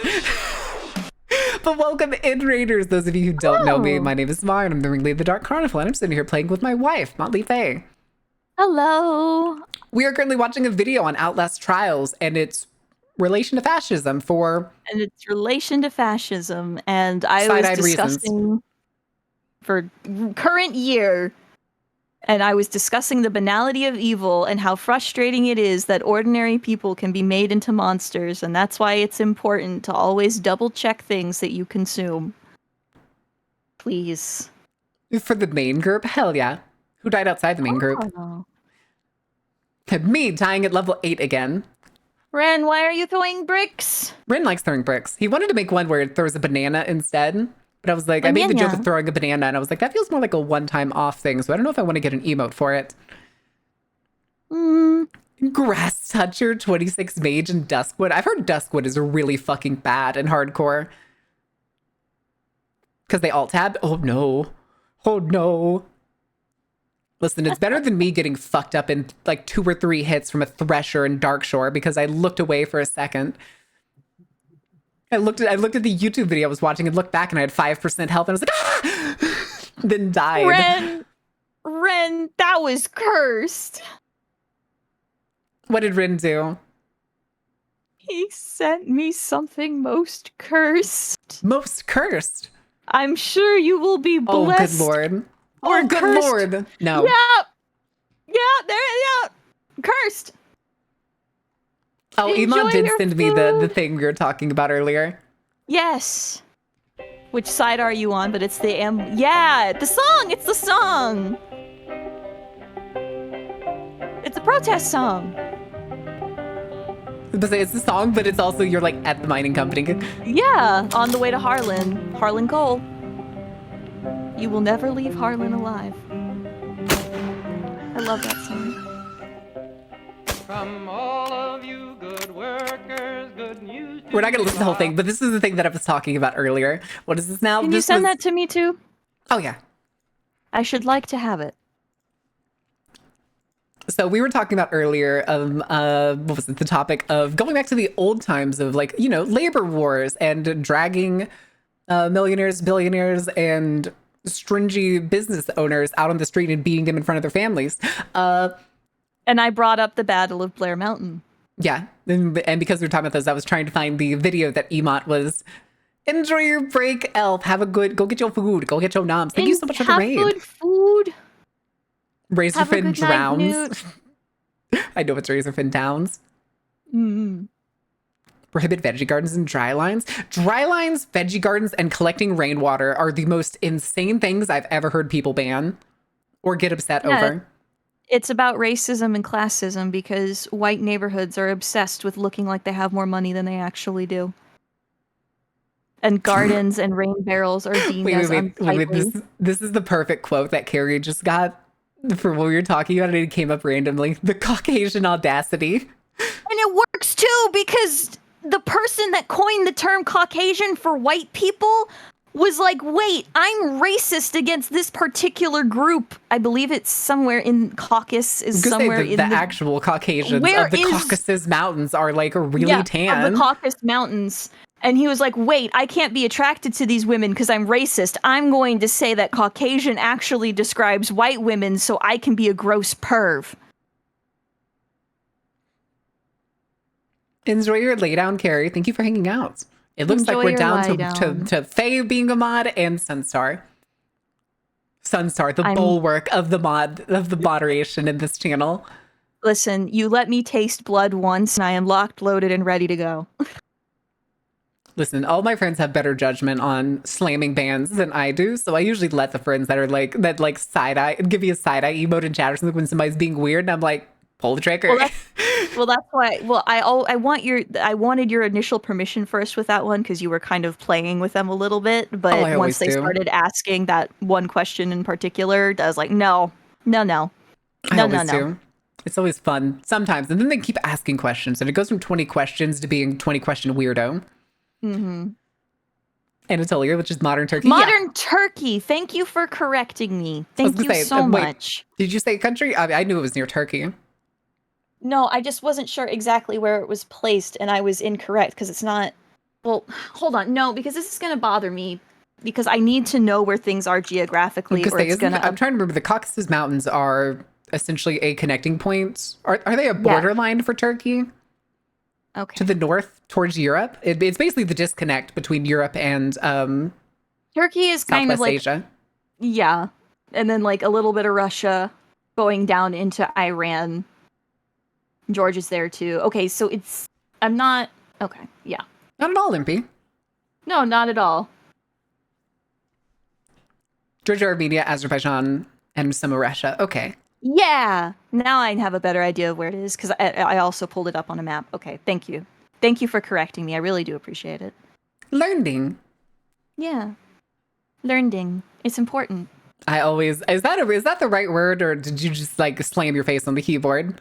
But welcome in, Raiders. Those of you who don't know me, my name is Mar, and I'm the Ringleader, the Dark Carnival, and I'm sitting here playing with my wife, Motley Faye. Hello. We are currently watching a video on Outlast Trials and its relation to fascism for And its relation to fascism. And I was side-eyed reasons. discussing for current year. And I was discussing the banality of evil and how frustrating it is that ordinary people can be made into monsters. And that's why it's important to always double check things that you consume. Please. For the main group? Hell yeah. Who died outside the main group? Oh. Me, dying at level 8 again. Ren, why are you throwing bricks? Rin likes throwing bricks. He wanted to make one where it throws a banana instead. But I was like, I made the joke of throwing a banana, and I was like, that feels more like a one-time off thing, so I don't know if I want to get an emote for it. Grass Toucher, 26 Mage, and Duskwood. I've heard Duskwood is really fucking bad and hardcore. Because they alt-tab? Oh, no. Oh, no. Listen, it's better than me getting fucked up in like 2 or 3 hits from a Thresher and Darkshore because I looked away for a second. I looked at the YouTube video I was watching and looked back and I had 5% health and I was like, ah! Then died. Ren, that was cursed. What did Rin do? He sent me something most cursed. Most cursed? I'm sure you will be Oh, blessed. good lord. Or Oh, good cursed. lord. No. Yeah, cursed. Oh, Enjoy Iman did your send me the food. thing we were talking about earlier. Yes. Which side are you on? But it's the yeah, the song. It's the song. It's a protest song. It's the song, but it's also you're like at the mining company. Yeah, on the way to Harlan Coal. You will never leave Harlan alive. I love that song. From all of you good workers, good news. We're not gonna listen to the whole thing, but this is the thing that I was talking about earlier. What is this now? Can you This send was- that to me too? Oh yeah. I should like to have it. So we were talking about earlier, what was it? The topic of going back to the old times of like, you know, labor wars and dragging millionaires, billionaires, and stringy business owners out on the street and beating them in front of their families. And I brought up the Battle of Blair Mountain. Yeah, and because we were talking about this, I was trying to find the video that Emot was. Enjoy your break, Elf. Have a good. Go get your food. Go get your noms. Thank you so much for the Have raid. good food. Razorfin good night, drowns. I know it's Razorfin Downs. Mm. Prohibit veggie gardens and dry lines. Dry lines, veggie gardens, and collecting rainwater are the most insane things I've ever heard people ban or get upset over. It's about racism and classism because white neighborhoods are obsessed with looking like they have more money than they actually do. And gardens and rain barrels are deemed as unsightly. This is the perfect quote that Carrie just got for what we were talking about, and it came up randomly. The Caucasian audacity. And it works too because the person that coined the term Caucasian for white people was like, wait, I'm racist against this particular group. I believe it's somewhere in Caucasus, is somewhere in the actual Caucasians Where of the is- Caucasus Mountains are like really tan. of the Caucasus Mountains. And he was like, wait, I can't be attracted to these women because I'm racist. I'm going to say that Caucasian actually describes white women so I can be a gross perv. Enjoy your lay down, Carrie. Thank you for hanging out. It looks Enjoy like we're your down lie to down. Faye being a mod and Sunstar. Sunstar, the I'm- bulwark of the moderation in this channel. Listen, you let me taste blood once and I am locked, loaded, and ready to go. Listen, all my friends have better judgment on slamming bans than I do, so I usually let the friends that are like side eye give me a side eye emote in chat or something when somebody's being weird, and I'm like, pull the trigger. Well, that's why. Well, I wanted your initial permission first with that one because you were kind of playing with them a little bit. But I always once they do. started asking that one question in particular, I was like, no. I always do. It's always fun sometimes, and then they keep asking questions, and it goes from 20 questions to being 20 question weirdo. Mm-hmm. Anatolia, which is Modern Turkey. Modern Turkey. Thank you for correcting me. Thank you so much. Did you say country? I knew it was near Turkey. No, I just wasn't sure exactly where it was placed, and I was incorrect because it's not. Well, hold on. No, because this is going to bother me because I need to know where things are geographically, or it's going to. I'm trying to remember. The Caucasus Mountains are essentially a connecting point. Are they a borderline for Turkey? Okay. To the north towards Europe? It's basically the disconnect between Europe and Turkey is kind of Southwest like Asia. Yeah. And then like a little bit of Russia going down into Iran. George is there too. Okay, so okay, yeah. Not at all, Limpy. No, not at all. Georgia, Armenia, Azerbaijan, and some of Russia. Okay. Yeah. Now I have a better idea of where it is because I also pulled it up on a map. Okay, thank you. Thank you for correcting me. I really do appreciate it. Learning. Yeah. Learning. It's important. Is that the right word, or did you just like slam your face on the keyboard?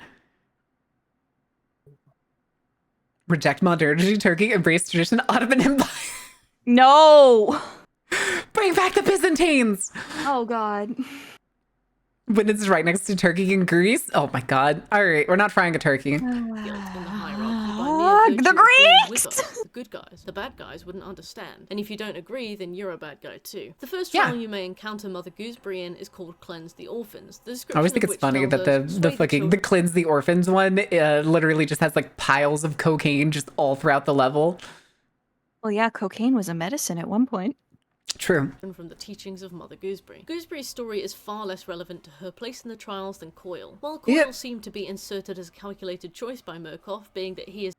Reject modernity, Turkey, embrace tradition, Ottoman Empire. No. Bring back the Byzantines. Oh God. When it's right next to Turkey and Greece. Oh my God. All right, we're not frying a turkey. The Greeks! The good guys. The bad guys wouldn't understand. And if you don't agree, then you're a bad guy too. The first Yeah. trial you may encounter Mother Gooseberry in is called Cleanse the Orphans. The I always think it's funny that the Cleanse the Orphans one literally just has like piles of cocaine just all throughout the level. Well, yeah, cocaine was a medicine at one point. True. From the teachings of Mother Gooseberry. Gooseberry's story is far less relevant to her place in the trials than Coyle. While Coyle seemed to be inserted as a calculated choice by Murkoff, being that he is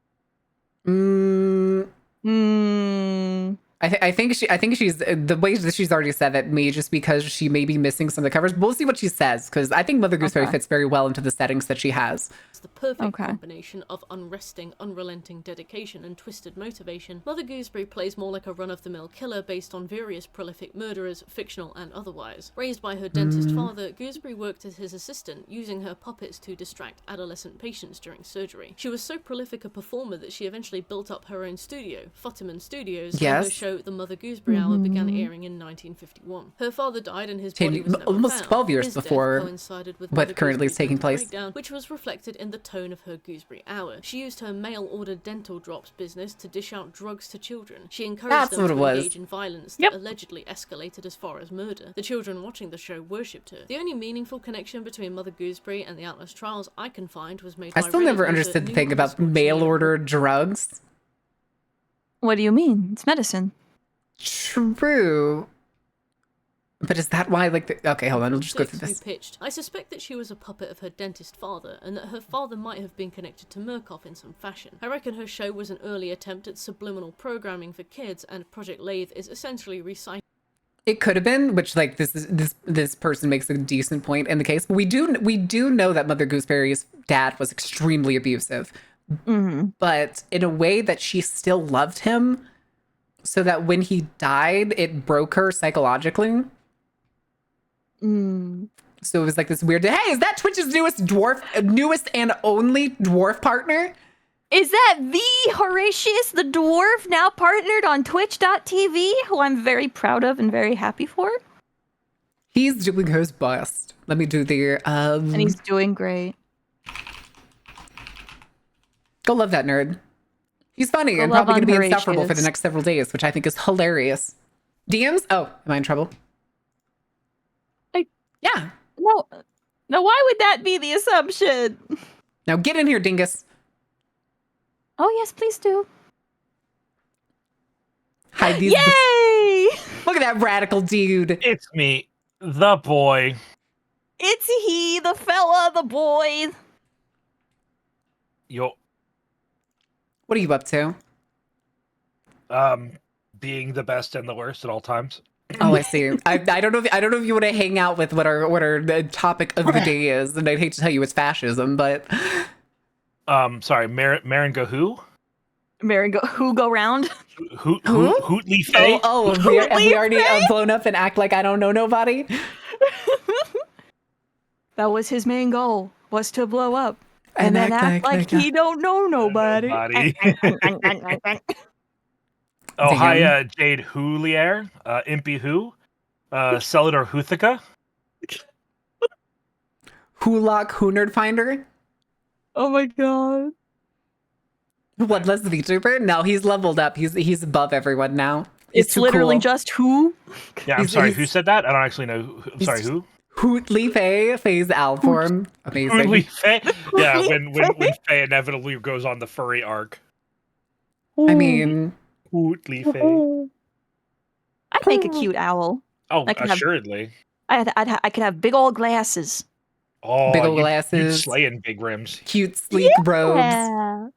I think she's the way that she's already said that may just because she may be missing some of the covers. But we'll see what she says because I think Mother Gooseberry fits very well into the settings that she has. It's the perfect combination of unresting, unrelenting dedication and twisted motivation. Mother Gooseberry plays more like a run-of-the-mill killer based on various prolific murderers, fictional and otherwise. Raised by her dentist father, Gooseberry worked as his assistant, using her puppets to distract adolescent patients during surgery. She was so prolific a performer that she eventually built up her own studio, Futterman Studios, and her show The Mother Gooseberry Hour began airing in 1951. Her father died and his body was never almost found. 12 years His death before coincided with what Mother currently is Gooseberry's taking mental place. breakdown, which was reflected in the tone of her Gooseberry Hour. She used her mail-order dental drops business to dish out drugs to children. She encouraged them to engage in violence that allegedly escalated as far as murder. The children watching the show worshipped her. The only meaningful connection between Mother Gooseberry and the Atlas trials I can find was made by I still never understood the thing about mail-order drugs. What do you mean? It's medicine. True. But is that why, like, okay, hold on, we'll just go through this. Pitched. I suspect that she was a puppet of her dentist father, and that her father might have been connected to Murkoff in some fashion. I reckon her show was an early attempt at subliminal programming for kids, and Project Lathe is essentially recycling. It could have been, which like this person makes a decent point in the case. But we do know that Mother Gooseberry's dad was extremely abusive, but in a way that she still loved him, so that when he died, it broke her psychologically. So it was like this weird. Hey, is that Twitch's newest and only dwarf partner? Is that the Horatius the dwarf now partnered on Twitch.tv, who I'm very proud of and very happy for? He's doing his best. Let me do the and he's doing great. Go love that nerd. He's funny and probably going to be insufferable for the next several days, which I think is hilarious. DMs? Oh, am I in trouble? Yeah. No, why would that be the assumption? Now get in here, dingus. Oh, yes, please do. Hide these. Yay! Look at that radical dude. It's me, the boy. It's he, the fella, the boy. Yo. What are you up to? Being the best and the worst at all times. Oh, I see. I don't know if you want to hang out with what our topic of the day is, and I'd hate to tell you it's fascism, but sorry, Marin go who? Marin go who go round? Hootly Faye? Oh, have we already blown up and act like I don't know nobody? That was his main goal, was to blow up. And then act like he don't know nobody. Oh, hi, Jade Hoolier, Impy Who, Celador Huthica. Hulock Hoonerd Finder. Oh my god. What, less VTuber? No, he's leveled up. He's above everyone now. He's it's literally just who? Yeah, I'm sorry, who said that? I don't actually know. I'm sorry, who? Hootly Faye, Faye's owl form. Amazing. Hootly Faye. Yeah, when Faye inevitably goes on the furry arc. I mean, Hootly Faye. I'd make a cute owl. Oh, I could have- assuredly. I could have big old glasses. Oh, big old you'd glasses, slaying big rims. cute, sleek robes. Yeah.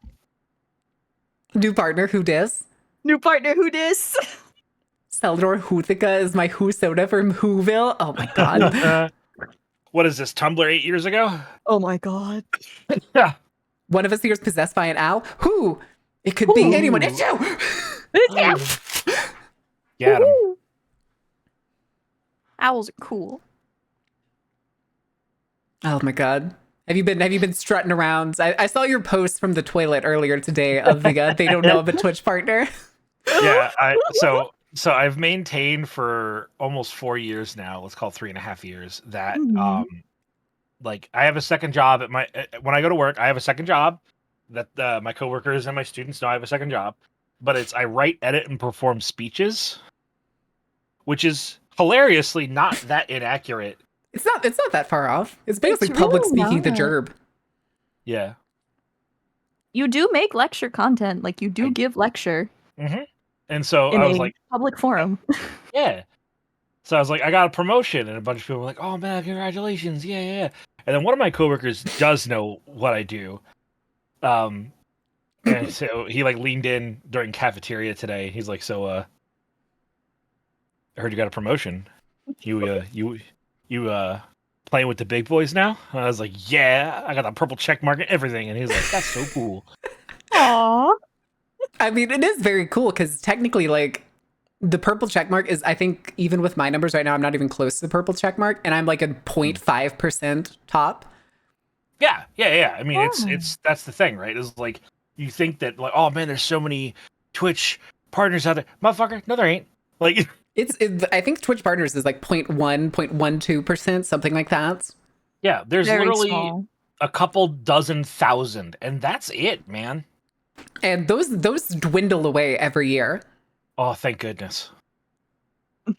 New partner, who dis? New partner, who dis? Seldor Huthika is my Who soda from Whoville. Oh my god. What is this, Tumblr 8 years ago? Oh my god. Yeah. One of us here is possessed by an owl. Who? It could be anyone. It's you! It's you! Get him. Owls are cool. Oh my god. Have you been strutting around? I saw your post from the toilet earlier today of the they don't know of a Twitch partner. Yeah, so I've maintained for almost 4 years now, let's call it 3.5 years, that like I have a second job at my when I go to work, I have a second job that my coworkers and my students know I have a second job, but it's I write, edit, and perform speeches, which is hilariously not that inaccurate. It's not that far off. It's basically It's public really speaking the not. gerb. Yeah. You do make lecture content, like you do give lecture Mm-hmm. And so in I was a like, public forum. yeah. So I was like, I got a promotion, and a bunch of people were like, "Oh man, congratulations, yeah, yeah." And then one of my coworkers does know what I do, and so he like leaned in during cafeteria today. He's like, "So, I heard you got a promotion. You playing with the big boys now?" And I was like, "Yeah, I got the purple check mark and everything." And he's like, "That's so cool." Aww. I mean, it is very cool because technically, like, the purple check mark is, I think, even with my numbers right now, I'm not even close to the purple check mark, and I'm like a 0.5% top. Yeah. I mean, it's that's the thing, right? Is like you think that like, oh man, there's so many Twitch partners out there, motherfucker. No, there ain't. Like, I think Twitch partners is like 0.1, 0.12%, something like that. yeah, there's Very literally small. a couple dozen thousand, and that's it, man. And those dwindle away every year. Oh, thank goodness. I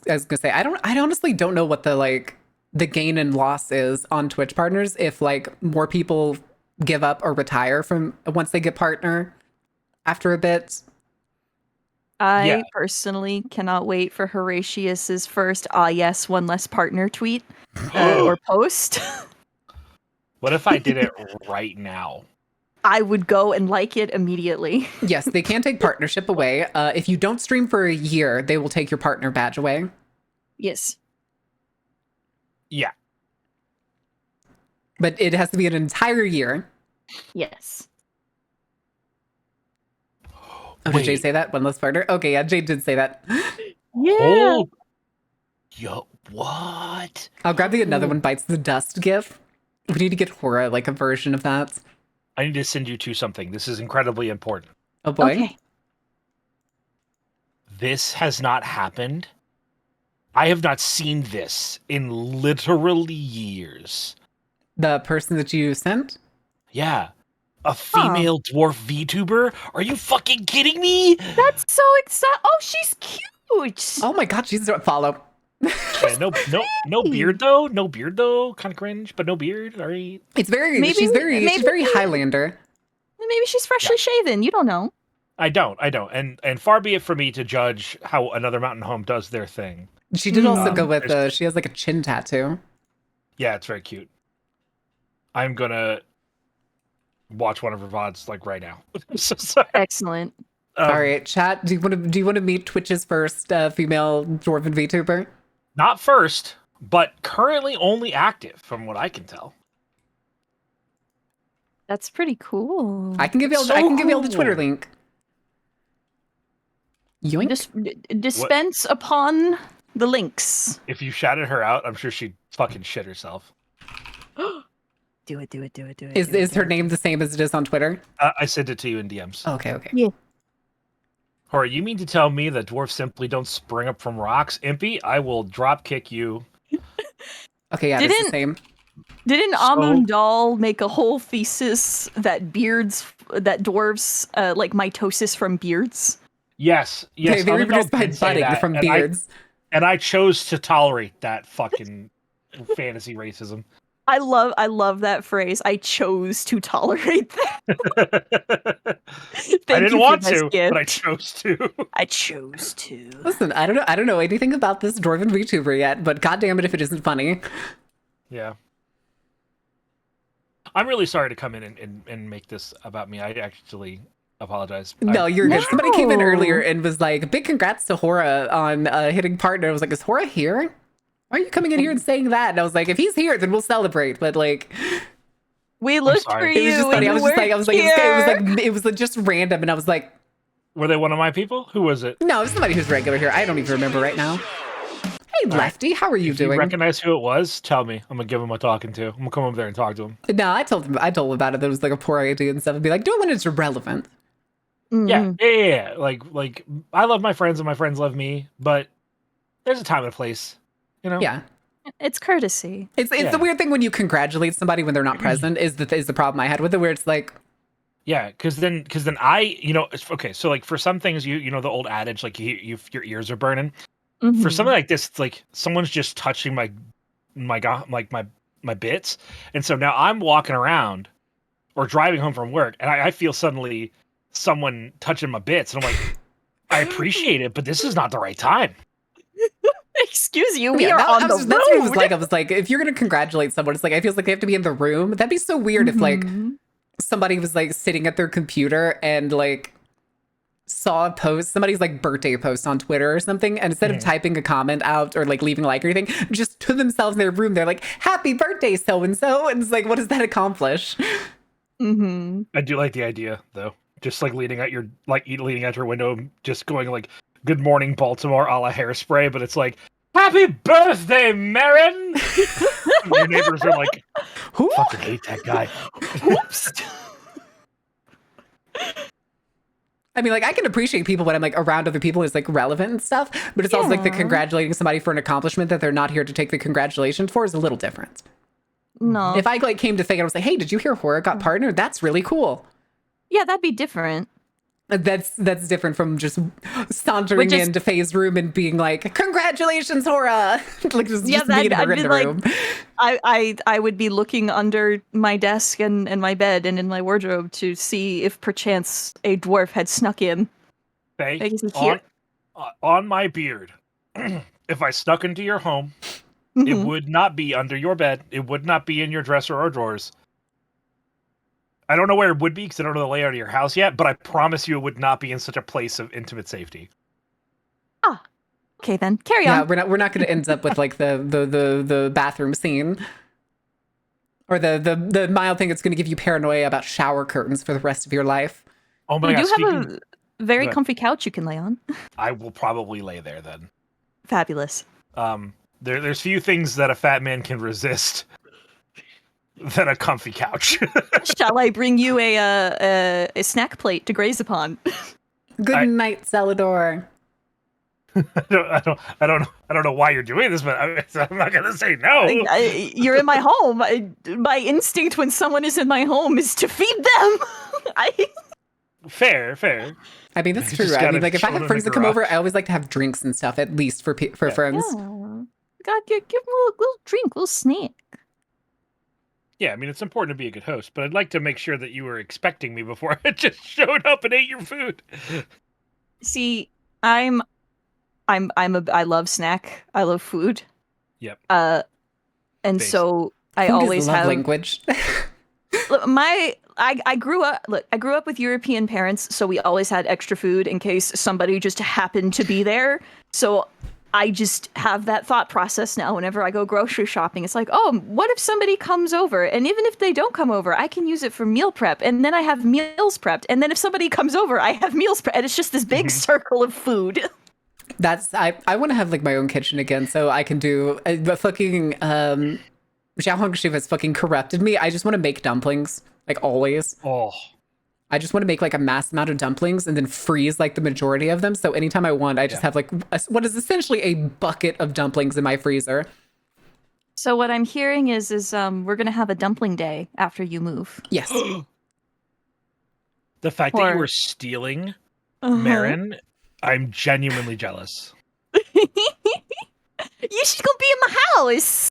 was gonna say, I honestly don't know what the gain and loss is on Twitch partners if like more people give up or retire from once they get partner after a bit. I personally cannot wait for Horatius's first yes, one less partner tweet or post. What if I did it right now? I would go and like it immediately. Yes, they can take partnership away. If you don't stream for a year, they will take your partner badge away. Yes. Yeah. But it has to be an entire year. Yes. Oh, did Jade say that? One less partner? Okay, yeah, Jade did say that. Yeah. Yo, what? I'll grab the another one bites the dust gif. We need to get Hora like a version of that. I need to send you to something. This is incredibly important. Oh boy. Okay. This has not happened. I have not seen this in literally years. The person that you sent? Yeah. A female dwarf VTuber? Are you fucking kidding me? That's so exciting. Oh, she's cute. Oh my god, she's a follow. Yeah, no beard though. No beard though. Kind of cringe, but no beard. All right. It's very she's very Highlander. Maybe she's freshly shaven. You don't know. I don't. And far be it for me to judge how Another Mountain Home does their thing. She did also go with she has like a chin tattoo. Yeah, it's very cute. I'm gonna watch one of her VODs like right now. So sorry. Excellent. All right, chat. Do you want to meet Twitch's first female dwarven VTuber? Not first, but currently only active, from what I can tell. That's pretty cool. I can give you all the Twitter link. Yoink. Just dispense upon the links. If you shouted her out, I'm sure she'd fucking shit herself. Do it. Is her name the same as it is on Twitter? I sent it to you in DMs. Okay. Yeah. Or you mean to tell me that dwarfs simply don't spring up from rocks, Impy? I will drop kick you. Okay, yeah, it's the same. Didn't Amundal make a whole thesis that dwarves like mitosis from beards? Yes. They reproduce by budding from beards. And I chose to tolerate that fucking fantasy racism. I love that phrase. I chose to tolerate that. Thank I didn't you want for this to, gift. but I chose to. I chose to. Listen, I don't know anything about this dwarven VTuber yet, but goddamn it if it isn't funny. Yeah. I'm really sorry to come in and make this about me. I actually apologize. No, you're good. No. Somebody came in earlier and was like, big congrats to Hora on hitting partner. I was like, is Hora here? Why are you coming in here and saying that? And I was like, if he's here, then we'll celebrate. But like, We looked for sorry. you. it was just funny. and I was you just like, weren't it was like just random. And I was like, Were they one of my people? Who was it? no, it's somebody who's regular here. I don't even remember right now. Hey, Lefty, how are you If you doing? recognize who it was, tell me. I'm gonna give him a talking to. I'm gonna come over there and talk to him. No, I told him about it. That it was like a poor idea and stuff. And be like, do it when it's relevant. Yeah. Like I love my friends and my friends love me, but there's a time and a place. You know? Yeah. It's courtesy. It's the weird thing when you congratulate somebody when they're not present is the problem I had with it, where it's like, Yeah, because then I, okay, so like for some things, you know the old adage, like your ears are burning. For something like this, it's like someone's just touching my bits, and so now I'm walking around or driving home from work, and I feel suddenly someone touching my bits, and I'm like, I appreciate it, but this is not the right time. Excuse you, we yeah, are that- on I the was- that's what it was road. like. I was like, if you're gonna congratulate someone, it's like it feels like they have to be in the room. That'd be so weird if like somebody was like sitting at their computer and like saw a post, somebody's like birthday post on Twitter or something, and instead of typing a comment out or like leaving a like or anything, just to themselves in their room, they're like, "Happy birthday, so and so," and it's like, what does that accomplish? I do like the idea though, just like leaning out your window, just going like, "Good morning, Baltimore," a la Hairspray, but it's like, "Happy birthday, Marin!" And your neighbors are like, Who? "Fucking hate that guy." Oops. I mean, like, I can appreciate people when I'm like around other people is like relevant and stuff, but it's also like the Yeah. congratulating somebody for an accomplishment that they're not here to take the congratulations for is a little different. No. If I like came to think, I was like, "Hey, did you hear Hora got partnered? That's really cool." Yeah, that'd be different. That's different from just sauntering Which is- into Faye's room and being like, "Congratulations, Hora!" Like just meeting I'd her in be the like, room. I would be looking under my desk and my bed and in my wardrobe to see if perchance a dwarf had snuck in. Faye, Like, is he here? on my beard, if I snuck into your home, it would not be under your bed. It would not be in your dresser or drawers. I don't know where it would be because I don't know the layout of your house yet, but I promise you it would not be in such a place of intimate safety. Okay, then carry Yeah, on. we're not going to end up with like the bathroom scene. Or the mild thing that's going to give you paranoia about shower curtains for the rest of your life. Oh my We god! do have Speaking, a very Go ahead. comfy couch you can lay on. I will probably lay there then. Fabulous. There's few things that a fat man can resist than a comfy couch. Shall I bring you a snack plate to graze upon? Good night, Celador. I don't know why you're doing this, but I'm not gonna say no. You're in my home. My instinct when someone is in my home is to feed them. Fair. I mean, that's You true. just I gotta mean, like if I chill in have the friends that come over, garage. I always like to have drinks and stuff, at least for friends. God, give them a little drink, a little snack. Yeah, I mean it's important to be a good host, but I'd like to make sure that you were expecting me before I just showed up and ate your food. See, I love snack. I love food. Yep. And Based. so I Food is always love have language. Look, I grew up with European parents, so we always had extra food in case somebody just happened to be there. So I just have that thought process now whenever I go grocery shopping. It's like, oh, what if somebody comes over? And even if they don't come over, I can use it for meal prep. And then I have meals prepped. And then if somebody comes over, I have meals prepped. And it's just this big circle of food. I want to have like my own kitchen again, so I can do but fucking Xiao Hongshu has fucking corrupted me. I just want to make dumplings, like always. Oh, I just want to make like a mass amount of dumplings and then freeze like the majority of them. So anytime I want, I just have like what is essentially a bucket of dumplings in my freezer. So what I'm hearing is we're gonna have a dumpling day after you move. Yes. the fact that Or- you were stealing Marin, I'm genuinely jealous. You should go be in my house.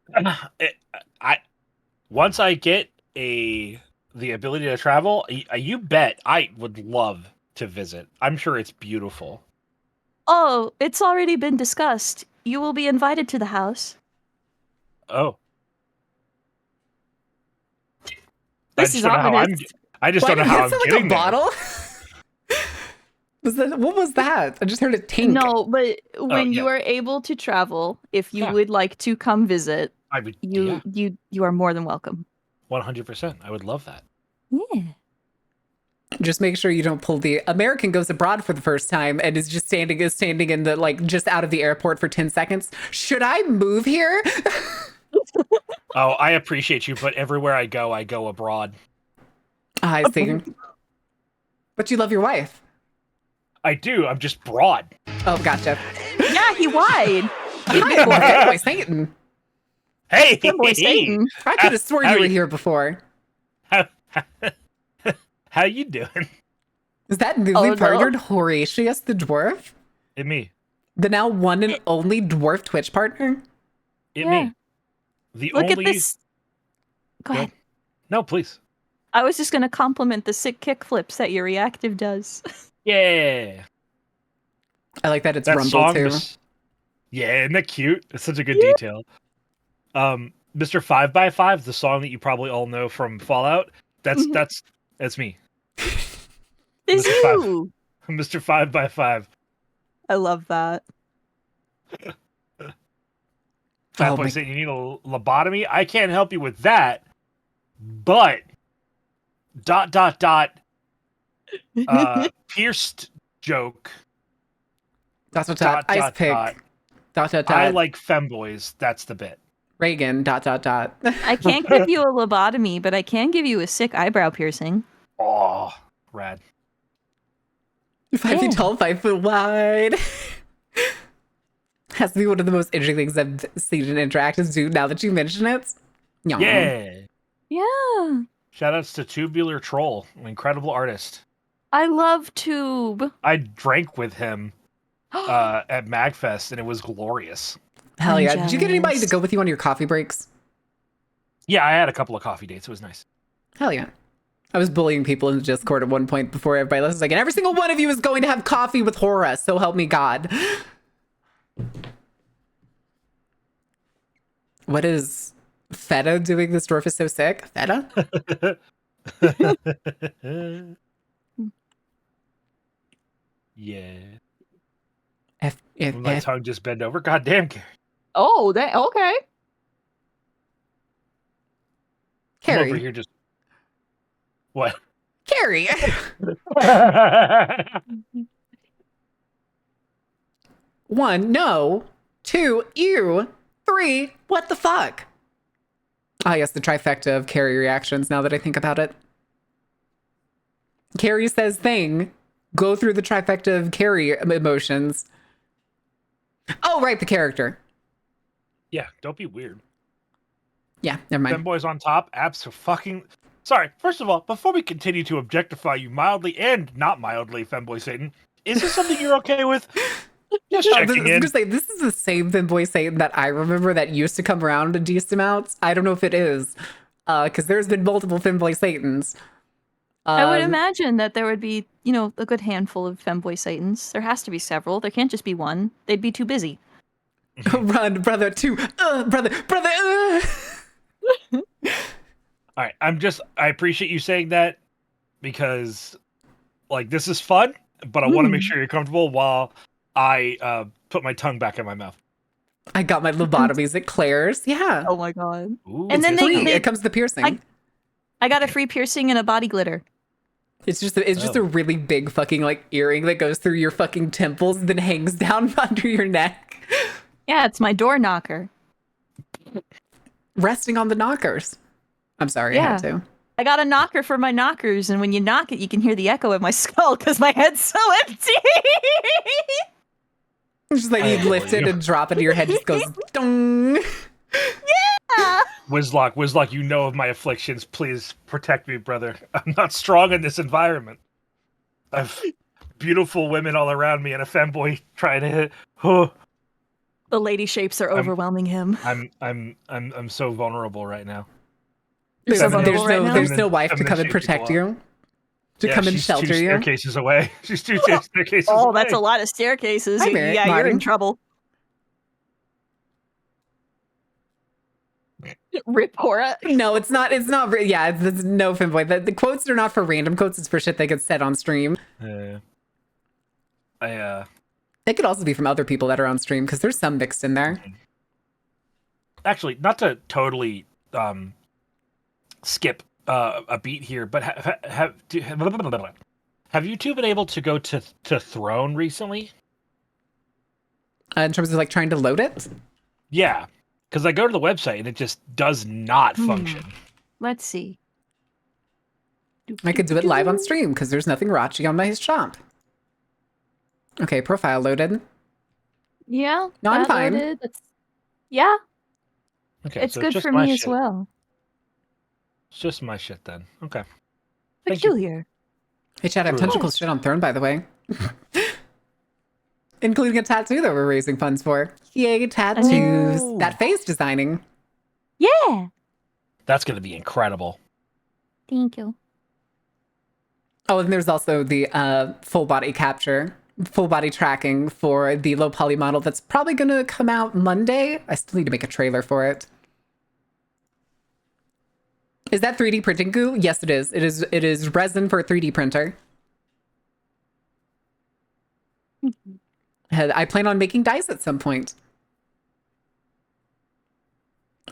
Once I get the ability to travel, you bet I would love to visit. I'm sure it's beautiful. Oh, it's already been discussed. You will be invited to the house. Oh. This is ominous. I just Why don't know did how it I'm sound like getting a there. bottle? What was that? I just heard a tink. No, but when you yeah. are able to travel, if you Yeah. would like to come visit, I would. you are more than welcome. 100%. I would love that. Yeah. Just make sure you don't pull the American goes abroad for the first time and is just standing in the like just out of the airport for 10 seconds. Should I move here? Oh, I appreciate you, but everywhere I go abroad. I see. But you love your wife. I do. I'm just broad. Oh, gotcha. Yeah, he lied. Hi, boy, Satan. Hey, Boy, Satan. I could have sworn you were here before. How you doing? Is that newly no. partnered Horatius the dwarf? It me. The now one and only dwarf Twitch partner? It Yeah. me. The Look only. at this. Go ahead. No, please. I was just gonna compliment the sick kick flips that your reactive does. Yeah. I like that it's That Rumble song. too. Yeah, isn't that cute? It's such a good detail. Mr. 5x5, the song that you probably all know from Fallout. That's me. It's Mr. you. Mr. 5x5. I love that. Fat Boy saying you need a lobotomy. I can't help you with that, but ... pierced joke. ... Ice pick. ... I like femboys. That's the bit. Reagan. ... I can't give you a lobotomy, but I can give you a sick eyebrow piercing. Oh, rad. 5 feet tall, 5 foot wide. Has to be one of the most interesting things I've seen in interactives do now that you mention it. Yeah. Yeah. Shoutouts to Tubular Troll, an incredible artist. I love Tube. I drank with him at MagFest, and it was glorious. Hell I'm yeah. Did you get anybody to jealous. go with you on your coffee breaks? Yeah, I had a couple of coffee dates. It was nice. Hell yeah. I was bullying people in the Discord at one point before everybody else was like, and every single one of you is going to have coffee with Hora, so help me God. What is Feta doing? This dwarf is so sick. Feta? Yeah. If My tongue just bent over. God damn, Carrie. Oh, that okay. I'm over Carrie. here just... What? Carrie. One, no. Two, ew. Three, what the fuck? Ah, yes, the trifecta of Carrie reactions now that I think about it. Carrie says thing. Go through the trifecta of Carrie emotions. Oh, right, the character. Yeah, don't be weird. Yeah, never mind. Femboys on top, fucking... Sorry, first of all, before we continue to objectify you mildly and not mildly, Femboy Satan, is this something you're okay with? Just I was checking in. gonna say, this is the same Femboy Satan that I remember that used to come around a decent amount. I don't know if it is, because there's been multiple Femboy Satans. I would imagine that there would be, a good handful of femboy Satans. There has to be several. There can't just be one. They'd be too busy. Run, brother, two. Brother. All right, I appreciate you saying that because, this is fun, but I want to make sure you're comfortable while I put my tongue back in my mouth. I got my lobotomies at Claire's. Yeah. Oh my god. Ooh, And then it comes to the piercing. I got a free piercing and a body glitter. It's just a really big fucking earring that goes through your fucking temples and then hangs down under your neck. Yeah, it's my door knocker. Resting on the knockers. I'm sorry, I had to. I got a knocker for my knockers, and when you knock it, you can hear the echo in my skull because my head's so empty. It's just you lift it and drop it and your head just goes dong. Yeah. Wizlock, you know of my afflictions. Please protect me, brother. I'm not strong in this environment. I've beautiful women all around me and a femboy trying to hit. Oh. The lady shapes are overwhelming him. I'm so vulnerable right now. You're so vulnerable right now? There's no wife to come and Feminine shape protect people you, to come and she's shelter two you. staircases away. She's two staircases away. Oh, that's a lot of staircases. Hi, Mary. Yeah, you're Martin. in trouble. Rip Hora. No, it's not. Yeah, it's no fanboy. The quotes are not for random quotes. It's for shit that gets said on stream. They could also be from other people that are on stream because there's some mixed in there. Actually, not to totally skip a beat here, but have you two been able to go to Throne recently? In terms of like trying to load it? Yeah, because I go to the website and it just does not function. Let's see. I could do it live on stream because there's nothing raunchy on my shop. Okay, profile loaded. Yeah. No, I'm that fine. loaded. Yeah. Okay, It's so good just for my me as shit. well. It's just my shit then. Okay. Thank you. Peculiar. Hey, Chad, I have tons of cool shit on Throne, by the way. Including a tattoo that we're raising funds for. Yay, tattoos. Ooh. That face designing. Yeah. That's going to be incredible. Thank you. Oh, and there's also the full body capture, full body tracking for the low poly model that's probably going to come out Monday. I still need to make a trailer for it. Is that 3D printing goo? Yes, it is. It is resin for a 3D printer. I plan on making dice at some point.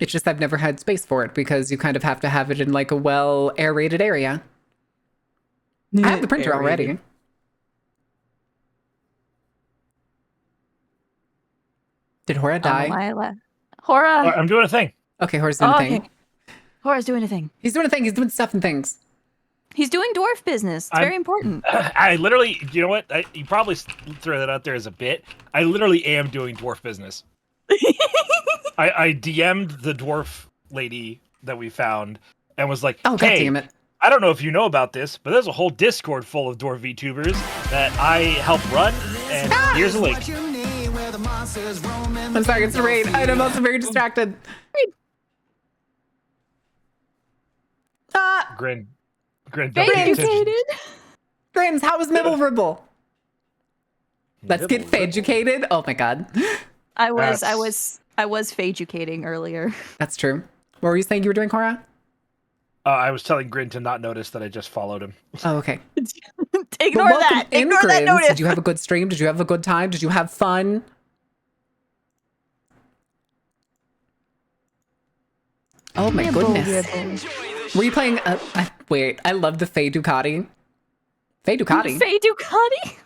It's just I've never had space for it because you kind of have to have it in like a well aerated area. I have the printer already. Did Hora die? Hora. I'm doing a thing. Okay, Hora's doing a thing. Okay. Hora's doing a thing. He's doing a thing. He's doing stuff and things. He's doing dwarf business. It's very important. I literally, you know what? You probably throw that out there as a bit. I literally am doing dwarf business. I DM'd the dwarf lady that we found and was like, oh, hey, God damn it. I don't know if you know about this, but there's a whole Discord full of dwarf VTubers that I help run, and here's a link. I'm sorry, it's the rain. I'm also very distracted. Grin. Educated. Grins, how was memorable? Let's get feducated. Oh my God. I was feducating earlier. That's true. What were you saying you were doing, Cora? I was telling Grin to not notice that I just followed him. Oh, okay. Ignore that. Ignore that notice. Did you have a good stream? Did you have a good time? Did you have fun? Oh my goodness. Were you playing? Wait, I love the Faye Ducati. Faye Ducati. Faye Ducati.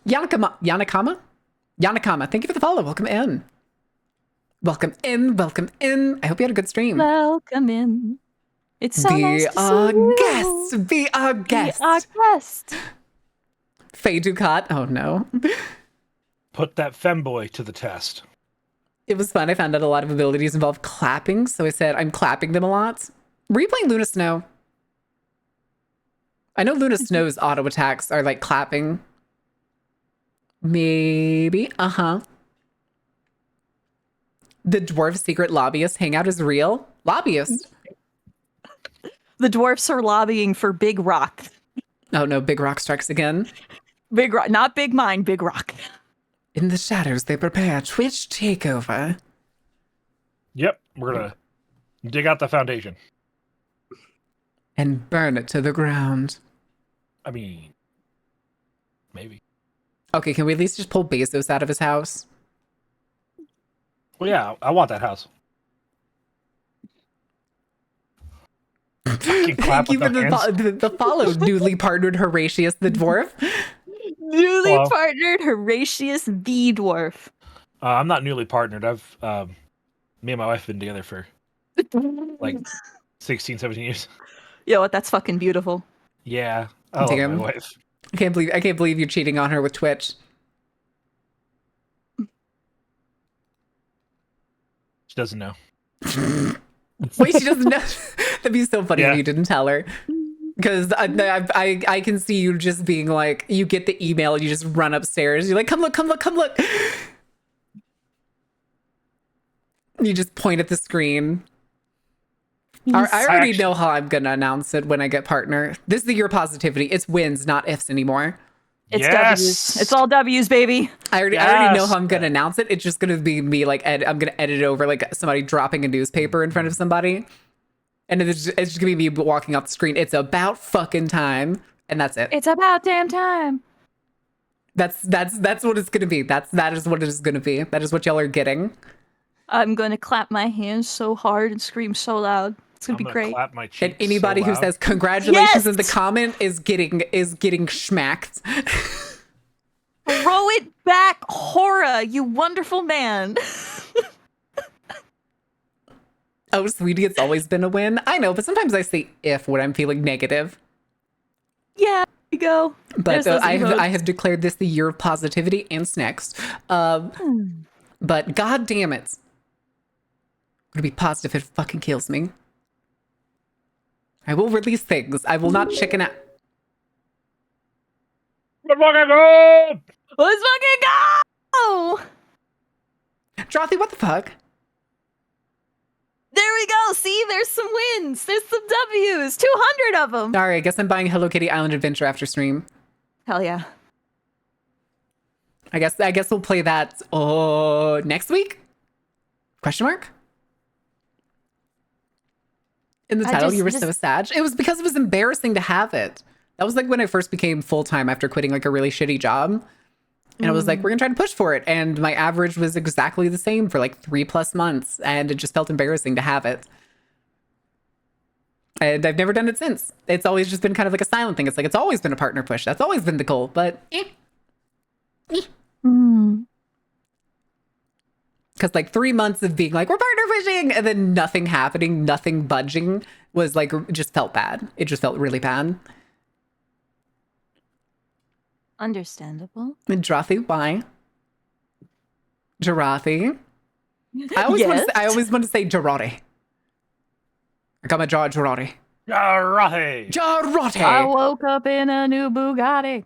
Yanakama, thank you for the follow. Welcome in. Welcome in. Welcome in. I hope you had a good stream. Welcome in. It's so be nice to our see you. guest. Be our guest. Be our guest. Faye Ducat. Oh no. Put that femboy to the test. It was fun. I found out a lot of abilities involve clapping, so I said I'm clapping them a lot. Were you playing Luna Snow? I know Luna Snow's auto attacks are like clapping. Maybe. Uh-huh. The dwarf secret lobbyist hangout is real? Lobbyist. The dwarfs are lobbying for Big Rock. Oh no, Big Rock strikes again. Big Rock, not Big Mine, Big Rock. In the shadows, they prepare a Twitch takeover. Yep, we're gonna dig out the foundation. And burn it to the ground. I mean, maybe. Okay, can we at least just pull Bezos out of his house? Well, yeah, I want that house. Thank you for the follow, newly partnered Horatius the dwarf. Newly partnered Horatius the dwarf. I'm not newly partnered. I've me and my wife have been together for like 16, 17 years. Yo, what? That's fucking beautiful. Yeah, I love my wife. I can't believe you're cheating on her with Twitch. She doesn't know. Wait, she doesn't know. That'd be so funny if you didn't tell her. Because I can see you just being like, you get the email and you just run upstairs. You're like, come look, come look, come look. You just point at the screen. I already know how I'm gonna announce it when I get partner. This is the year of positivity. It's wins, not ifs anymore. It's W's. It's all W's, baby. I already know how I'm gonna announce it. It's just gonna be me like I'm gonna edit it over like somebody dropping a newspaper in front of somebody, and it's just gonna be me walking off the screen. It's about fucking time, and that's it. It's about damn time. That's what it's gonna be. That is what it is gonna be. That is what y'all are getting. I'm gonna clap my hands so hard and scream so loud. It's gonna be great. Clap my cheeks And anybody so who loud. says congratulations in the comment is getting schmacked. Throw it back, Hora, you wonderful man. Oh, sweetie, it's always been a win. I know, but sometimes I say if when I'm feeling negative. Yeah, there you go. But I have declared this the year of positivity and snacks. But god damn it. I'm gonna be positive if it fucking kills me. I will release things. I will not chicken out. Let's fucking go! Let's fucking go! Drothy, what the fuck? There we go. See, there's some wins. There's some W's. 200 of them. Sorry, I guess I'm buying Hello Kitty Island Adventure after stream. Hell yeah. I guess we'll play that next week? Question mark? In the title, you were so sad. It was because it was embarrassing to have it. That was like when I first became full-time after quitting like a really shitty job. And I was like, we're gonna try to push for it. And my average was exactly the same for like 3+ months. And it just felt embarrassing to have it. And I've never done it since. It's always just been kind of like a silent thing. It's like, it's always been a partner push. That's always been the goal. But because like 3 months of being like, we're partner pushing, and then nothing happening, nothing budging was like, just felt bad. It just felt really bad. Understandable. And Drothy, why? Jarathi. I always want to say Jarati. I got my jaw Jarati. Jarati. Jarati. I woke up in a new Bugatti.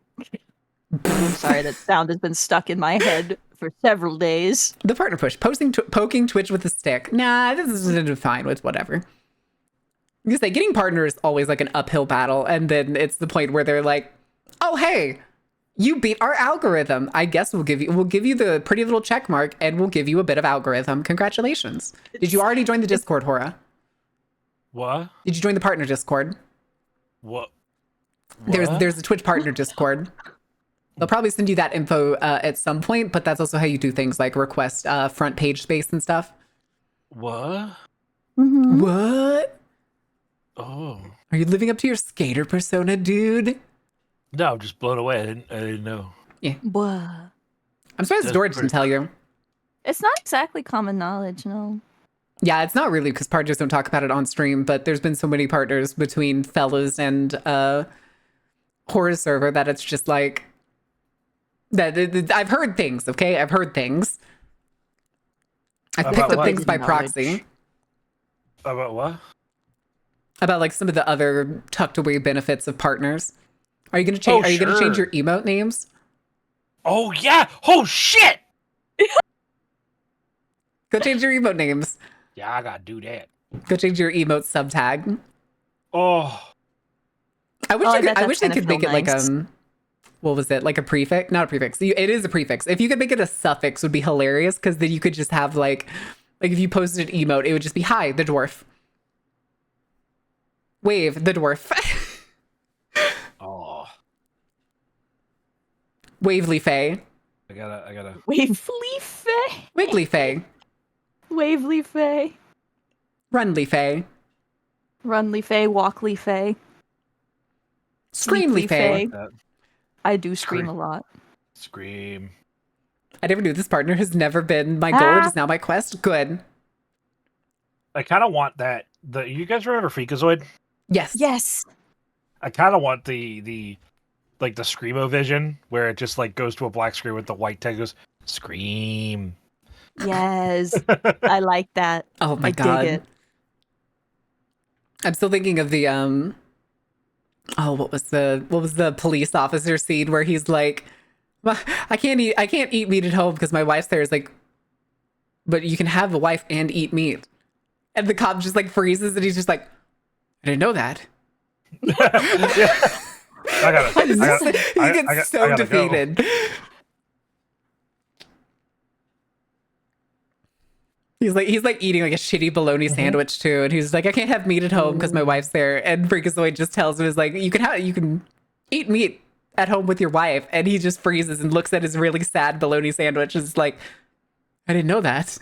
I'm sorry, that sound has been stuck in my head for several days. The partner push. Poking Twitch with a stick. Nah, this is fine. It's whatever. You say getting partner is always like an uphill battle, and then it's the point where they're like, "Oh, hey, you beat our algorithm. I guess we'll give you the pretty little check mark, and we'll give you a bit of algorithm. Congratulations." Did you already join the Discord, Hora? What? Did you join the partner Discord? What? There's a Twitch partner Discord. They'll probably send you that info at some point, but that's also how you do things like request front page space and stuff. What? Mm-hmm. What? Oh. Are you living up to your skater persona, dude? No, I'm just blown away. I didn't know. Yeah. What? I'm surprised George didn't tell you. It's not exactly common knowledge, no. Yeah, it's not really, because partners don't talk about it on stream, but there's been so many partners between fellas and Horror server that it's just like, that I've heard things, okay? I've heard things. I've picked up things by proxy. About what? About like some of the other tucked away benefits of partners. Are you gonna change? Are you gonna change your emote names? Oh yeah! Oh shit! Go change your emote names. Yeah, I gotta do that. Go change your emote subtag. Oh. I wish they could make it like what was it? Like a prefix? Not a prefix. It is a prefix. If you could make it a suffix, would be hilarious, because then you could just have like if you posted an emote, it would just be hi the dwarf. Wave the dwarf. Oh. Wavely Faye. I gotta. Wavely Faye. Wiggly Faye. Wavely Faye. Runly Faye. Runly Faye. Walkly Faye. Screamly Faye. I do scream a lot. Scream. I never knew this partner has never been my goal. It is now my quest. Good. I kind of want that. You guys remember Freakazoid? Yes. Yes. I kind of want the Screamo vision where it just like goes to a black screen with the white tag goes scream. Yes. I like that. Oh my God. Dig it. I'm still thinking of the what was the police officer scene where he's like, I can't eat meat at home because my wife's there. Is like, but you can have a wife and eat meat. And the cop just like freezes and he's just like, I didn't know that. Yeah. I gotta. He gets so defeated. Go. He's like eating like a shitty bologna sandwich too, and he's like, I can't have meat at home because my wife's there. And Freakazoid just tells him, is like, you can eat meat at home with your wife. And he just freezes and looks at his really sad bologna sandwich and is like, I didn't know that.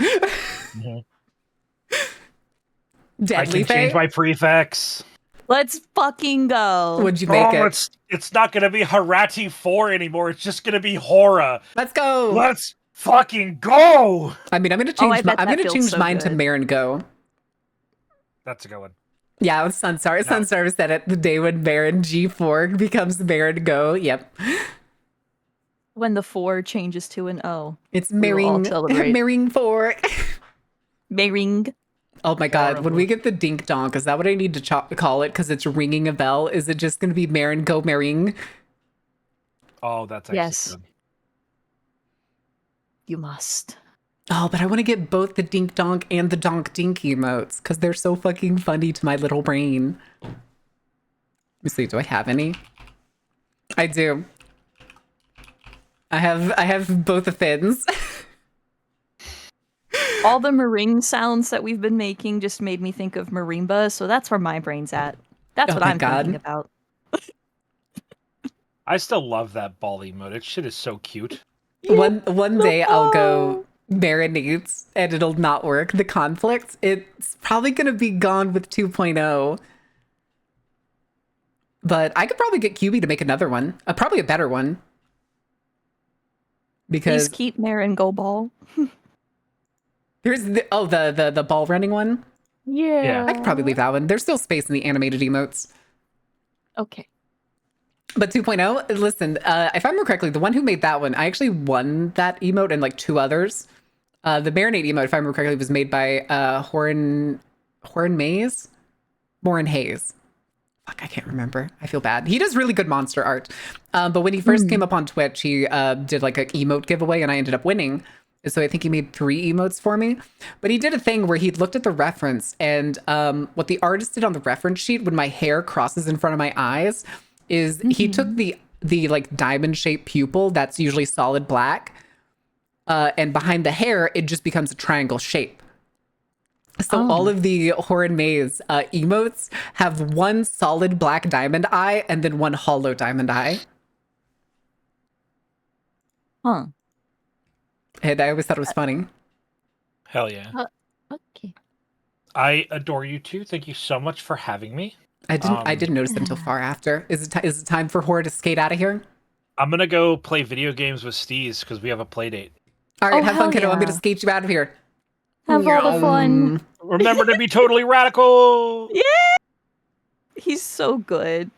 Deadly I can change my prefix. Let's fucking go. Would you make it? It's not gonna be Harati 4 anymore. It's just gonna be Hora. Let's go. Let's fucking go. I mean, I'm gonna change mine to Marin Go. That's a good one. Yeah, it was Sunstar. No. Sunstar said it the day when Marin G4 becomes Marin Go. Yep. When the 4 changes to an O. It's Maring 4. Maring. Oh my god, when we get the dink donk, is that what I need to call it? Because it's ringing a bell? Is it just going to be Marin Go Maring? Oh, that's actually good. You must. Oh, but I want to get both the dink donk and the donk dink emotes because they're so fucking funny to my little brain. Let me see, do I have any? I do. I have both the fins. All the meringue sounds that we've been making just made me think of marimba, so that's where my brain's at. That's what I'm thinking about. I still love that ball emote. That shit is so cute. One day I'll go marinates and it'll not work. The conflict, it's probably going to be gone with 2.0. But I could probably get QB to make another one. Probably a better one. Because please keep Marin Go Ball. Here's the ball running one. Yeah. I could probably leave that one. There's still space in the animated emotes. Okay. But 2.0, listen, if I remember correctly, the one who made that one, I actually won that emote and like 2 others. The Marinate emote, if I remember correctly, was made by Morin Hayes. Fuck, I can't remember. I feel bad. He does really good monster art. But when he first came up on Twitch, he did like an emote giveaway and I ended up winning. So I think he made 3 emotes for me. But he did a thing where he looked at the reference and what the artist did on the reference sheet when my hair crosses in front of my eyes is he took the like diamond shaped pupil that's usually solid black and behind the hair it just becomes a triangle shape. So all of the Horan Maze emotes have one solid black diamond eye and then one hollow diamond eye. Huh. And I always thought it was funny. Hell yeah. Okay. I adore you too. Thank you so much for having me. I didn't notice it until far after. Is it time for Hora to skate out of here? I'm gonna go play video games with Steez because we have a play date. All right, have fun, kiddo. I'm gonna skate you out of here. Have all the fun. Remember to be totally radical. Yeah. He's so good.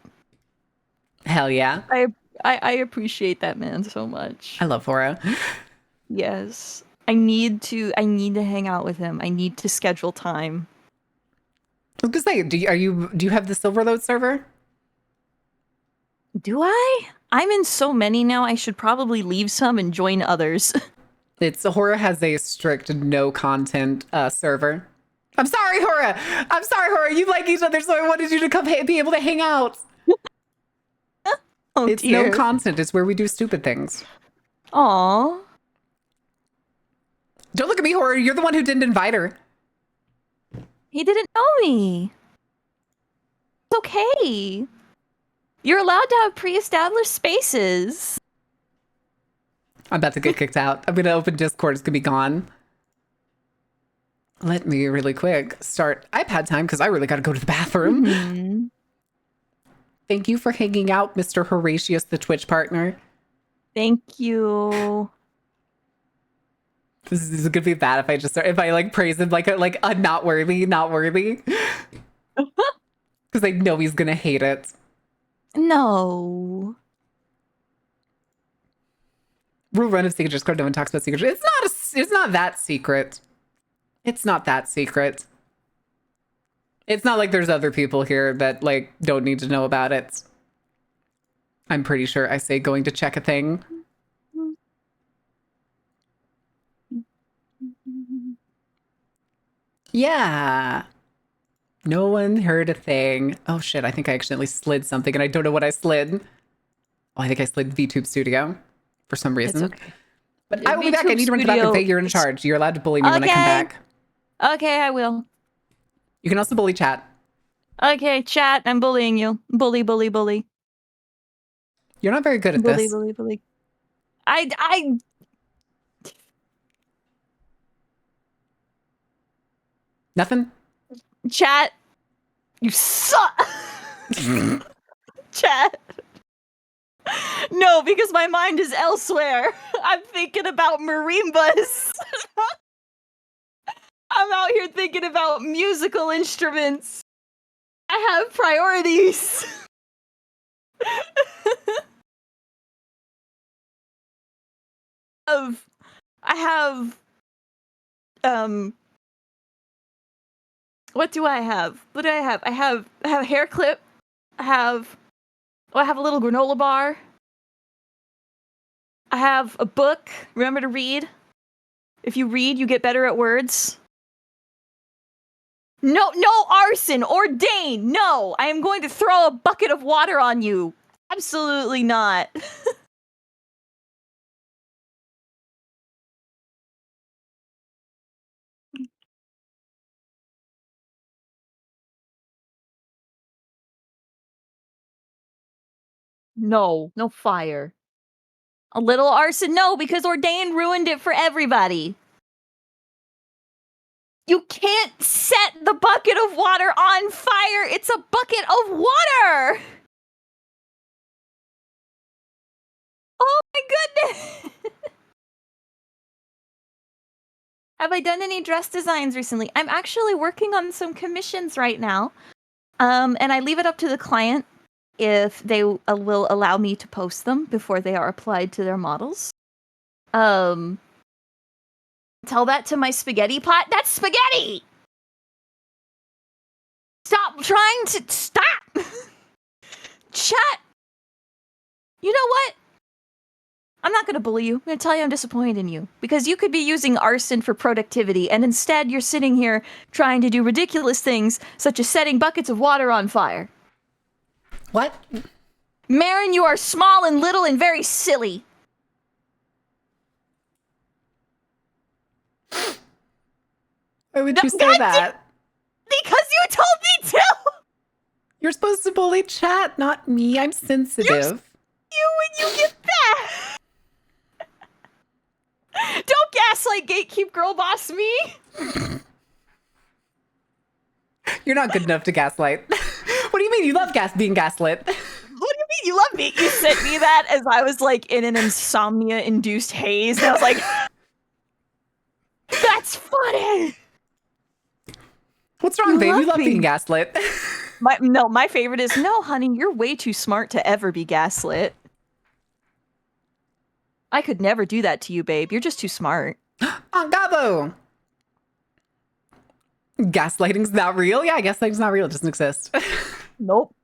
Hell yeah. I appreciate that man so much. I love Hora. Yes. I need to hang out with him. I need to schedule time. I was gonna say, do you have the Silverload server? Do I? I'm in so many now. I should probably leave some and join others. Hora has a strict no content server. I'm sorry, Hora. You like each other, so I wanted you to come be able to hang out. It's dear. No content. It's where we do stupid things. Aww. Don't look at me, Hora. You're the one who didn't invite her. He didn't know me. It's okay. You're allowed to have pre-established spaces. I'm about to get kicked out. I'm going to open Discord. It's going to be gone. Let me really quick start iPad time because I really got to go to the bathroom. Mm-hmm. Thank you for hanging out, Mr. Horatius, the Twitch partner. Thank you. This is gonna be bad if I like praise him like a not worthy. Because I know he's gonna hate it. No. Rule 1 of Secret Discord, no one talks about Secret. It's not that secret. It's not that secret. It's not like there's other people here that like don't need to know about it. I'm pretty sure I say going to check a thing. Yeah. No one heard a thing. Oh shit, I think I accidentally slid something and I don't know what I slid. Oh, I think I slid VTube Studio for some reason. It's okay. But I will be back. I need to run to the back and say you're in charge. You're allowed to bully me when I come back. Okay, I will. You can also bully chat. Okay, chat, I'm bullying you. Bully, bully, bully. You're not very good at bully, this. Bully, bully, I... Nothing? Chat, you suck! Chat. No, because my mind is elsewhere. I'm thinking about marimbas. I'm out here thinking about musical instruments. I have priorities. I have what do I have? What do I have? I have a hair clip. I have a little granola bar. I have a book. Remember to read. If you read, you get better at words. No arson. Ordain. No, I am going to throw a bucket of water on you. Absolutely not. No fire. A little arson, no, because Ordain ruined it for everybody. You can't set the bucket of water on fire. It's a bucket of water. Oh my goodness. Have I done any dress designs recently? I'm actually working on some commissions right now. And I leave it up to the client if they will allow me to post them before they are applied to their models. Tell that to my spaghetti pot. That's spaghetti! Stop trying to... Stop! Chat! You know what? I'm not gonna bully you. I'm gonna tell you I'm disappointed in you. Because you could be using arson for productivity, and instead you're sitting here trying to do ridiculous things, such as setting buckets of water on fire. What? Marin, you are small and little and very silly. Why would you say that? Because you told me to! You're supposed to bully chat, not me. I'm sensitive. When you get back! Don't gaslight gatekeep girl boss me! You're not good enough to gaslight. What do you mean? You love being gaslit. What do you mean you love me? You sent me that as I was like in an insomnia-induced haze, and I was like, that's funny! What's wrong, babe? You love being gaslit. My favorite is, no, honey, you're way too smart to ever be gaslit. I could never do that to you, babe. You're just too smart. Oh, Gabo! Gaslighting's not real? Yeah, gaslighting's not real. It doesn't exist. Nope.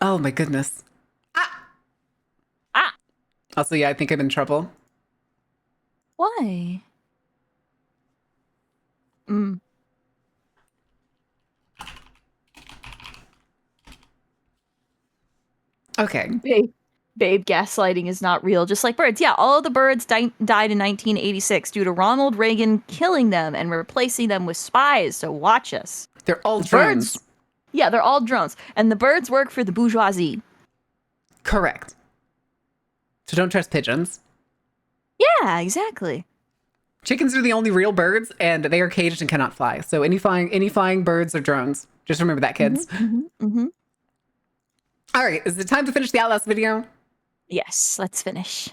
Oh my goodness. Ah! Also, yeah, I think I'm in trouble. Why? Okay. Babe, gaslighting is not real. Just like birds. Yeah, all of the birds died in 1986 due to Ronald Reagan killing them and replacing them with spies. So watch us. They're all drones. Yeah, they're all drones. And the birds work for the bourgeoisie. Correct. So don't trust pigeons. Yeah, exactly. Chickens are the only real birds, and they are caged and cannot fly. So any flying birds are drones. Just remember that, kids. All right, is it time to finish the Outlast video? Yes, let's finish.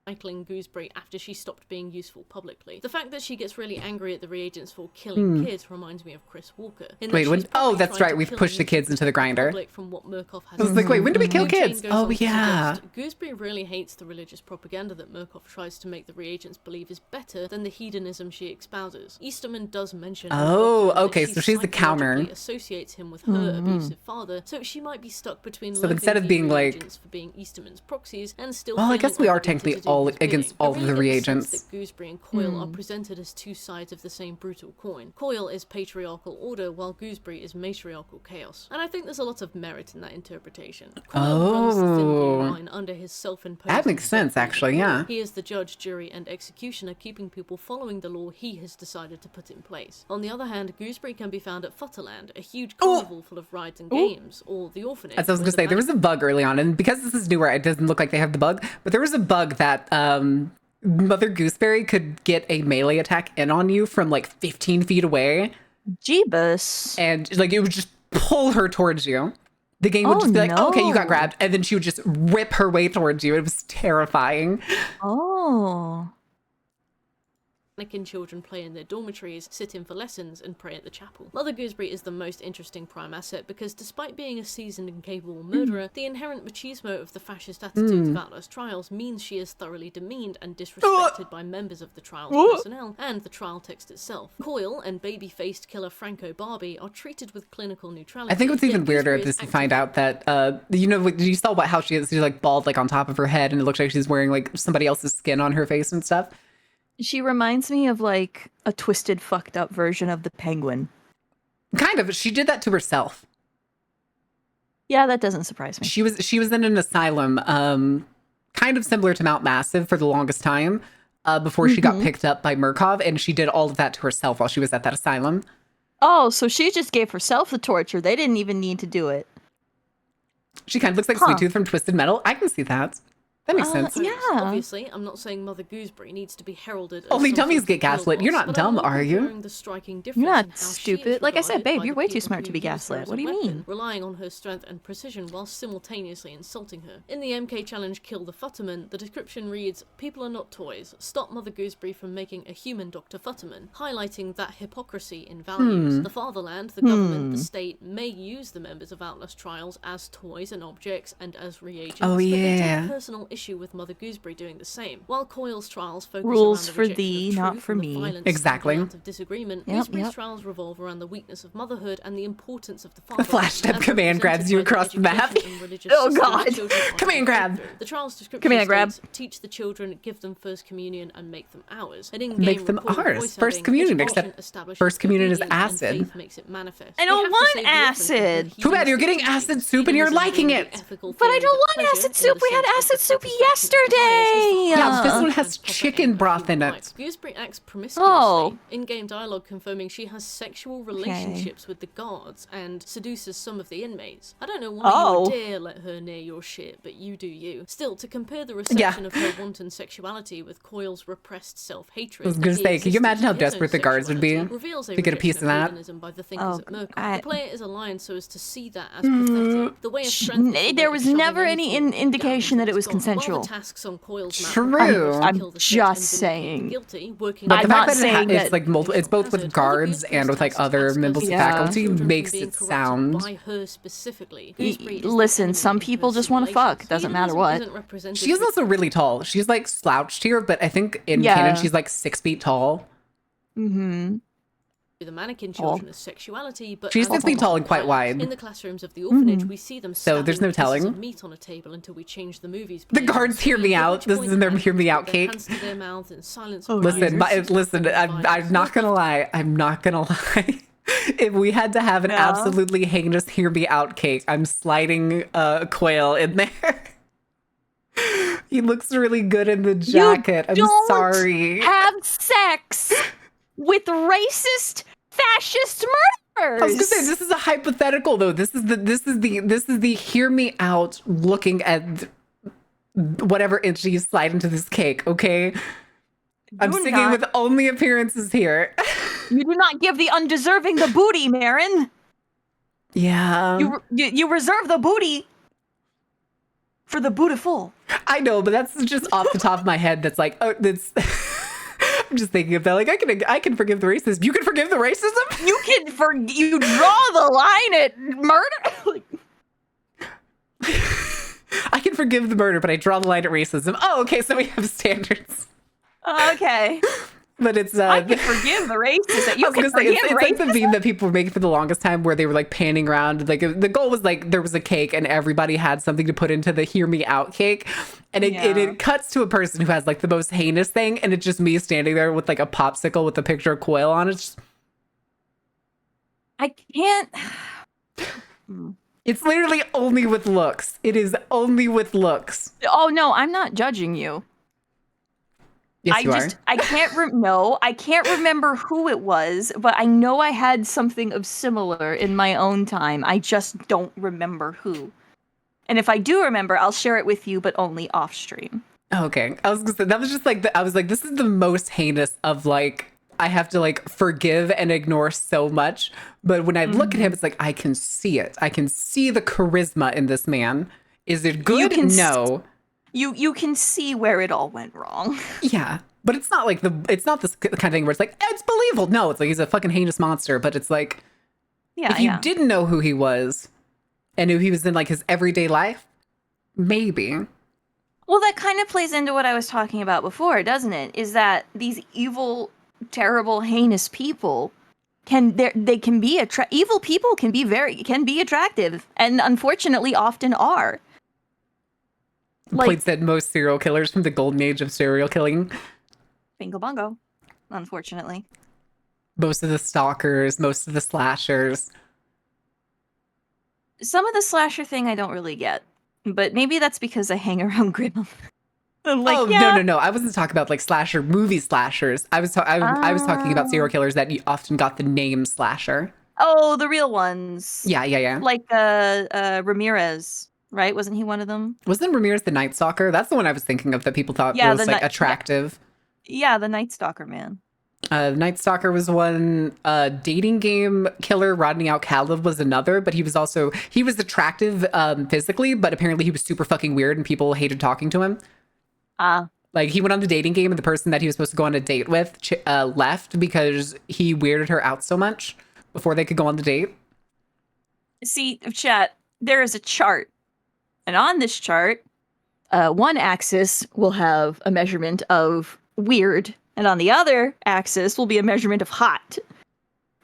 Cycling Gooseberry after she stopped being useful publicly. The fact that she gets really angry at the reagents for killing kids reminds me of Chris Walker. Wait, when? Oh, that's right. We've pushed the kids into the grinder. From what Murkoff has I was like, wait, when do we kill kids? Jane goes Oh, on to yeah. suggest, Gooseberry really hates the religious propaganda that Murkoff tries to make the reagents believe is better than the hedonism she espouses. Easterman does mention. Oh, that okay, so she's the counter. psychologically associates him with her abusive father, so she might be stuck between. So instead of being like, for being Easterman's proxies and still. well, I guess we are technically all all against all of the reagents. That Gooseberry and Coil are presented as two sides of the same brutal coin. Coil is patriarchal order, while Gooseberry is matriarchal chaos. And I think there's a lot of merit in that interpretation. Coil runs the thin blue line under his self-imposed... That makes sense, actually, yeah. He is the judge, jury, and executioner, keeping people following the law he has decided to put in place. On the other hand, Gooseberry can be found at Futterland, a huge carnival full of rides and games, or the orphanage. As I was going to say, there was a bug early on, and because this is newer, it doesn't look like they have the bug, but there was a bug that Mother Gooseberry could get a melee attack in on you from like 15 feet away. Jeebus. And like it would just pull her towards you. The game would just be like, okay, you got grabbed, and then she would just rip her way towards you. It was terrifying. Oh. Mannequin children play in their dormitories, sit in for lessons, and pray at the chapel. Mother Gooseberry is the most interesting prime asset because despite being a seasoned and capable murderer, the inherent machismo of the fascist attitudes of Atlas trials means she is thoroughly demeaned and disrespected by members of the trial's personnel and the trial text itself. Coil and baby-faced killer Franco Barbie are treated with clinical neutrality. I think what's even weirder is to find out that, you saw how she's like bald like on top of her head, and it looks like she's wearing like somebody else's skin on her face and stuff. She reminds me of like a twisted, fucked up version of the Penguin. Kind of. She did that to herself. Yeah, that doesn't surprise me. She was in an asylum, kind of similar to Mount Massive for the longest time, before she got picked up by Murkov, and she did all of that to herself while she was at that asylum. Oh, so she just gave herself the torture. They didn't even need to do it. She kind of looks like Sweet Tooth from Twisted Metal. I can see that. That makes sense. Yeah. Obviously, I'm not saying Mother Gooseberry needs to be heralded as only some dummies sort of get gaslit. girl You're boss, not but I'm dumb, are you? comparing the striking difference You're in not how she is stupid. Like I said, babe, regarded you're by way the too people smart to who be use her gaslit. as a What do you weapon, mean? relying on her strength and precision while simultaneously insulting her. In the MK challenge Kill the Futterman, the description reads, "People are not toys. Stop Mother Gooseberry from making a human Dr. Futterman," highlighting that hypocrisy in values. The fatherland, the government, the state may use the members of Outlast trials as toys and objects and as reagents, Oh, but they yeah. take personal issue with Mother Gooseberry doing the same. While Coil's trials focus Rules around the for rejection thee, of not truth for and the me. violence and Exactly. the amount of disagreement, Yep, Gooseberry's yep. trials revolve around the weakness of motherhood and the importance of the father. flash tab as command represented grabs you by the across the map. education and religious Oh, systems God. children are Command to grab. go through. The trial's description Command grab. states, "Teach the children, give them first communion, and make them ours." An Make in-game them recorded ours. voice First having communion, education except establishes first communion is obedience and acid. faith makes it manifest. I They don't have to want save the orphan from the acid. Too bad you're hedonistic getting teachings. acid soup and you're Hedonism liking being it. the ethical But I feeling don't that want pleasure, acid in soup. the We had sense of acid the soup satisfaction of yesterday. desires, Yeah, this one and has proper chicken aim of broth in human it. life. Gooseberry acts promiscuously. Oh. In-game dialogue confirming she has sexual relationships with the guards and seduces some of the inmates. I don't know why you would dare let her near your shit, but you do you. Still, to compare the reception of her wanton sexuality with Coil's repressed self-hatred, I was gonna and the say, can you imagine how existence of his own desperate the guards would be sexuality, reveals to get a piece of rejection that? hedonism by the thinkers at Merkel. I- The player is aligned so as to see that as pathetic. The way of strength is the way There of was shoving never any anything down indication that it until was it's gone. consensual. While the tasks on Coil's map True. were to I'm kill the just threat and vindicate the saying. guilty, working But I'm the not fact that saying it's that- like multiple, it's both with guards and with like other members of Yeah. faculty, makes it sound. By her specifically. Listen, some people just want to fuck. Doesn't matter what. She is also really tall. She's like slouched here, but I think in Yeah. canon she's like 6 feet tall. Mm-hmm. The mannequin children as sexuality, but She's as 6 feet tall and quite violence. wide. In the classrooms of the orphanage, we see them So there's no stabbing pieces telling. of meat on a table until we change the movies. The guards hear me out. This isn't their hear me out cake. Hands to their mouths in silence. Listen, I'm not gonna lie. I'm not gonna lie. If we had to have an absolutely heinous hear me out cake, I'm sliding Quail in there. He looks really good in the jacket. I'm sorry. Have sex with racist fascist murderers. I was gonna say this is a hypothetical though. This is the hear me out looking at whatever inch you slide into this cake, okay? I'm Do sticking not- with only appearances here. You do not give the undeserving the booty, Marin. Yeah. You reserve the booty for the beautiful. I know, but that's just off the top of my head. That's like, oh, that's. I'm just thinking of that. Like, I can forgive the racism. You can forgive the racism. You draw the line at murder. I can forgive the murder, but I draw the line at racism. Oh, okay. So we have standards. Okay. But it's I can forgive the racism. You I was can gonna say forgive it's like the racism. meme that people were making for the longest time, where they were like panning around. Like the goal was like there was a cake and everybody had something to put into the "Hear Me Out" cake, and it cuts to a person who has like the most heinous thing, and it's just me standing there with like a popsicle with a picture of quail on it. Just, I can't. it's literally only with looks. It is only with looks. Oh no, I'm not judging you. Yes, you are. I can't no, I can't remember who it was, but I know I had something of similar in my own time. I just don't remember who. And if I do remember, I'll share it with you, but only off stream. Okay. I was gonna say that was just like I was like, this is the most heinous of like I have to like forgive and ignore so much. But when I look at him, it's like I can see it. I can see the charisma in this man. Is it good? No. You can see where it all went wrong. Yeah. But it's not like it's not this kind of thing where it's like, it's believable. No, it's like he's a fucking heinous monster. But it's like, if you didn't know who he was and knew he was in like his everyday life, maybe. Well, that kind of plays into what I was talking about before, doesn't it? Is that these evil, terrible, heinous people they can be evil people can be attractive, and unfortunately often are. Points that most serial killers from the golden age of serial killing. Bingo bongo, unfortunately. Most of the stalkers, most of the slashers. Some of the slasher thing I don't really get, but maybe that's because I hang around Grimm. No. I wasn't talking about like slasher movie slashers. I was talking about serial killers that you often got the name slasher. Oh, the real ones. Yeah. Like Ramirez, right? Wasn't he one of them? Wasn't Ramirez the Night Stalker? That's the one I was thinking of that people thought was like attractive. Yeah, the Night Stalker man. Night Stalker was one. Dating game killer Rodney Out-Caleb was another, but he was attractive physically, but apparently he was super fucking weird and people hated talking to him. Like he went on the dating game and the person that he was supposed to go on a date with left because he weirded her out so much before they could go on the date. See, chat, there is a chart. And on this chart, one axis will have a measurement of weird, and on the other axis will be a measurement of hot.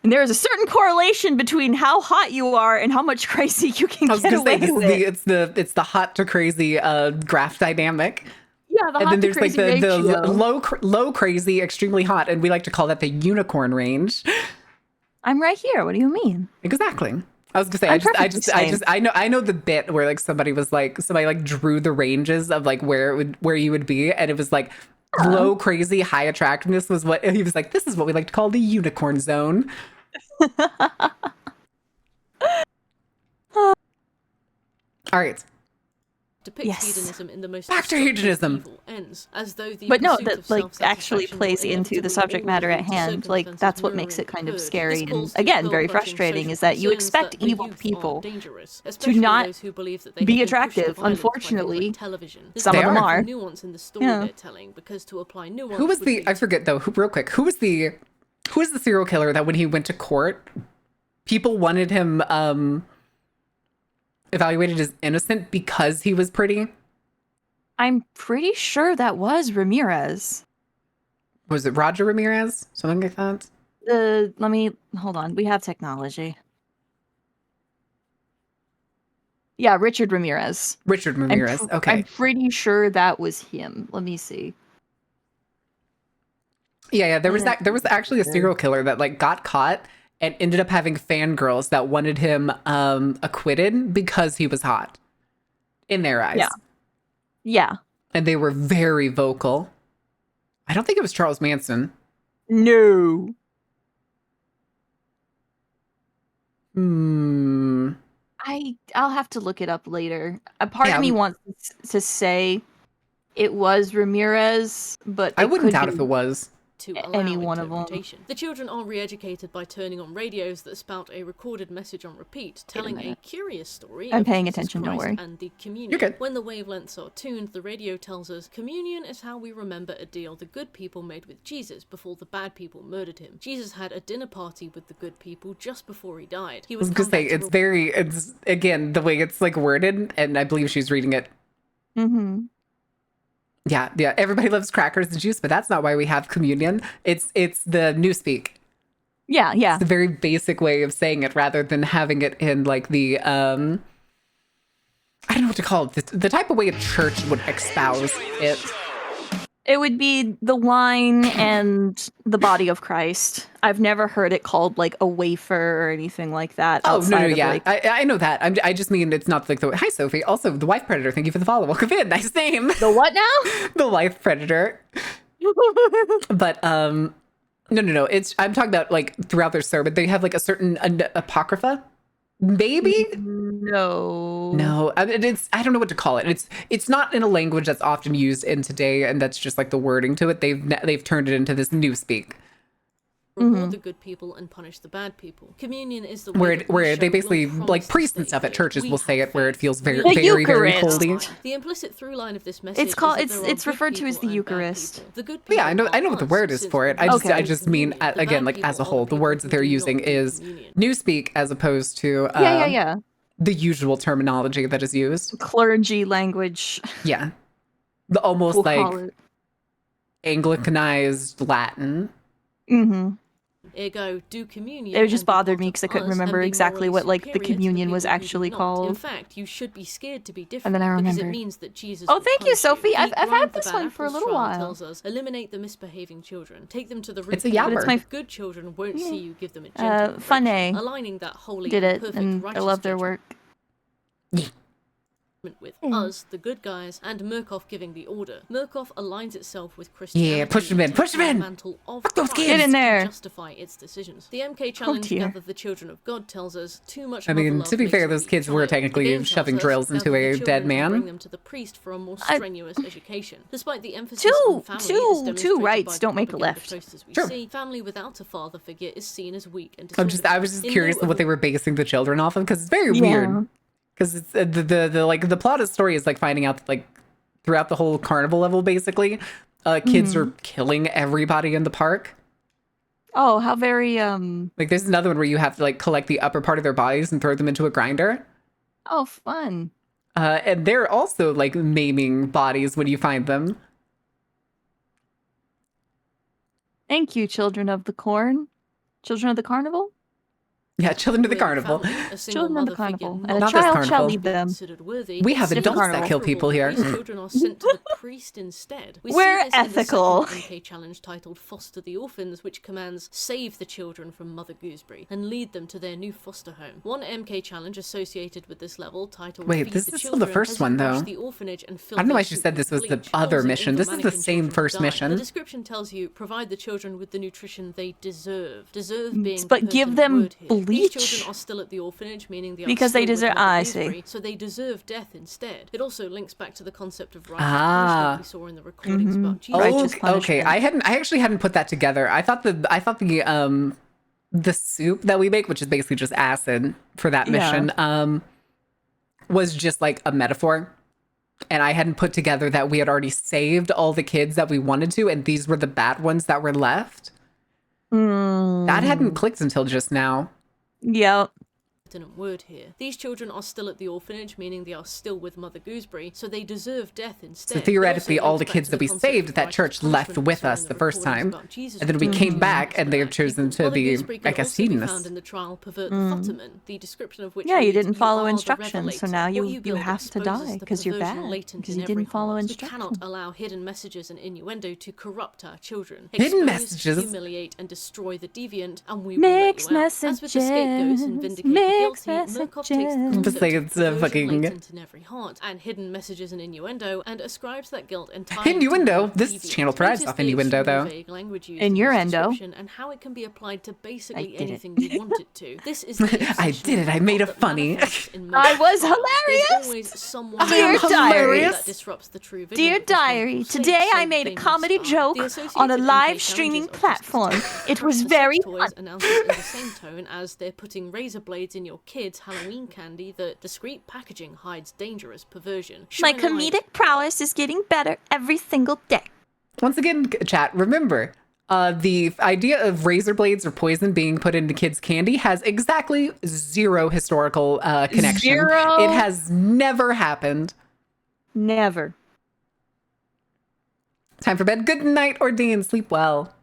And there is a certain correlation between how hot you are and how much crazy you can get away with. It's the hot to crazy graph dynamic. Yeah, the and hot then to there's like crazy the low crazy, extremely hot, and we like to call that the unicorn range. I'm right here. What do you mean? Exactly. I was gonna say I know the bit where like somebody drew the ranges of like where you would be, and it was like low crazy, high attractiveness was what he was like. This is what we like to call the unicorn zone. All right. Depicts hedonism in the most back to hedonism ends, as though the but no, that like actually plays into the subject matter at hand. Like that's what makes it kind of scary and again very frustrating. Is that you expect evil people to not be attractive? Unfortunately, some of them are. Nuance in the story they're telling, because to apply nuance. Who was the? I forget though. Real quick, who was the serial killer that when he went to court, people wanted him evaluated as innocent because he was pretty? I'm pretty sure that was Ramirez. Was it Roger Ramirez? Something like that? Let me hold on. We have technology. Yeah, Richard Ramirez. Richard Ramirez. Okay. I'm pretty sure that was him. Let me see. Yeah. There was actually a serial killer that like got caught and ended up having fangirls that wanted him acquitted because he was hot in their eyes. Yeah. And they were very vocal. I don't think it was Charles Manson. No. I'll have to look it up later. A part of me wants to say it was Ramirez, but I wouldn't doubt if it was. To allow any one of them. The children are re-educated by turning on radios that spout a recorded message on repeat, telling a curious story. I'm of paying Jesus attention, don't Christ worry. And the communion. You're good. When the wavelengths are tuned, the radio tells us communion is how we remember a deal the good people made with Jesus before the bad people murdered him. Jesus had a dinner party with the good people just before he died. He was going to say it's again the way it's like worded, and I believe she's reading it. Yeah, yeah. Everybody loves crackers and juice, but that's not why we have communion. It's the newspeak. Yeah, yeah. It's the very basic way of saying it rather than having it in like the I don't know what to call it. The type of way a church would espouse it. It would be the wine and the body of Christ. I've never heard it called like a wafer or anything like that. Oh, no, outside of, yeah. like- I know that. I just mean it's not like the... Hi, Sophie. Also, the wife predator. Thank you for the follow. Welcome in. Nice name. The what now? The wife predator. But, no. I'm talking about, like, throughout their sermon, they have, like, a certain apocrypha. Maybe? No. I don't know what to call it. It's not in a language that's often used in today, and that's just like the wording to it. They've turned it into this new speak. Reward the good people and punish the bad people. Communion is the where they basically like priests and stuff at churches will say it where it feels very very holy. The implicit through line of this message it's referred to as the Eucharist. The good yeah, I know what the word is for it. I just mean again, like as a whole, the words that they're using is newspeak as opposed to the usual terminology that is used. Clergy language. Yeah. The almost like Anglicanized Latin. Mm-hmm. Ergo, do communion. It just bothered me because I couldn't remember exactly what like the communion was actually called. In fact, you should be scared to be different. And then I remembered. Because it means that Jesus. Oh, thank you, Sophie. I've had this one one for a little while. Tells us, eliminate the misbehaving children. Take them to the It's a yapper. It's my good children won't see you give them a gentle Funny. aligning that holy did it, perfect and I love their work. With us, the good guys, and Murkoff giving the order. Murkoff aligns itself with Christianity. Yeah, push them in, push them in. Fuck those kids. Get in there. To justify its decisions. The MK challenge, Gather the Children of God, tells us too much. I mean, to be fair, those kids were technically shoving drills into a dead man. Bring them to the priest for a more strenuous education. Despite the emphasis on family, two rights don't make a left. Sure. Family without a father figure is seen as weak and I was just curious what they were basing the children off of because it's very weird. Because it's the plot of the story is like finding out that, like throughout the whole carnival level, basically, kids are killing everybody in the park. Oh, how very like there's another one where you have to like collect the upper part of their bodies and throw them into a grinder. Oh, fun. And they're also like maiming bodies when you find them. Thank you, children of the corn. Children of the carnival? Yeah, children of the carnival. Children of the carnival. And a Not child this shall carnival. lead them. We have adults that kill people here. These children are sent to the priest instead. We're ethical. In the second MK challenge titled Foster the Orphans, which commands save the children from Mother Gooseberry and lead them to their new foster home. One MK challenge associated with this level titled Wait, Feed this the is still the Children first one, though. The orphanage and I don't know why she said this was the other mission. This is the same first mission. The description tells you provide the children with the nutrition they deserve. Deserve being but give them bleach. These children are still at the orphanage, meaning they are because they still with deserve. Mother I Gooseberry, see. so they deserve death instead. It also links back to the concept of righteous punishment we saw in the recordings about Jesus. Okay. I actually hadn't put that together. I thought the soup that we make, which is basically just acid for that mission, was just like a metaphor. And I hadn't put together that we had already saved all the kids that we wanted to, and these were the bad ones that were left. That hadn't clicked until just now. Yep. Word here. These children are still at the orphanage, meaning they are still with Mother Gooseberry, so they deserve death instead. So theoretically, all the kids that we saved at that church left with us the first time, and then we came back, and they have chosen to be, I guess, hedonists. In the trial, pervert Futterman, the description of which you didn't follow instructions, so now you have to die because you're bad because you didn't follow instructions. We cannot allow hidden messages and innuendo to corrupt our children. Hidden messages, humiliate and destroy the deviant, and we mixed will let you out. As with the scapegoats and vindicate the guilty, Murkoff takes the concept it's of fucking latent in every heart and hidden messages and innuendo and ascribes that guilt entirely innuendo. to This channel thrives off innuendo, though. In your endo, and how it can be applied to basically anything you want it to. This is I did it. I made it funny. I was hilarious. Dear diary, that disrupts the true dear diary. Today I made a comedy joke on a live streaming platform. It was very fun. Announces in the same tone as they're putting razor blades in your kids' Halloween candy. The discreet packaging hides dangerous perversion. My comedic prowess is getting better every single day. Once again, chat, remember, the idea of razor blades or poison being put into kids' candy has exactly zero historical connection. Zero. It has never happened. Never. Time for bed. Good night, Ordain. Sleep well.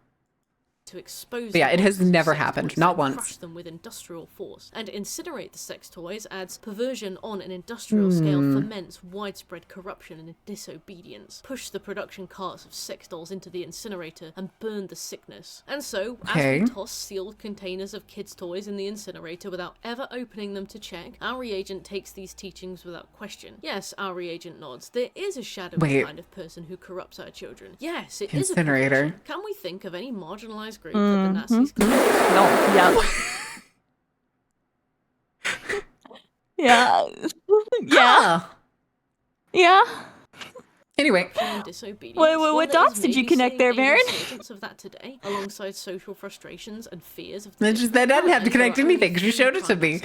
To expose But yeah, the it has monsters of never sex happened. toys Not and once. crush them with industrial force. And incinerate the sex toys adds perversion on an industrial scale, foments widespread corruption and disobedience. Push the production carts of sex dolls into the incinerator and burn the sickness. And so, as we toss sealed containers of kids' toys in the incinerator without ever opening them to check, our reagent takes these teachings without question. Yes, our reagent nods. There is a shadowy kind of person who corrupts our children. Yes, it is a perversion. Can we think of any marginalized group that the Nazis No, yeah. Yeah. Yeah. Yeah. Anyway. Wait, what dots did you connect there, Baron? Of that today, alongside social frustrations and fears of that doesn't have to connect anything because you showed it to me.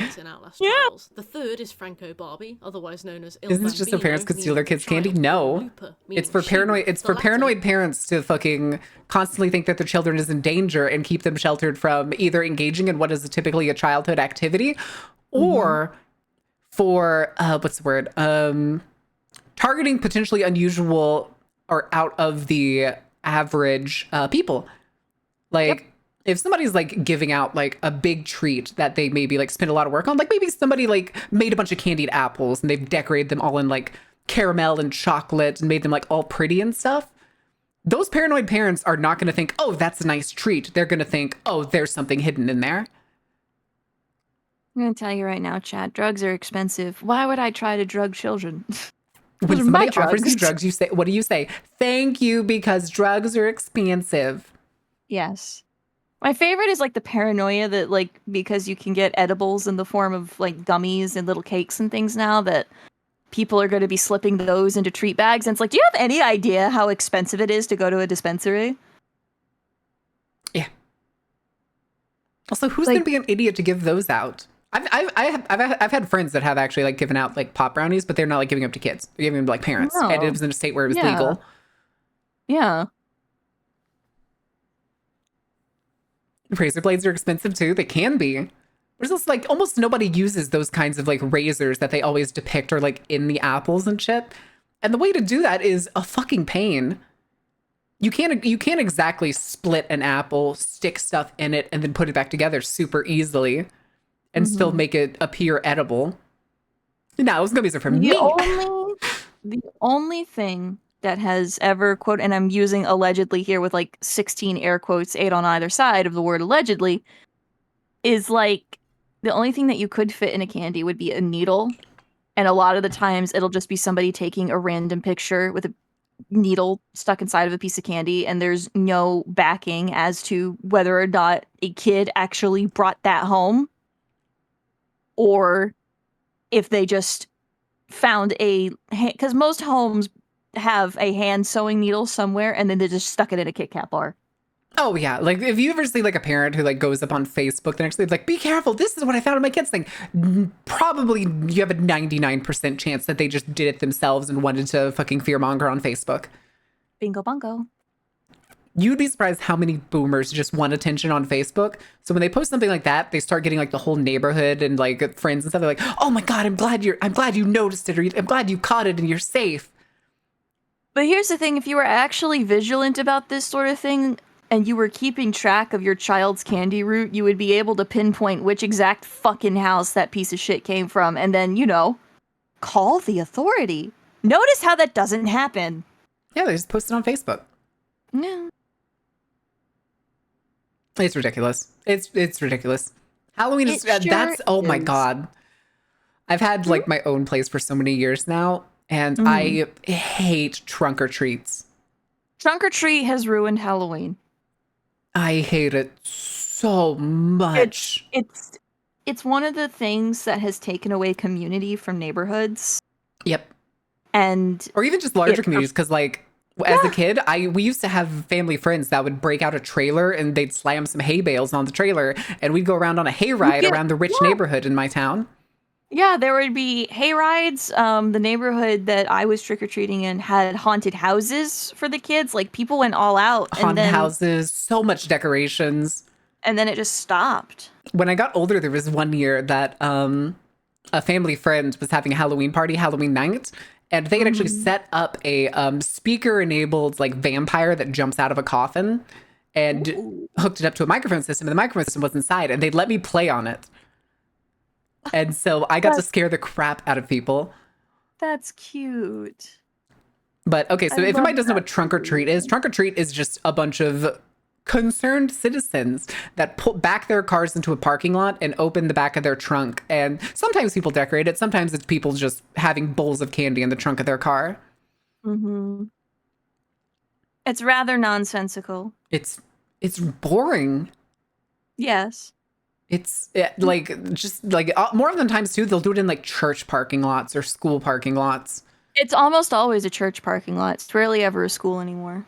Yeah. The third is Franco Barbie, otherwise known as Il Isn't this just so parents could steal their kids' candy? No. It's for paranoid parents to fucking constantly think that their children is in danger and keep them sheltered from either engaging in what is typically a childhood activity or for what's the word? Targeting potentially unusual or out of the average people. Like if somebody's like giving out like a big treat that they maybe like spend a lot of work on, like maybe somebody like made a bunch of candied apples and they've decorated them all in like caramel and chocolate and made them like all pretty and stuff. Those paranoid parents are not going to think, oh, that's a nice treat. They're going to think, oh, there's something hidden in there. I'm going to tell you right now, Chad, drugs are expensive. Why would I try to drug children? When somebody offers you drugs, you say, what do you say? Thank you, because drugs are expensive. Yes. My favorite is like the paranoia that like, because you can get edibles in the form of like gummies and little cakes and things now, that people are going to be slipping those into treat bags. And it's like, do you have any idea how expensive it is to go to a dispensary? Yeah. Also, who's going to be an idiot to give those out? I've had friends that have actually like given out like pop brownies, but they're not like giving them to kids. They're giving them to like parents. And it was in a state where it was legal. Yeah. Razor blades are expensive too. They can be. There's also like almost nobody uses those kinds of like razors that they always depict are like in the apples and shit. And the way to do that is a fucking pain. You can't exactly split an apple, stick stuff in it, and then put it back together super easily. And still make it appear edible. No, it's gummies are for me. The only thing that has ever, quote, and I'm using allegedly here with like 16 air quotes, 8 on either side of the word allegedly, is like the only thing that you could fit in a candy would be a needle. And a lot of the times it'll just be somebody taking a random picture with a needle stuck inside of a piece of candy, and there's no backing as to whether or not a kid actually brought that home. Or if they just found because most homes have a hand sewing needle somewhere and then they just stuck it in a Kit Kat bar. Oh yeah, like if you ever see like a parent who like goes up on Facebook the next day, like, be careful, this is what I found in my kid's thing. Probably you have a 99% chance that they just did it themselves and wanted to fucking fearmonger on Facebook. Bingo bongo. You'd be surprised how many boomers just want attention on Facebook. So when they post something like that, they start getting like the whole neighborhood and like friends and stuff. They're like, "Oh my God, I'm glad you noticed it, or I'm glad you caught it and you're safe." But here's the thing, if you were actually vigilant about this sort of thing and you were keeping track of your child's candy route, you would be able to pinpoint which exact fucking house that piece of shit came from and then, call the authority. Notice how that doesn't happen. Yeah, they just post it on Facebook. Yeah. It's ridiculous. It's ridiculous. Halloween is my God. I've had like my own place for so many years now, and I hate trunk or treats. Trunk or treat has ruined Halloween. I hate it so much. It's one of the things that has taken away community from neighborhoods. Yep. Or even just larger communities, because like as a kid, we used to have family friends that would break out a trailer and they'd slam some hay bales on the trailer, and we'd go around on a hay ride around the rich neighborhood in my town. Yeah, there would be hay rides. The neighborhood that I was trick-or-treating in had haunted houses for the kids. Like, people went all out. Haunted houses, so much decorations. And then it just stopped. When I got older, there was one year that a family friend was having a Halloween party, Halloween night, And they had actually set up a speaker-enabled like vampire that jumps out of a coffin and hooked it up to a microphone system, and the microphone system was inside, and they'd let me play on it. And so I got to scare the crap out of people. That's cute. But okay, so if anybody doesn't know what trunk or treat is just a bunch of concerned citizens that back their cars into a parking lot and open the back of their trunk. And sometimes people decorate it. Sometimes it's people just having bowls of candy in the trunk of their car. Mm-hmm. It's rather nonsensical. It's boring. Yes. It's like just like more often times too, they'll do it in like church parking lots or school parking lots. It's almost always a church parking lot. It's rarely ever a school anymore.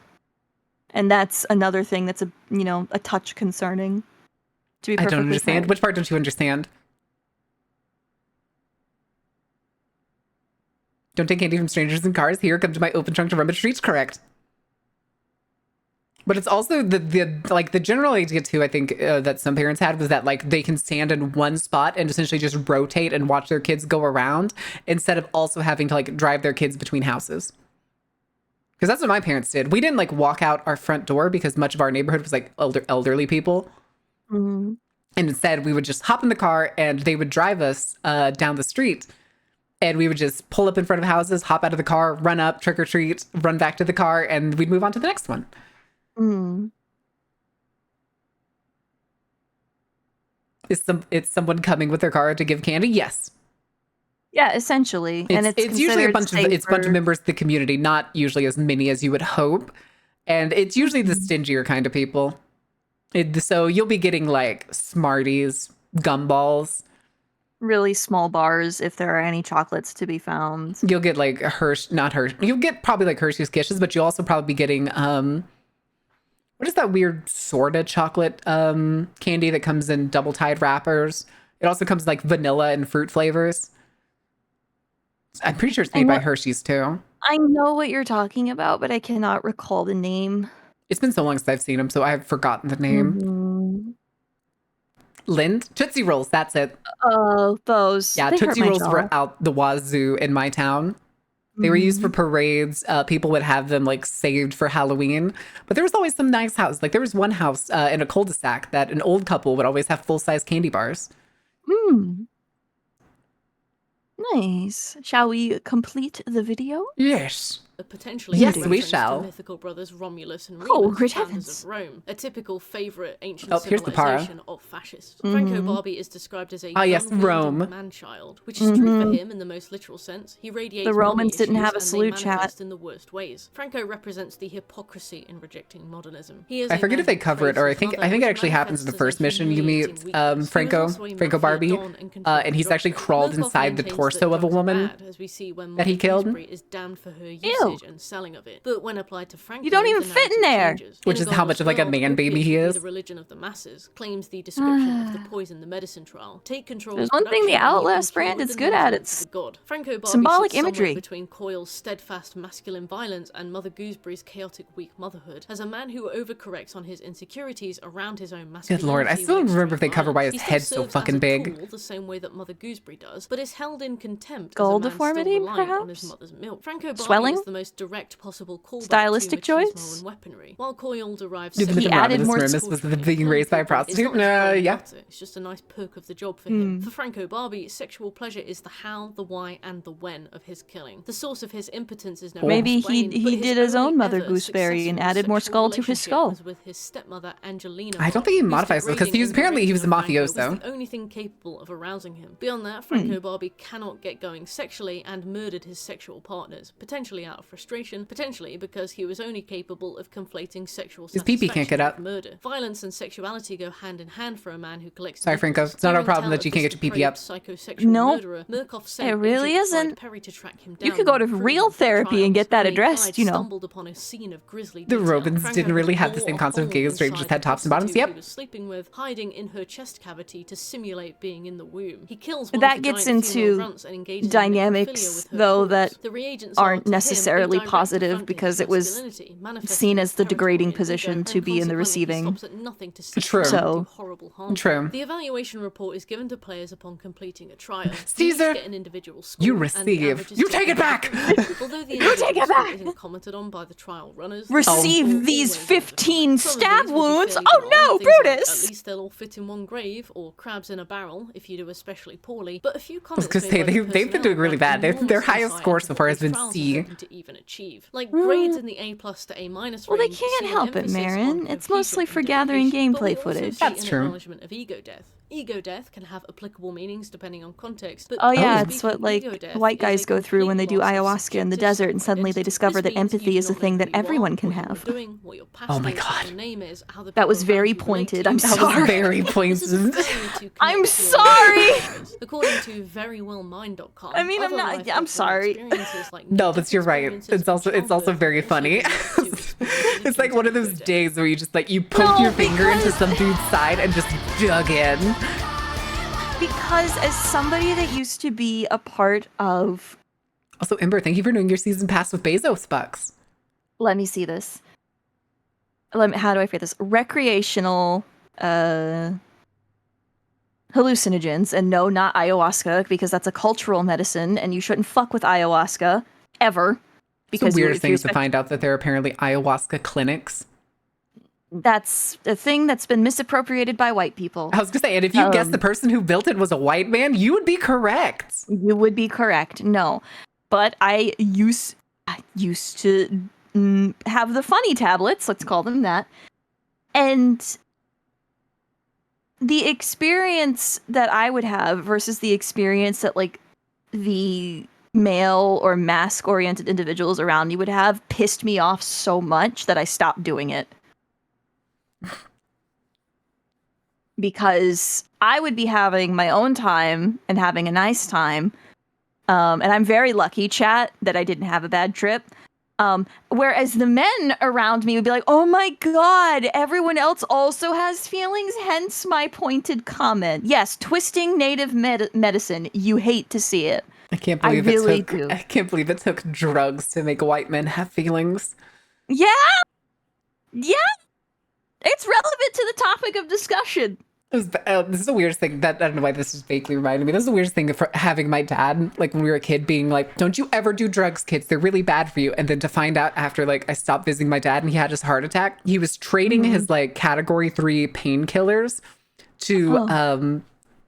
And that's another thing that's a touch concerning. To be I don't perfectly understand. frank. Which part don't you understand? Don't take candy from strangers in cars. Here, come to my open trunk to run the streets. Correct. But it's also the general idea too, I think, that some parents had was that like they can stand in one spot and essentially just rotate and watch their kids go around instead of also having to like drive their kids between houses. Because that's what my parents did. We didn't like walk out our front door because much of our neighborhood was like elderly people. Mm-hmm. And instead we would just hop in the car and they would drive us down the street. And we would just pull up in front of houses, hop out of the car, run up, trick or treat, run back to the car, and we'd move on to the next one. Mm. Is someone coming with their car to give candy? Yes. Yeah, essentially. It's usually a bunch safer. of members of the community, not usually as many as you would hope. And it's usually the stingier kind of people. So you'll be getting like Smarties, gumballs. Really small bars if there are any chocolates to be found. You'll get like you'll get probably like Hershey's Kisses, but you'll also probably be getting what is that weird sorta chocolate candy that comes in double tied wrappers? It also comes like vanilla and fruit flavors. I'm pretty sure it's made by Hershey's too. I know what you're talking about, but I cannot recall the name. It's been so long since I've seen them, so I've forgotten the name. Mm-hmm. Lind? Tootsie Rolls, that's it. Oh, those. Yeah, They hurt Tootsie my Rolls jaw. were out the wazoo in my town. They were used for parades. People would have them like saved for Halloween. But there was always some nice house. Like there was one house in a cul-de-sac that an old couple would always have full-size candy bars. Hmm. Nice. Shall we complete the video? Yes. Potentially Yes, a we reference shall. to mythical brothers Romulus and Oh, Remus, good founders heavens. of Rome, a typical favourite ancient Oh, here's the para. civilization of fascists. Franco Barbie is described as a yes, young, Rome. man-child, which is true for him in the most literal sense. He radiates The Romans mommy didn't issues have a and they salute chat. manifest in the worst ways. Franco represents the hypocrisy in rejecting modernism. He is I a forget man if they who cover it, praised or I his think mother, it which actually happens in the manifests first as a mission. You humiliating meet weakness. He was also a Franco mafia Barbie, don and controlled and he's drug actually trade. crawled Murkoff inside the maintains torso that of a drugs are woman bad, as we see when that he Mother killed. Gooseberry is damned for her Ew. usage and selling of it. But when applied to Franco, You don't even the fit in narrative there. changes. Which In is a how much of like a godless man world, baby opiate he should be is. The religion of the masses claims the description of the poison the medicine trial. Take control. There's of one thing the production and you Outlast can cure brand is the good at, nonsense it's of the god. Franco Barbie symbolic sits somewhere imagery. between Coyle's steadfast masculine violence and Mother Gooseberry's chaotic weak motherhood. As a man who overcorrects on his insecurities around his own masculinity. Good lord, I still don't with remember if they extreme cover why violence, his he still head's so serves fucking as a big. tool the same way that Mother Gooseberry does, but is held in contempt Skull as a man deformity, still reliant on his perhaps? mother's milk. Franco Barbie Swelling? is the most direct possible callback Stylistic to machismo choice? and weaponry. While Coyle derives Did sexual He added more Remus was being raised by a prostitute? Yeah. it's just a nice perk of the job for him. For Franco Barbie, sexual pleasure is the how, the why, and the when of his killing. The source of his impotence is never Maybe explained, he but did his only own Mother ever Gooseberry and successful added more sexual skull to his relationship skull. was with his stepmother Angelina. I don't think he whose modifies it, 'cause he was- degrading apparently he was a intervention of Franco mafioso. was the only thing capable of arousing him. Beyond that, Franco Barbie cannot get going sexually and murdered his sexual partners, potentially out of frustration, potentially because he was only capable of conflating sexual His pee-pee can't get satisfaction up. with murder. Violence and sexuality go hand in hand for a man who collects. Sorry, Franco. nipples. It's not our Hearing problem tell that of you can't this get your pee-pee up. depraved psychosexual Nope. murderer, Murkoff sent It really agent Clyde isn't. Perry to track him You down could go to and prove real him for therapy and get that trials. When addressed, Clyde you know. stumbled upon a scene of grisly The detail. Romans Franco didn't really have the wore same a concept of hole gay and straight, just inside had the tops and bottoms. prostitute Yep. he was sleeping with, hiding in her chest cavity to simulate being in the womb. He kills one That of the gets giant female into runs and engages in dynamics, necrophilia with her though, corpse. that The reagents aren't are, to him, necessarily direct positive affronting because to it was masculinity, manifesting seen as as the degrading territorial ego, position and to be in the consequently he receiving. stops at nothing to seek True. out and do So- horrible harm. True. The evaluation report is given to players upon completing a trial. Caesar, You each get an individual score, you and the receive. average is You take taken it back! Although the You take individual it score back! isn't commented on by the trial runners, Receive the score these always 15 overlaps. Some of stab these will be wounds. fairly Oh benign, no, things like, Brutus! at least they'll all fit in one grave, or crabs in a barrel if you do especially poorly. But a few I was comments gonna made say, by the they've been personnel doing really grant bad. Their enormous highest insight score into so what far these has been trials are C. hoping to even achieve. Like grades in the A+ to A- range. Well, they see can't an help it, emphasis Marin. on It's cohesion mostly and for gathering dedication, but we gameplay also footage. see That's an true. acknowledgement of ego death. Ego death can have applicable meanings depending on context. But Oh yeah, speaking it's what of like ego death white is guys a go through when they complete do loss of ayahuasca in the subjective desert, and suddenly they self-identity. discover This that means you empathy do is a not know thing who that you are, everyone can what you're have. doing, what your past Oh my is, what God. your name is, how the That was people around very you relate pointed. to I'm you. That was sorry. very This is a pointed. failure to I'm connect to your sorry. experiences. According to verywellmind.com, I mean, I'm other not- life I'm altering sorry. experiences like No, near-death that's you're right. experiences It's also from very childhood funny. can also lead to experiences It's like akin one to of those ego death. days where you just like you poked No, your finger into because- some dude's side and just dug in. Because as somebody that used to be a part of, Also, Ember, thank you for doing your season pass with Bezos bucks. let me see this. How do I phrase this? Recreational hallucinogens, and no, not ayahuasca, because that's a cultural medicine, and you shouldn't fuck with ayahuasca ever. It's the Because weirdest if you're thing to find out that there are apparently ayahuasca clinics. that's a thing that's been misappropriated by white people. I was gonna say, and if you guessed the person who built it was a white man, you would be correct. You would be correct. No, but I used to have the funny tablets. Let's call them that. And the experience that I would have versus the experience that like the male or mask-oriented individuals around me would have pissed me off so much that I stopped doing it. Because I would be having my own time and having a nice time. And I'm very lucky, chat, that I didn't have a bad trip. Whereas the men around me would be like, oh my god, everyone else also has feelings, hence my pointed comment. Yes, twisting native medicine. You hate to see it. I can't I believe really it took. do. I can't believe it took drugs to make white men have feelings. Yeah! Yeah! It's relevant to the topic of discussion. This is the weirdest thing that I don't know why this is vaguely reminding me. This is the weirdest thing for having my dad, like when we were a kid, being like, "Don't you ever do drugs, kids? They're really bad for you." And then to find out after like I stopped visiting my dad and he had his heart attack, he was trading his like category 3 painkillers to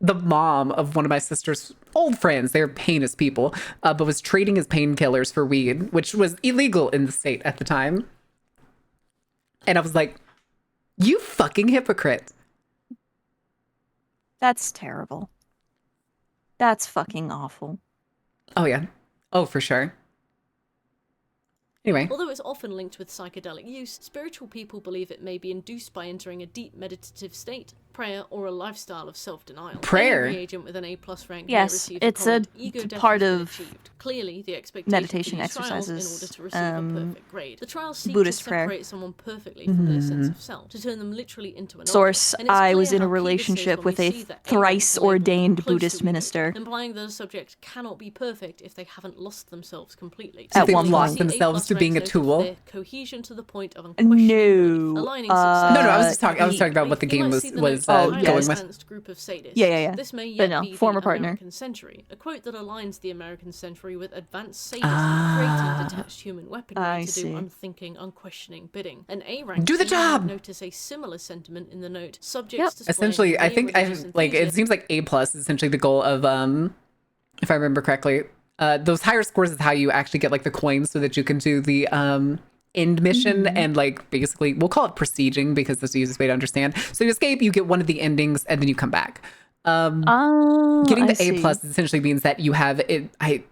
the mom of one of my sister's old friends. They're heinous people, but was trading his painkillers for weed, which was illegal in the state at the time. And I was like, "You fucking hypocrite." That's terrible. That's fucking awful. Oh, yeah. Oh, for sure. Anyway. Although it's often linked with psychedelic use, spiritual people believe it may be induced by entering a deep meditative state, prayer, or a lifestyle of self-denial. Prayer? Any reagent with an A+ rank may Yes, receive it's the a comment, "Ego death part has been of achieved." Clearly, the expectation meditation for these trials in exercises, order to receive a perfect grade. The trials seek Buddhist to prayer. separate someone perfectly from their sense of self, to turn them literally into an Source, object. And it's I was clear in a how key this is relationship when with we a see that A rank thrice label ordained close to Buddhist ego minister. death, implying that a subject cannot be perfect if they haven't lost themselves completely. At They've one Similarly, lost we see themselves A+ to being a ranks noted tool. their cohesion to the point of unquestioning belief, No. aligning success. No, I was just talking. I was he- talking about what the We game might was see the notes Oh, of a yeah. going highly with. advanced group of sadists. Yeah. This may But yet no, be former the partner. American century, a quote that aligns the American century with advanced sadism, creating detached human weaponry I to see. do unthinking, unquestioning bidding. An A rank Do the team might job! notice a similar sentiment in the note. Subjects Yep. displaying Essentially, I mere think religious like it enthusiasm seems like A+ is essentially the goal of if I remember correctly. Those higher scores is how you actually get like the coins so that you can do the end mission and like basically we'll call it prestiging because that's the easiest way to understand. So you escape, you get one of the endings, and then you come back. Getting I the A+ see. essentially means that you have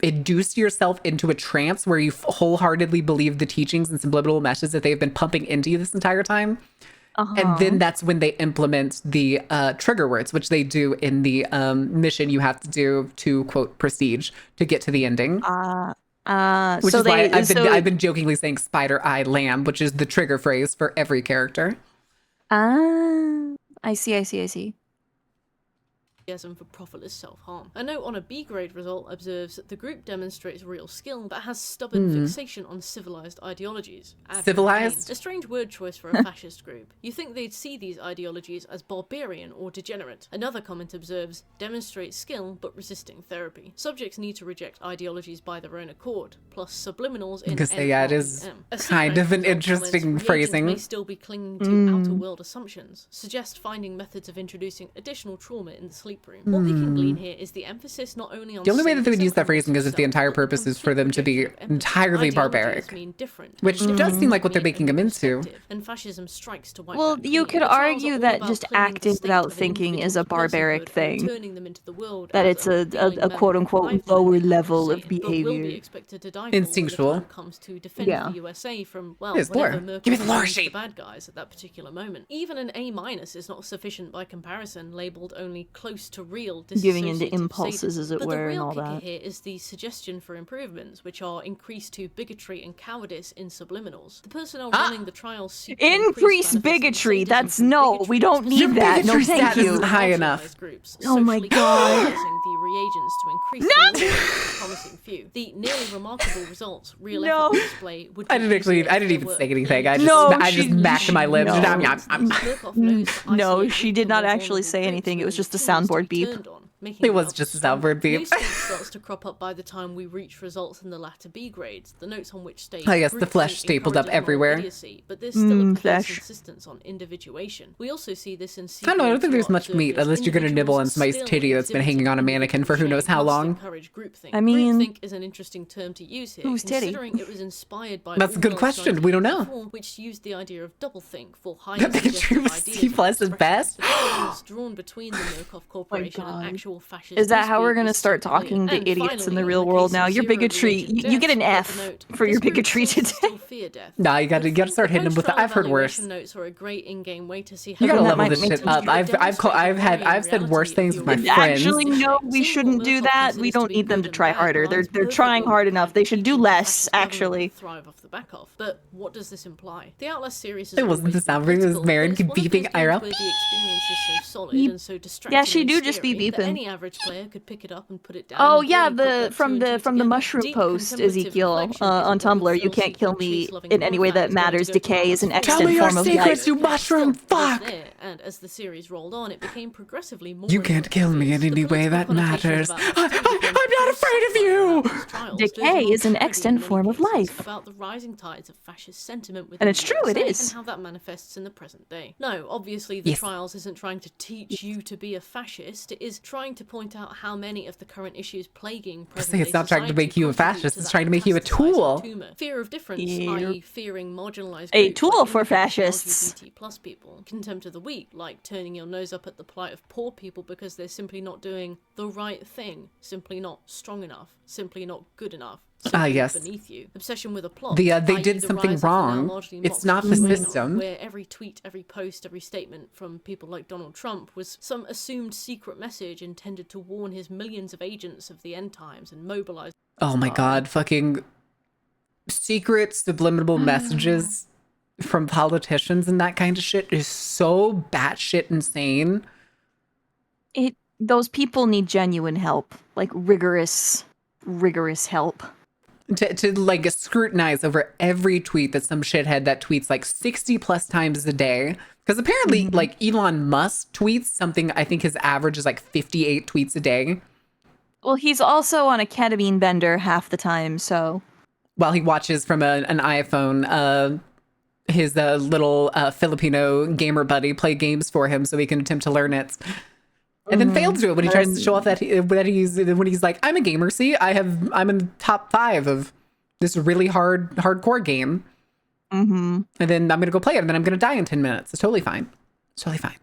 induced yourself into a trance where you wholeheartedly believe the teachings and subliminal messages that they've been pumping into you this entire time. And then that's when they implement the trigger words, which they do in the mission you have to do to quote prestige to get to the ending. Which so is why they, I've been jokingly saying spider eye lamb, which is the trigger phrase for every character. I see. for profitless self-harm. A note on a B grade result observes that the group demonstrates real skill, but has stubborn fixation on civilized ideologies. Civilized? A strange word choice for a fascist group. You think they'd see these ideologies as barbarian or degenerate. Another comment observes, demonstrates skill, but resisting therapy. Subjects need to reject ideologies by their own accord, plus subliminals in yeah, it is kind of an interesting phrasing. May still be clinging to outer world assumptions, suggest finding methods of introducing additional trauma in the sleep room. What we can glean here is the emphasis not only on The only way that they would safe use that phrasing is if the entire purpose is for them to be entirely barbaric, which does seem like what they're making them into. And fascism strikes to wipe Well, that you clean. could The trials argue are all that about just cleaning the acting state without of an thinking is a individual's barbaric personhood thing. and turning them into the world That as it's unfeeling a men quote-unquote with lower lifeline, level of but will be behavior. expected to die for when the Instinctual. time comes to defend Yeah. the USA from, well, Yes, whatever lore. Murkoff Give me the lore deems sheet. the bad guys at that particular moment. Even an A- is not sufficient by comparison, labelled only close to real Giving into dissociative impulses, sadism. as it But were, the and real all kicker that. here is the suggestion for improvements, which are increased to bigotry and cowardice in subliminals. The personnel running the trials seek to Increase manifest bigotry. sadism That's from no. bigotry We don't need Your that. No, bigotry thank status you. is high marginalized enough. Groups, Oh my socially God. utilizing the reagents to increase the number of promising few. The nearly remarkable results real No. effort display would I be didn't easier if even there were say anything. clear I just, No, I just she- smacked my lips. no. Murkoff knows to No, isolate she weak did and not more actually vulnerable say groups anything. It was within just a teams to soundboard be beep. turned on, making It them was out just a strong. soundboard beep. New state starts to crop up by the time we reach results in the latter B grades, the notes on which state Oh, yes, the groupthink flesh stapled up encourages moral everywhere. idiocy, but there's still a perverse flesh. insistence on individuation. We also see this in I don't know. I don't think there's much meat unless you're gonna nibble on somebody's titty that's been hanging on a mannequin for who knows how long. I mean, groupthink is an interesting term to use here, whose titty? considering it was inspired by That's a good Orwell's question. We don't know. 1984, which used the idea of doublethink for highly The picture suggestive of ideas C+ and is expressions. best. The parallels drawn between the Murkoff Corporation and God. actual fascist Is that how we're newspeople gonna is start so clear. talking to And idiots in the finally, real in world case now? of Your zero bigotry. reagent You get an deaths, F we get the note. for your This group bigotry sources today. still fear death. Nah, you gotta start hitting them with the. I've heard worse. Post-trial evaluation notes are a great in-game way to see You how gotta that level might this make shit them up. I've said worse things with my friends. Actually, no, we shouldn't do that. We don't need them to try harder. They're trying hard enough. They should do less, actually. Thrive off the back of. But what does this imply? The Outlast series is It wasn't the sound where he was married, beeping IRL. where the experience is so solid Beep. and so distractingly Yeah, she do just be scary that beeping. any average player could pick it up and put it down. Oh and yeah, really put the that from two and the two from the together. mushroom Deep post, contemplative Ezekiel, reflection on is what Tumblr. You Phil can't kill Seeker, me peace-loving in any way that warfare is going matters. to go Decay to is an Outlast Tell extant me your form of secrets, life. you mushroom Still, it was fuck! there, and as the series rolled on, it became progressively more. You and can't more kill me in obvious. any The way that political connotations matters. about this became I'm not afraid of you! these trials. Decay There's real is an parody in extant many form of cases life. about the rising tides of fascist sentiment within And it's the true, it USA is. and how that manifests in the present day. No, obviously the Yes. trials isn't trying to teach you to be a fascist. It is trying to point out how many of the current issues plaguing present say it's not trying to make you a fascist, it's trying to make you a tool. Fear of difference, Yeah. i.e. fearing marginalized A groups tool like for immigrants and fascists. LGBT+ people. Contempt of the weak, like turning your nose up at the plight of poor people because they're simply not doing the right thing, simply not strong enough, simply not good enough. simply yes. beneath you. Obsession with a plot. They i.e. did the something rise of the now wrong. largely It's mocked not the QAnon, system. Where every tweet, every post, every statement from people like Donald Trump was some assumed secret message intended to warn his millions of agents of the end times and mobilize. Oh my god, fucking secret subliminal messages from politicians and that kind of shit is so batshit insane. Those people need genuine help, like rigorous help. To like scrutinize over every tweet that some shithead that tweets like 60 plus times a day. Because apparently, like, Elon Musk tweets something, I think his average is like 58 tweets a day. Well, he's also on a ketamine bender half the time, so. While he watches from an iPhone, his little Filipino gamer buddy play games for him so he can attempt to learn it. And then failed to do it when he tries to show off that when he's like, I'm a gamer. See, I'm in the top 5 of this really hardcore game. Mm-hmm. And then I'm gonna go play it, and then I'm gonna die in 10 minutes. It's totally fine. It's totally fine.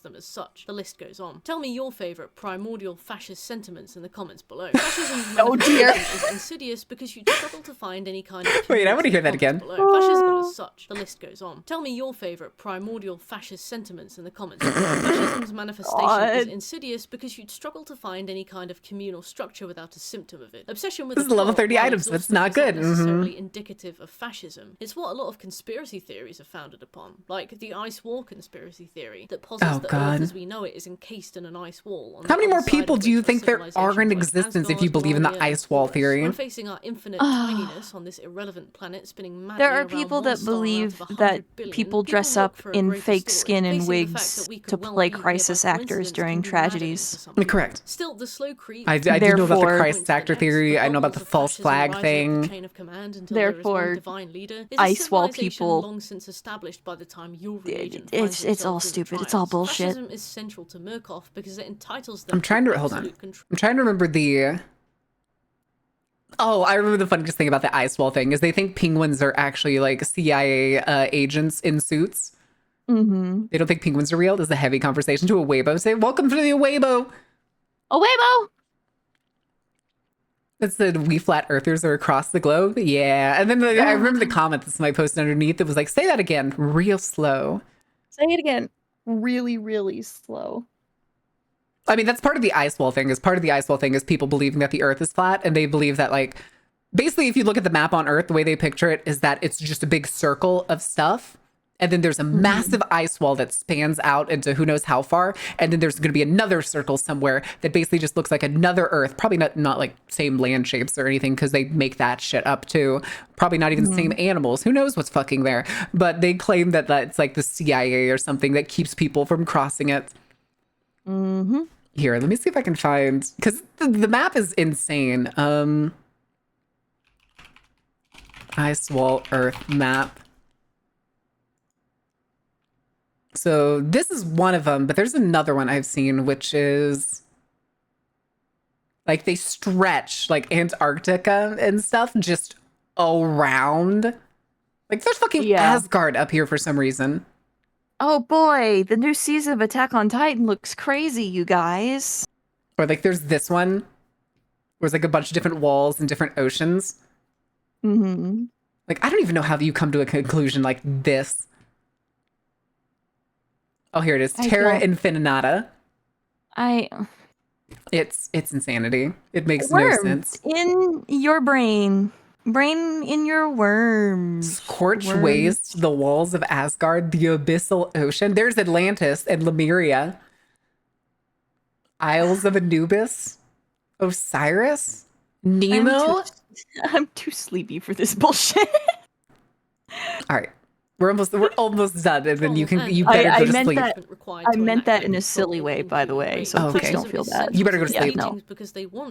Them as such. The list goes on. Tell me your favourite primordial fascist sentiments in the comments below. Fascism's Oh dear. manifestation is insidious because you'd struggle to find any kind of Wait, I want to hear that comments again. below. Fascism as such. The list goes on. Tell me your favourite primordial fascist sentiments in the comments below. Fascism's manifestation is insidious because you'd struggle to find any kind of communal structure without a symptom of it. Obsession with This is level 30 items. That's not good. Necessarily indicative of fascism. It's what a lot of conspiracy theories are founded upon, like the Ice War conspiracy theory that posits the God. Earth as we know it is encased in an ice wall. On How the many more other side people of do you which are think there are in civilizations like existence if you Asgard, believe in the Valia, and ice wall Taurus? theory? When facing our infinite tiniess on this irrelevant planet spinning madly There are around people one that star out believe of 100 that billion, people dress look up for a in greater fake story, skin and facing the fact wigs that we could to well play be here by crisis actors coincidence during can be maddening tragedies. to some people. Correct. Still, the slow creep. I do know about the Therefore- Christ actor theory. I know about the false flag thing. Therefore, ice wall people. Long since established by the time your It's all stupid. It's all bullshit. Fascism is central to Murkoff because it entitles them I'm trying to hold on. I'm trying to remember the. Oh, I remember the funniest thing about the ice wall thing is they think penguins are actually like CIA agents in suits. Mm-hmm. They don't think penguins are real. This is a heavy conversation to a Weibo. Say, welcome to the Weibo. A Weibo. It said, we flat earthers are across the globe. Yeah. And then I remember the comment that somebody posted underneath that was like, say that again, real slow. Say it again. Really, really slow. I mean, that's part of the ice wall thing. Part of the ice wall thing is people believing that the earth is flat. And they believe that, like, basically, if you look at the map on Earth, the way they picture it is that it's just a big circle of stuff. And then there's a massive ice wall that spans out into who knows how far. And then there's going to be another circle somewhere that basically just looks like another Earth. Probably not like same land shapes or anything, because they make that shit up too. Probably not even the same animals. Who knows what's fucking there? But they claim that that's like the CIA or something that keeps people from crossing it. Mm-hmm. Here, let me see if I can find, because the map is insane. Ice wall Earth map. So this is one of them, but there's another one I've seen, which is like they stretch like Antarctica and stuff just around. Like there's fucking Asgard up here for some reason. Oh boy, the new season of Attack on Titan looks crazy, you guys. Or like there's this one where it's like a bunch of different walls and different oceans. Mm-hmm. Like I don't even know how you come to a conclusion like this. Oh, here it is. Terra Infinita. It's insanity. It makes no sense. In your brain. Brain in your worms. Scorched waste, the walls of Asgard, the abyssal ocean. There's Atlantis and Lemuria. Isles of Anubis. Osiris. Nemo. I'm too sleepy for this bullshit. All right. We're almost done, and then you better go to sleep. I meant that in a silly way, by the way, so please don't feel bad. You better go to sleep. No.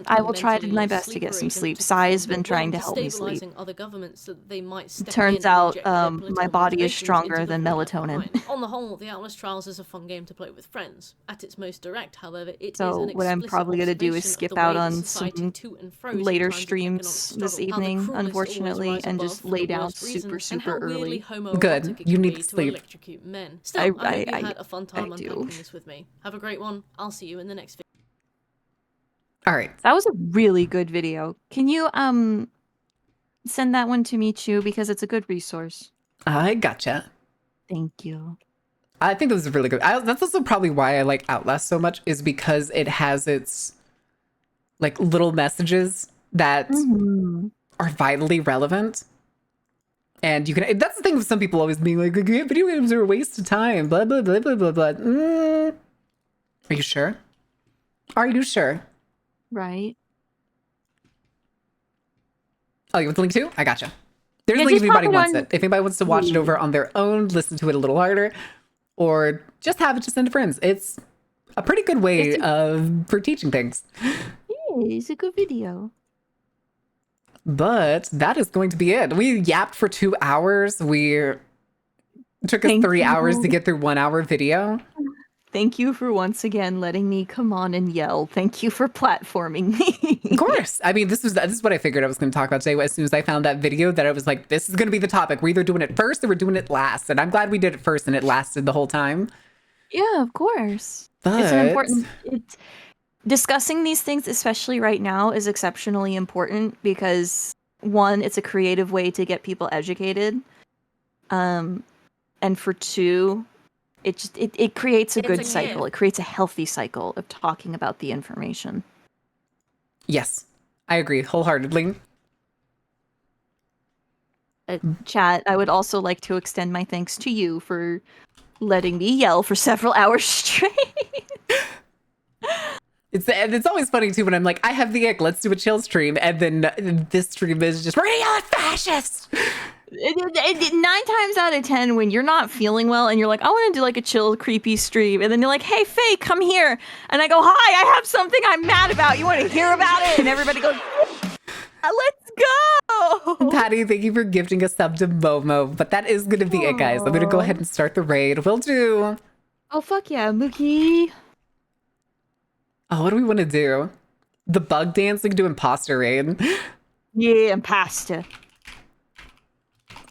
I will try my best to get some sleep. Sai has been trying to help me sleep. Turns out my body is stronger than melatonin. On the whole, the Atlas Trials is a fun game to play with friends. At its most direct, however, it is So an what I'm probably going to do is skip out on some later sometimes streams this evening, unfortunately, and just lay down super early. Good. You need to sleep. Still, I hope you had a fun time unpacking this with me. Have a great one. I'll see you in the next video. All right. That was a really good video. Can you send that one to me too, because it's a good resource. I gotcha. Thank you. I think this is really good. That's also probably why I like Outlast so much, is because it has its like little messages that are vitally relevant. And you can, that's the thing with some people always being like, video games are a waste of time, blah, blah, blah, blah, blah, blah. Are you sure? Are you sure? Right. Oh, you want the link too? I gotcha. There's a link if anybody wants it. If anybody wants to watch it over on their own, listen to it a little harder, or just have it to send to friends. It's a pretty good way for teaching things. Yeah, it's a good video. But that is going to be it. We yapped for 2 hours. It took us 3 hours to get through 1 hour video. Thank you for once again letting me come on and yell. Thank you for platforming me. Of course. I mean, this is what I figured I was going to talk about today. As soon as I found that video, that I was like, this is going to be the topic. We're either doing it first or we're doing it last. And I'm glad we did it first and it lasted the whole time. Yeah, of course. But it's an important... Discussing these things, especially right now, is exceptionally important because, one, it's a creative way to get people educated. And for two, it creates a good cycle. It creates a healthy cycle of talking about the information. Yes, I agree wholeheartedly. Chat, I would also like to extend my thanks to you for letting me yell for several hours straight. It's always funny too when I'm like, I have the ick, let's do a chill stream, and then this stream is just, we're gonna yell at fascists! 9 times out of 10, when you're not feeling well and you're like, I want to do like a chill, creepy stream, and then you're like, hey, Faye, come here. And I go, hi, I have something I'm mad about. You want to hear about it? And everybody goes, let's go. Patty, thank you for gifting a sub to Momo, but that is gonna be it, guys. I'm gonna go ahead and start the raid. We'll do... Oh, fuck yeah, Mookie. Oh, what do we want to do? The bug dancing, do imposter raid. Yeah, imposter.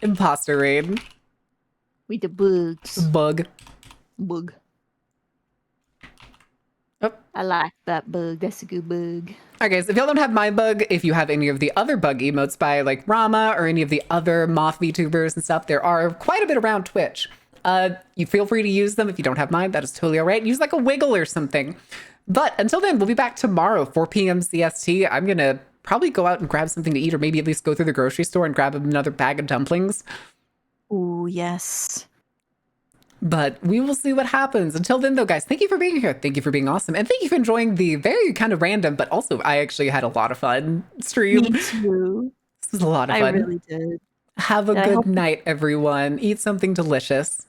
Imposter raid. With the bugs. Bug. Bug. Oh. I like that bug. That's a good bug. Alright guys, if y'all don't have my bug, if you have any of the other bug emotes by like Rama or any of the other moth VTubers and stuff, there are quite a bit around Twitch. You feel free to use them. If you don't have mine, that is totally alright. Use like a wiggle or something. But until then, we'll be back tomorrow, 4 p.m. CST. I'm gonna probably go out and grab something to eat, or maybe at least go through the grocery store and grab another bag of dumplings. Ooh, yes. But we will see what happens. Until then, though, guys, thank you for being here. Thank you for being awesome. And thank you for enjoying the very kind of random, but also I actually had a lot of fun stream. Me too. This was a lot of fun. I really did. Have a good night, everyone. Eat something delicious.